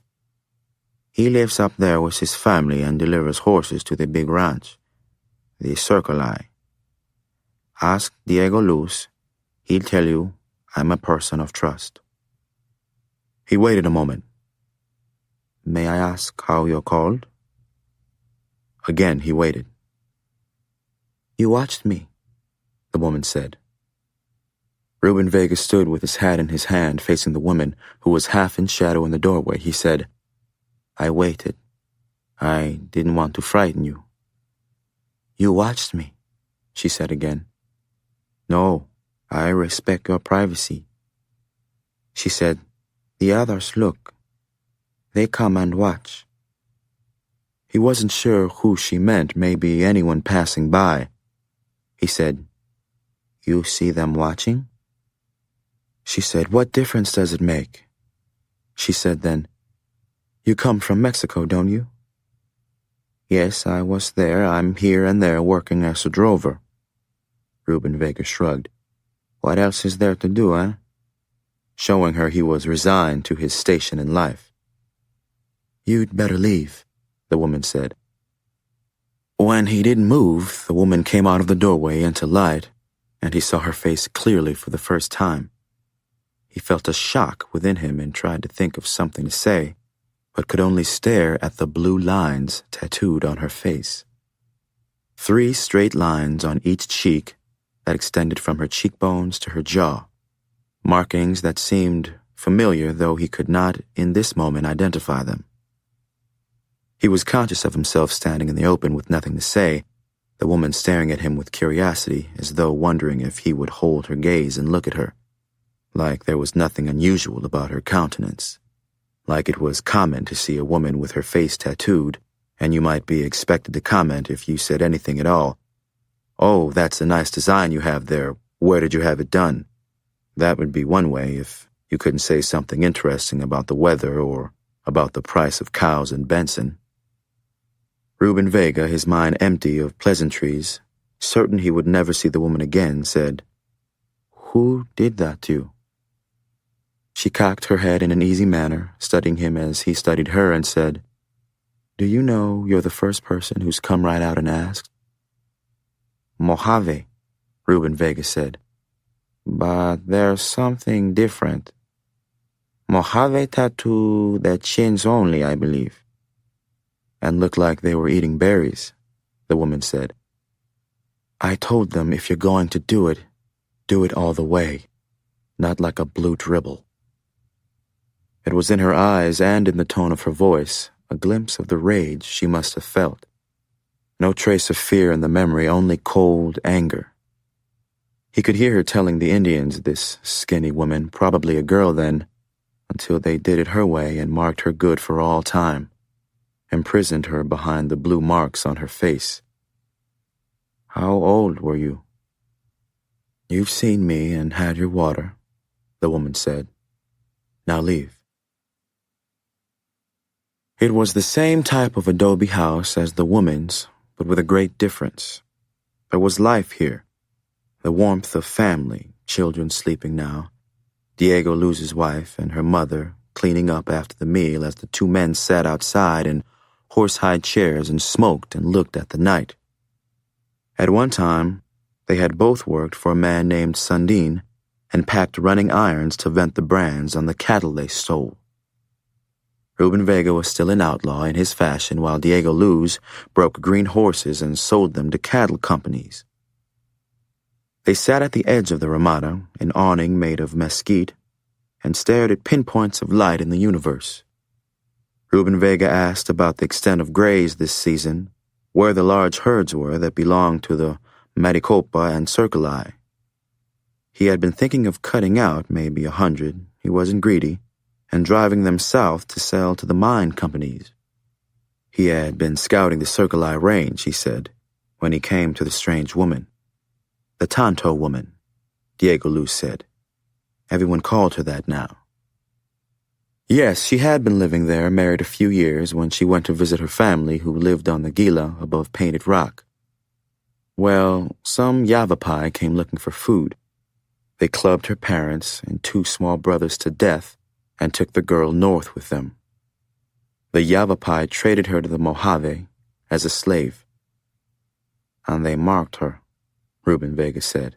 "He lives up there with his family and delivers horses to the big ranch, the Circle Eye. Ask Diego Luz. He'll tell you I'm a person of trust." He waited a moment. "May I ask how you're called?" Again he waited. "You watched me," the woman said. Reuben Vega stood with his hat in his hand facing the woman, who was half in shadow in the doorway. He said, "I waited. I didn't want to frighten you." "You watched me," she said again. "No, I respect your privacy." She said, "The others look. They come and watch." He wasn't sure who she meant, maybe anyone passing by. He said, "You see them watching?" She said, "What difference does it make?" She said then, You come from Mexico, don't you? Yes, I was there. I'm here and there working as a drover. Reuben Vega shrugged. What else is there to do, eh? Showing her he was resigned to his station in life. You'd better leave, the woman said. When he didn't move, the woman came out of the doorway into light, and he saw her face clearly for the first time. He felt a shock within him and tried to think of something to say, but could only stare at the blue lines tattooed on her face. 3 straight lines on each cheek that extended from her cheekbones to her jaw, markings that seemed familiar, though he could not in this moment identify them. He was conscious of himself standing in the open with nothing to say, the woman staring at him with curiosity, as though wondering if he would hold her gaze and look at her, like there was nothing unusual about her countenance, like it was common to see a woman with her face tattooed, and you might be expected to comment if you said anything at all. Oh, that's a nice design you have there. Where did you have it done? That would be one way if you couldn't say something interesting about the weather or about the price of cows in Benson. Reuben Vega, his mind empty of pleasantries, certain he would never see the woman again, said, Who did that to you? She cocked her head in an easy manner, studying him as he studied her, and said, Do you know you're the first person who's come right out and asked? Mojave, Reuben Vega said. But there's something different. Mojave tattoo the chins only, I believe. And looked like they were eating berries, the woman said. I told them if you're going to do it all the way, not like a blue dribble. It was in her eyes and in the tone of her voice, a glimpse of the rage she must have felt. No trace of fear in the memory, only cold anger. He could hear her telling the Indians, this skinny woman, probably a girl then, until they did it her way and marked her good for all time, imprisoned her behind the blue marks on her face. How old were you? You've seen me and had your water, the woman said. Now leave. It was the same type of adobe house as the woman's, but with a great difference. There was life here, the warmth of family, children sleeping now, Diego Luz's wife and her mother cleaning up after the meal as the 2 men sat outside in horsehide chairs and smoked and looked at the night. At one time, they had both worked for a man named Sundin and packed running irons to vent the brands on the cattle they stole. Reuben Vega was still an outlaw in his fashion, while Diego Luz broke green horses and sold them to cattle companies. They sat at the edge of the ramada, an awning made of mesquite, and stared at pinpoints of light in the universe. Reuben Vega asked about the extent of graze this season, where the large herds were that belonged to the Maricopa and Circuli. He had been thinking of cutting out maybe 100, he wasn't greedy, and driving them south to sell to the mine companies. He had been scouting the Circuli range, he said, when he came to the strange woman. The Tonto woman, Diego Luz said. Everyone called her that now. Yes, she had been living there, married a few years, when she went to visit her family who lived on the Gila above Painted Rock. Well, some Yavapai came looking for food. They clubbed her parents and 2 small brothers to death and took the girl north with them. The Yavapai traded her to the Mojave as a slave. And they marked her, Reuben Vega said.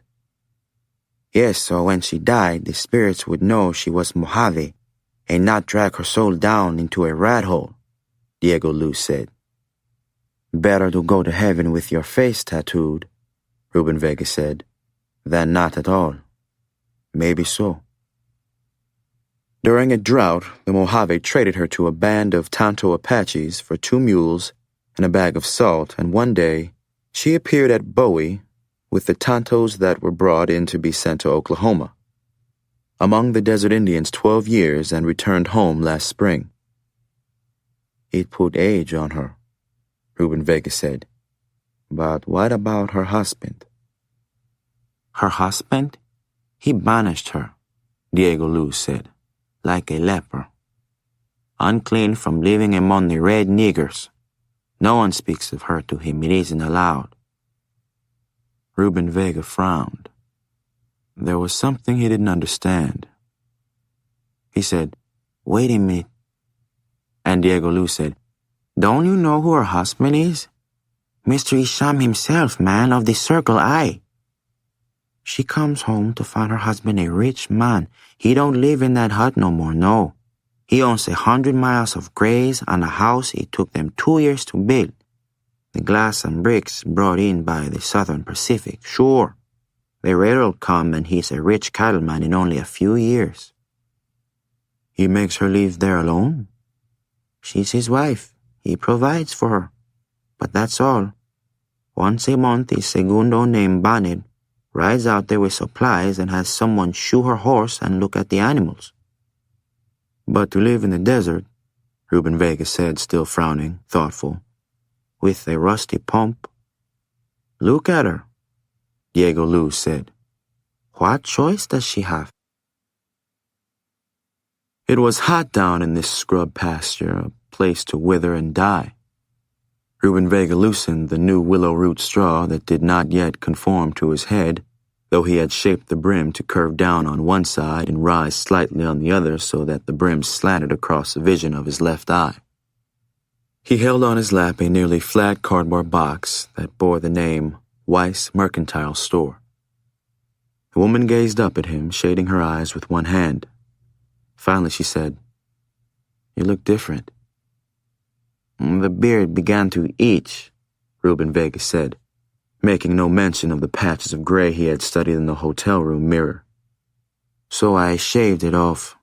Yes, so when she died, the spirits would know she was Mojave and not drag her soul down into a rat hole, Diego Luz said. Better to go to heaven with your face tattooed, Reuben Vega said, than not at all. Maybe so. During a drought, the Mojave traded her to a band of Tonto Apaches for 2 mules and a bag of salt, and one day she appeared at Bowie with the Tontos that were brought in to be sent to Oklahoma. Among the desert Indians 12 years and returned home last spring. It put age on her, Reuben Vega said. But what about her husband? Her husband? He banished her, Diego Luz said, like a leper. unclean from living among the red niggers. No one speaks of her to him. It isn't allowed. Reuben Vega frowned. There was something he didn't understand. He said, Wait a minute. And Diego Luz said, Don't you know who her husband is? Mr. Isham himself, man, of the Circle I. She comes home to find her husband a rich man. He don't live in that hut no more, no. He owns 100 miles of graze and a house it took them 2 years to build. The glass and bricks brought in by the Southern Pacific, sure. The railroad come and he's a rich cattleman in only a few years. He makes her live there alone? She's his wife. He provides for her. But that's all. Once a month, his segundo named Bonnet rides out there with supplies and has someone shoe her horse and look at the animals. But to live in the desert, Reuben Vega said, still frowning, thoughtful, with a rusty pump. Look at her, Diego Luz said. What choice does she have? It was hot down in this scrub pasture, a place to wither and die. Reuben Vega loosened the new willow root straw that did not yet conform to his head, though he had shaped the brim to curve down on one side and rise slightly on the other so that the brim slanted across the vision of his left eye. He held on his lap a nearly flat cardboard box that bore the name Weiss Mercantile Store. The woman gazed up at him, shading her eyes with one hand. Finally she said, You look different. The beard began to itch, Reuben Vega said, making no mention of the patches of gray he had studied in the hotel room mirror. So I shaved it off.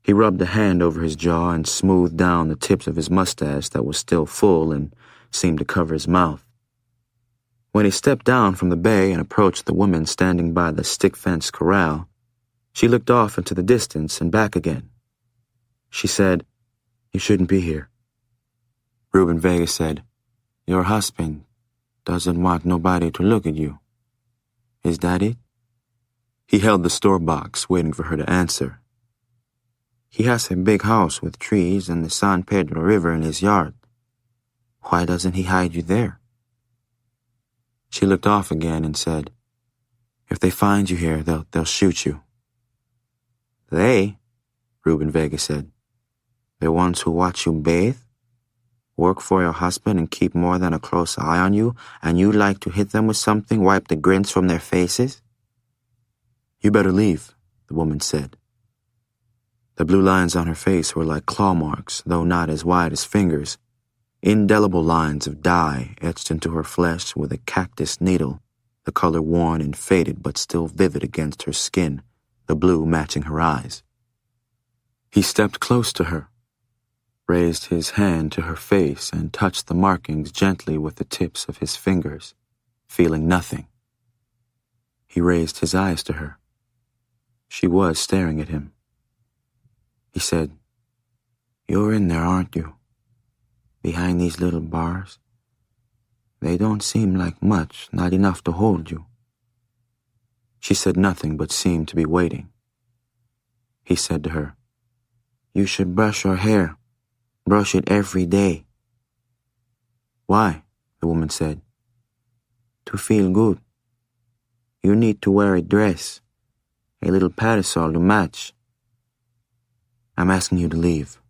He rubbed a hand over his jaw and smoothed down the tips of his mustache that was still full and seemed to cover his mouth. When he stepped down from the bay and approached the woman standing by the stick-fence corral, she looked off into the distance and back again. She said, You shouldn't be here. Reuben Vega said, Your husband doesn't want nobody to look at you. Is that it? He held the store box, waiting for her to answer. He has a big house with trees and the San Pedro River in his yard. Why doesn't he hide you there? She looked off again and said, If they find you here, they'll shoot you. They? Reuben Vega said. The ones who watch you bathe? Work for your husband and keep more than a close eye on you, and you like to hit them with something, wipe the grins from their faces? You better leave, the woman said. The blue lines on her face were like claw marks, though not as wide as fingers, indelible lines of dye etched into her flesh with a cactus needle, the color worn and faded but still vivid against her skin, the blue matching her eyes. He stepped close to her, raised his hand to her face and touched the markings gently with the tips of his fingers, feeling nothing. He raised his eyes to her. She was staring at him. He said, You're in there, aren't you? Behind these little bars? They don't seem like much, not enough to hold you. She said nothing but seemed to be waiting. He said to her, You should brush your hair. Brush it every day. Why? The woman said. To feel good. You need to wear a dress, a little parasol to match. I'm asking you to leave,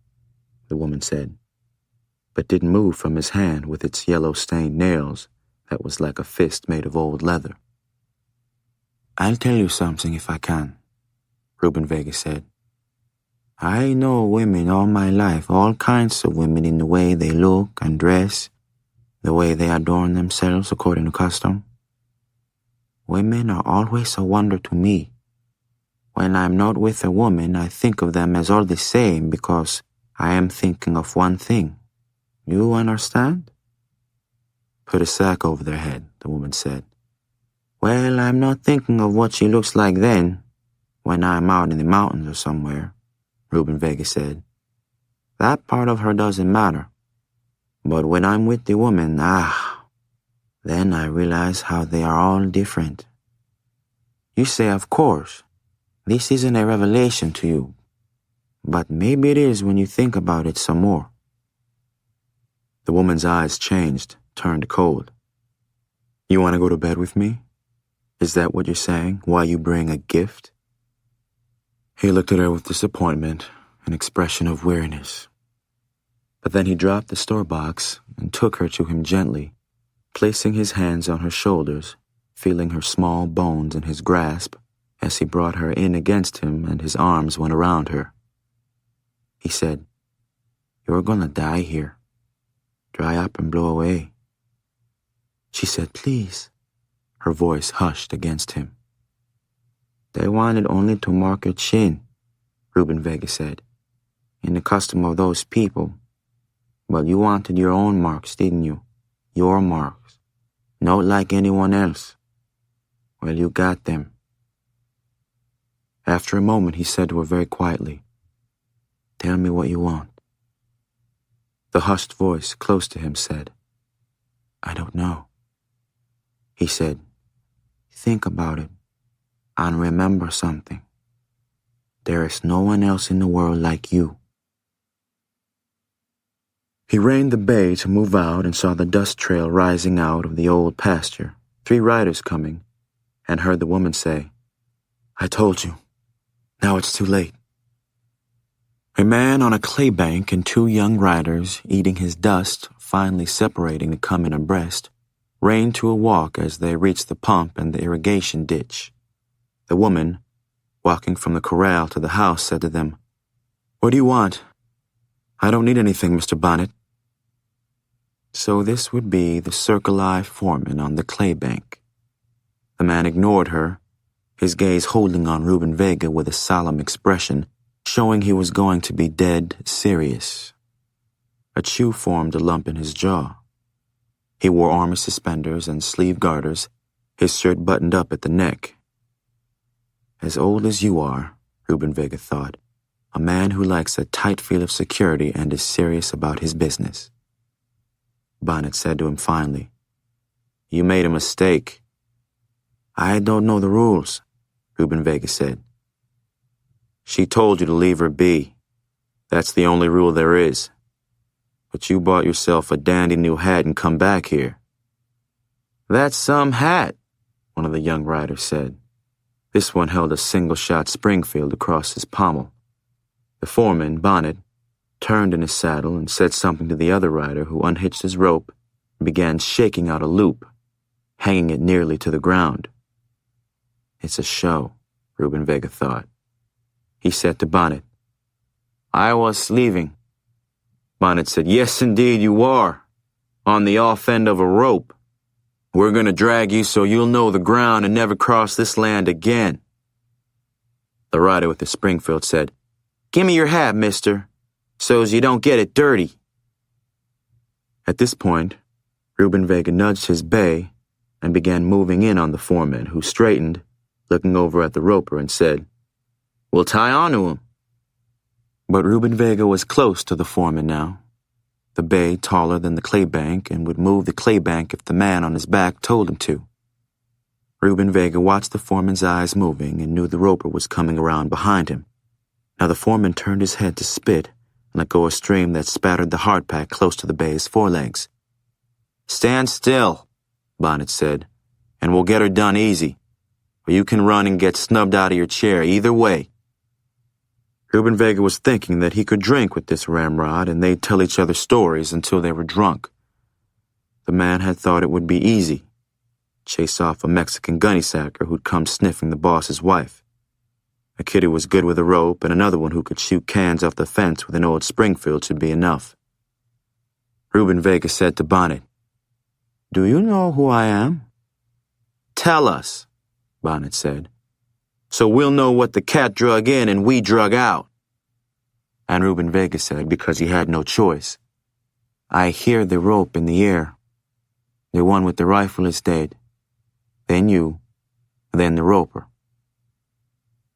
the woman said, but didn't move from his hand with its yellow-stained nails that was like a fist made of old leather. I'll tell you something if I can, Reuben Vega said. I know women all my life, all kinds of women in the way they look and dress, the way they adorn themselves according to custom. Women are always a wonder to me. When I'm not with a woman, I think of them as all the same because I am thinking of one thing. You understand? Put a sack over their head, the woman said. Well, I'm not thinking of what she looks like then, when I'm out in the mountains or somewhere, Reuben Vega said. That part of her doesn't matter. But when I'm with the woman, then I realize how they are all different. You say, of course, this isn't a revelation to you. but maybe it is when you think about it some more. The woman's eyes changed, turned cold. You want to go to bed with me? Is that what you're saying? Why you bring a gift? He looked at her with disappointment, an expression of weariness. But then he dropped the store box and took her to him gently, placing his hands on her shoulders, feeling her small bones in his grasp as he brought her in against him and his arms went around her. He said, "You're gonna die here. Dry up and blow away." She said, "Please." Her voice hushed against him. "They wanted only to mark your chin," Reuben Vega said, "in the custom of those people. But you wanted your own marks, didn't you? Your marks. Not like anyone else. Well, you got them." After a moment, he said to her very quietly, "Tell me what you want." The hushed voice close to him said, "I don't know." He said, "Think about it and remember something. There is no one else in the world like you." He reined the bay to move out and saw the dust trail rising out of the old pasture, 3 riders coming, and heard the woman say, "I told you. Now it's too late." A man on a clay bank and 2 young riders, eating his dust, finally separating to come in abreast, reined to a walk as they reached the pump and the irrigation ditch. The woman, walking from the corral to the house, said to them, "What do you want?" "I don't need anything, Mr. Bonnet." So this would be the Circle I foreman on the clay bank. The man ignored her, his gaze holding on Reuben Vega with a solemn expression, showing he was going to be dead serious. A chew formed a lump in his jaw. He wore armor suspenders and sleeve garters, his shirt buttoned up at the neck. As old as you are, Reuben Vega thought, a man who likes a tight feel of security and is serious about his business. Bonnet said to him finally, "You made a mistake." "I don't know the rules," Reuben Vega said. "She told you to leave her be. That's the only rule there is. But you bought yourself a dandy new hat and come back here." "That's some hat," one of the young riders said. This one held a single-shot Springfield across his pommel. The foreman, Bonnet, turned in his saddle and said something to the other rider, who unhitched his rope and began shaking out a loop, hanging it nearly to the ground. It's a show, Reuben Vega thought. He said to Bonnet, "I was leaving." Bonnet said, "Yes, indeed you are, on the off end of a rope. We're going to drag you so you'll know the ground and never cross this land again." The rider with the Springfield said, "Give me your hat, mister, so's you don't get it dirty." At this point, Reuben Vega nudged his bay and began moving in on the foreman, who straightened, looking over at the roper, and said, "We'll tie on to him." But Reuben Vega was close to the foreman now, the bay taller than the clay bank and would move the clay bank if the man on his back told him to. Reuben Vega watched the foreman's eyes moving and knew the roper was coming around behind him. Now the foreman turned his head to spit and let go a stream that spattered the hardpack close to the bay's forelegs. "Stand still," Bonnet said, "and we'll get her done easy. Or you can run and get snubbed out of your chair, either way." Reuben Vega was thinking that he could drink with this ramrod and they'd tell each other stories until they were drunk. The man had thought it would be easy. Chase off a Mexican gunnysacker who'd come sniffing the boss's wife. A kid who was good with a rope and another one who could shoot cans off the fence with an old Springfield should be enough. Reuben Vega said to Bonnet, "Do you know who I am?" "Tell us," Bonnet said, "so we'll know what the cat drug in and we drug out." And Reuben Vega said, because he had no choice, "I hear the rope in the air. The one with the rifle is dead. Then you, then the roper."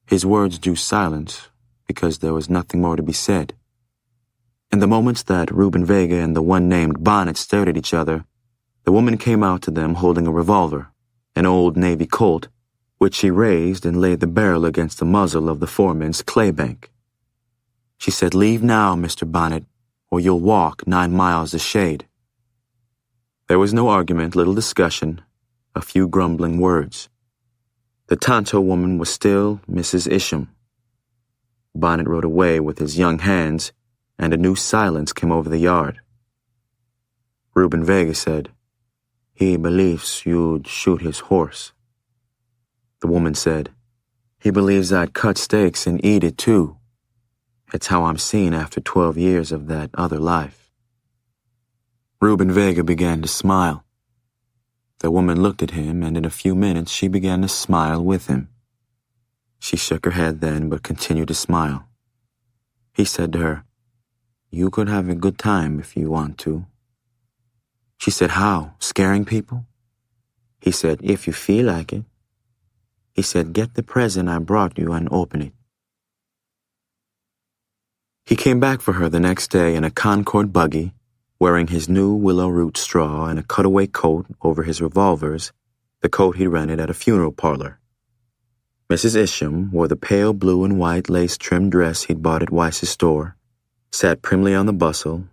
His words drew silence because there was nothing more to be said. In the moments that Reuben Vega and the one named Bonnet stared at each other, the woman came out to them holding a revolver, an old Navy Colt, which she raised and laid the barrel against the muzzle of the foreman's clay bank. She said, "Leave now, Mr. Bonnet, or you'll walk 9 miles the shade." There was no argument, little discussion, a few grumbling words. The Tonto woman was still Mrs. Isham. Bonnet rode away with his young hands, and a new silence came over the yard. Reuben Vega said, "He believes you'd shoot his horse." The woman said, "He believes I'd cut steaks and eat it too. It's how I'm seen after 12 years of that other life." Reuben Vega began to smile. The woman looked at him, and in a few minutes she began to smile with him. She shook her head then, but continued to smile. He said to her, "You could have a good time if you want to." She said, "How? Scaring people?" He said, "If you feel like it." He said, "Get the present I brought you and open it." He came back for her the next day in a Concord buggy, wearing his new willow root straw and a cutaway coat over his revolvers, the coat he rented at a funeral parlor. Mrs. Isham wore the pale blue and white lace-trimmed dress he'd bought at Weiss's store, sat primly on the bustle,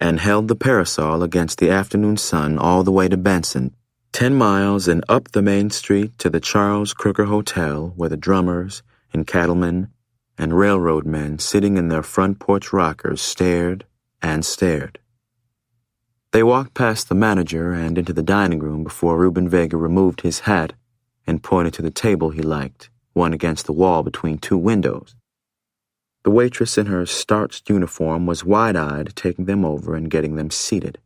and held the parasol against the afternoon sun all the way to Benson, 10 miles and up the main street to the Charles Crooker Hotel, where the drummers and cattlemen and railroad men sitting in their front porch rockers stared and stared. They walked past the manager and into the dining room before Reuben Vega removed his hat and pointed to the table he liked, one against the wall between 2 windows. The waitress in her starched uniform was wide-eyed, taking them over and getting them seated.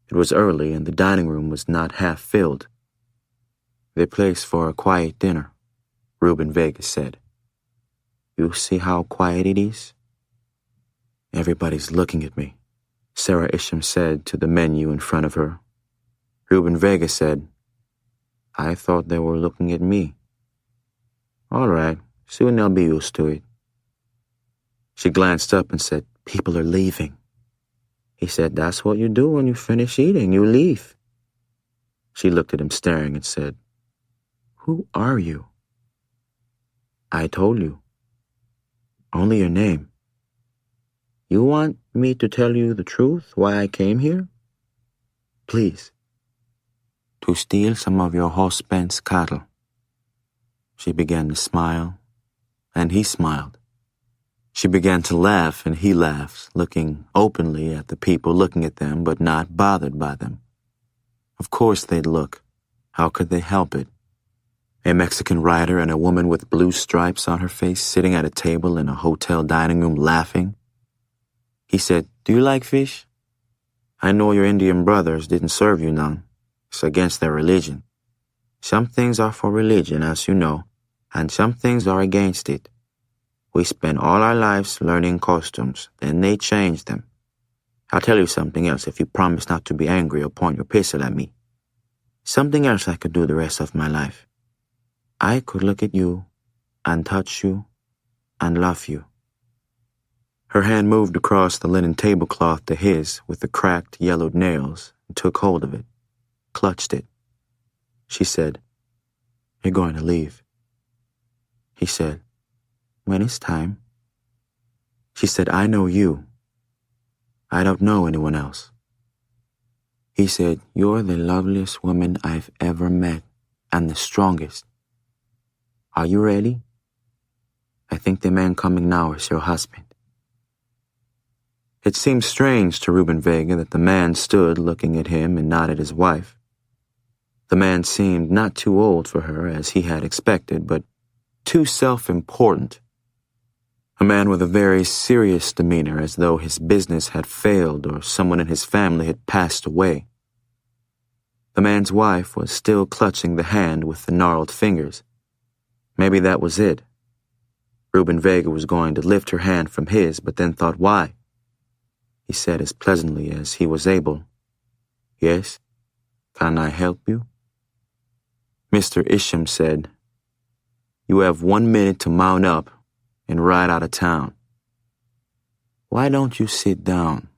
It was early, and the dining room was not half filled. "The place for a quiet dinner," Reuben Vega said. "You see how quiet it is?" "Everybody's looking at me," Sarah Isham said to the menu in front of her. Reuben Vega said, "I thought they were looking at me." "All right, soon they'll be used to it." She glanced up and said, "People are leaving." He said, "That's what you do when you finish eating, you leave." She looked at him staring and said, "Who are you?" "I told you." "Only your name." "You want me to tell you the truth, why I came here?" "Please." "To steal some of your husband's cattle." She began to smile, and he smiled. She began to laugh, and he laughed, looking openly at the people looking at them, but not bothered by them. Of course they'd look. How could they help it? A Mexican rider and a woman with blue stripes on her face sitting at a table in a hotel dining room laughing. He said, "Do you like fish? I know your Indian brothers didn't serve you none. It's against their religion. Some things are for religion, as you know, and some things are against it. We spend all our lives learning customs, then they change them. I'll tell you something else if you promise not to be angry or point your pistol at me. Something else I could do the rest of my life. I could look at you and touch you and love you." Her hand moved across the linen tablecloth to his with the cracked, yellowed nails and took hold of it, clutched it. She said, "You're going to leave." He said, "When it's time." She said, "I know you. I don't know anyone else." He said, "You're the loveliest woman I've ever met, and the strongest. Are you ready? I think the man coming now is your husband." It seemed strange to Reuben Vega that the man stood looking at him and not at his wife. The man seemed not too old for her, as he had expected, but too self-important. A man with a very serious demeanor, as though his business had failed or someone in his family had passed away. The man's wife was still clutching the hand with the gnarled fingers. Maybe that was it. Reuben Vega was going to lift her hand from his, but then thought, why? He said as pleasantly as he was able, "Yes, can I help you?" Mr. Isham said, "You have 1 minute to mount up and ride out of town." "Why don't you sit down?"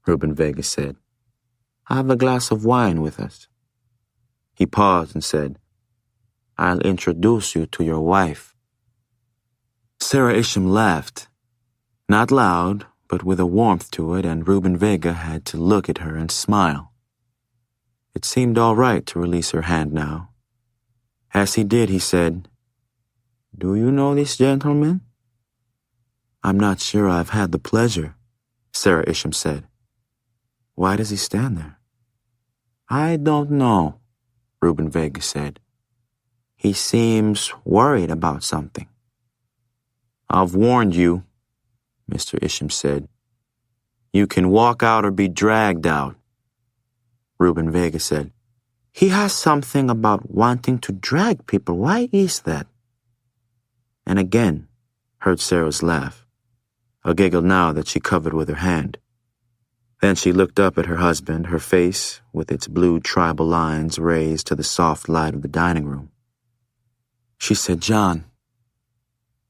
Reuben Vega said. "Have a glass of wine with us." He paused and said, "I'll introduce you to your wife." Sarah Isham laughed. Not loud, but with a warmth to it, and Reuben Vega had to look at her and smile. It seemed all right to release her hand now. As he did, he said, "Do you know this gentleman?" "I'm not sure I've had the pleasure," Sarah Isham said. "Why does he stand there?" "I don't know," Reuben Vega said. "He seems worried about something." "I've warned you," Mr. Isham said. "You can walk out or be dragged out." Reuben Vega said, "He has something about wanting to drag people. Why is that?" And again heard Sarah's laugh, a giggle now that she covered with her hand. Then she looked up at her husband, her face, with its blue tribal lines raised to the soft light of the dining room. She said, "John,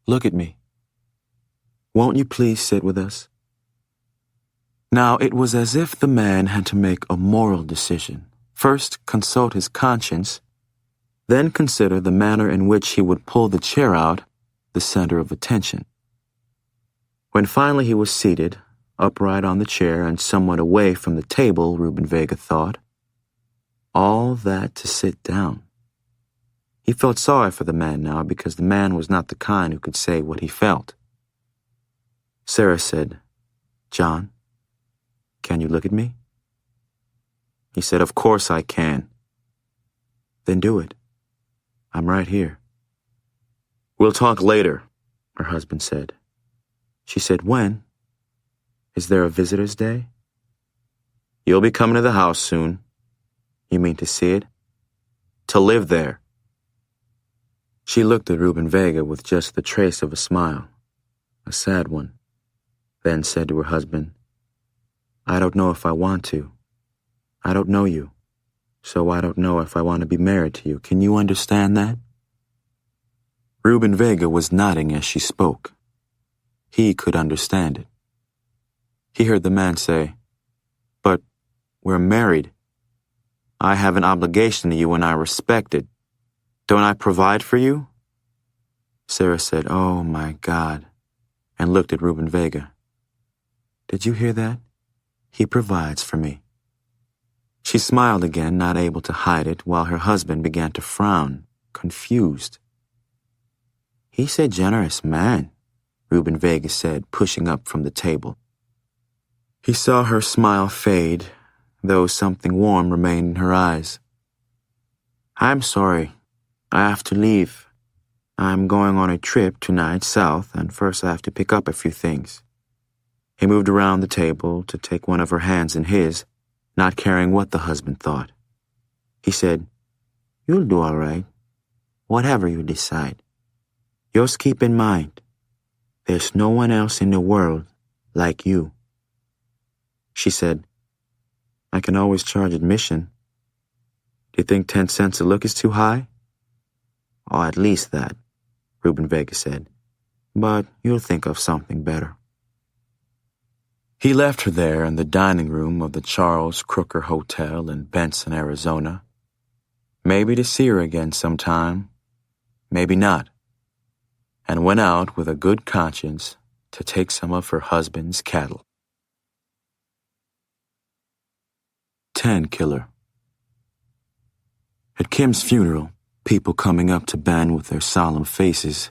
look at me. Won't you please sit with us?" Now it was as if the man had to make a moral decision. First consult his conscience, then consider the manner in which he would pull the chair out, the center of attention. When finally he was seated, upright on the chair and somewhat away from the table, Reuben Vega thought, all that to sit down. He felt sorry for the man now because the man was not the kind who could say what he felt. Sarah said, "John, can you look at me?" He said, "Of course I can." "Then do it. I'm right here." "We'll talk later," her husband said. She said, "When? Is there a visitor's day?" "You'll be coming to the house soon." "You mean to see it?" "To live there." She looked at Reuben Vega with just the trace of a smile, a sad one, then said to her husband, "I don't know if I want to. I don't know you, so I don't know if I want to be married to you. Can you understand that?" Reuben Vega was nodding as she spoke. He could understand it. He heard the man say, "But we're married. I have an obligation to you and I respect it. Don't I provide for you?" Sarah said, "Oh my God," and looked at Reuben Vega. "Did you hear that? He provides for me." She smiled again, not able to hide it, while her husband began to frown, confused. "He's a generous man," Reuben Vega said, pushing up from the table. He saw her smile fade, though something warm remained in her eyes. "I'm sorry. I have to leave. I'm going on a trip tonight south, and first I have to pick up a few things." He moved around the table to take one of her hands in his, not caring what the husband thought. He said, "You'll do all right, whatever you decide. Just keep in mind, there's no one else in the world like you." She said, "I can always charge admission. Do you think 10 cents a look is too high?" "Oh, at least that," Reuben Vega said. "But you'll think of something better." He left her there in the dining room of the Charles Crooker Hotel in Benson, Arizona. Maybe to see her again sometime, maybe not, and went out with a good conscience to take some of her husband's cattle. 10 Killer. At Kim's funeral, people coming up to Ben with their solemn faces,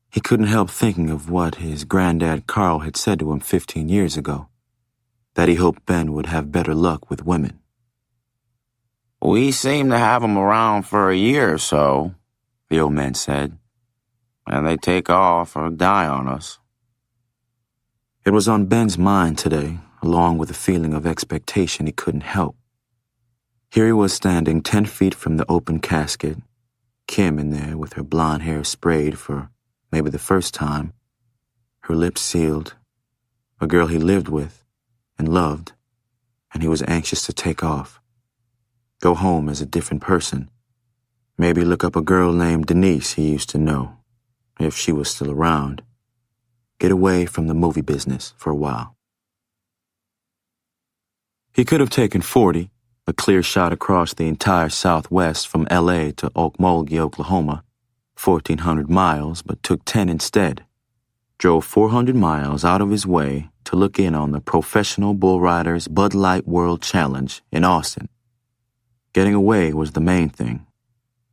he couldn't help thinking of what his granddad Carl had said to him 15 years ago, that he hoped Ben would have better luck with women. "We seem to have 'em around for a year or so," the old man said, "and they take off or die on us." It was on Ben's mind today, along with a feeling of expectation he couldn't help. Here he was standing 10 feet from the open casket, Kim in there with her blonde hair sprayed for maybe the first time, her lips sealed, a girl he lived with and loved, and he was anxious to take off. Go home as a different person. Maybe look up a girl named Denise he used to know, if she was still around. Get away from the movie business for a while. He could have taken 40, a clear shot across the entire Southwest from L.A. to Okmulgee, Oklahoma, 1,400 miles, but took 10 instead. drove 400 miles out of his way to look in on the Professional Bull Riders Bud Light World Challenge in Austin. Getting away was the main thing.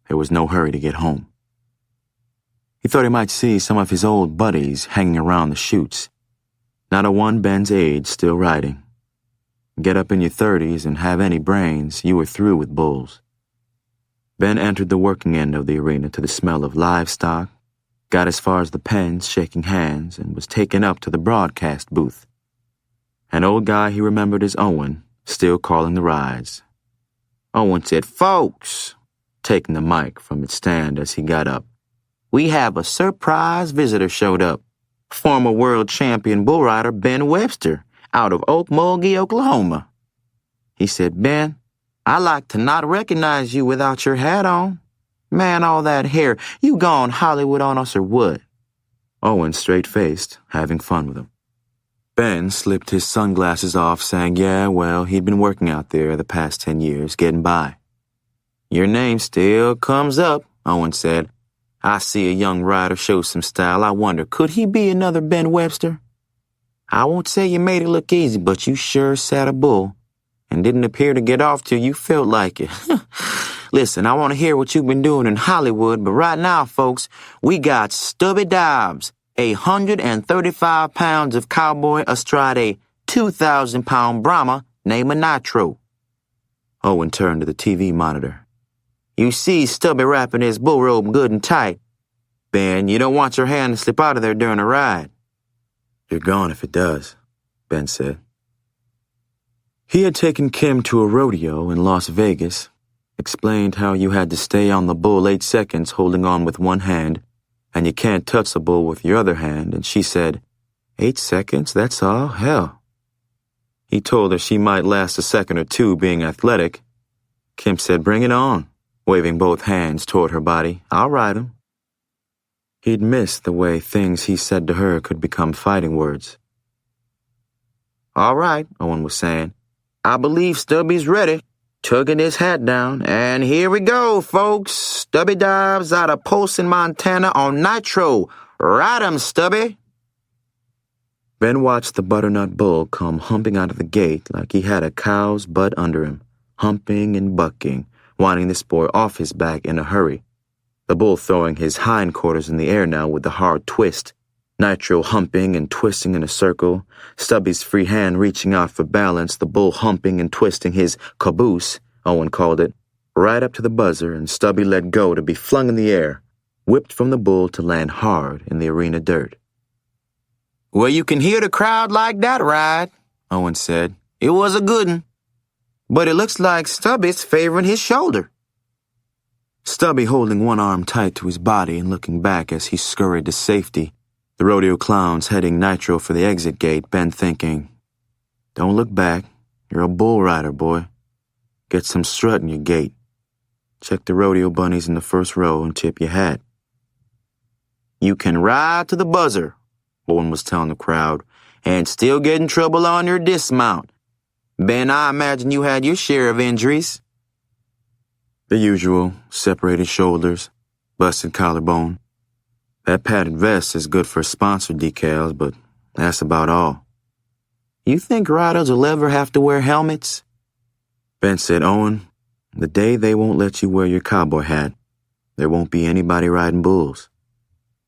There was no hurry to get home. He thought he might see some of his old buddies hanging around the chutes. Not a one Ben's age still riding. Get up in your 30s and have any brains, you were through with bulls. Ben entered the working end of the arena to the smell of livestock, got as far as the pens shaking hands, and was taken up to the broadcast booth. An old guy he remembered as Owen, still calling the rides. Owen said, "Folks," taking the mic from its stand as he got up, "we have a surprise visitor showed up. Former world champion bull rider Ben Webster out of Okmulgee, Oklahoma." He said, "Ben, I like to not recognize you without your hat on. Man, all that hair, you gone Hollywood on us or what?" Owen straight-faced, having fun with him. Ben slipped his sunglasses off, saying, yeah, well, he'd been working out there the past 10 years, getting by. "Your name still comes up," Owen said. "I see a young rider show some style. I wonder, could he be another Ben Webster? I won't say you made it look easy, but you sure sat a bull and didn't appear to get off till you felt like it. Listen, I want to hear what you've been doing in Hollywood, but right now, folks, we got Stubby Dobbs, 135 pounds of cowboy astride a 2,000-pound Brahma named Nitro." Owen turned to the TV monitor. "You see Stubby wrapping his bull robe good and tight. Ben, you don't want your hand to slip out of there during a ride." "You're gone if it does," Ben said. He had taken Kim to a rodeo in Las Vegas, explained how you had to stay on the bull 8 seconds holding on with one hand, and you can't touch the bull with your other hand, and she said, 8 seconds, that's all? Hell. He told her she might last a second or two being athletic. Kim said, "Bring it on," waving both hands toward her body. "I'll ride him." He'd missed the way things he said to her could become fighting words. "All right," Owen was saying. "I believe Stubby's ready." Tugging his hat down, "And here we go, folks. Stubby Dobbs out of Polson, Montana on Nitro. Ride 'em, Stubby." Ben watched the butternut bull come humping out of the gate like he had a cow's butt under him, humping and bucking, wanting the spoor off his back in a hurry. The bull throwing his hindquarters in the air now with the hard twist, Nitro humping and twisting in a circle, Stubby's free hand reaching out for balance, the bull humping and twisting his caboose, Owen called it, right up to the buzzer, and Stubby let go to be flung in the air, whipped from the bull to land hard in the arena dirt. "Well, you can hear the crowd like that ride," Owen said. "It was a good one. But it looks like Stubby's favoring his shoulder." Stubby holding one arm tight to his body and looking back as he scurried to safety, the rodeo clowns heading Nitro for the exit gate, Ben thinking, "Don't look back. You're a bull rider, boy. Get some strut in your gait. Check the rodeo bunnies in the first row and tip your hat." "You can ride to the buzzer," Owen was telling the crowd, "and still get in trouble on your dismount. Ben, I imagine you had your share of injuries." The usual, separated shoulders, busted collarbone. That padded vest is good for sponsor decals, but that's about all. "You think riders will ever have to wear helmets?" Ben said, "Owen, the day they won't let you wear your cowboy hat, there won't be anybody riding bulls."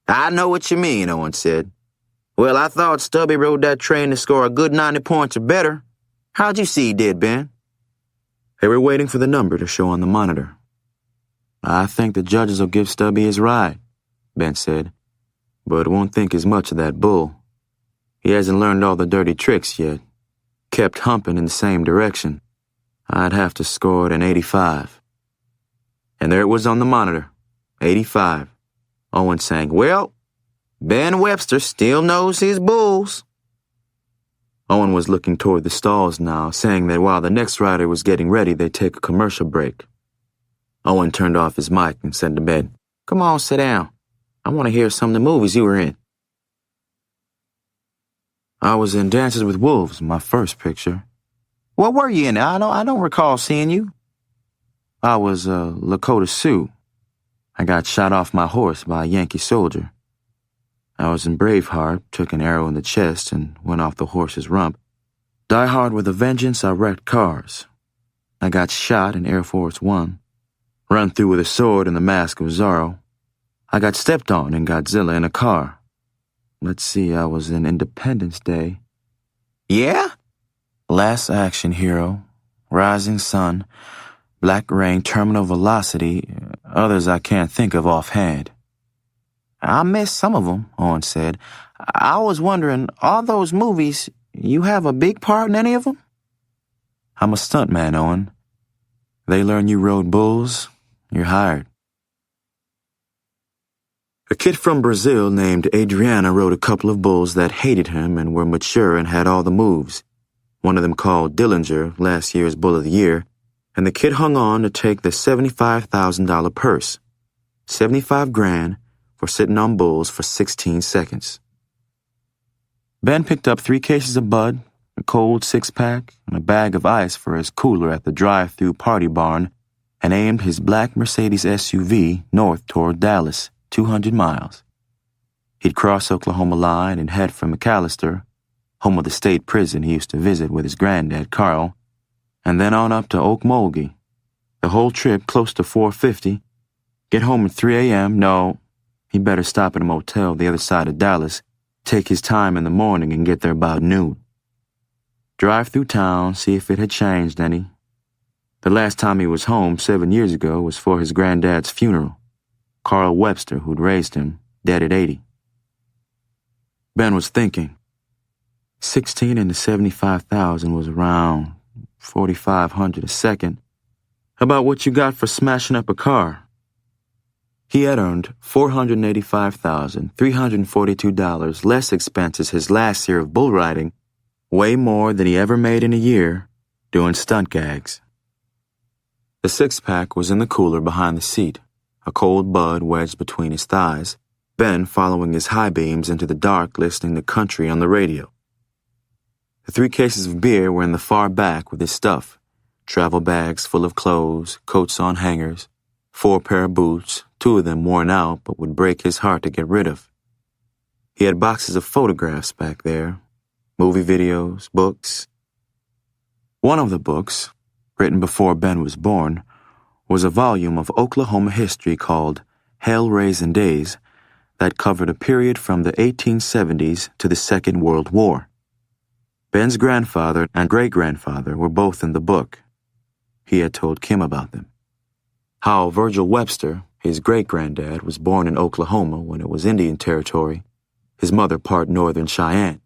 "I know what you mean," Owen said. "Well, I thought Stubby rode that train to score a good 90 points or better. How'd you see he did, Ben?" They were waiting for the number to show on the monitor. "I think the judges will give Stubby his ride," Ben said, "but won't think as much of that bull. He hasn't learned all the dirty tricks yet. Kept humping in the same direction. I'd have to score it an 85. And there it was on the monitor, 85. Owen saying, "Well, Ben Webster still knows his bulls." Owen was looking toward the stalls now, saying that while the next rider was getting ready, they'd take a commercial break. Owen turned off his mic and said to Ben, "Come on, sit down. I want to hear some of the movies you were in." "I was in Dances with Wolves, my first picture." "What were you in? I don't recall seeing you." "I was Lakota Sioux. I got shot off my horse by a Yankee soldier. I was in Braveheart, took an arrow in the chest, and went off the horse's rump. Die Hard with a Vengeance, I wrecked cars. I got shot in Air Force One. Run through with a sword in The Mask of Zorro. I got stepped on in Godzilla in a car. Let's see, I was in Independence Day. Yeah? Last Action Hero, Rising Sun, Black Rain, Terminal Velocity, others I can't think of offhand. I missed some of them, Owen said. I was wondering, all those movies, you have a big part in any of them? I'm a stuntman, Owen. They learn you rode bulls, you're hired. A kid from Brazil named Adriana rode a couple of bulls that hated him and were mature and had all the moves. One of them called Dillinger, last year's Bull of the Year, and the kid hung on to take the $75,000 purse. $75,000 for sitting on bulls for 16 seconds. Ben picked up 3 cases of Bud, a cold 6-pack, and a bag of ice for his cooler at the drive-through party barn, and aimed his black Mercedes SUV north toward Dallas, 200 miles. He'd cross Oklahoma line and head for McAllister, home of the state prison he used to visit with his granddad, Carl, and then on up to Okmulgee. The whole trip close to 450. Get home at 3 a.m. No, he'd better stop at a motel the other side of Dallas, take his time in the morning and get there about noon. Drive through town, see if it had changed any. The last time he was home 7 years ago was for his granddad's funeral. Carl Webster, who'd raised him, dead at 80. Ben was thinking. 16 into 75,000 was around 4,500 a second. About what you got for smashing up a car. He had earned $485,342 less expenses his last year of bull riding, way more than he ever made in a year doing stunt gags. The 6-pack was in the cooler behind the seat, a cold Bud wedged between his thighs, Ben following his high beams into the dark listening to country on the radio. The 3 cases of beer were in the far back with his stuff, travel bags full of clothes, coats on hangers, 4 pair of boots, 2 of them worn out but would break his heart to get rid of. He had boxes of photographs back there, movie videos, books. One of the books, written before Ben was born, was a volume of Oklahoma history called Hell-Raising Days that covered a period from the 1870s to the Second World War. Ben's grandfather and great-grandfather were both in the book. He had told Kim about them. How Virgil Webster, his great-granddad, was born in Oklahoma when it was Indian Territory, his mother part Northern Cheyenne.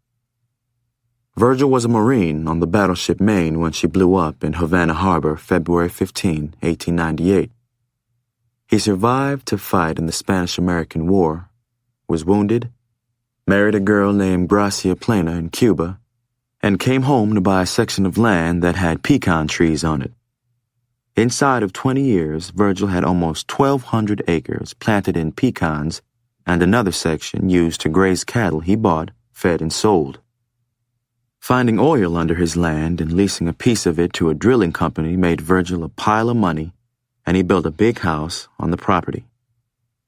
Virgil was a Marine on the battleship Maine when she blew up in Havana Harbor February 15, 1898. He survived to fight in the Spanish-American War, was wounded, married a girl named Gracia Plana in Cuba, and came home to buy a section of land that had pecan trees on it. Inside of 20 years, Virgil had almost 1,200 acres planted in pecans and another section used to graze cattle he bought, fed, and sold. Finding oil under his land and leasing a piece of it to a drilling company made Virgil a pile of money, and he built a big house on the property.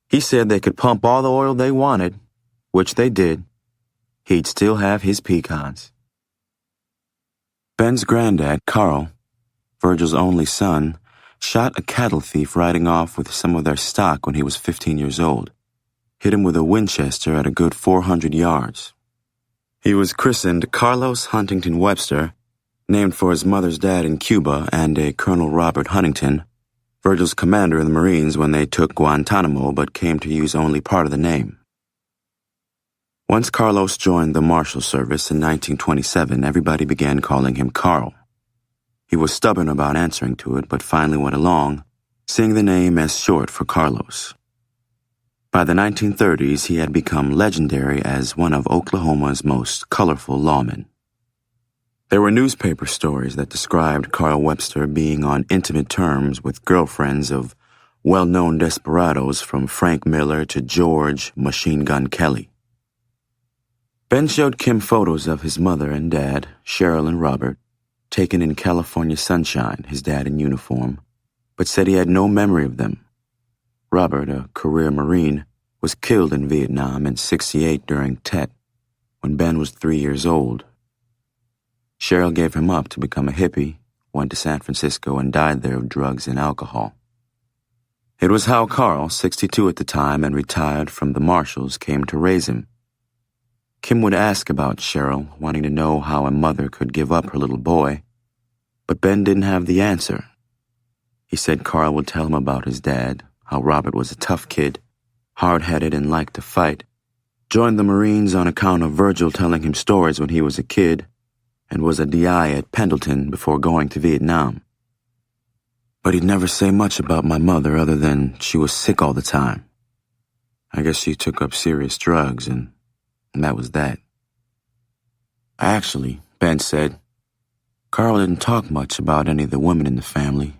He said they could pump all the oil they wanted, which they did. He'd still have his pecans. Ben's granddad, Carl, Virgil's only son, shot a cattle thief riding off with some of their stock when he was 15 years old. Hit him with a Winchester at a good 400 yards. He was christened Carlos Huntington Webster, named for his mother's dad in Cuba and a Colonel Robert Huntington, Virgil's commander in the Marines when they took Guantanamo but came to use only part of the name. Once Carlos joined the Marshals service in 1927, everybody began calling him Carl. He was stubborn about answering to it, but finally went along, seeing the name as short for Carlos. By the 1930s, he had become legendary as one of Oklahoma's most colorful lawmen. There were newspaper stories that described Carl Webster being on intimate terms with girlfriends of well-known desperados from Frank Miller to George Machine Gun Kelly. Ben showed Kim photos of his mother and dad, Cheryl and Robert, taken in California sunshine, his dad in uniform, but said he had no memory of them. Robert, a career Marine, was killed in Vietnam in '68 during Tet, when Ben was 3 years old. Cheryl gave him up to become a hippie, went to San Francisco, and died there of drugs and alcohol. It was how Carl, 62 at the time and retired from the Marshals, came to raise him. Kim would ask about Cheryl, wanting to know how a mother could give up her little boy, but Ben didn't have the answer. He said Carl would tell him about his dad, how Robert was a tough kid, hard-headed and liked to fight, joined the Marines on account of Virgil telling him stories when he was a kid, and was a DI at Pendleton before going to Vietnam. But he'd never say much about my mother other than she was sick all the time. I guess she took up serious drugs, and that was that. Actually, Ben said, Carl didn't talk much about any of the women in the family.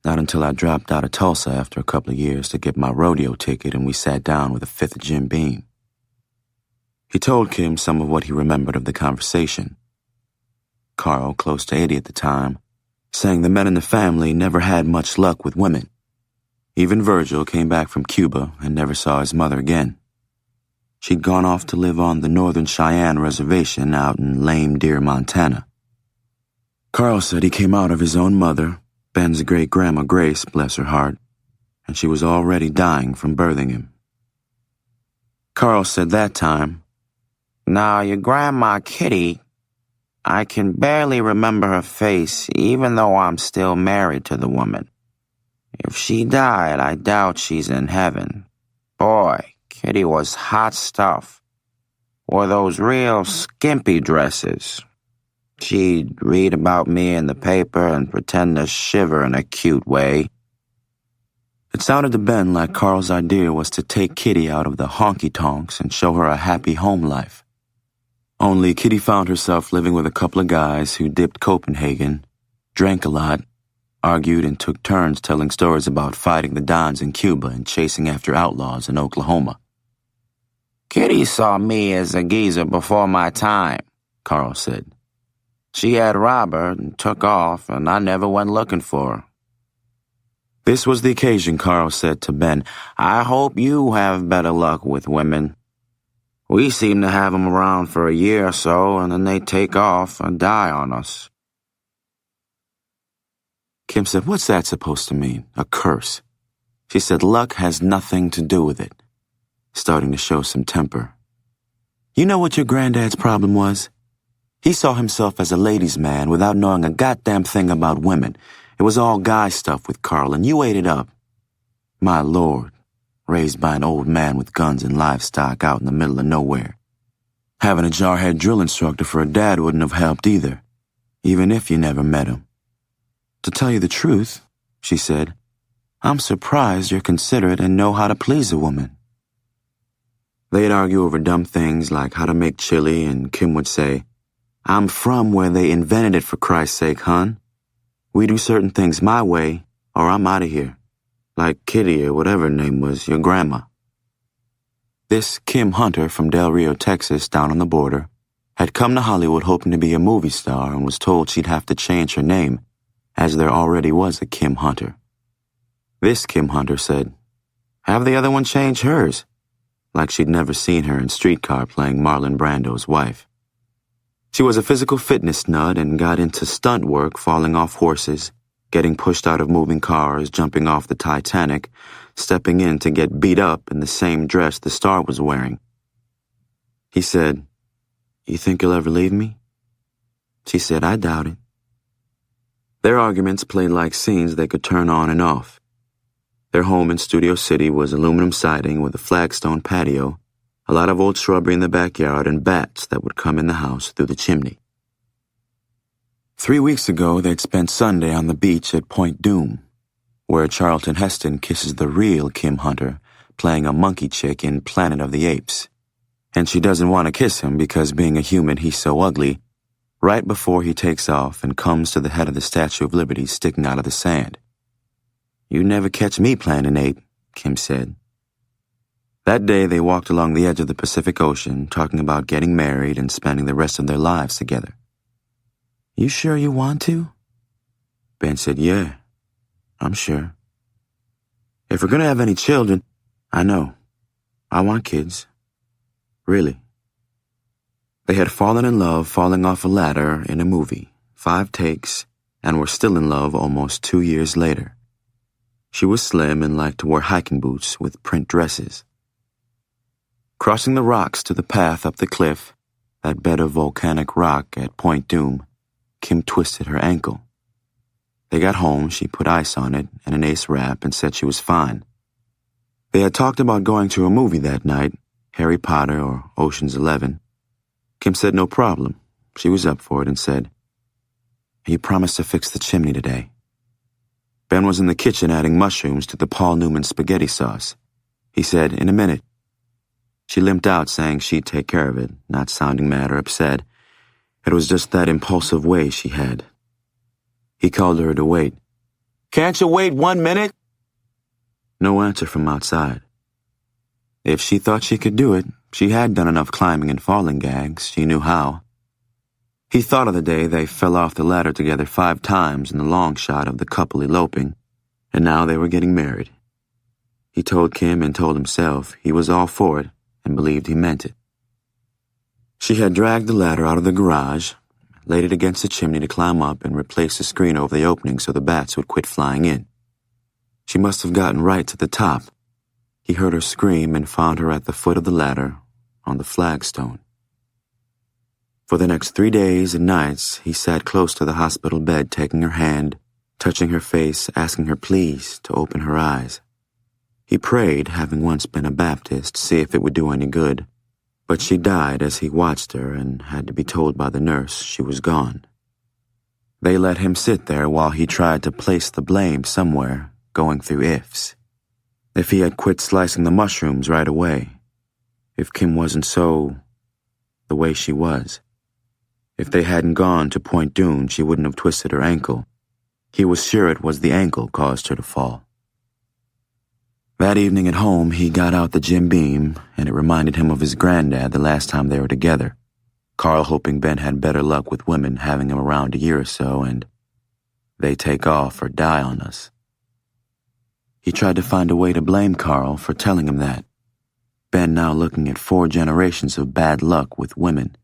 Not until I dropped out of Tulsa after a couple of years to get my rodeo ticket and we sat down with a fifth Jim Beam. He told Kim some of what he remembered of the conversation. Carl, close to 80 at the time, saying the men in the family never had much luck with women. Even Virgil came back from Cuba and never saw his mother again. She'd gone off to live on the Northern Cheyenne Reservation out in Lame Deer, Montana. Carl said he came out of his own mother, Ben's great-grandma Grace, bless her heart, and she was already dying from birthing him. Carl said that time, "Now, your grandma Kitty, I can barely remember her face even though I'm still married to the woman. If she died, I doubt she's in heaven. Boy, Kitty was hot stuff. Wore those real skimpy dresses. She'd read about me in the paper and pretend to shiver in a cute way." It sounded to Ben like Carl's idea was to take Kitty out of the honky-tonks and show her a happy home life. Only Kitty found herself living with a couple of guys who dipped Copenhagen, drank a lot, argued and took turns telling stories about fighting the Dons in Cuba and chasing after outlaws in Oklahoma. "Kitty saw me as a geezer before my time," Carl said. "She had Robert and took off, and I never went looking for her." This was the occasion Carl said to Ben, "I hope you have better luck with women. We seem to have them around for a year or so, and then they take off and die on us." Kim said, "What's that supposed to mean? A curse?" She said, "Luck has nothing to do with it," starting to show some temper. "You know what your granddad's problem was? He saw himself as a ladies' man without knowing a goddamn thing about women. It was all guy stuff with Carl, and you ate it up. My Lord, raised by an old man with guns and livestock out in the middle of nowhere. Having a jarhead drill instructor for a dad wouldn't have helped either, even if you never met him. To tell you the truth," she said, "I'm surprised you're considerate and know how to please a woman." They'd argue over dumb things like how to make chili, and Kim would say, "I'm from where they invented it, for Christ's sake, hon. We do certain things my way, or I'm out of here. Like Kitty or whatever her name was, your grandma." This Kim Hunter from Del Rio, Texas, down on the border, had come to Hollywood hoping to be a movie star and was told she'd have to change her name, as there already was a Kim Hunter. This Kim Hunter said, "Have the other one change hers," like she'd never seen her in Streetcar playing Marlon Brando's wife. She was a physical fitness nut and got into stunt work, falling off horses, getting pushed out of moving cars, jumping off the Titanic, stepping in to get beat up in the same dress the star was wearing. He said, "You think you'll ever leave me?" She said, "I doubt it." Their arguments played like scenes they could turn on and off. Their home in Studio City was aluminum siding with a flagstone patio, a lot of old shrubbery in the backyard, and bats that would come in the house through the chimney. 3 weeks ago, they'd spent Sunday on the beach at Point Doom, where Charlton Heston kisses the real Kim Hunter, playing a monkey chick in Planet of the Apes. And she doesn't want to kiss him because, being a human, he's so ugly, right before he takes off and comes to the head of the Statue of Liberty sticking out of the sand. "You never catch me playing an ape," Kim said. That day, they walked along the edge of the Pacific Ocean, talking about getting married and spending the rest of their lives together. "You sure you want to?" Ben said, "Yeah, I'm sure. If we're going to have any children, I know, I want kids. Really. They had fallen in love falling off a ladder in a movie, 5 takes, and were still in love almost 2 years later. She was slim and liked to wear hiking boots with print dresses. Crossing the rocks to the path up the cliff, that bed of volcanic rock at Point Doom, Kim twisted her ankle. They got home, she put ice on it and an ace wrap and said she was fine. They had talked about going to a movie that night, Harry Potter or Ocean's 11. Kim said no problem. She was up for it and said, "You promised to fix the chimney today." Ben was in the kitchen adding mushrooms to the Paul Newman spaghetti sauce. He said, "In a minute." She limped out saying she'd take care of it, not sounding mad or upset. It was just that impulsive way she had. He called her to wait. "Can't you wait 1 minute?" No answer from outside. If she thought she could do it, she had done enough climbing and falling gags, she knew how. He thought of the day they fell off the ladder together 5 times in the long shot of the couple eloping, and now they were getting married. He told Kim and told himself he was all for it and believed he meant it. She had dragged the ladder out of the garage, laid it against the chimney to climb up and replace the screen over the opening so the bats would quit flying in. She must have gotten right to the top. He heard her scream and found her at the foot of the ladder on the flagstone. For the next 3 days and nights, he sat close to the hospital bed, taking her hand, touching her face, asking her please to open her eyes. He prayed, having once been a Baptist, see if it would do any good. But she died as he watched her and had to be told by the nurse she was gone. They let him sit there while he tried to place the blame somewhere, going through ifs. If he had quit slicing the mushrooms right away. If Kim wasn't so... the way she was. If they hadn't gone to Point Doom, she wouldn't have twisted her ankle. He was sure it was the ankle caused her to fall. That evening at home, he got out the Jim Beam, and it reminded him of his granddad the last time they were together. Carl hoping Ben had better luck with women, having him around a year or so, and they take off or die on us. He tried to find a way to blame Carl for telling him that. Ben now looking at 4 generations of bad luck with women.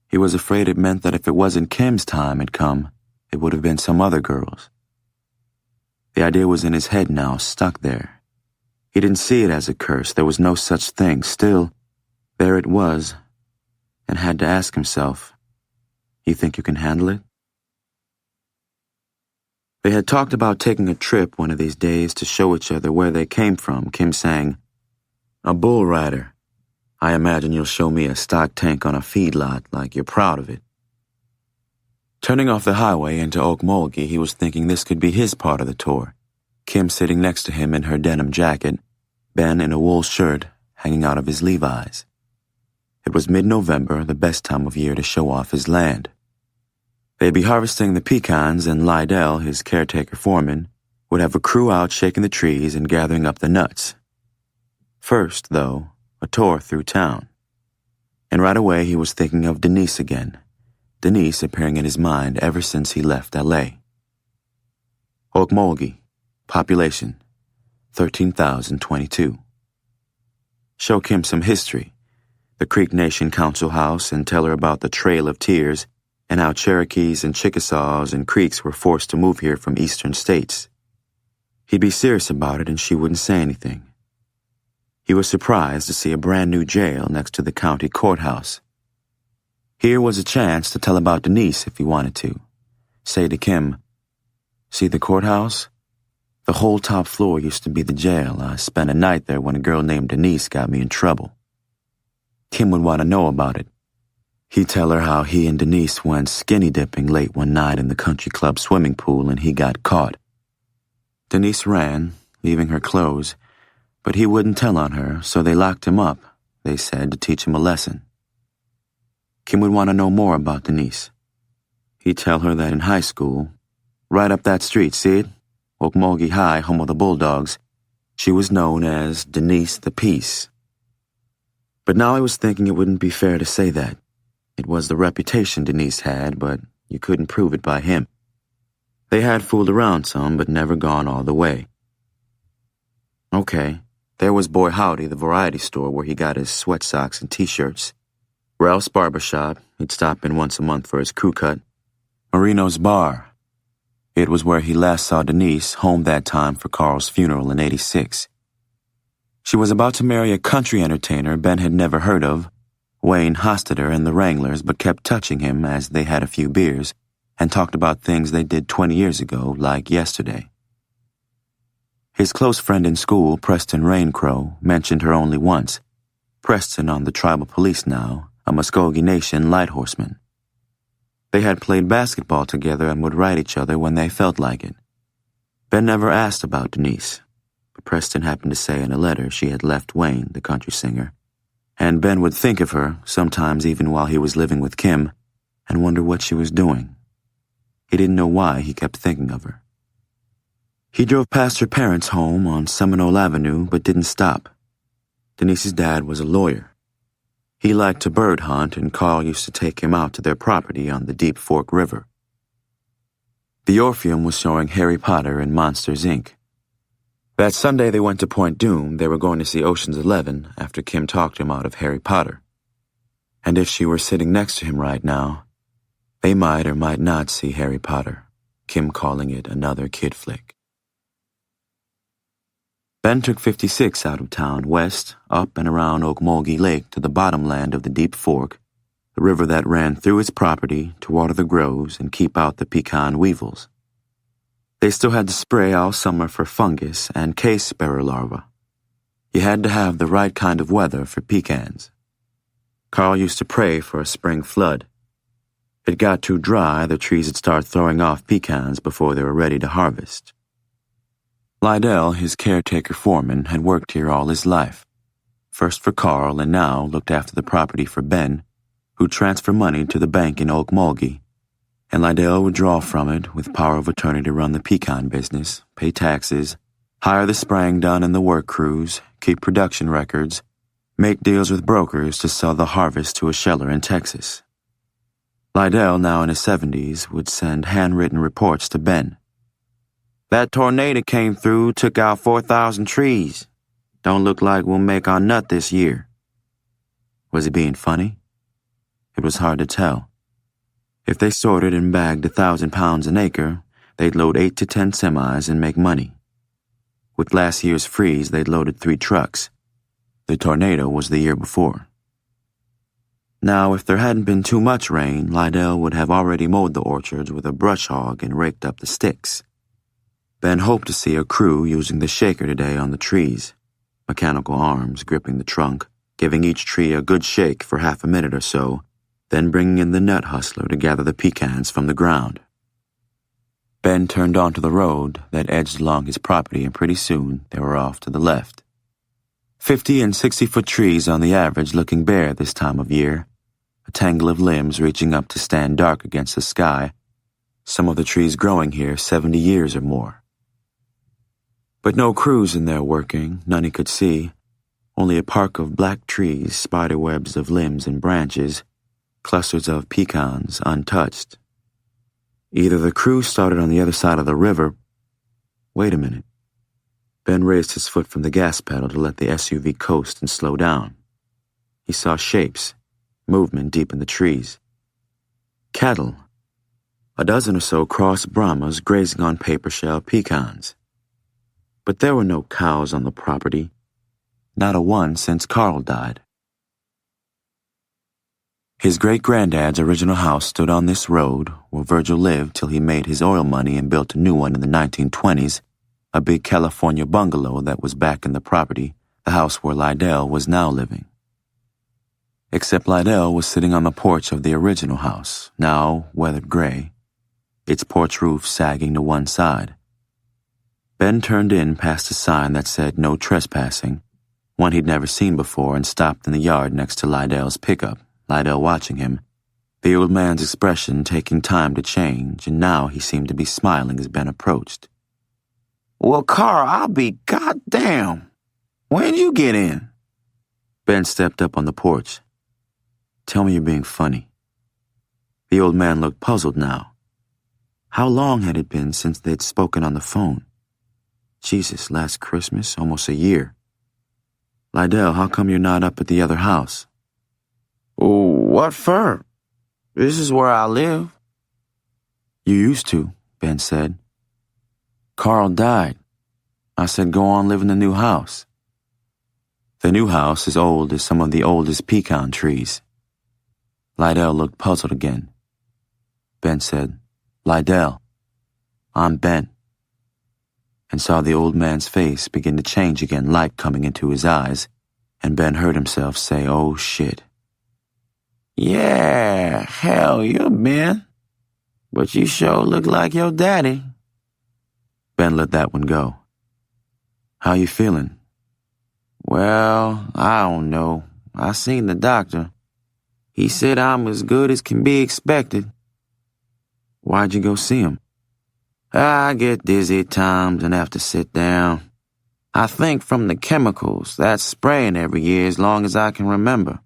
He was afraid it meant that if it wasn't Kim's time had come, it would have been some other girl's. The idea was in his head now, stuck there. He didn't see it as a curse. There was no such thing. Still, there it was, and had to ask himself, "You think you can handle it?" They had talked about taking a trip one of these days to show each other where they came from, Kim saying, "A bull rider. I imagine you'll show me a stock tank on a feedlot like you're proud of it." Turning off the highway into Okmulgee, he was thinking this could be his part of the tour. Kim sitting next to him in her denim jacket, Ben in a wool shirt hanging out of his Levi's. It was mid-November, the best time of year to show off his land. They'd be harvesting the pecans, and Lydell, his caretaker foreman, would have a crew out shaking the trees and gathering up the nuts. First, though, a tour through town. And right away he was thinking of Denise again. Denise appearing in his mind ever since he left L.A. Okmulgee, population, 13,022. Show Kim some history, the Creek Nation Council House, and tell her about the Trail of Tears and how Cherokees and Chickasaws and Creeks were forced to move here from eastern states. He'd be serious about it and she wouldn't say anything. He was surprised to see a brand new jail next to the county courthouse. Here was a chance to tell about Denise if he wanted to. Say to Kim, "See the courthouse? The whole top floor used to be the jail. I spent a night there when a girl named Denise got me in trouble." Kim would want to know about it. He'd tell her how he and Denise went skinny dipping late one night in the country club swimming pool and he got caught. Denise ran, leaving her clothes, but he wouldn't tell on her, so they locked him up, they said, to teach him a lesson. Kim would want to know more about Denise. He'd tell her that in high school, right up that street, see it? Okmulgee High, home of the Bulldogs, she was known as Denise the Peace. But now he was thinking it wouldn't be fair to say that. It was the reputation Denise had, but you couldn't prove it by him. They had fooled around some, but never gone all the way. Okay, There was Boy Howdy, the variety store where he got his sweat socks and t-shirts. Ralph's barber shop, he'd stop in once a month for his crew cut. Marino's bar. It was where he last saw Denise, home that time for Carl's funeral in '86. She was about to marry a country entertainer Ben had never heard of, Wayne Hostetter and the Wranglers, but kept touching him as they had a few beers and talked about things they did 20 years ago, like yesterday. His close friend in school, Preston Raincrow, mentioned her only once. Preston on the tribal police now, a Muskogee Nation light horseman. They had played basketball together and would write each other when they felt like it. Ben never asked about Denise, but Preston happened to say in a letter she had left Wayne, the country singer, and Ben would think of her, sometimes even while he was living with Kim, and wonder what she was doing. He didn't know why he kept thinking of her. He drove past her parents' home on Seminole Avenue, but didn't stop. Denise's dad was a lawyer. He liked to bird hunt, and Carl used to take him out to their property on the Deep Fork River. The Orpheum was showing Harry Potter and Monsters, Inc. That Sunday they went to Point Dume. They were going to see Ocean's 11 after Kim talked him out of Harry Potter. And if she were sitting next to him right now, they might or might not see Harry Potter, Kim calling it another kid flick. Ben took 56 out of town, west, up and around Okmulgee Lake to the bottomland of the Deep Fork, the river that ran through its property to water the groves and keep out the pecan weevils. They still had to spray all summer for fungus and case sparrow larvae. You had to have the right kind of weather for pecans. Carl used to pray for a spring flood. If it got too dry, the trees would start throwing off pecans before they were ready to harvest. Lydell, his caretaker foreman, had worked here all his life, first for Carl and now looked after the property for Ben, who'd transfer money to the bank in Okmulgee, and Lydell would draw from it with power of attorney to run the pecan business, pay taxes, hire the spraying done in the work crews, keep production records, make deals with brokers to sell the harvest to a sheller in Texas. Lydell, now in his 70s, would send handwritten reports to Ben. That tornado came through, took out 4,000 trees. Don't look like we'll make our nut this year. Was he being funny? It was hard to tell. If they sorted and bagged 1,000 pounds an acre, they'd load 8 to 10 semis and make money. With last year's freeze, they'd loaded 3 trucks. The tornado was the year before. Now, if there hadn't been too much rain, Lydell would have already mowed the orchards with a brush hog and raked up the sticks. Ben hoped to see a crew using the shaker today on the trees, mechanical arms gripping the trunk, giving each tree a good shake for half a minute or so, then bringing in the nut hustler to gather the pecans from the ground. Ben turned onto the road that edged along his property, and pretty soon they were off to the left. 50 and 60-foot trees on the average looking bare this time of year, a tangle of limbs reaching up to stand dark against the sky, some of the trees growing here 70 years or more. But no crews in there working, none he could see, only a park of black trees, spider webs of limbs and branches, clusters of pecans untouched. Either the crew started on the other side of the river. Wait a minute. Ben raised his foot from the gas pedal to let the SUV coast and slow down. He saw shapes, movement deep in the trees. Cattle. A dozen or so cross Brahmas grazing on paper shell pecans. But there were no cows on the property, not a one since Carl died. His great-granddad's original house stood on this road where Virgil lived till he made his oil money and built a new one in the 1920s, a big California bungalow that was back in the property, the house where Lydell was now living. Except Lydell was sitting on the porch of the original house, now weathered gray, its porch roof sagging to one side. Ben turned in past a sign that said no trespassing, one he'd never seen before, and stopped in the yard next to Lydell's pickup, Lydell watching him, the old man's expression taking time to change, and now he seemed to be smiling as Ben approached. "Well, Carl, I'll be goddamn. When'd you get in?" Ben stepped up on the porch. "Tell me you're being funny." The old man looked puzzled now. How long had it been since they'd spoken on the phone? Jesus, last Christmas, almost a year. Lydell, how come you're not up at the other house? Oh, what for? This is where I live. You used to, Ben said. Carl died. I said go on live in the new house. The new house is old as some of the oldest pecan trees. Lydell looked puzzled again. Ben said, Lydell, I'm Ben. And saw the old man's face begin to change again, light coming into his eyes, and Ben heard himself say, oh shit. Yeah, hell, you're Ben. But you sure look like your daddy. Ben let that one go. How you feeling? Well, I don't know. I seen the doctor. He said I'm as good as can be expected. Why'd you go see him? I get dizzy at times and have to sit down. I think from the chemicals that's spraying every year as long as I can remember.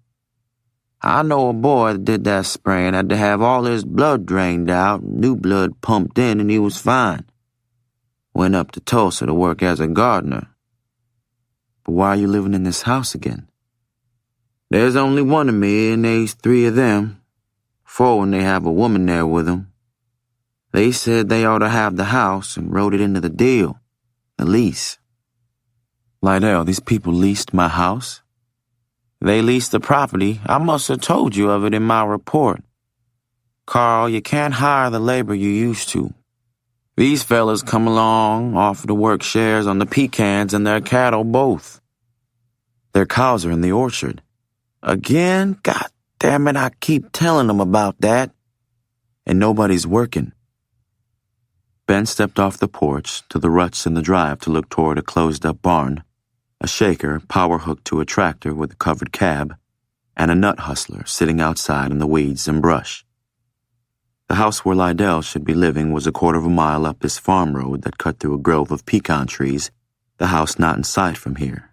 I know a boy that did that spraying had to have all his blood drained out, new blood pumped in, and he was fine. Went up to Tulsa to work as a gardener. But why are you living in this house again? There's only one of me and there's 3 of them. 4 when they have a woman there with them. They said they ought to have the house and wrote it into the deal, the lease. Lydell, these people leased my house? They leased the property. I must have told you of it in my report. Carl, you can't hire the labor you used to. These fellas come along, offer to work shares on the pecans and their cattle both. Their cows are in the orchard. Again? God damn it, I keep telling them about that. And nobody's working. Ben stepped off the porch to the ruts in the drive to look toward a closed-up barn, a shaker power hooked to a tractor with a covered cab, and a nut hustler sitting outside in the weeds and brush. The house where Lydell should be living was a quarter of a mile up this farm road that cut through a grove of pecan trees, the house not in sight from here.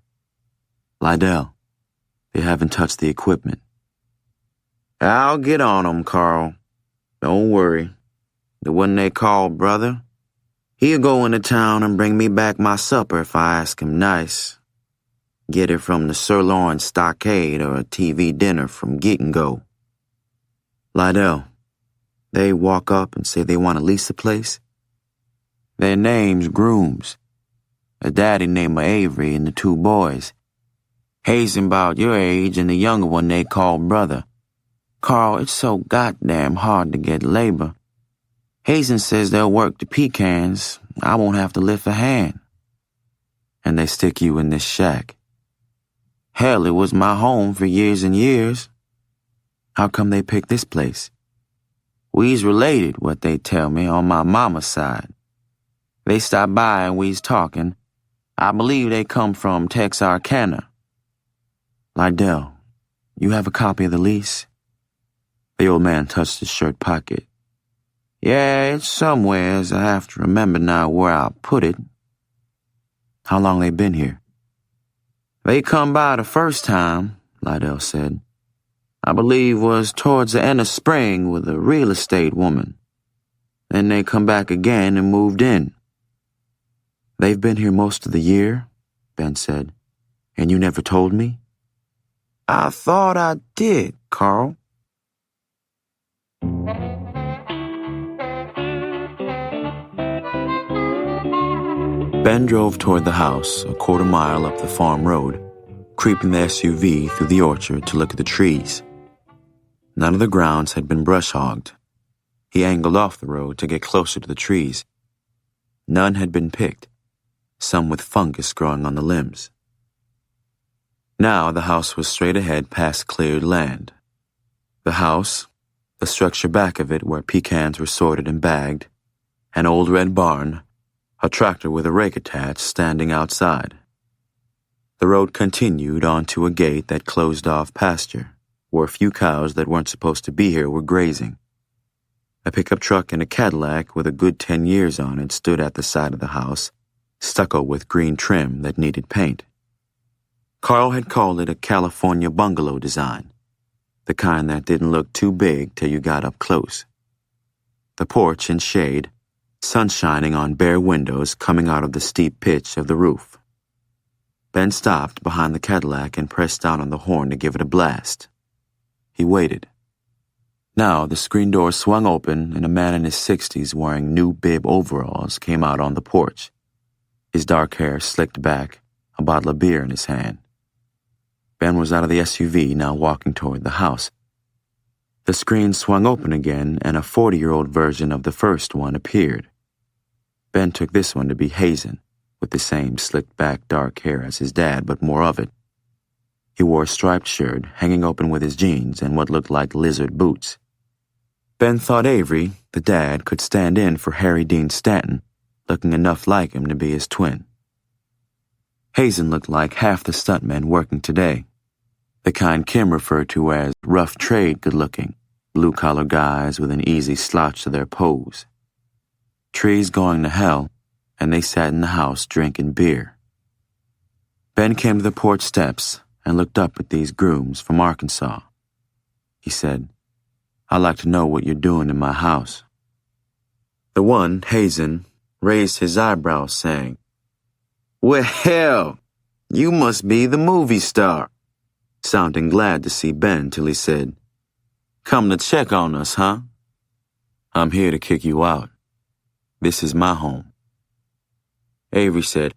Lydell, they haven't touched the equipment. I'll get on 'em, Carl. Don't worry. The one they call brother, he'll go into town and bring me back my supper if I ask him nice. Get it from the Sirloin Stockade or a TV dinner from Get and Go. Lydell, they walk up and say they want to lease the place? Their name's Grooms. A daddy named Avery and the 2 boys. Hazen about your age and the younger one they call brother. Carl, it's so goddamn hard to get labor. Hazen says they'll work the pecans. I won't have to lift a hand. And they stick you in this shack. Hell, it was my home for years and years. How come they picked this place? We's related, what they tell me, on my mama's side. They stopped by and we's talking. I believe they come from Texarkana. Lydell, you have a copy of the lease? The old man touched his shirt pocket. Yeah, it's somewheres. I have to remember now where I put it. How long they been here? They come by the first time, Lydell said. I believe was towards the end of spring with a real estate woman. Then they come back again and moved in. They've been here most of the year, Ben said. And you never told me? I thought I did, Carl. Ben drove toward the house, a quarter mile up the farm road, creeping the SUV through the orchard to look at the trees. None of the grounds had been brush hogged. He angled off the road to get closer to the trees. None had been picked, some with fungus growing on the limbs. Now the house was straight ahead past cleared land. The house, the structure back of it where pecans were sorted and bagged, an old red barn, a tractor with a rake attached standing outside. The road continued on to a gate that closed off pasture, where a few cows that weren't supposed to be here were grazing. A pickup truck and a Cadillac with a good 10 years on it stood at the side of the house, stucco with green trim that needed paint. Carl had called it a California bungalow design, the kind that didn't look too big till you got up close. The porch in shade, sun shining on bare windows coming out of the steep pitch of the roof. Ben stopped behind the Cadillac and pressed down on the horn to give it a blast. He waited. Now the screen door swung open and a man in his 60s wearing new bib overalls came out on the porch. His dark hair slicked back, a bottle of beer in his hand. Ben was out of the SUV, now walking toward the house. The screen swung open again and a 40-year-old version of the first one appeared. Ben took this one to be Hazen, with the same slicked-back dark hair as his dad, but more of it. He wore a striped shirt, hanging open with his jeans and what looked like lizard boots. Ben thought Avery, the dad, could stand in for Harry Dean Stanton, looking enough like him to be his twin. Hazen looked like half the stuntmen working today, the kind Kim referred to as rough trade good-looking, blue-collar guys with an easy slouch to their pose. Trees going to hell, and they sat in the house drinking beer. Ben came to the porch steps and looked up at these grooms from Arkansas. He said, "I'd like to know what you're doing in my house." The one, Hazen, raised his eyebrows, saying, "Well, you must be the movie star," sounding glad to see Ben till he said, "Come to check on us, huh?" "I'm here to kick you out. This is my home." Avery said,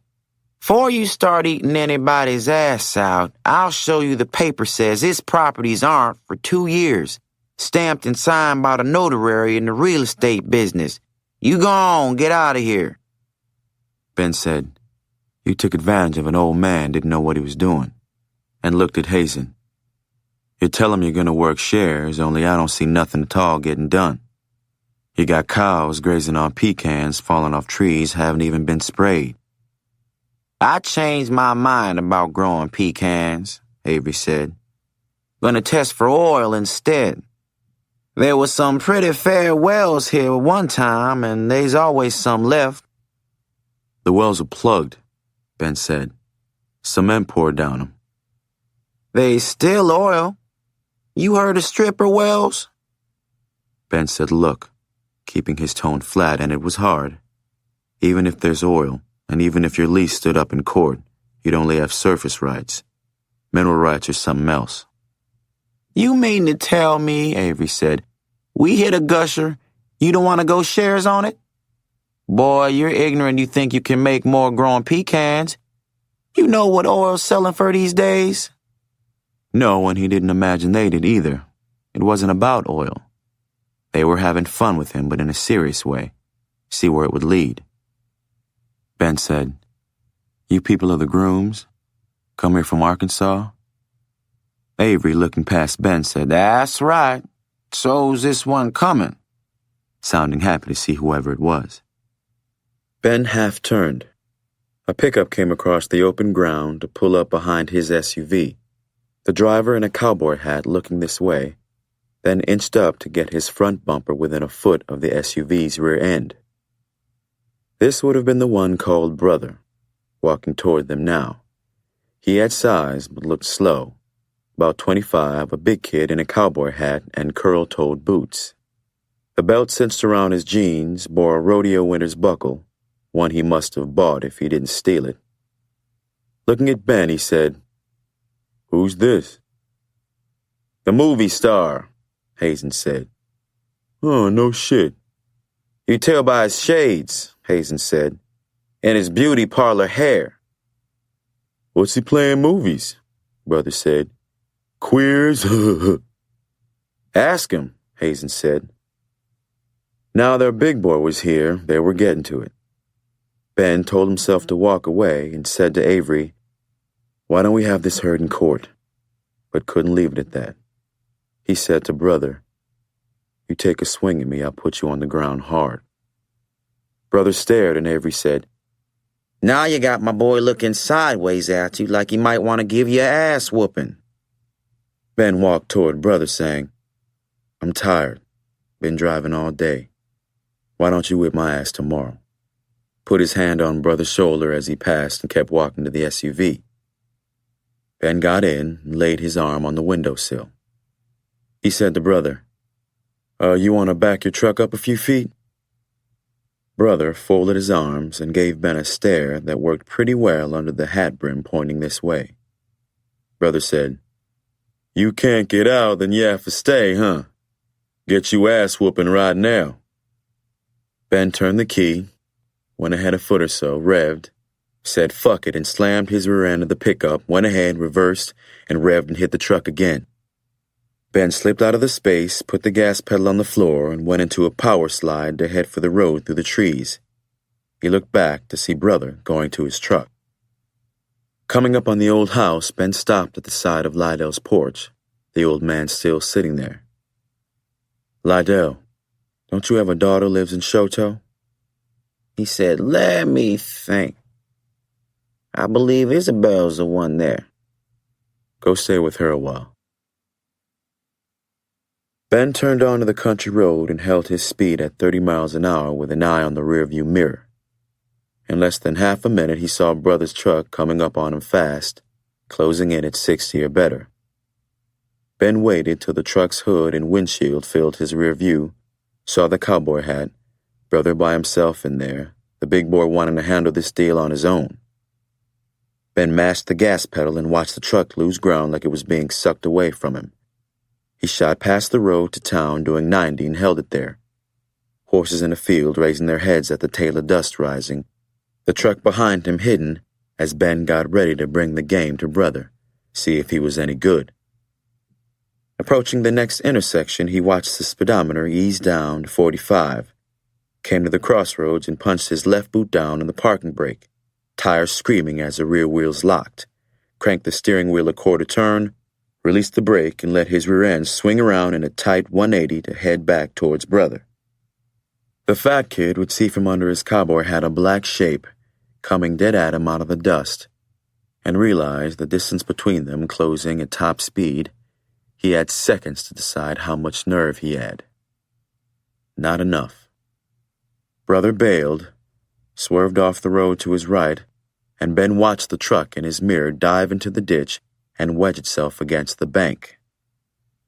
"Before you start eating anybody's ass out, I'll show you the paper says this property's ours for 2 years, stamped and signed by the notary in the real estate business. You go on, get out of here." Ben said, "You took advantage of an old man, didn't know what he was doing," and looked at Hazen. "You tell him you're going to work shares, only I don't see nothing at all getting done. You got cows grazing on pecans, falling off trees, haven't even been sprayed." "I changed my mind about growing pecans," Avery said. "Gonna test for oil instead. There was some pretty fair wells here one time, and there's always some left." "The wells are plugged," Ben said. "Cement poured down them." "There's still oil. You heard of stripper wells?" Ben said, "Look," keeping his tone flat, and it was hard. "Even if there's oil, and even if your lease stood up in court, you'd only have surface rights. Mineral rights are something else." "You mean to tell me," Avery said, "we hit a gusher, you don't want to go shares on it? Boy, you're ignorant. You think you can make more growing pecans. You know what oil's selling for these days?" No, and he didn't imagine they did either. It wasn't about oil. They were having fun with him, but in a serious way. See where it would lead. Ben said, "You people are the grooms? Come here from Arkansas?" Avery, looking past Ben, said, "That's right. So's this one coming," sounding happy to see whoever it was. Ben half turned. A pickup came across the open ground to pull up behind his SUV. The driver in a cowboy hat looking this way, then inched up to get his front bumper within a foot of the SUV's rear end. This would have been the one called Brother, walking toward them now. He had size but looked slow, about 25, a big kid in a cowboy hat and curl-toed boots. The belt cinched around his jeans bore a rodeo winner's buckle, one he must have bought if he didn't steal it. Looking at Ben, he said, "Who's this?" "The movie star," Hazen said. "Oh, no shit." "You tell by his shades," Hazen said, "and his beauty parlor hair." "What's he playing movies?" Brother said. "Queers?" "Ask him," Hazen said. Now their big boy was here, they were getting to it. Ben told himself to walk away and said to Avery, "Why don't we have this heard in court?" But couldn't leave it at that. He said to Brother, "You take a swing at me, I'll put you on the ground hard." Brother stared and Avery said, "Now you got my boy looking sideways at you like he might want to give you an ass whooping." Ben walked toward Brother saying, "I'm tired. Been driving all day. Why don't you whip my ass tomorrow?" Put his hand on Brother's shoulder as he passed and kept walking to the SUV. Ben got in and laid his arm on the windowsill. He said to Brother, "You want to back your truck up a few feet?" Brother folded his arms and gave Ben a stare that worked pretty well under the hat brim pointing this way. Brother said, "You can't get out, then you have to stay, huh? Get you ass whooping right now." Ben turned the key, went ahead a foot or so, revved, said fuck it and slammed his rear end of the pickup, went ahead, reversed, and revved and hit the truck again. Ben slipped out of the space, put the gas pedal on the floor, and went into a power slide to head for the road through the trees. He looked back to see Brother going to his truck. Coming up on the old house, Ben stopped at the side of Lydell's porch, the old man still sitting there. "Lydell, don't you have a daughter lives in Shoto?" He said, "Let me think. I believe Isabel's the one there." "Go stay with her a while." Ben turned onto the country road and held his speed at 30 miles an hour with an eye on the rearview mirror. In less than half a minute, he saw Brother's truck coming up on him fast, closing in at 60 or better. Ben waited till the truck's hood and windshield filled his rear view, saw the cowboy hat, Brother by himself in there, the big boy wanting to handle this deal on his own. Ben mashed the gas pedal and watched the truck lose ground like it was being sucked away from him. He shot past the road to town doing 90 and held it there. Horses in the field raising their heads at the tail of dust rising, the truck behind him hidden as Ben got ready to bring the game to Brother, see if he was any good. Approaching the next intersection, he watched the speedometer ease down to 45, came to the crossroads and punched his left boot down on the parking brake, tires screaming as the rear wheels locked, cranked the steering wheel a quarter turn, released the brake and let his rear end swing around in a tight 180 to head back towards Brother. The fat kid would see from under his cowboy hat a black shape coming dead at him out of the dust, and realized the distance between them closing at top speed. He had seconds to decide how much nerve he had. Not enough. Brother bailed, swerved off the road to his right, and Ben watched the truck in his mirror dive into the ditch and wedge itself against the bank.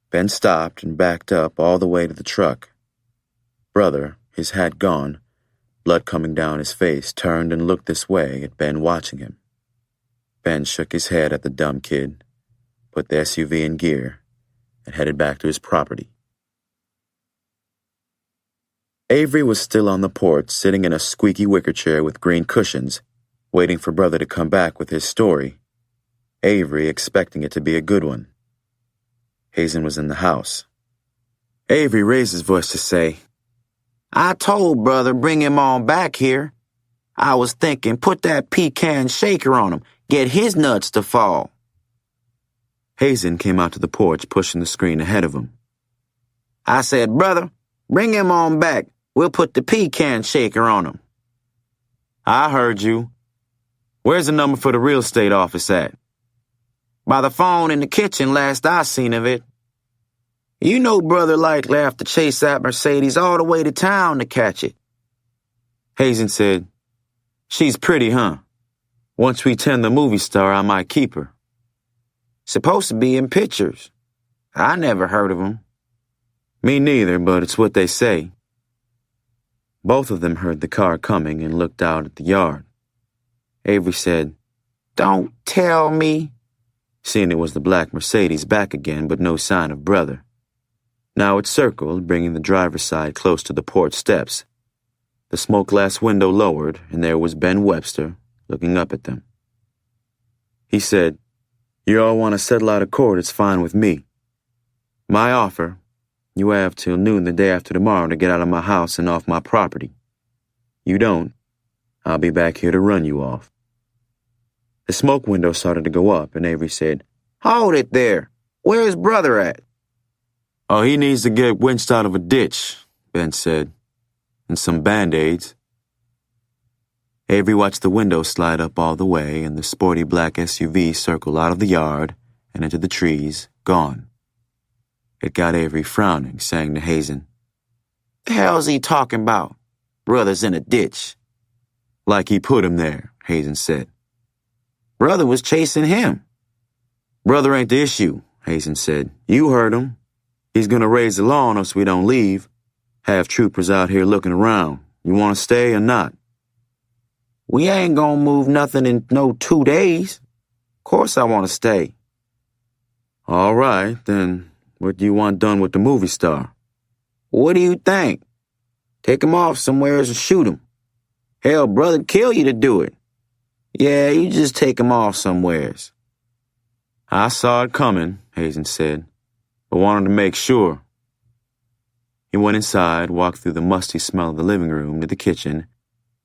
Ben stopped and backed up all the way to the truck. Brother, his hat gone, blood coming down his face, turned and looked this way at Ben watching him. Ben shook his head at the dumb kid, put the SUV in gear, and headed back to his property. Avery was still on the porch, sitting in a squeaky wicker chair with green cushions, waiting for Brother to come back with his story. Avery expecting it to be a good one. Hazen was in the house. Avery raised his voice to say, "I told Brother bring him on back here. I was thinking put that pecan shaker on him, get his nuts to fall." Hazen came out to the porch, pushing the screen ahead of him. "I said, Brother, bring him on back. We'll put the pecan shaker on him." "I heard you. Where's the number for the real estate office at?" "By the phone in the kitchen last I seen of it. You know Brother likely have to chase that Mercedes all the way to town to catch it." Hazen said, "She's pretty, huh? Once we tend the movie star, I might keep her." "Supposed to be in pictures. I never heard of 'em." "Me neither, but it's what they say." Both of them heard the car coming and looked out at the yard. Avery said, "Don't tell me," seeing it was the black Mercedes back again, but no sign of Brother. Now it circled, bringing the driver's side close to the porch steps. The smoke glass window lowered, and there was Ben Webster looking up at them. He said, "You all want to settle out of court, it's fine with me. My offer, you have till noon the day after tomorrow to get out of my house and off my property. You don't, I'll be back here to run you off." The smoke window started to go up, and Avery said, "Hold it there. Where's Brother at?" "Oh, he needs to get winched out of a ditch," Ben said, "and some Band-Aids." Avery watched the window slide up all the way and the sporty black SUV circle out of the yard and into the trees, gone. It got Avery frowning, saying to Hazen, "The hell's he talking about? Brother's in a ditch." "Like he put him there," Hazen said. "Brother was chasing him." "Brother ain't the issue," Hazen said. "You heard him. He's gonna raise the law on us if we don't leave. Have troopers out here looking around. You want to stay or not? We ain't gonna move nothing in no 2 days. Course I want to stay. All right, then what do you want done with the movie star? What do you think? Take him off somewheres and shoot him. Hell, brother'd kill you to do it. Yeah, you just take him off somewheres. I saw it coming, Hazen said, but wanted to make sure. He went inside, walked through the musty smell of the living room to the kitchen,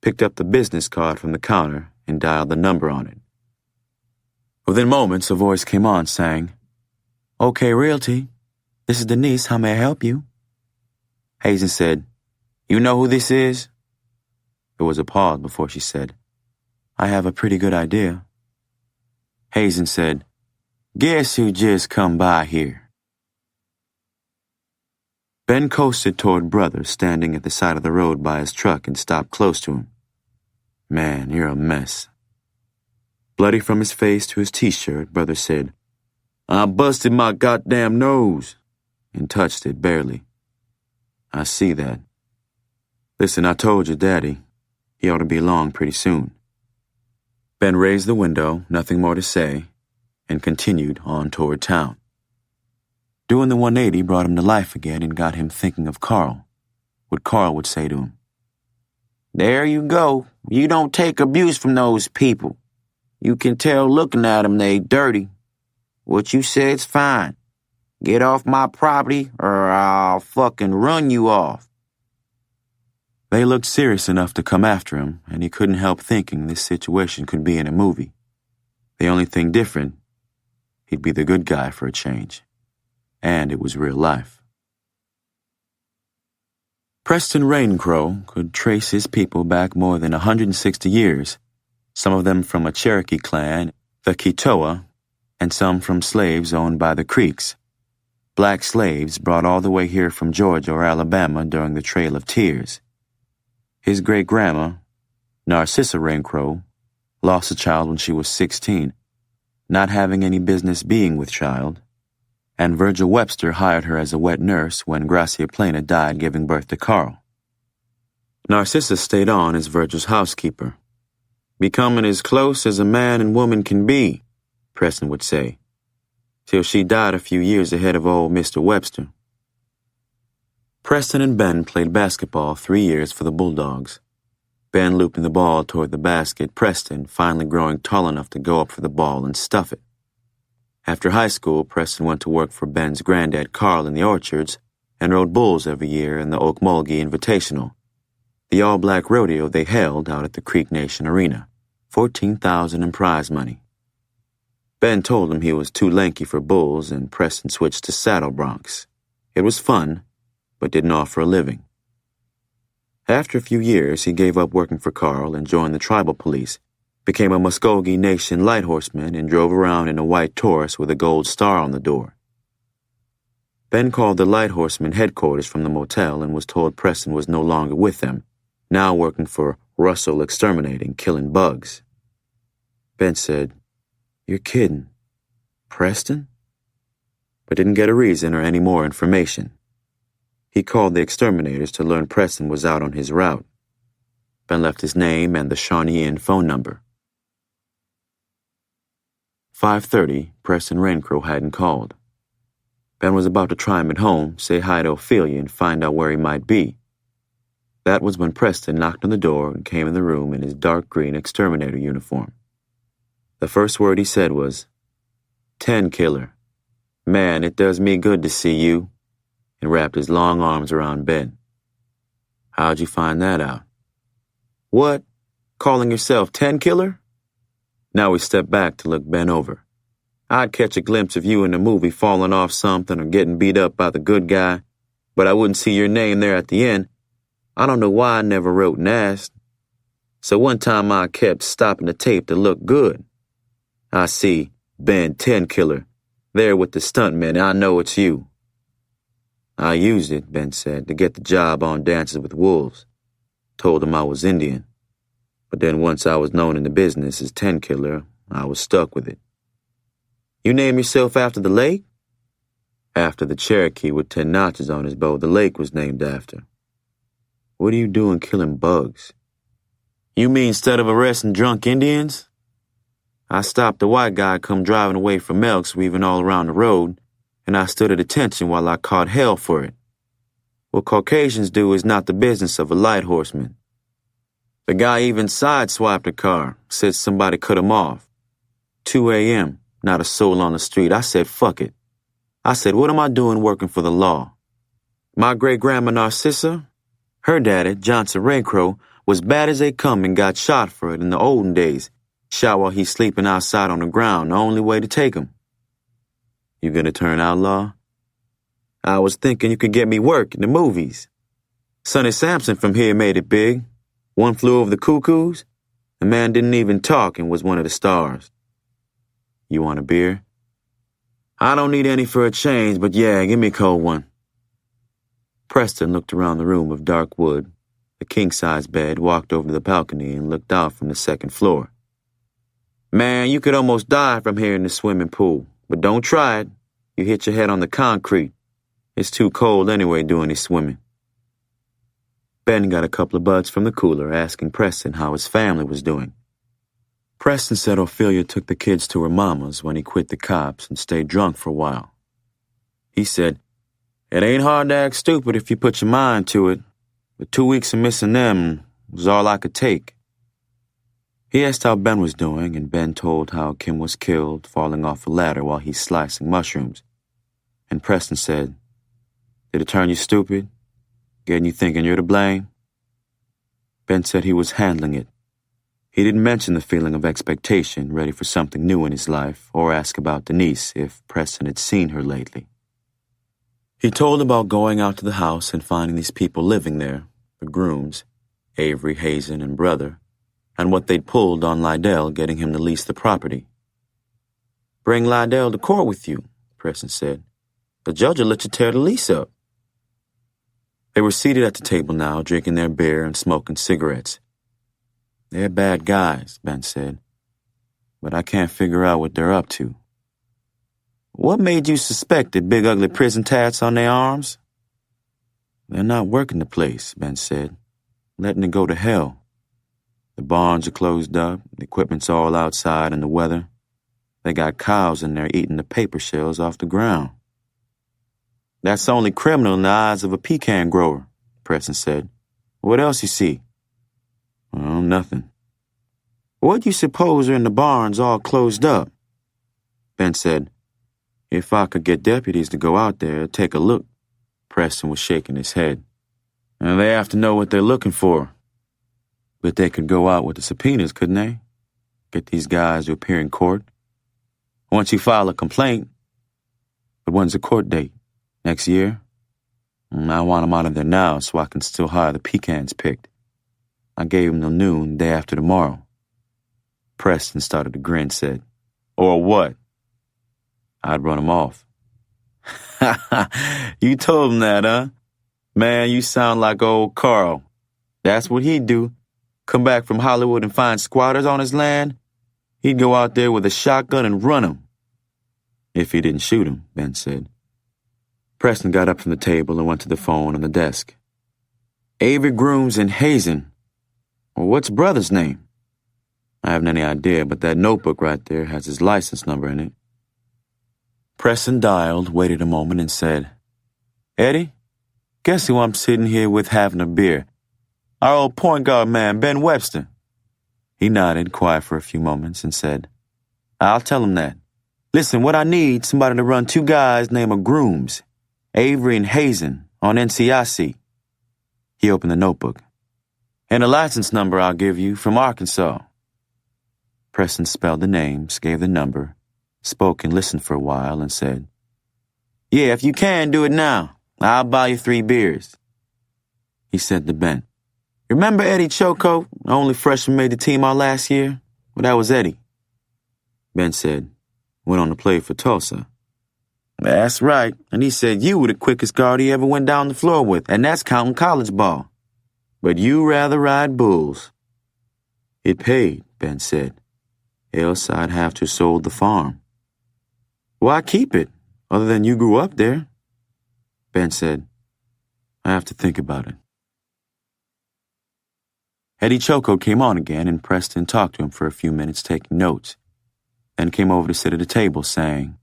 picked up the business card from the counter, and dialed the number on it. Within moments, a voice came on saying, "Okay, Realty. This is Denise. How may I help you?" Hazen said, "You know who this is?" There was a pause before she said, "I have a pretty good idea." Hazen said, "Guess who just come by here?" Ben coasted toward Brother standing at the side of the road by his truck and stopped close to him. "Man, you're a mess." Bloody from his face to his t-shirt, Brother said, "I busted my goddamn nose," and touched it barely. "I see that. Listen, I told your daddy. He ought to be along pretty soon." Ben raised the window, nothing more to say, and continued on toward town. Doing the 180 brought him to life again and got him thinking of Carl, what Carl would say to him. "There you go. You don't take abuse from those people. You can tell looking at them they dirty. What you said's fine. Get off my property or I'll fucking run you off." They looked serious enough to come after him, and he couldn't help thinking this situation could be in a movie. The only thing different, he'd be the good guy for a change. And it was real life. Preston Raincrow could trace his people back more than 160 years, some of them from a Cherokee clan, the Kitoa, and some from slaves owned by the Creeks, black slaves brought all the way here from Georgia or Alabama during the Trail of Tears. His great-grandma, Narcissa Raincrow, lost a child when she was 16, not having any business being with child, and Virgil Webster hired her as a wet nurse when Gracia Plana died giving birth to Carl. Narcissa stayed on as Virgil's housekeeper. "Becoming as close as a man and woman can be," Preston would say, till she died a few years ahead of old Mr. Webster. Preston and Ben played basketball 3 years for the Bulldogs. Ben looping the ball toward the basket, Preston finally growing tall enough to go up for the ball and stuff it. After high school, Preston went to work for Ben's granddad Carl in the orchards and rode bulls every year in the Okmulgee Invitational, the all-black rodeo they held out at the Creek Nation Arena, $14,000 in prize money. Ben told him he was too lanky for bulls, and Preston switched to saddle broncs. It was fun, but didn't offer a living. After a few years, he gave up working for Carl and joined the tribal police, became a Muskogee Nation light horseman, and drove around in a white Taurus with a gold star on the door. Ben called the light horseman headquarters from the motel and was told Preston was no longer with them, now working for Russell Exterminating, killing bugs. Ben said, "You're kidding. Preston?" But didn't get a reason or any more information. He called the exterminators to learn Preston was out on his route. Ben left his name and the Shawnee Inn phone number. 5:30, Preston Raincrow hadn't called. Ben was about to try him at home, say hi to Ophelia, and find out where he might be. That was when Preston knocked on the door and came in the room in his dark green exterminator uniform. The first word he said was, "10 Killer. Man, it does me good to see you," and wrapped his long arms around Ben. "How'd you find that out?" "What? Calling yourself 10 Killer?" Now he stepped back to look Ben over. "I'd catch a glimpse of you in a movie falling off something or getting beat up by the good guy, but I wouldn't see your name there at the end. I don't know why I never wrote and asked. So one time I kept stopping the tape to look good. I see Ben 10 Killer there with the stuntman, and I know it's you." "I used it," Ben said, "to get the job on Dances with Wolves. Told him I was Indian. But then once I was known in the business as 10 Killer, I was stuck with it." "You name yourself after the lake?" "After the Cherokee with 10 notches on his bow, the lake was named after." What are you doing killing bugs? You mean instead of arresting drunk Indians? I stopped a white guy come driving away from Elks weaving all around the road, and I stood at attention while I caught hell for it. What Caucasians do is not the business of a light horseman. The guy even sideswiped the car, said somebody cut him off. 2 a.m., not a soul on the street. I said, fuck it. I said, what am I doing working for the law? My great-grandma Narcissa, her daddy, Johnson Raycrow, was bad as they come and got shot for it in the olden days. Shot while he's sleeping outside on the ground, the only way to take him. You gonna turn outlaw? I was thinking you could get me work in the movies. Sonny Sampson from here made it big. One Flew Over the Cuckoos. The man didn't even talk and was one of the stars. You want a beer? I don't need any for a change, but yeah, give me a cold one. Preston looked around the room of dark wood, the king-size bed, walked over to the balcony and looked out from the second floor. Man, you could almost die from here in the swimming pool, but don't try it. You hit your head on the concrete. It's too cold anyway doing his swimming. Ben got a couple of buds from the cooler, asking Preston how his family was doing. Preston said Ophelia took the kids to her mama's when he quit the cops and stayed drunk for a while. He said, it ain't hard to act stupid if you put your mind to it, but 2 weeks of missing them was all I could take. He asked how Ben was doing, and Ben told how Kim was killed falling off a ladder while he's slicing mushrooms. And Preston said, did it turn you stupid? Getting you thinking you're to blame? Ben said he was handling it. He didn't mention the feeling of expectation, ready for something new in his life, or ask about Denise if Preston had seen her lately. He told about going out to the house and finding these people living there, the grooms, Avery, Hazen, and brother, and what they'd pulled on Lydell getting him to lease the property. Bring Lydell to court with you, Preston said. The judge will let you tear the lease up. They were seated at the table now, drinking their beer and smoking cigarettes. They're bad guys, Ben said, but I can't figure out what they're up to. What made you suspect the big ugly prison tats on their arms? They're not working the place, Ben said, letting it go to hell. The barns are closed up, the equipment's all outside in the weather. They got cows in there eating the paper shells off the ground. That's only criminal in the eyes of a pecan grower, Preston said. What else you see? Well, nothing. What do you suppose are in the barns all closed up? Ben said, if I could get deputies to go out there, take a look. Preston was shaking his head. And they have to know what they're looking for. But they could go out with the subpoenas, couldn't they? Get these guys to appear in court. Once you file a complaint. But when's the court date? Next year? I want them out of there now so I can still hire the pecans picked. I gave them till noon, day after tomorrow. Preston started to grin, said, or what? I'd run them off. You told him that, huh? Man, you sound like old Carl. That's what he'd do. Come back from Hollywood and find squatters on his land. He'd go out there with a shotgun and run them. If he didn't shoot him, Ben said. Preston got up from the table and went to the phone on the desk. Avery Grooms and Hazen. Well, what's brother's name? I haven't any idea, but that notebook right there has his license number in it. Preston dialed, waited a moment, and said, Eddie, guess who I'm sitting here with having a beer? Our old point guard man, Ben Webster. He nodded, quiet for a few moments, and said, I'll tell him that. Listen, what I need, somebody to run 2 guys named Grooms, Avery and Hazen, on NCIC. He opened the notebook. And a license number I'll give you from Arkansas. Preston spelled the names, gave the number, spoke and listened for a while, and said, Yeah, if you can, do it now. I'll buy you 3 beers. He said to Ben, Remember Eddie Choco, the only freshman made the team our last year? Well, that was Eddie. Ben said, went on to play for Tulsa. That's right, and he said you were the quickest guard he ever went down the floor with, and that's counting college ball. But you rather ride bulls. It paid, Ben said. Else I'd have to sold the farm. Why keep it, other than you grew up there? Ben said, I have to think about it. Eddie Choco came on again, and Preston talked to him for a few minutes, taking notes, then came over to sit at a table, saying,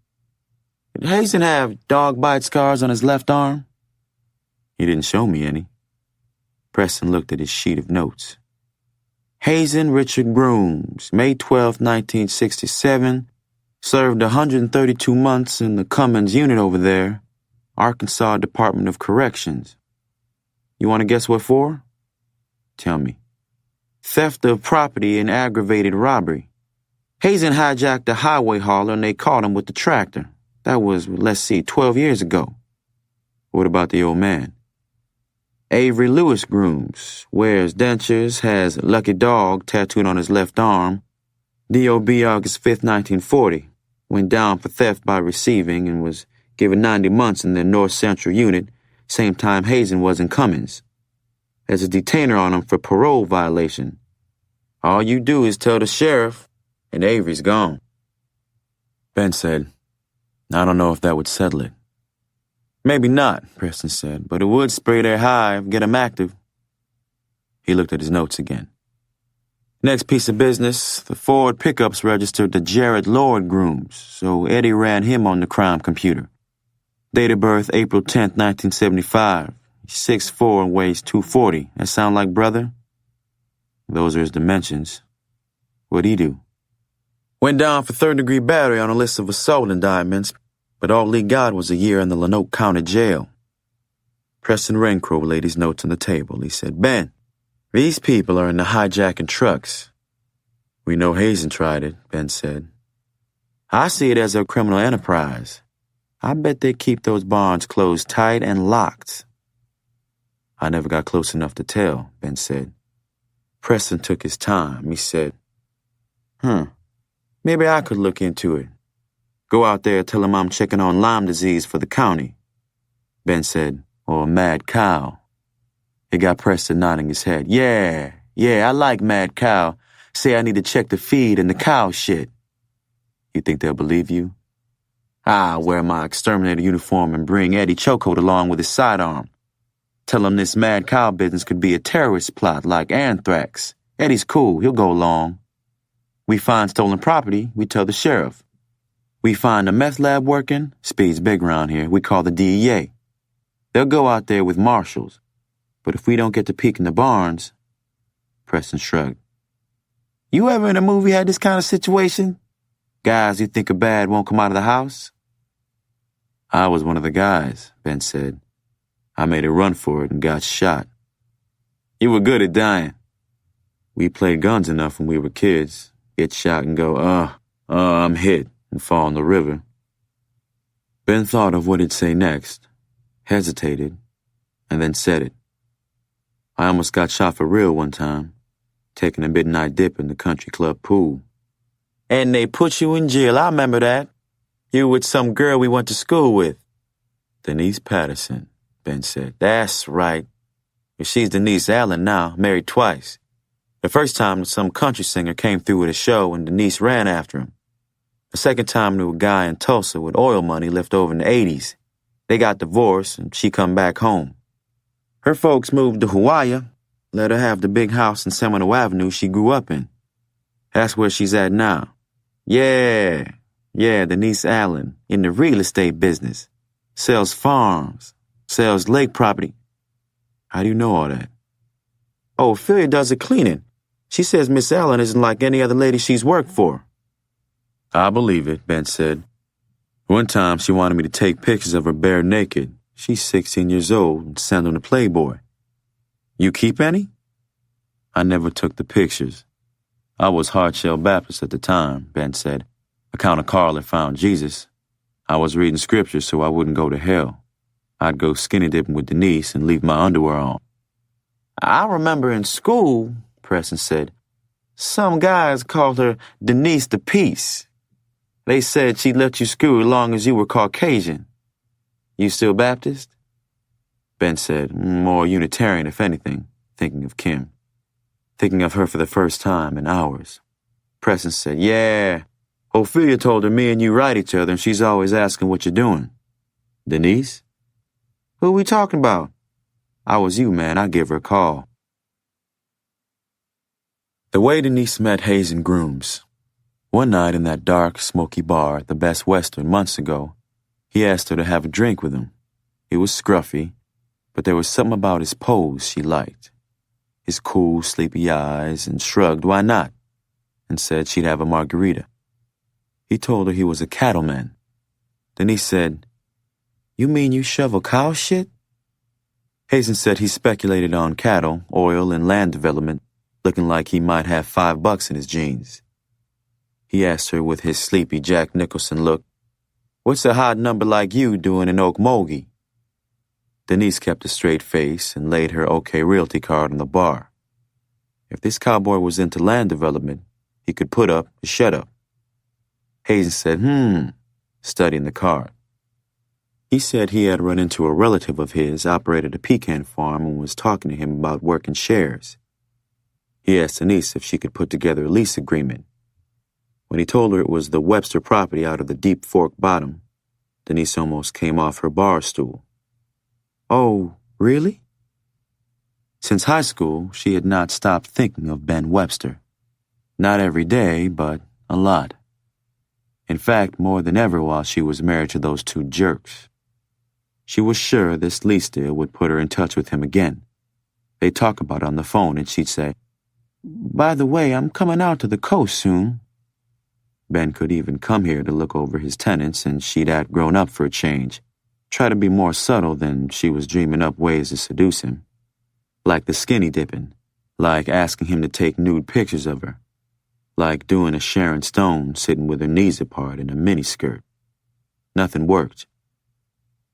Did Hazen have dog bite scars on his left arm? He didn't show me any. Preston looked at his sheet of notes. Hazen Richard Grooms, May 12, 1967, served 132 months in the Cummins unit over there, Arkansas Department of Corrections. You want to guess what for? Tell me. Theft of property and aggravated robbery. Hazen hijacked a highway hauler and they caught him with the tractor. That was, 12 years ago. What about the old man? Avery Lewis Grooms, wears dentures, has Lucky Dog tattooed on his left arm. DOB August 5th, 1940. Went down for theft by receiving and was given 90 months in the North Central Unit, same time Hazen was in Cummins. There's a detainer on him for parole violation. All you do is tell the sheriff, and Avery's gone. Ben said, I don't know if that would settle it. Maybe not, Preston said, but it would spray their hive, get them active. He looked at his notes again. Next piece of business, the Ford pickups registered to Jared Lord Grooms, so Eddie ran him on the crime computer. Date of birth, April 10th, 1975. He's 6'4" and weighs 240. That sound like brother? Those are his dimensions. What'd he do? Went down for third-degree battery on a list of assault indictments, but all he got was a year in the Lanoke County Jail. Preston Rencrow laid his notes on the table. He said, Ben, these people are into hijacking trucks. We know Hazen tried it, Ben said. I see it as a criminal enterprise. I bet they keep those barns closed tight and locked. I never got close enough to tell, Ben said. Preston took his time. He said, Maybe I could look into it. Go out there, tell him I'm checking on Lyme disease for the county. Ben said, or mad cow. It got Preston nodding his head. Yeah, I like mad cow. Say I need to check the feed and the cow shit. You think they'll believe you? I'll wear my exterminator uniform and bring Eddie Chokehold along with his sidearm. Tell him this mad cow business could be a terrorist plot like anthrax. Eddie's cool, he'll go along. We find stolen property, we tell the sheriff. We find a meth lab working, speed's big around here, we call the DEA. They'll go out there with Marshals. But if we don't get to peek in the barns... Preston shrugged. You ever in a movie had this kind of situation? Guys you think are bad won't come out of the house? I was one of the guys, Ben said. I made a run for it and got shot. You were good at dying. We played guns enough when we were kids. Get shot and go, I'm hit, and fall in the river. Ben thought of what he'd say next, hesitated, and then said it. I almost got shot for real one time, taking a midnight dip in the country club pool. And they put you in jail, I remember that. You were with some girl we went to school with. Denise Patterson, Ben said. That's right. She's Denise Allen now, married twice. The first time some country singer came through with a show and Denise ran after him. The second time to a guy in Tulsa with oil money left over in the 80s. They got divorced and she come back home. Her folks moved to Hawaii, let her have the big house in Seminole Avenue she grew up in. That's where she's at now. Yeah, Denise Allen, in the real estate business. Sells farms, sells lake property. How do you know all that? Oh, Ophelia does the cleaning. She says Miss Allen isn't like any other lady she's worked for. I believe it, Ben said. One time she wanted me to take pictures of her bare naked. She's 16 years old and send them to Playboy. You keep any? I never took the pictures. I was hard-shell Baptist at the time, Ben said. A Count of Carl had found Jesus. I was reading scripture so I wouldn't go to hell. I'd go skinny dipping with Denise and leave my underwear on. I remember in school, Preston said, some guys called her Denise the Peace. They said she'd let you screw as long as you were Caucasian. You still Baptist? Ben said, more Unitarian if anything, thinking of Kim. Thinking of her for the first time in hours. Preston said, yeah, Ophelia told her me and you write each other and she's always asking what you're doing. Denise? Who we talking about? I was you, man. I'd give her a call. The way Denise met Hazen grooms. One night in that dark, smoky bar at the Best Western months ago, he asked her to have a drink with him. He was scruffy, but there was something about his pose she liked. His cool, sleepy eyes, and shrugged, why not, and said she'd have a margarita. He told her he was a cattleman. Denise said, "You mean you shovel cow shit?" Hazen said he speculated on cattle, oil, and land development, looking like he might have $5 in his jeans. He asked her with his sleepy Jack Nicholson look, "What's a hot number like you doing in Okmulgee?" Denise kept a straight face and laid her OK Realty card on the bar. If this cowboy was into land development, he could put up or shut up. Hazen said, studying the card. He said he had run into a relative of his, operated a pecan farm, and was talking to him about working shares. He asked Denise if she could put together a lease agreement. When he told her it was the Webster property out of the Deep Fork Bottom, Denise almost came off her bar stool. "Oh, really?" Since high school, she had not stopped thinking of Ben Webster. Not every day, but a lot. In fact, more than ever while she was married to those two jerks. She was sure this lease deal would put her in touch with him again. They'd talk about it on the phone, and she'd say, "By the way, I'm coming out to the coast soon." Ben could even come here to look over his tenants, and she'd act grown up for a change, try to be more subtle than she was dreaming up ways to seduce him. Like the skinny dipping, like asking him to take nude pictures of her, like doing a Sharon Stone sitting with her knees apart in a miniskirt. Nothing worked.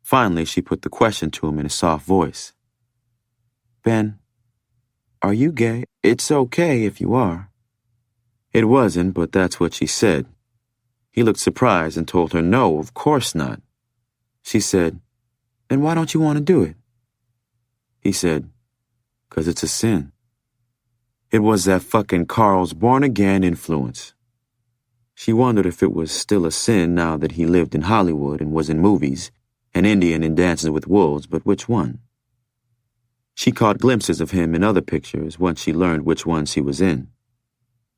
Finally, she put the question to him in a soft voice. "Ben, are you gay? It's okay if you are." It wasn't, but that's what she said. He looked surprised and told her no, of course not. She said, "Then why don't you want to do it?" He said, "'Cause it's a sin." It was that fucking Carl's born-again influence. She wondered if it was still a sin now that he lived in Hollywood and was in movies, an Indian in Dances with Wolves, but which one? She caught glimpses of him in other pictures once she learned which ones he was in.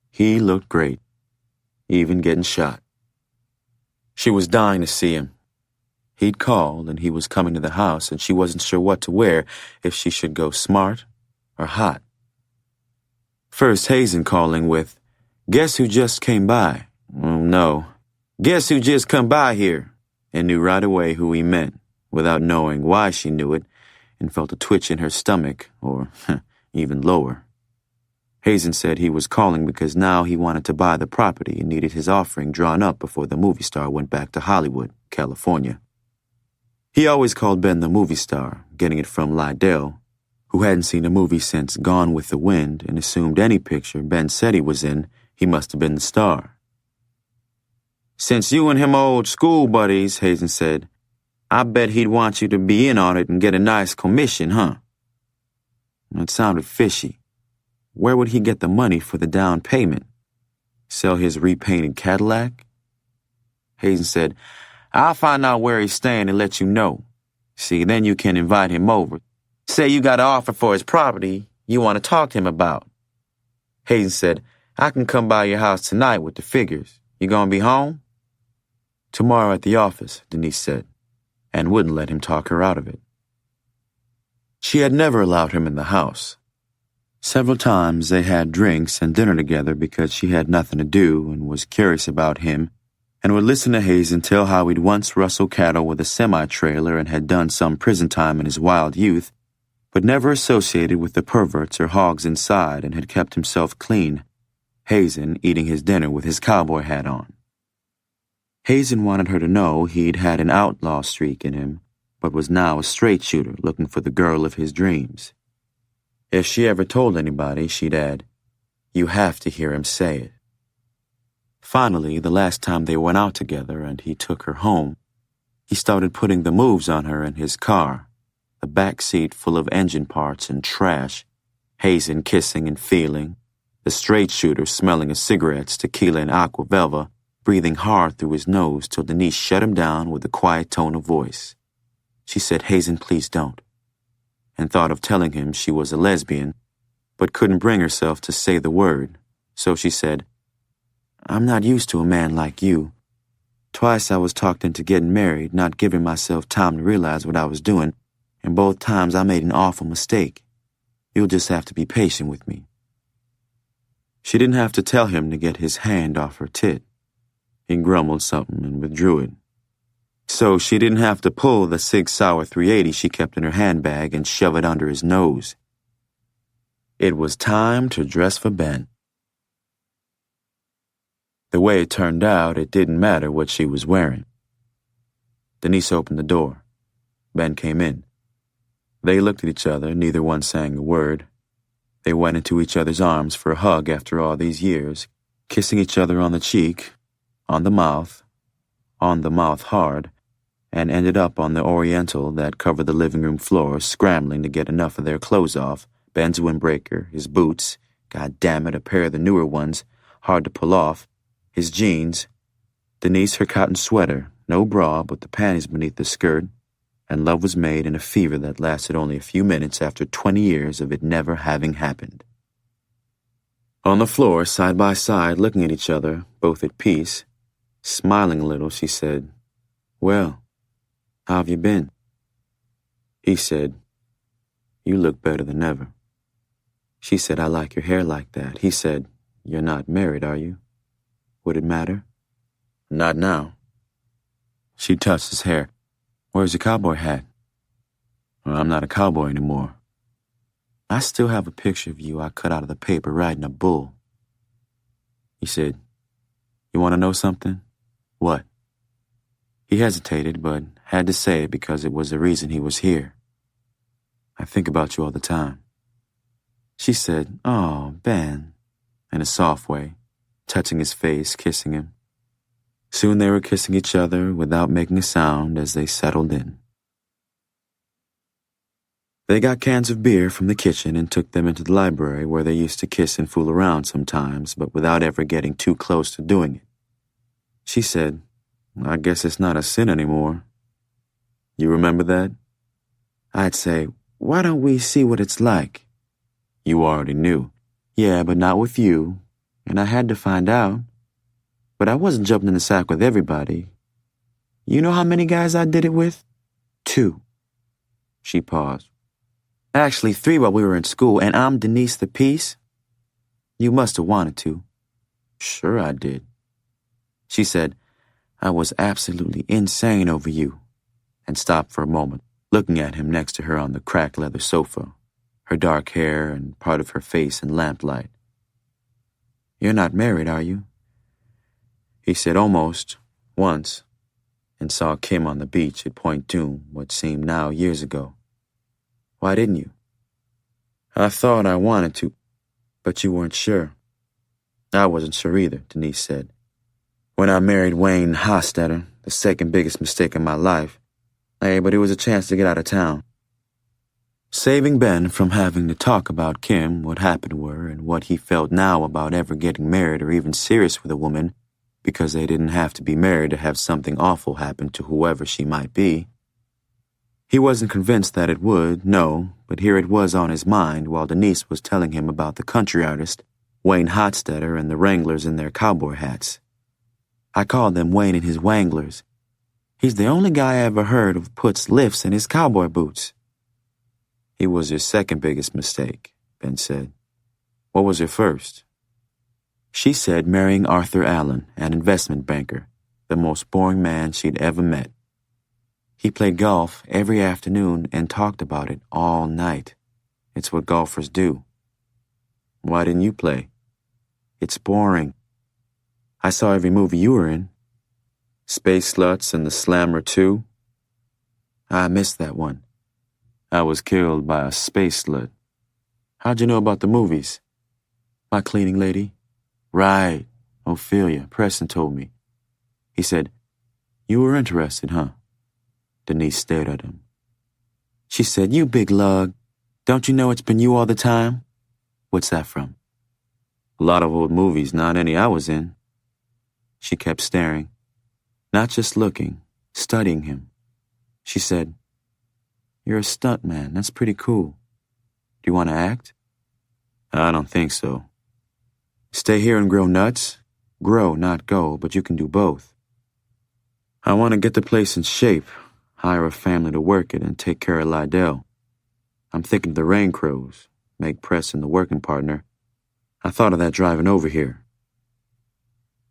He looked great, even getting shot. She was dying to see him. He'd called, and he was coming to the house, and she wasn't sure what to wear, if she should go smart or hot. First Hazen calling with, "Guess who just came by?" Oh, no. "Guess who just come by here?" And knew right away who he meant, without knowing why she knew it, and felt a twitch in her stomach, or even lower. Hazen said he was calling because now he wanted to buy the property and needed his offering drawn up before the movie star went back to Hollywood, California. He always called Ben the movie star, getting it from Lydell, who hadn't seen a movie since Gone with the Wind and assumed any picture Ben said he was in, he must have been the star. "Since you and him are old school buddies," Hazen said, "I bet he'd want you to be in on it and get a nice commission, huh?" It sounded fishy. Where would he get the money for the down payment? Sell his repainted Cadillac? Hazen said, "I'll find out where he's staying and let you know. See, then you can invite him over. Say you got an offer for his property you want to talk to him about." Hazen said, "I can come by your house tonight with the figures. You gonna be home?" "Tomorrow at the office," Denise said, and wouldn't let him talk her out of it. She had never allowed him in the house. Several times they had drinks and dinner together because she had nothing to do and was curious about him, and would listen to Hazen tell how he'd once rustled cattle with a semi-trailer and had done some prison time in his wild youth, but never associated with the perverts or hogs inside and had kept himself clean, Hazen eating his dinner with his cowboy hat on. Hazen wanted her to know he'd had an outlaw streak in him, but was now a straight shooter looking for the girl of his dreams. If she ever told anybody, she'd add, "You have to hear him say it." Finally, the last time they went out together and he took her home, he started putting the moves on her in his car, the back seat full of engine parts and trash, Hazen kissing and feeling, the straight shooter smelling of cigarettes, tequila, and aqua velva, breathing hard through his nose till Denise shut him down with a quiet tone of voice. She said, "Hazen, please don't," and thought of telling him she was a lesbian, but couldn't bring herself to say the word, So she said, "I'm not used to a man like you. Twice I was talked into getting married, not giving myself time to realize what I was doing, and both times I made an awful mistake. You'll just have to be patient with me." She didn't have to tell him to get his hand off her tit. He grumbled something and withdrew it. So she didn't have to pull the Sig Sauer 380 she kept in her handbag and shove it under his nose. It was time to dress for Ben. The way it turned out, it didn't matter what she was wearing. Denise opened the door. Ben came in. They looked at each other, neither one saying a word. They went into each other's arms for a hug after all these years, kissing each other on the cheek, on the mouth hard, and ended up on the oriental that covered the living room floor, scrambling to get enough of their clothes off, Ben's windbreaker, his boots, God damn it, a pair of the newer ones, hard to pull off, his jeans, Denise her cotton sweater, no bra but the panties beneath the skirt, and love was made in a fever that lasted only a few minutes after 20 years of it never having happened. On the floor, side by side, looking at each other, both at peace, smiling a little, she said, "Well, how have you been?" He said, "You look better than ever." She said, "I like your hair like that." He said, "You're not married, are you? Would it matter?" "Not now." She touched his hair. "Where's your cowboy hat?" "Well, I'm not a cowboy anymore." "I still have a picture of you I cut out of the paper riding a bull." He said, "You want to know something?" "What?" He hesitated, but had to say it because it was the reason he was here. "I think about you all the time." She said, "Oh, Ben," in a soft way, touching his face, kissing him. Soon they were kissing each other without making a sound as they settled in. They got cans of beer from the kitchen and took them into the library where they used to kiss and fool around sometimes, but without ever getting too close to doing it. She said, "I guess it's not a sin anymore. You remember that?" I'd say, "Why don't we see what it's like?" You already knew. "Yeah, but not with you. And I had to find out. But I wasn't jumping in the sack with everybody. You know how many guys I did it with? 2. She paused. "Actually, 3 while we were in school, and I'm Denise the Peace." "You must have wanted to." "Sure I did." She said, "I was absolutely insane over you," and stopped for a moment, looking at him next to her on the cracked leather sofa, her dark hair and part of her face in lamplight. "You're not married, are you?" He said almost, once, and saw Kim on the beach at Point Doom, what seemed now years ago. "Why didn't you?" "I thought I wanted to, but you weren't sure." "I wasn't sure either," Denise said. "When I married Wayne Hostetter, the second biggest mistake in my life, but it was a chance to get out of town." Saving Ben from having to talk about Kim, what happened to her, and what he felt now about ever getting married or even serious with a woman, because they didn't have to be married to have something awful happen to whoever she might be. He wasn't convinced that it would, no, but here it was on his mind while Denise was telling him about the country artist, Wayne Hostetter, and the Wranglers in their cowboy hats. "I called them Wayne and his Wanglers. He's the only guy I ever heard of puts lifts in his cowboy boots." "He was your second biggest mistake," Ben said. "What was your first?" She said marrying Arthur Allen, an investment banker, the most boring man she'd ever met. He played golf every afternoon and talked about it all night. It's what golfers do. "Why didn't you play?" "It's boring. I saw every movie you were in. Space Sluts and The Slammer 2. I missed that one. I was killed by a space slut." "How'd you know about the movies?" "My cleaning lady." "Right. Ophelia. Preston told me." He said, "You were interested, huh?" Denise stared at him. She said, "You big lug. Don't you know it's been you all the time?" "What's that from?" "A lot of old movies, not any I was in." She kept staring, not just looking, studying him. She said, "You're a stunt man. That's pretty cool. Do you want to act?" "I don't think so." Stay here and grow nuts? Grow, not go, but you can do both. I want to get the place in shape, hire a family to work it, and take care of Lydell. I'm thinking the Rain Crows, make Preston the working partner. I thought of that driving over here.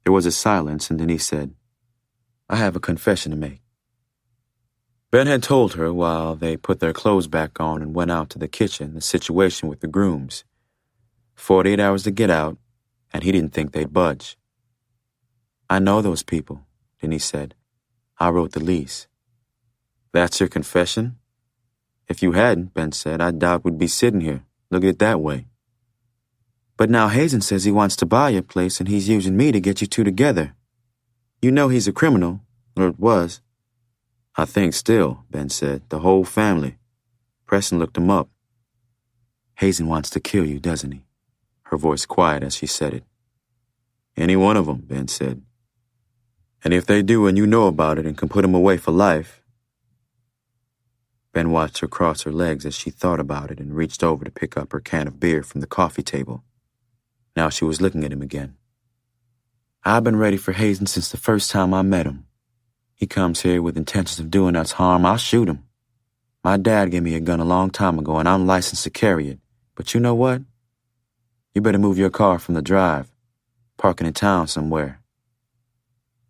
There was a silence, and then he said, I have a confession to make. Ben had told her while they put their clothes back on and went out to the kitchen the situation with the grooms. 48 hours to get out, and he didn't think they'd budge. I know those people, then he said. I wrote the lease. That's your confession? If you hadn't, Ben said, I doubt we'd be sitting here. Look at it that way. But now Hazen says he wants to buy your place and he's using me to get you two together. You know he's a criminal, or was. I think still, Ben said, the whole family. Preston looked him up. Hazen wants to kill you, doesn't he? Her voice quiet as she said it. Any one of them, Ben said. And if they do and you know about it and can put him away for life. Ben watched her cross her legs as she thought about it and reached over to pick up her can of beer from the coffee table. Now she was looking at him again. I've been ready for Hazen since the first time I met him. He comes here with intentions of doing us harm, I'll shoot him. My dad gave me a gun a long time ago and I'm licensed to carry it. But you know what? You better move your car from the drive. Park it in town somewhere.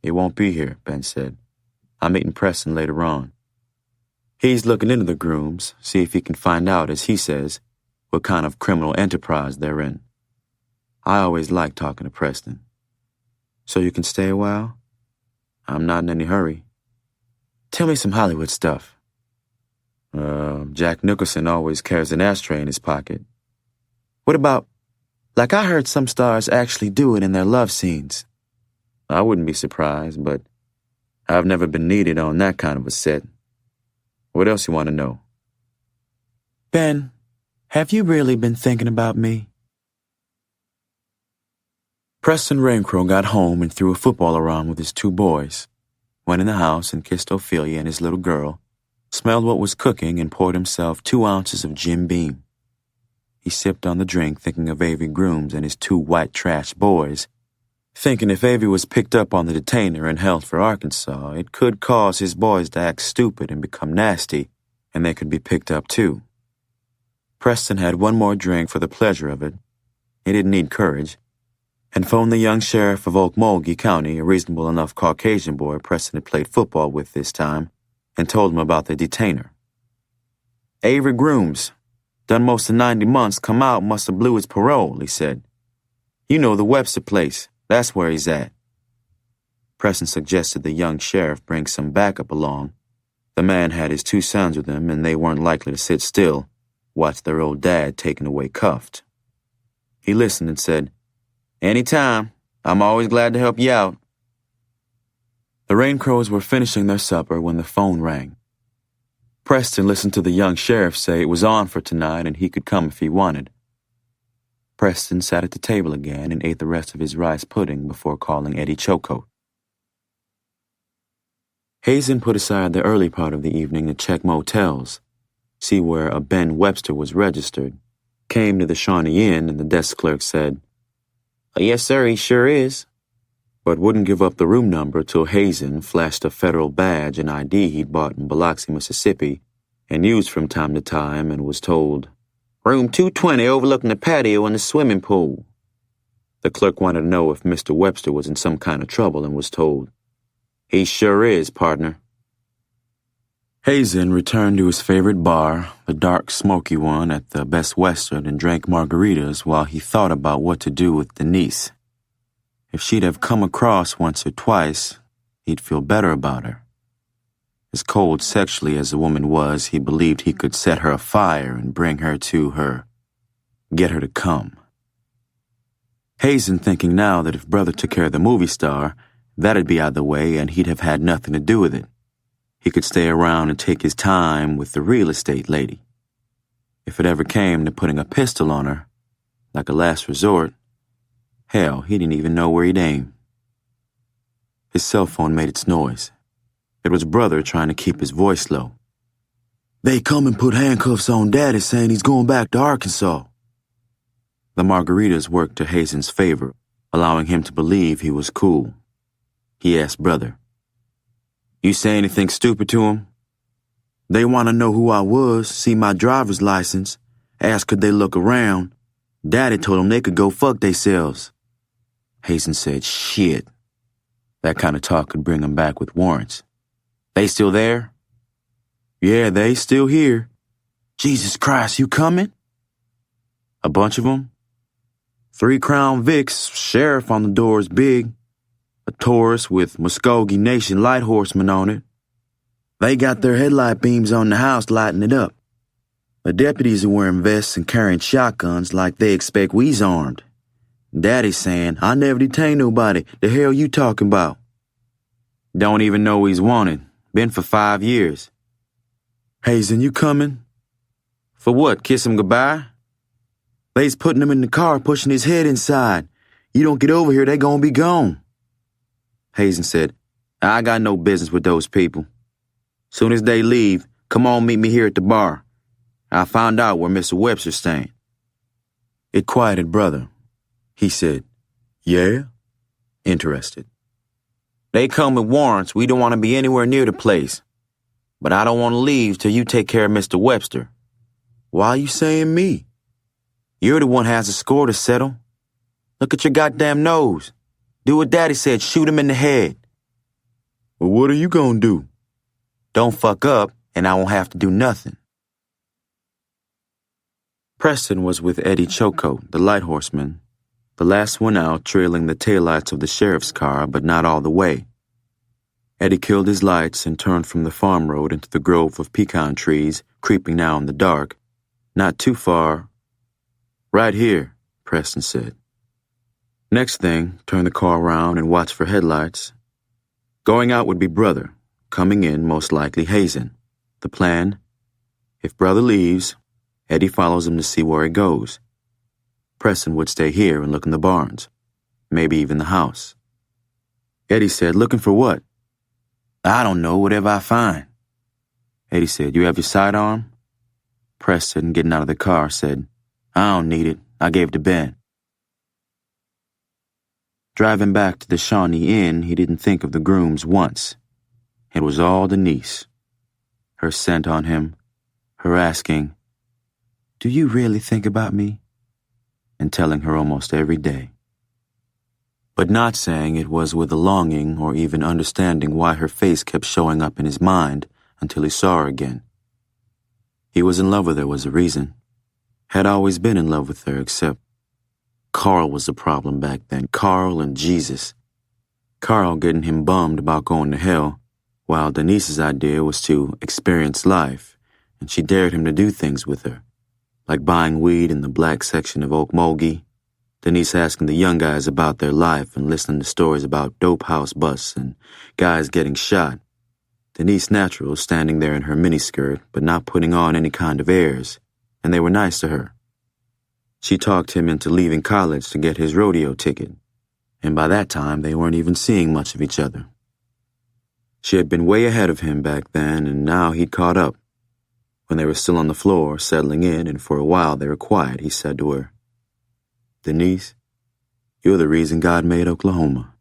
It won't be here, Ben said. I'm meeting Preston later on. He's looking into the grooms, see if he can find out, as he says, what kind of criminal enterprise they're in. I always like talking to Preston. So you can stay a while? I'm not in any hurry. Tell me some Hollywood stuff. Jack Nicholson always carries an ashtray in his pocket. What about, like I heard some stars actually do it in their love scenes. I wouldn't be surprised, but I've never been needed on that kind of a set. What else you want to know? Ben, have you really been thinking about me? Preston Raincrow got home and threw a football around with his two boys, went in the house and kissed Ophelia and his little girl, smelled what was cooking and poured himself 2 ounces of Jim Beam. He sipped on the drink thinking of Avery Grooms and his 2 white trash boys, thinking if Avery was picked up on the detainer and held for Arkansas, it could cause his boys to act stupid and become nasty, and they could be picked up too. Preston had one more drink for the pleasure of it. He didn't need courage, and phoned the young sheriff of Okmulgee County, a reasonable enough Caucasian boy Preston had played football with this time, and told him about the detainer. Avery Grooms, done most of 90 months, come out, must have blew his parole, he said. You know the Webster place, that's where he's at. Preston suggested the young sheriff bring some backup along. The man had his 2 sons with him, and they weren't likely to sit still, watch their old dad taken away cuffed. He listened and said, Anytime. I'm always glad to help you out. The Raincrows were finishing their supper when the phone rang. Preston listened to the young sheriff say it was on for tonight and he could come if he wanted. Preston sat at the table again and ate the rest of his rice pudding before calling Eddie Chocoat. Hazen put aside the early part of the evening to check motels, see where a Ben Webster was registered, came to the Shawnee Inn and the desk clerk said, Yes, sir, he sure is. But wouldn't give up the room number till Hazen flashed a federal badge and ID he'd bought in Biloxi, Mississippi, and used from time to time, and was told, Room 220 overlooking the patio and the swimming pool. The clerk wanted to know if Mr. Webster was in some kind of trouble and was told, He sure is, partner. Hazen returned to his favorite bar, the dark, smoky one at the Best Western, and drank margaritas while he thought about what to do with Denise. If she'd have come across once or twice, he'd feel better about her. As cold sexually as the woman was, he believed he could set her afire and bring her to her, get her to come. Hazen thinking now that if Brother took care of the movie star, that'd be out of the way and he'd have had nothing to do with it. He could stay around and take his time with the real estate lady. If it ever came to putting a pistol on her, like a last resort, hell, he didn't even know where he'd aim. His cell phone made its noise. It was Brother trying to keep his voice low. They come and put handcuffs on Daddy saying he's going back to Arkansas. The margaritas worked to Hazen's favor. allowing him to believe he was cool. He asked Brother, "You say anything stupid to him?" "They want to know who I was, see my driver's license, ask could they look around. Daddy told them they could go fuck theyselves." Hazen said, "Shit." That kind of talk could bring him back with warrants. "They still there?" "Yeah, they still here." "Jesus Christ, you coming?" "A bunch of them?" 3 Crown Vics, sheriff on the door is big. A Taurus with Muskogee Nation light horsemen on it. They got their headlight beams on the house lighting it up. The deputies are wearing vests and carrying shotguns like they expect we's armed. Daddy's saying, "I never detained nobody. The hell you talking about?" "Don't even know he's wanted. Been for 5 years. "Hazen, you coming?" "For what, kiss him goodbye?" "They's putting him in the car, pushing his head inside. You don't get over here, they gonna be gone." Hazen said, "I got no business with those people. Soon as they leave, come on meet me here at the bar. I'll find out where Mr. Webster's staying." It quieted Brother. He said, "Yeah?" Interested. "They come with warrants. We don't want to be anywhere near the place. But I don't want to leave till you take care of Mr. Webster." "Why you saying me?" "You're the one has a score to settle. Look at your goddamn nose. Do what Daddy said, shoot him in the head." "Well, what are you gonna do?" "Don't fuck up, and I won't have to do nothing." Preston was with Eddie Choco, the light horseman, the last one out trailing the taillights of the sheriff's car, but not all the way. Eddie killed his lights and turned from the farm road into the grove of pecan trees, creeping now in the dark. Not too far. "Right here," Preston said. Next thing, turn the car around and watch for headlights. Going out would be Brother, coming in most likely Hazen. The plan? If Brother leaves, Eddie follows him to see where he goes. Preston would stay here and look in the barns, maybe even the house. Eddie said, "Looking for what?" "I don't know, whatever I find." Eddie said, "You have your sidearm?" Preston, getting out of the car, said, "I don't need it. I gave it to Ben." Driving back to the Shawnee Inn, he didn't think of the grooms once. It was all Denise. Her scent on him, her asking, "Do you really think about me?" and telling her almost every day. But not saying it was with a longing or even understanding why her face kept showing up in his mind until he saw her again. He was in love with her was the reason. Had always been in love with her, except Carl was the problem back then. Carl and Jesus. Carl getting him bummed about going to hell, while Denise's idea was to experience life, and she dared him to do things with her, like buying weed in the black section of Okmulgee, Denise asking the young guys about their life and listening to stories about dope house busts and guys getting shot. Denise natural standing there in her miniskirt, but not putting on any kind of airs, and they were nice to her. She talked him into leaving college to get his rodeo ticket, and by that time they weren't even seeing much of each other. She had been way ahead of him back then, and now he'd caught up. When they were still on the floor, settling in, and for a while they were quiet, he said to her, "Denise, you're the reason God made Oklahoma."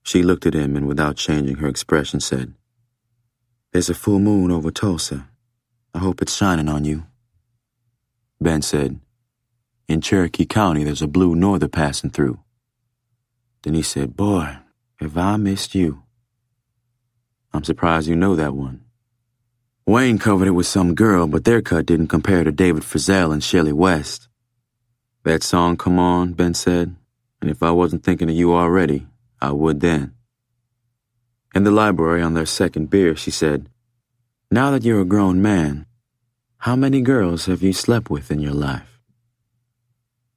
She looked at him and without changing her expression said, "There's a full moon over Tulsa. I hope it's shining on you." Ben said, "In Cherokee County there's a blue norther passing through." Denise said, "Boy, have I missed you." "I'm surprised you know that one." "Wayne covered it with some girl, but their cut didn't compare to David Frizzell and Shelley West." "That song come on," Ben said, "and if I wasn't thinking of you already, I would then." In the library on their second beer, she said, "Now that you're a grown man, how many girls have you slept with in your life?"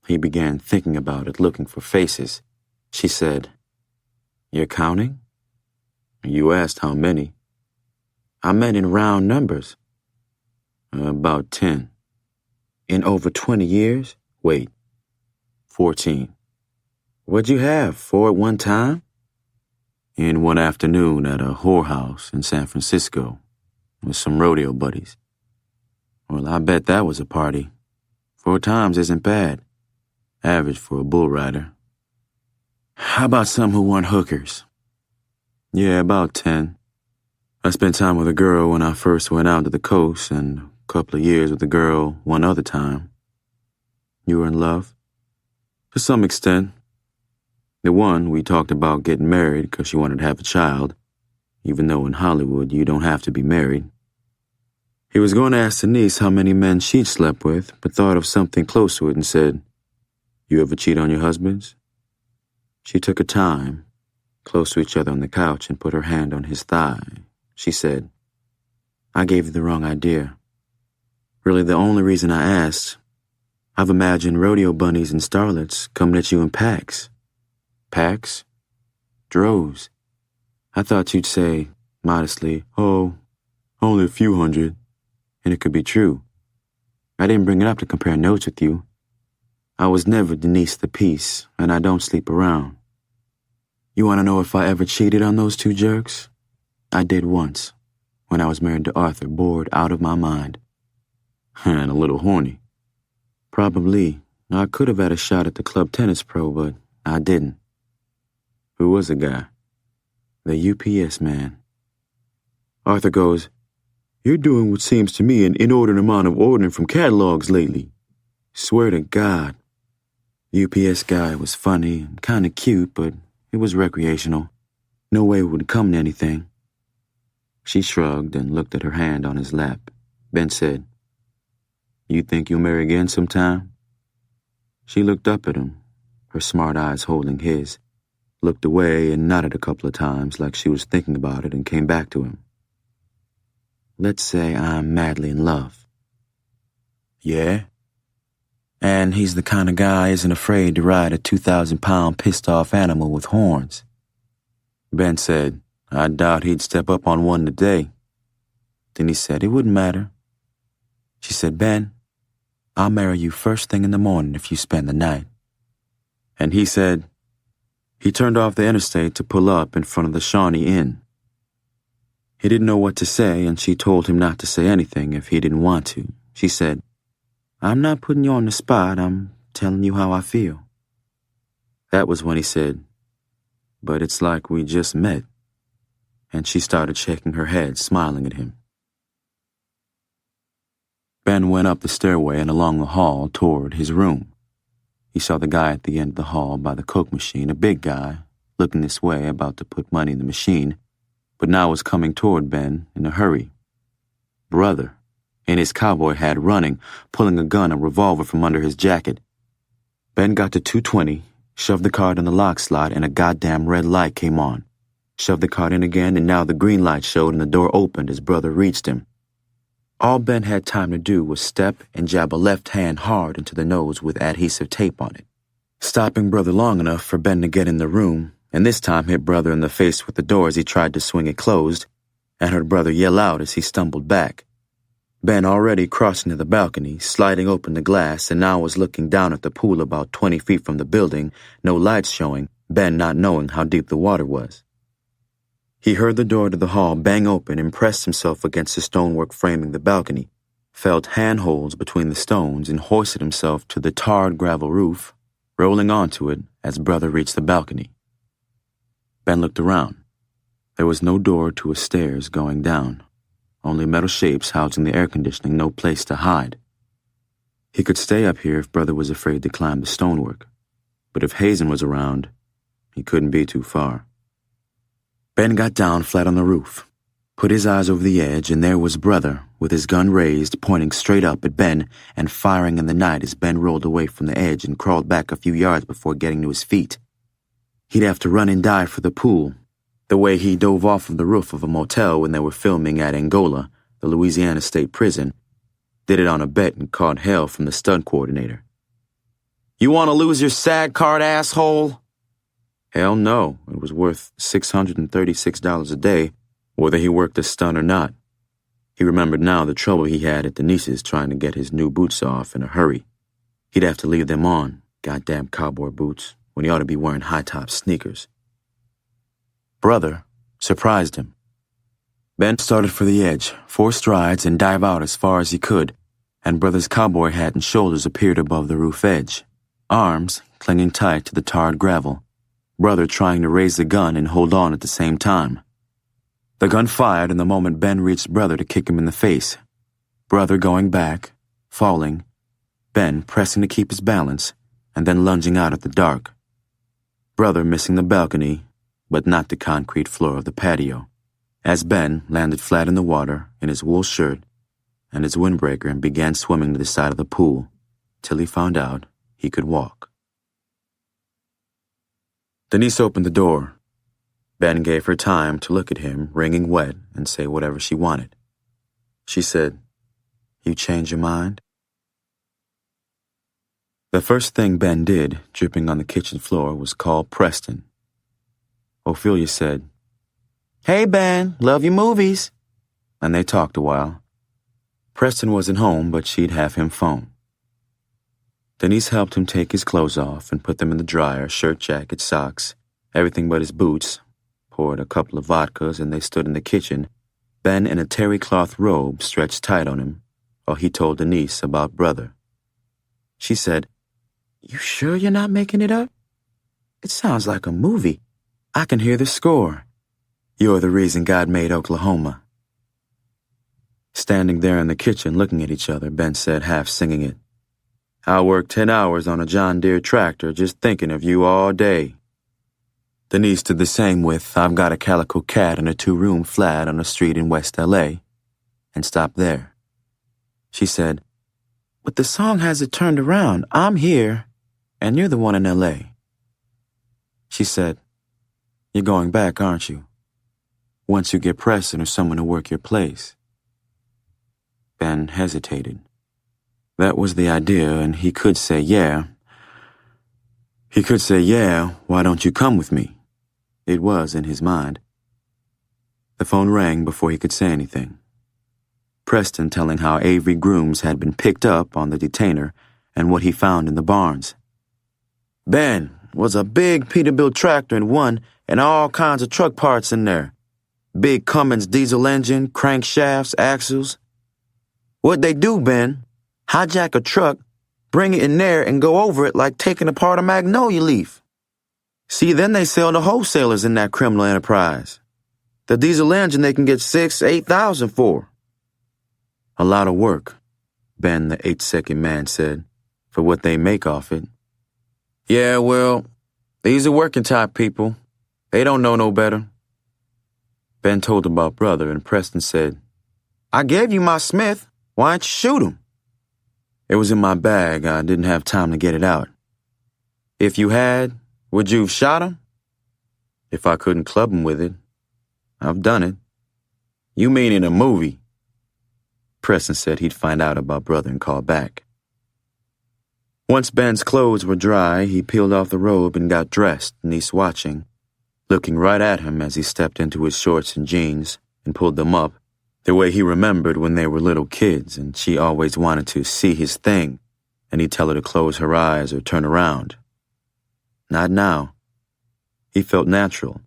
He began thinking about it, looking for faces. She said, "You're counting?" "You asked how many." "I meant in round numbers." About 10. "In over 20 years? Wait. 14. "What'd you have, 4 at one time?" "In one afternoon at a whorehouse in San Francisco with some rodeo buddies." "Well, I bet that was a party. 4 times isn't bad. Average for a bull rider." How about some who weren't hookers? Yeah, about 10. I spent time with a girl when I first went out to the coast, and a couple of years with a girl one other time. You were in love? To some extent. The one, we talked about getting married because she wanted to have a child, even though in Hollywood you don't have to be married. He was going to ask Denise how many men she'd slept with, but thought of something close to it and said, "You ever cheat on your husbands?" She took her time, close to each other on the couch, and put her hand on his thigh. She said, "I gave you the wrong idea. Really, the only reason I asked, I've imagined rodeo bunnies and starlets coming at you in packs." Packs? Droves. I thought you'd say, modestly, "Oh, only a few hundred," and it could be true. I didn't bring it up to compare notes with you. I was never Denise the Peace, and I don't sleep around. You want to know if I ever cheated on those two jerks? I did once, when I was married to Arthur, bored out of my mind. And a little horny. Probably. I could have had a shot at the club tennis pro, but I didn't. Who was the guy? The UPS man. Arthur goes, "You're doing what seems to me an inordinate amount of ordering from catalogs lately. Swear to God." The UPS guy was funny and kind of cute, but it was recreational. No way it would come to anything. She shrugged and looked at her hand on his lap. Ben said, "You think you'll marry again sometime?" She looked up at him, her smart eyes holding his, looked away and nodded a couple of times like she was thinking about it, and came back to him. "Let's say I'm madly in love." "Yeah?" "And he's the kind of guy isn't afraid to ride a 2,000-pound pissed-off animal with horns." Ben said, "I doubt he'd step up on one today." Then he said it wouldn't matter. She said, "Ben, I'll marry you first thing in the morning if you spend the night." And he said, he turned off the interstate to pull up in front of the Shawnee Inn. He didn't know what to say, and she told him not to say anything if he didn't want to. She said, "I'm not putting you on the spot, I'm telling you how I feel." That was when he said, "But it's like we just met." And she started shaking her head, smiling at him. Ben went up the stairway and along the hall toward his room. He saw the guy at the end of the hall by the Coke machine, a big guy, looking this way, about to put money in the machine, but now was coming toward Ben in a hurry. Brother, in his cowboy hat, running, pulling a gun, a revolver from under his jacket. Ben got to 220, shoved the card in the lock slot, and a goddamn red light came on. Shoved the card in again, and now the green light showed and the door opened as Brother reached him. All Ben had time to do was step and jab a left hand hard into the nose with adhesive tape on it, stopping Brother long enough for Ben to get in the room, and this time hit Brother in the face with the door as he tried to swing it closed, and heard Brother yell out as he stumbled back. Ben already crossing to the balcony, sliding open the glass, and now was looking down at the pool about 20 feet from the building, no lights showing, Ben not knowing how deep the water was. He heard the door to the hall bang open and pressed himself against the stonework framing the balcony, felt handholds between the stones, and hoisted himself to the tarred gravel roof, rolling onto it as Brother reached the balcony. Ben looked around. There was no door to his stairs going down, only metal shapes housing the air conditioning, no place to hide. He could stay up here if Brother was afraid to climb the stonework, but if Hazen was around, he couldn't be too far. Ben got down flat on the roof, put his eyes over the edge, and there was Brother, with his gun raised, pointing straight up at Ben and firing in the night as Ben rolled away from the edge and crawled back a few yards before getting to his feet. He'd have to run and dive for the pool, the way he dove off of the roof of a motel when they were filming at Angola, the Louisiana State Prison, did it on a bet and caught hell from the stunt coordinator. "You want to lose your SAG card, asshole?" Hell no, it was worth $636 a day, whether he worked a stunt or not. He remembered now the trouble he had at Denise's trying to get his new boots off in a hurry. He'd have to leave them on, goddamn cowboy boots, when he ought to be wearing high-top sneakers. Brother surprised him. Ben started for the edge, 4 strides, and dive out as far as he could, and Brother's cowboy hat and shoulders appeared above the roof edge, arms clinging tight to the tarred gravel, Brother trying to raise the gun and hold on at the same time. The gun fired in the moment Ben reached Brother to kick him in the face. Brother going back, falling, Ben pressing to keep his balance, and then lunging out at the dark. Brother missing the balcony, but not the concrete floor of the patio, as Ben landed flat in the water in his wool shirt and his windbreaker and began swimming to the side of the pool till he found out he could walk. Denise opened the door. Ben gave her time to look at him, wringing wet, and say whatever she wanted. She said, "You change your mind?" The first thing Ben did, dripping on the kitchen floor, was call Preston. Ophelia said, "Hey, Ben, love your movies." And they talked a while. Preston wasn't home, but she'd have him phone. Denise helped him take his clothes off and put them in the dryer, shirt, jacket, socks, everything but his boots, poured a couple of vodkas, and they stood in the kitchen, Ben in a terry cloth robe stretched tight on him, while he told Denise about Brother. She said, "You sure you're not making it up? It sounds like a movie. I can hear the score. You're the reason God made Oklahoma." Standing there in the kitchen looking at each other, Ben said, half singing it, "I'll work 10 hours on a John Deere tractor just thinking of you all day." Denise did the same with "I've Got a Calico Cat in a 2-room flat on a street in West L.A., and stopped there. She said, "But the song has it turned around. I'm here, and you're the one in L.A. She said, "You're going back, aren't you? Once you get Preston or someone to work your place." Ben hesitated. That was the idea, and he could say yeah. He could say, "Yeah, why don't you come with me?" It was in his mind. The phone rang before he could say anything. Preston telling how Avery Grooms had been picked up on the detainer and what he found in the barns. "Ben, was a big Peterbilt tractor in one and all kinds of truck parts in there. Big Cummins diesel engine, crankshafts, axles. What'd they do, Ben? Hijack a truck, bring it in there and go over it like taking apart a magnolia leaf. See, then they sell to wholesalers in that criminal enterprise. The diesel engine they can get $6,000-8,000 for." "A lot of work," Ben, the 8-second man, said, "for what they make off it." "Yeah, well, these are working type people. They don't know no better." Ben told about Brother, and Preston said, "I gave you my Smith. Why didn't you shoot him?" "It was in my bag. I didn't have time to get it out." "If you had, would you have shot him?" "If I couldn't club him with it. I've done it." "You mean in a movie?" Preston said he'd find out about Brother and call back. Once Ben's clothes were dry, he peeled off the robe and got dressed, Denise watching, looking right at him as he stepped into his shorts and jeans and pulled them up, the way he remembered when they were little kids and she always wanted to see his thing and he'd tell her to close her eyes or turn around. Not now. He felt natural,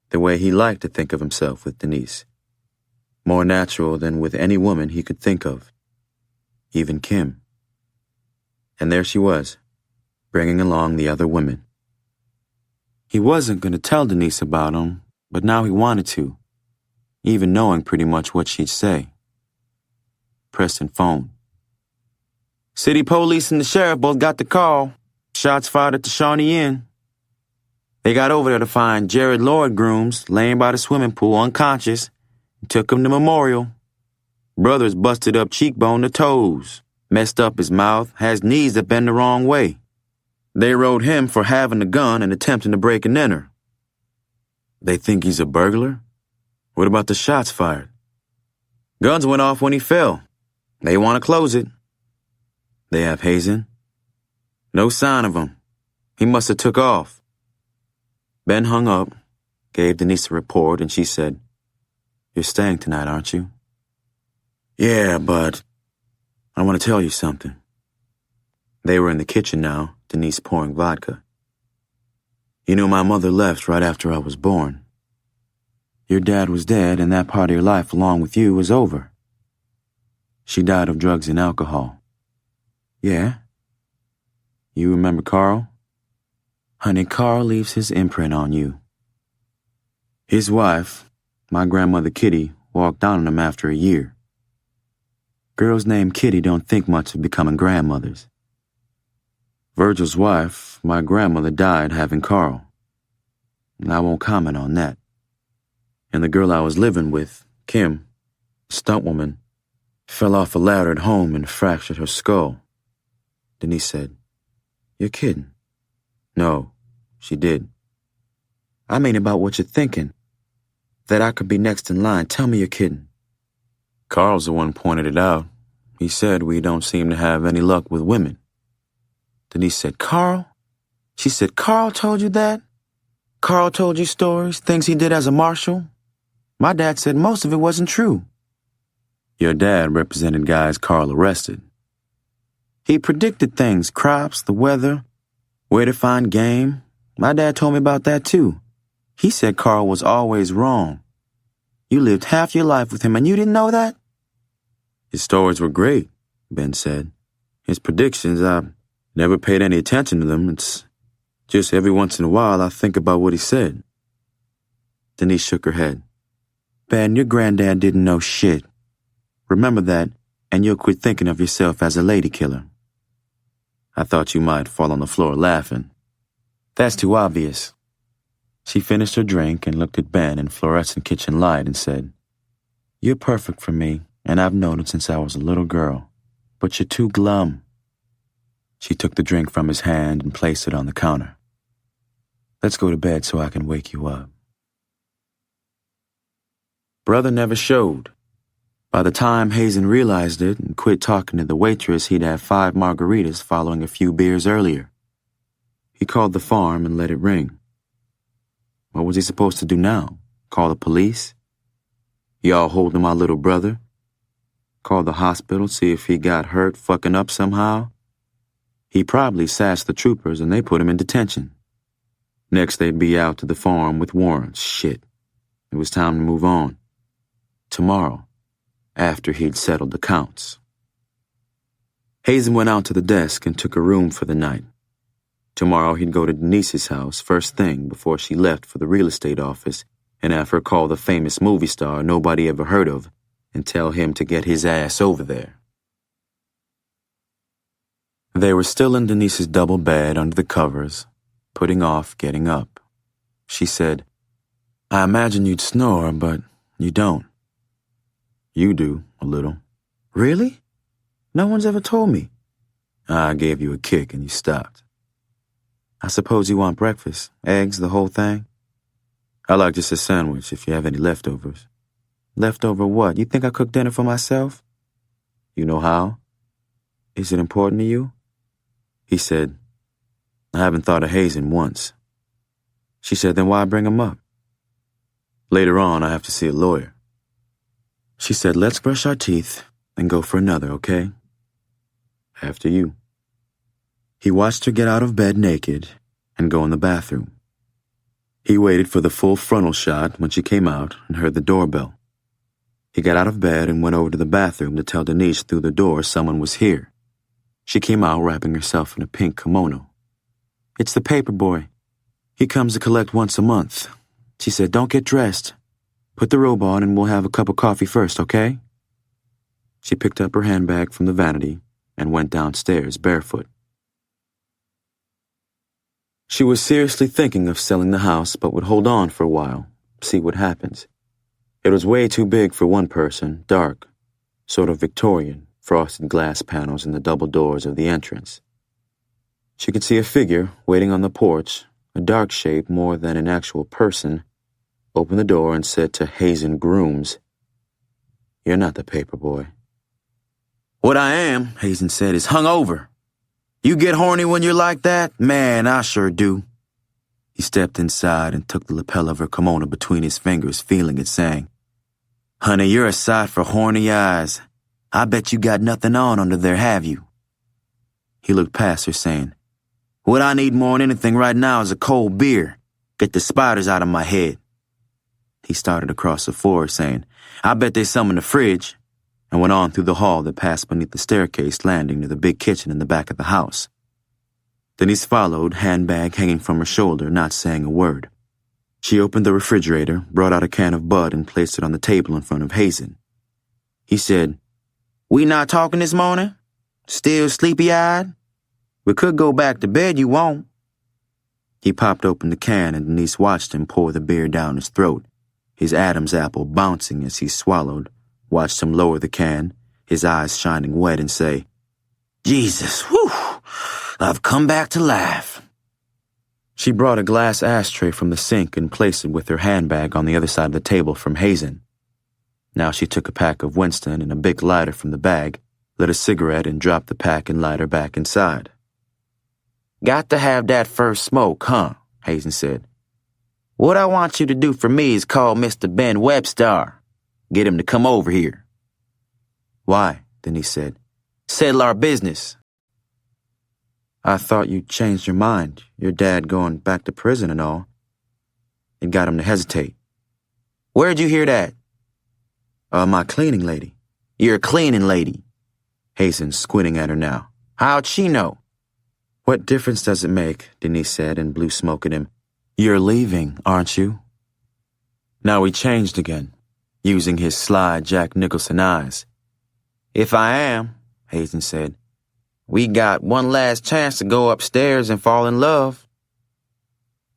the way he liked to think of himself with Denise. More natural than with any woman he could think of, even Kim. And there she was, bringing along the other women. He wasn't going to tell Denise about him, but now he wanted to, even knowing pretty much what she'd say. Preston phoned. "City police and the sheriff both got the call. Shots fired at the Shawnee Inn. They got over there to find Jared Lloyd Grooms laying by the swimming pool unconscious and took him to Memorial. Brother's busted up cheekbone to toes, messed up his mouth, has knees that bend the wrong way. They wrote him for having a gun and attempting to break and enter." "They think he's a burglar? What about the shots fired?" "Guns went off when he fell. They want to close it." "They have Hazen?" "No sign of him. He must have took off." Ben hung up, gave Denise a report, and she said, "You're staying tonight, aren't you?" "Yeah, but I want to tell you something." They were in the kitchen now, Denise pouring vodka. "You know, my mother left right after I was born. Your dad was dead, and that part of your life along with you was over. She died of drugs and alcohol." "Yeah? You remember Carl?" Honey, Carl leaves his imprint on you. His wife, my grandmother Kitty, walked out on him after a year. Girls named Kitty don't think much of becoming grandmothers. Virgil's wife, my grandmother, died having Carl. I won't comment on that. And the girl I was living with, Kim, stunt woman, fell off a ladder at home and fractured her skull. Denise said, "You're kidding." "No," she did. "I mean about what you're thinking. That I could be next in line. Tell me you're kidding." Carl's the one pointed it out. He said we don't seem to have any luck with women. Denise said, "Carl?" She said, "Carl told you that? Carl told you stories, things he did as a marshal? My dad said most of it wasn't true." Your dad represented guys Carl arrested. He predicted things, crops, the weather, where to find game. My dad told me about that too. He said Carl was always wrong. You lived half your life with him and you didn't know that? His stories were great, Ben said. His predictions, I never paid any attention to them. It's just every once in a while I think about what he said. Denise shook her head. Ben, your granddad didn't know shit. Remember that, and you'll quit thinking of yourself as a lady killer. I thought you might fall on the floor laughing. That's too obvious. She finished her drink and looked at Ben in fluorescent kitchen light and said, "You're perfect for me, and I've known it since I was a little girl, but you're too glum." She took the drink from his hand and placed it on the counter. "Let's go to bed so I can wake you up." Brother never showed. By the time Hazen realized it and quit talking to the waitress, he'd had 5 margaritas following a few beers earlier. He called the farm and let it ring. What was he supposed to do now? Call the police? Y'all holding my little brother? Call the hospital, see if he got hurt fucking up somehow? He probably sassed the troopers and they put him in detention. Next they'd be out to the farm with warrants. Shit. It was time to move on. Tomorrow, after he'd settled accounts. Hazen went out to the desk and took a room for the night. Tomorrow he'd go to Denise's house first thing before she left for the real estate office and have her call the famous movie star nobody ever heard of and tell him to get his ass over there. They were still in Denise's double bed under the covers, putting off getting up. She said, "I imagine you'd snore, but you don't." "You do, a little." "Really? No one's ever told me." "I gave you a kick and you stopped." "I suppose you want breakfast, eggs, the whole thing?" "I like just a sandwich if you have any leftovers." "Leftover what? You think I cook dinner for myself?" "You know how?" "Is it important to you?" He said, "I haven't thought of Hazen once." She said, "Then why bring him up?" "Later on, I have to see a lawyer." She said, "Let's brush our teeth and go for another, okay?" "After you." He watched her get out of bed naked and go in the bathroom. He waited for the full frontal shot when she came out and heard the doorbell. He got out of bed and went over to the bathroom to tell Denise through the door someone was here. She came out wrapping herself in a pink kimono. "It's the paper boy. He comes to collect once a month." She said, "Don't get dressed. Put the robe on and we'll have a cup of coffee first, okay?" She picked up her handbag from the vanity and went downstairs barefoot. She was seriously thinking of selling the house but would hold on for a while, see what happens. It was way too big for one person, dark, sort of Victorian, frosted glass panels in the double doors of the entrance. She could see a figure waiting on the porch, a dark shape more than an actual person, opened the door and said to Hazen Grooms, "You're not the paper boy." "What I am," Hazen said, "is hungover. You get horny when you're like that? Man, I sure do." He stepped inside and took the lapel of her kimono between his fingers, feeling it, saying, "Honey, you're a sight for horny eyes. I bet you got nothing on under there, have you?" He looked past her, saying, "What I need more than anything right now is a cold beer. Get the spiders out of my head." He started across the floor, saying, "I bet there's some in the fridge," and went on through the hall that passed beneath the staircase landing to the big kitchen in the back of the house. Denise followed, handbag hanging from her shoulder, not saying a word. She opened the refrigerator, brought out a can of Bud, and placed it on the table in front of Hazen. He said, "We not talking this morning? Still sleepy-eyed? We could go back to bed, you won't." He popped open the can, and Denise watched him pour the beer down his throat, his Adam's apple bouncing as he swallowed, watched him lower the can, his eyes shining wet, and say, "Jesus, whew, I've come back to life." She brought a glass ashtray from the sink and placed it with her handbag on the other side of the table from Hazen. Now she took a pack of Winston and a big lighter from the bag, lit a cigarette, and dropped the pack and lighter back inside. "Got to have that first smoke, huh?" Hazen said. "What I want you to do for me is call Mr. Ben Webster. Get him to come over here." "Why?" Denise said. "Settle our business." "I thought you changed your mind, your dad going back to prison and all." It got him to hesitate. "Where'd you hear that?" My cleaning lady." "You're a cleaning lady." Hazen squinting at her now. "How'd she know?" "What difference does it make?" Denise said and blew smoke at him. "You're leaving, aren't you?" Now he changed again, using his sly Jack Nicholson eyes. "If I am," Hazen said, "we got one last chance to go upstairs and fall in love."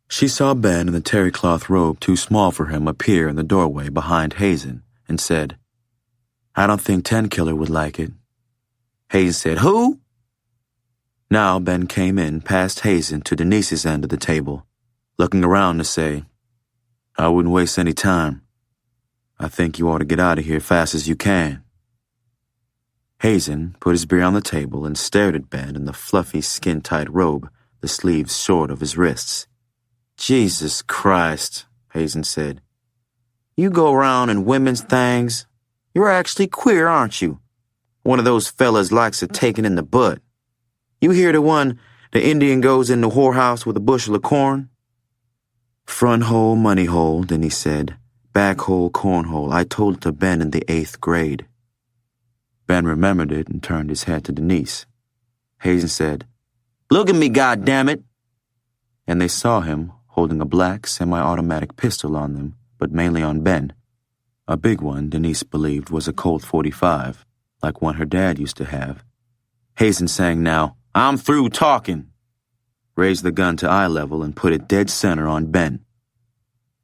She saw Ben in the terry cloth robe too small for him appear in the doorway behind Hazen and said, "I don't think 10 Killer would like it." Hazen said, "Who?" Now Ben came in past Hazen to Denise's end of the table, looking around to say, "I wouldn't waste any time. I think you ought to get out of here fast as you can." Hazen put his beer on the table and stared at Ben in the fluffy skin-tight robe, the sleeves short of his wrists. "Jesus Christ," Hazen said. "You go around in women's things. You're actually queer, aren't you? One of those fellas likes to take it in the butt. You hear the one, the Indian goes in the whorehouse with a bushel of corn?" "Front hole, money hole," Denise said. "Back hole, cornhole. I told it to Ben in the 8th grade." Ben remembered it and turned his head to Denise. Hazen said, "Look at me, goddammit!" And they saw him holding a black semi-automatic pistol on them, but mainly on Ben. A big one Denise believed was a Colt 45, like one her dad used to have. Hazen sang now, "I'm through talking," raised the gun to eye level and put it dead center on Ben.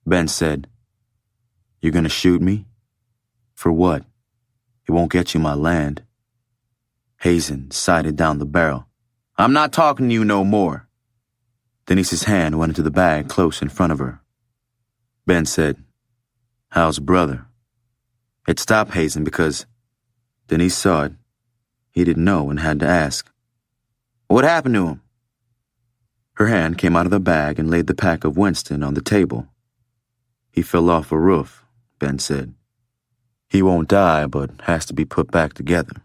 Ben said, "You're gonna shoot me? For what? It won't get you my land." Hazen sighted down the barrel. "I'm not talking to you no more." Denise's hand went into the bag close in front of her. Ben said, "How's brother?" It stopped Hazen because Denise saw it. He didn't know and had to ask, "What happened to him?" Her hand came out of the bag and laid the pack of Winston on the table. "He fell off a roof," Ben said. "He won't die, but has to be put back together."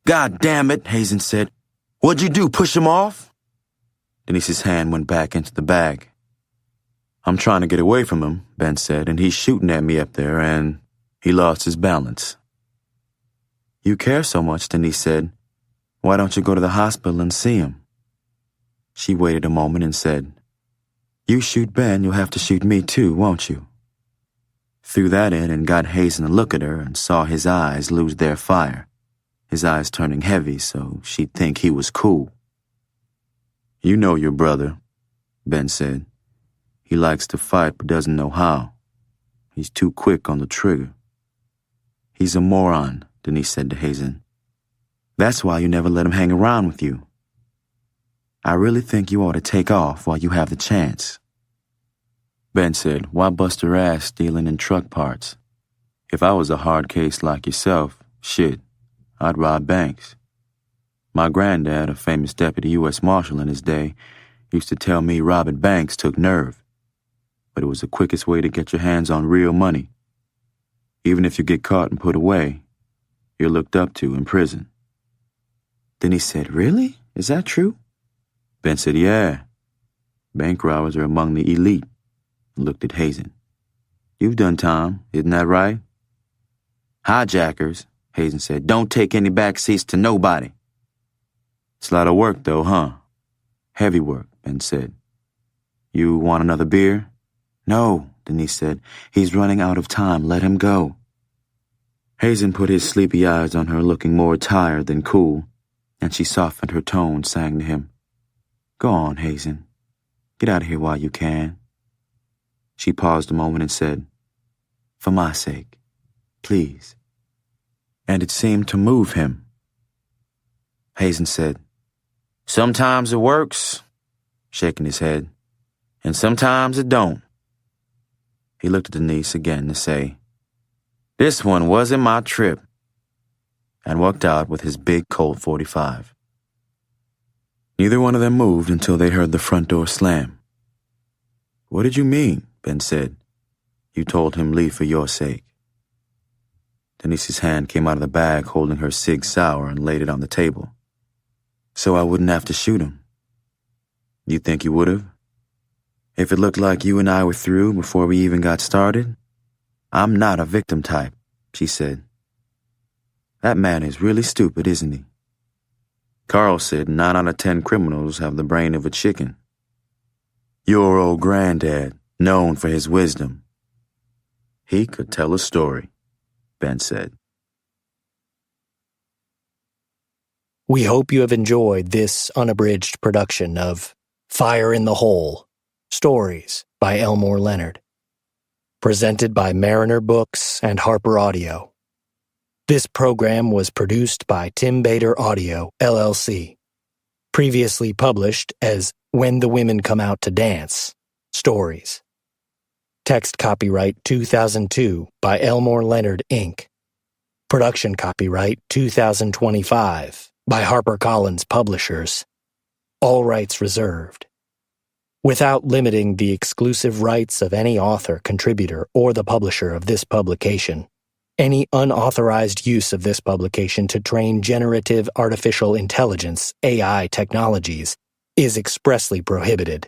"God damn it," Hazen said. "What'd you do, push him off?" Denise's hand went back into the bag. "I'm trying to get away from him," Ben said, "and he's shooting at me up there, and he lost his balance." "You care so much," Denise said. "Why don't you go to the hospital and see him?" She waited a moment and said, "You shoot Ben, you'll have to shoot me too, won't you?" Threw that in and got Hazen to look at her and saw his eyes lose their fire, his eyes turning heavy so she'd think he was cool. "You know your brother," Ben said. "He likes to fight but doesn't know how. He's too quick on the trigger." "He's a moron," Denise said to Hazen. "That's why you never let him hang around with you. I really think you ought to take off while you have the chance." Ben said, "Why bust her ass stealing in truck parts? If I was a hard case like yourself, shit, I'd rob banks. My granddad, a famous deputy U.S. Marshal in his day, used to tell me robbing banks took nerve, but it was the quickest way to get your hands on real money. Even if you get caught and put away, you're looked up to in prison." Denise said, "Really? Is that true?" Ben said, "Yeah. Bank robbers are among the elite," and looked at Hazen. "You've done time, isn't that right?" "Hijackers," Hazen said, "don't take any back seats to nobody." "It's a lot of work, though, huh?" Heavy work, Ben said. You want another beer? No, Denise said. He's running out of time. Let him go. Hazen put his sleepy eyes on her, looking more tired than cool, and she softened her tone, saying to him, Go on, Hazen. Get out of here while you can. She paused a moment and said, For my sake, please. And it seemed to move him. Hazen said, Sometimes it works, shaking his head, and sometimes it don't. He looked at Denise again to say, This one wasn't my trip, and walked out with his big Colt 45. Neither one of them moved until they heard the front door slam. What did you mean? Ben said. You told him leave for your sake. Denise's hand came out of the bag holding her Sig Sauer and laid it on the table. So I wouldn't have to shoot him. You think you would have? If it looked like you and I were through before we even got started? I'm not a victim type, she said. That man is really stupid, isn't he? Carl said 9 out of 10 criminals have the brain of a chicken. Your old granddad, known for his wisdom. He could tell a story, Ben said. We hope you have enjoyed this unabridged production of Fire in the Hole, Stories by Elmore Leonard, presented by Mariner Books and Harper Audio. This program was produced by Tim Bader Audio, LLC, previously published as When the Women Come Out to Dance, Stories. Text copyright 2002 by Elmore Leonard, Inc. Production copyright 2025 by HarperCollins Publishers. All rights reserved. Without limiting the exclusive rights of any author, contributor, or the publisher of this publication, any unauthorized use of this publication to train generative artificial intelligence, AI technologies, is expressly prohibited.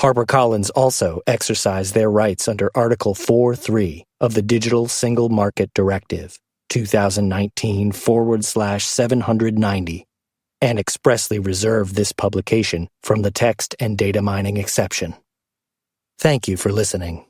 HarperCollins also exercise their rights under Article 4.3 of the Digital Single Market Directive, 2019/790, and expressly reserve this publication from the text and data mining exception. Thank you for listening.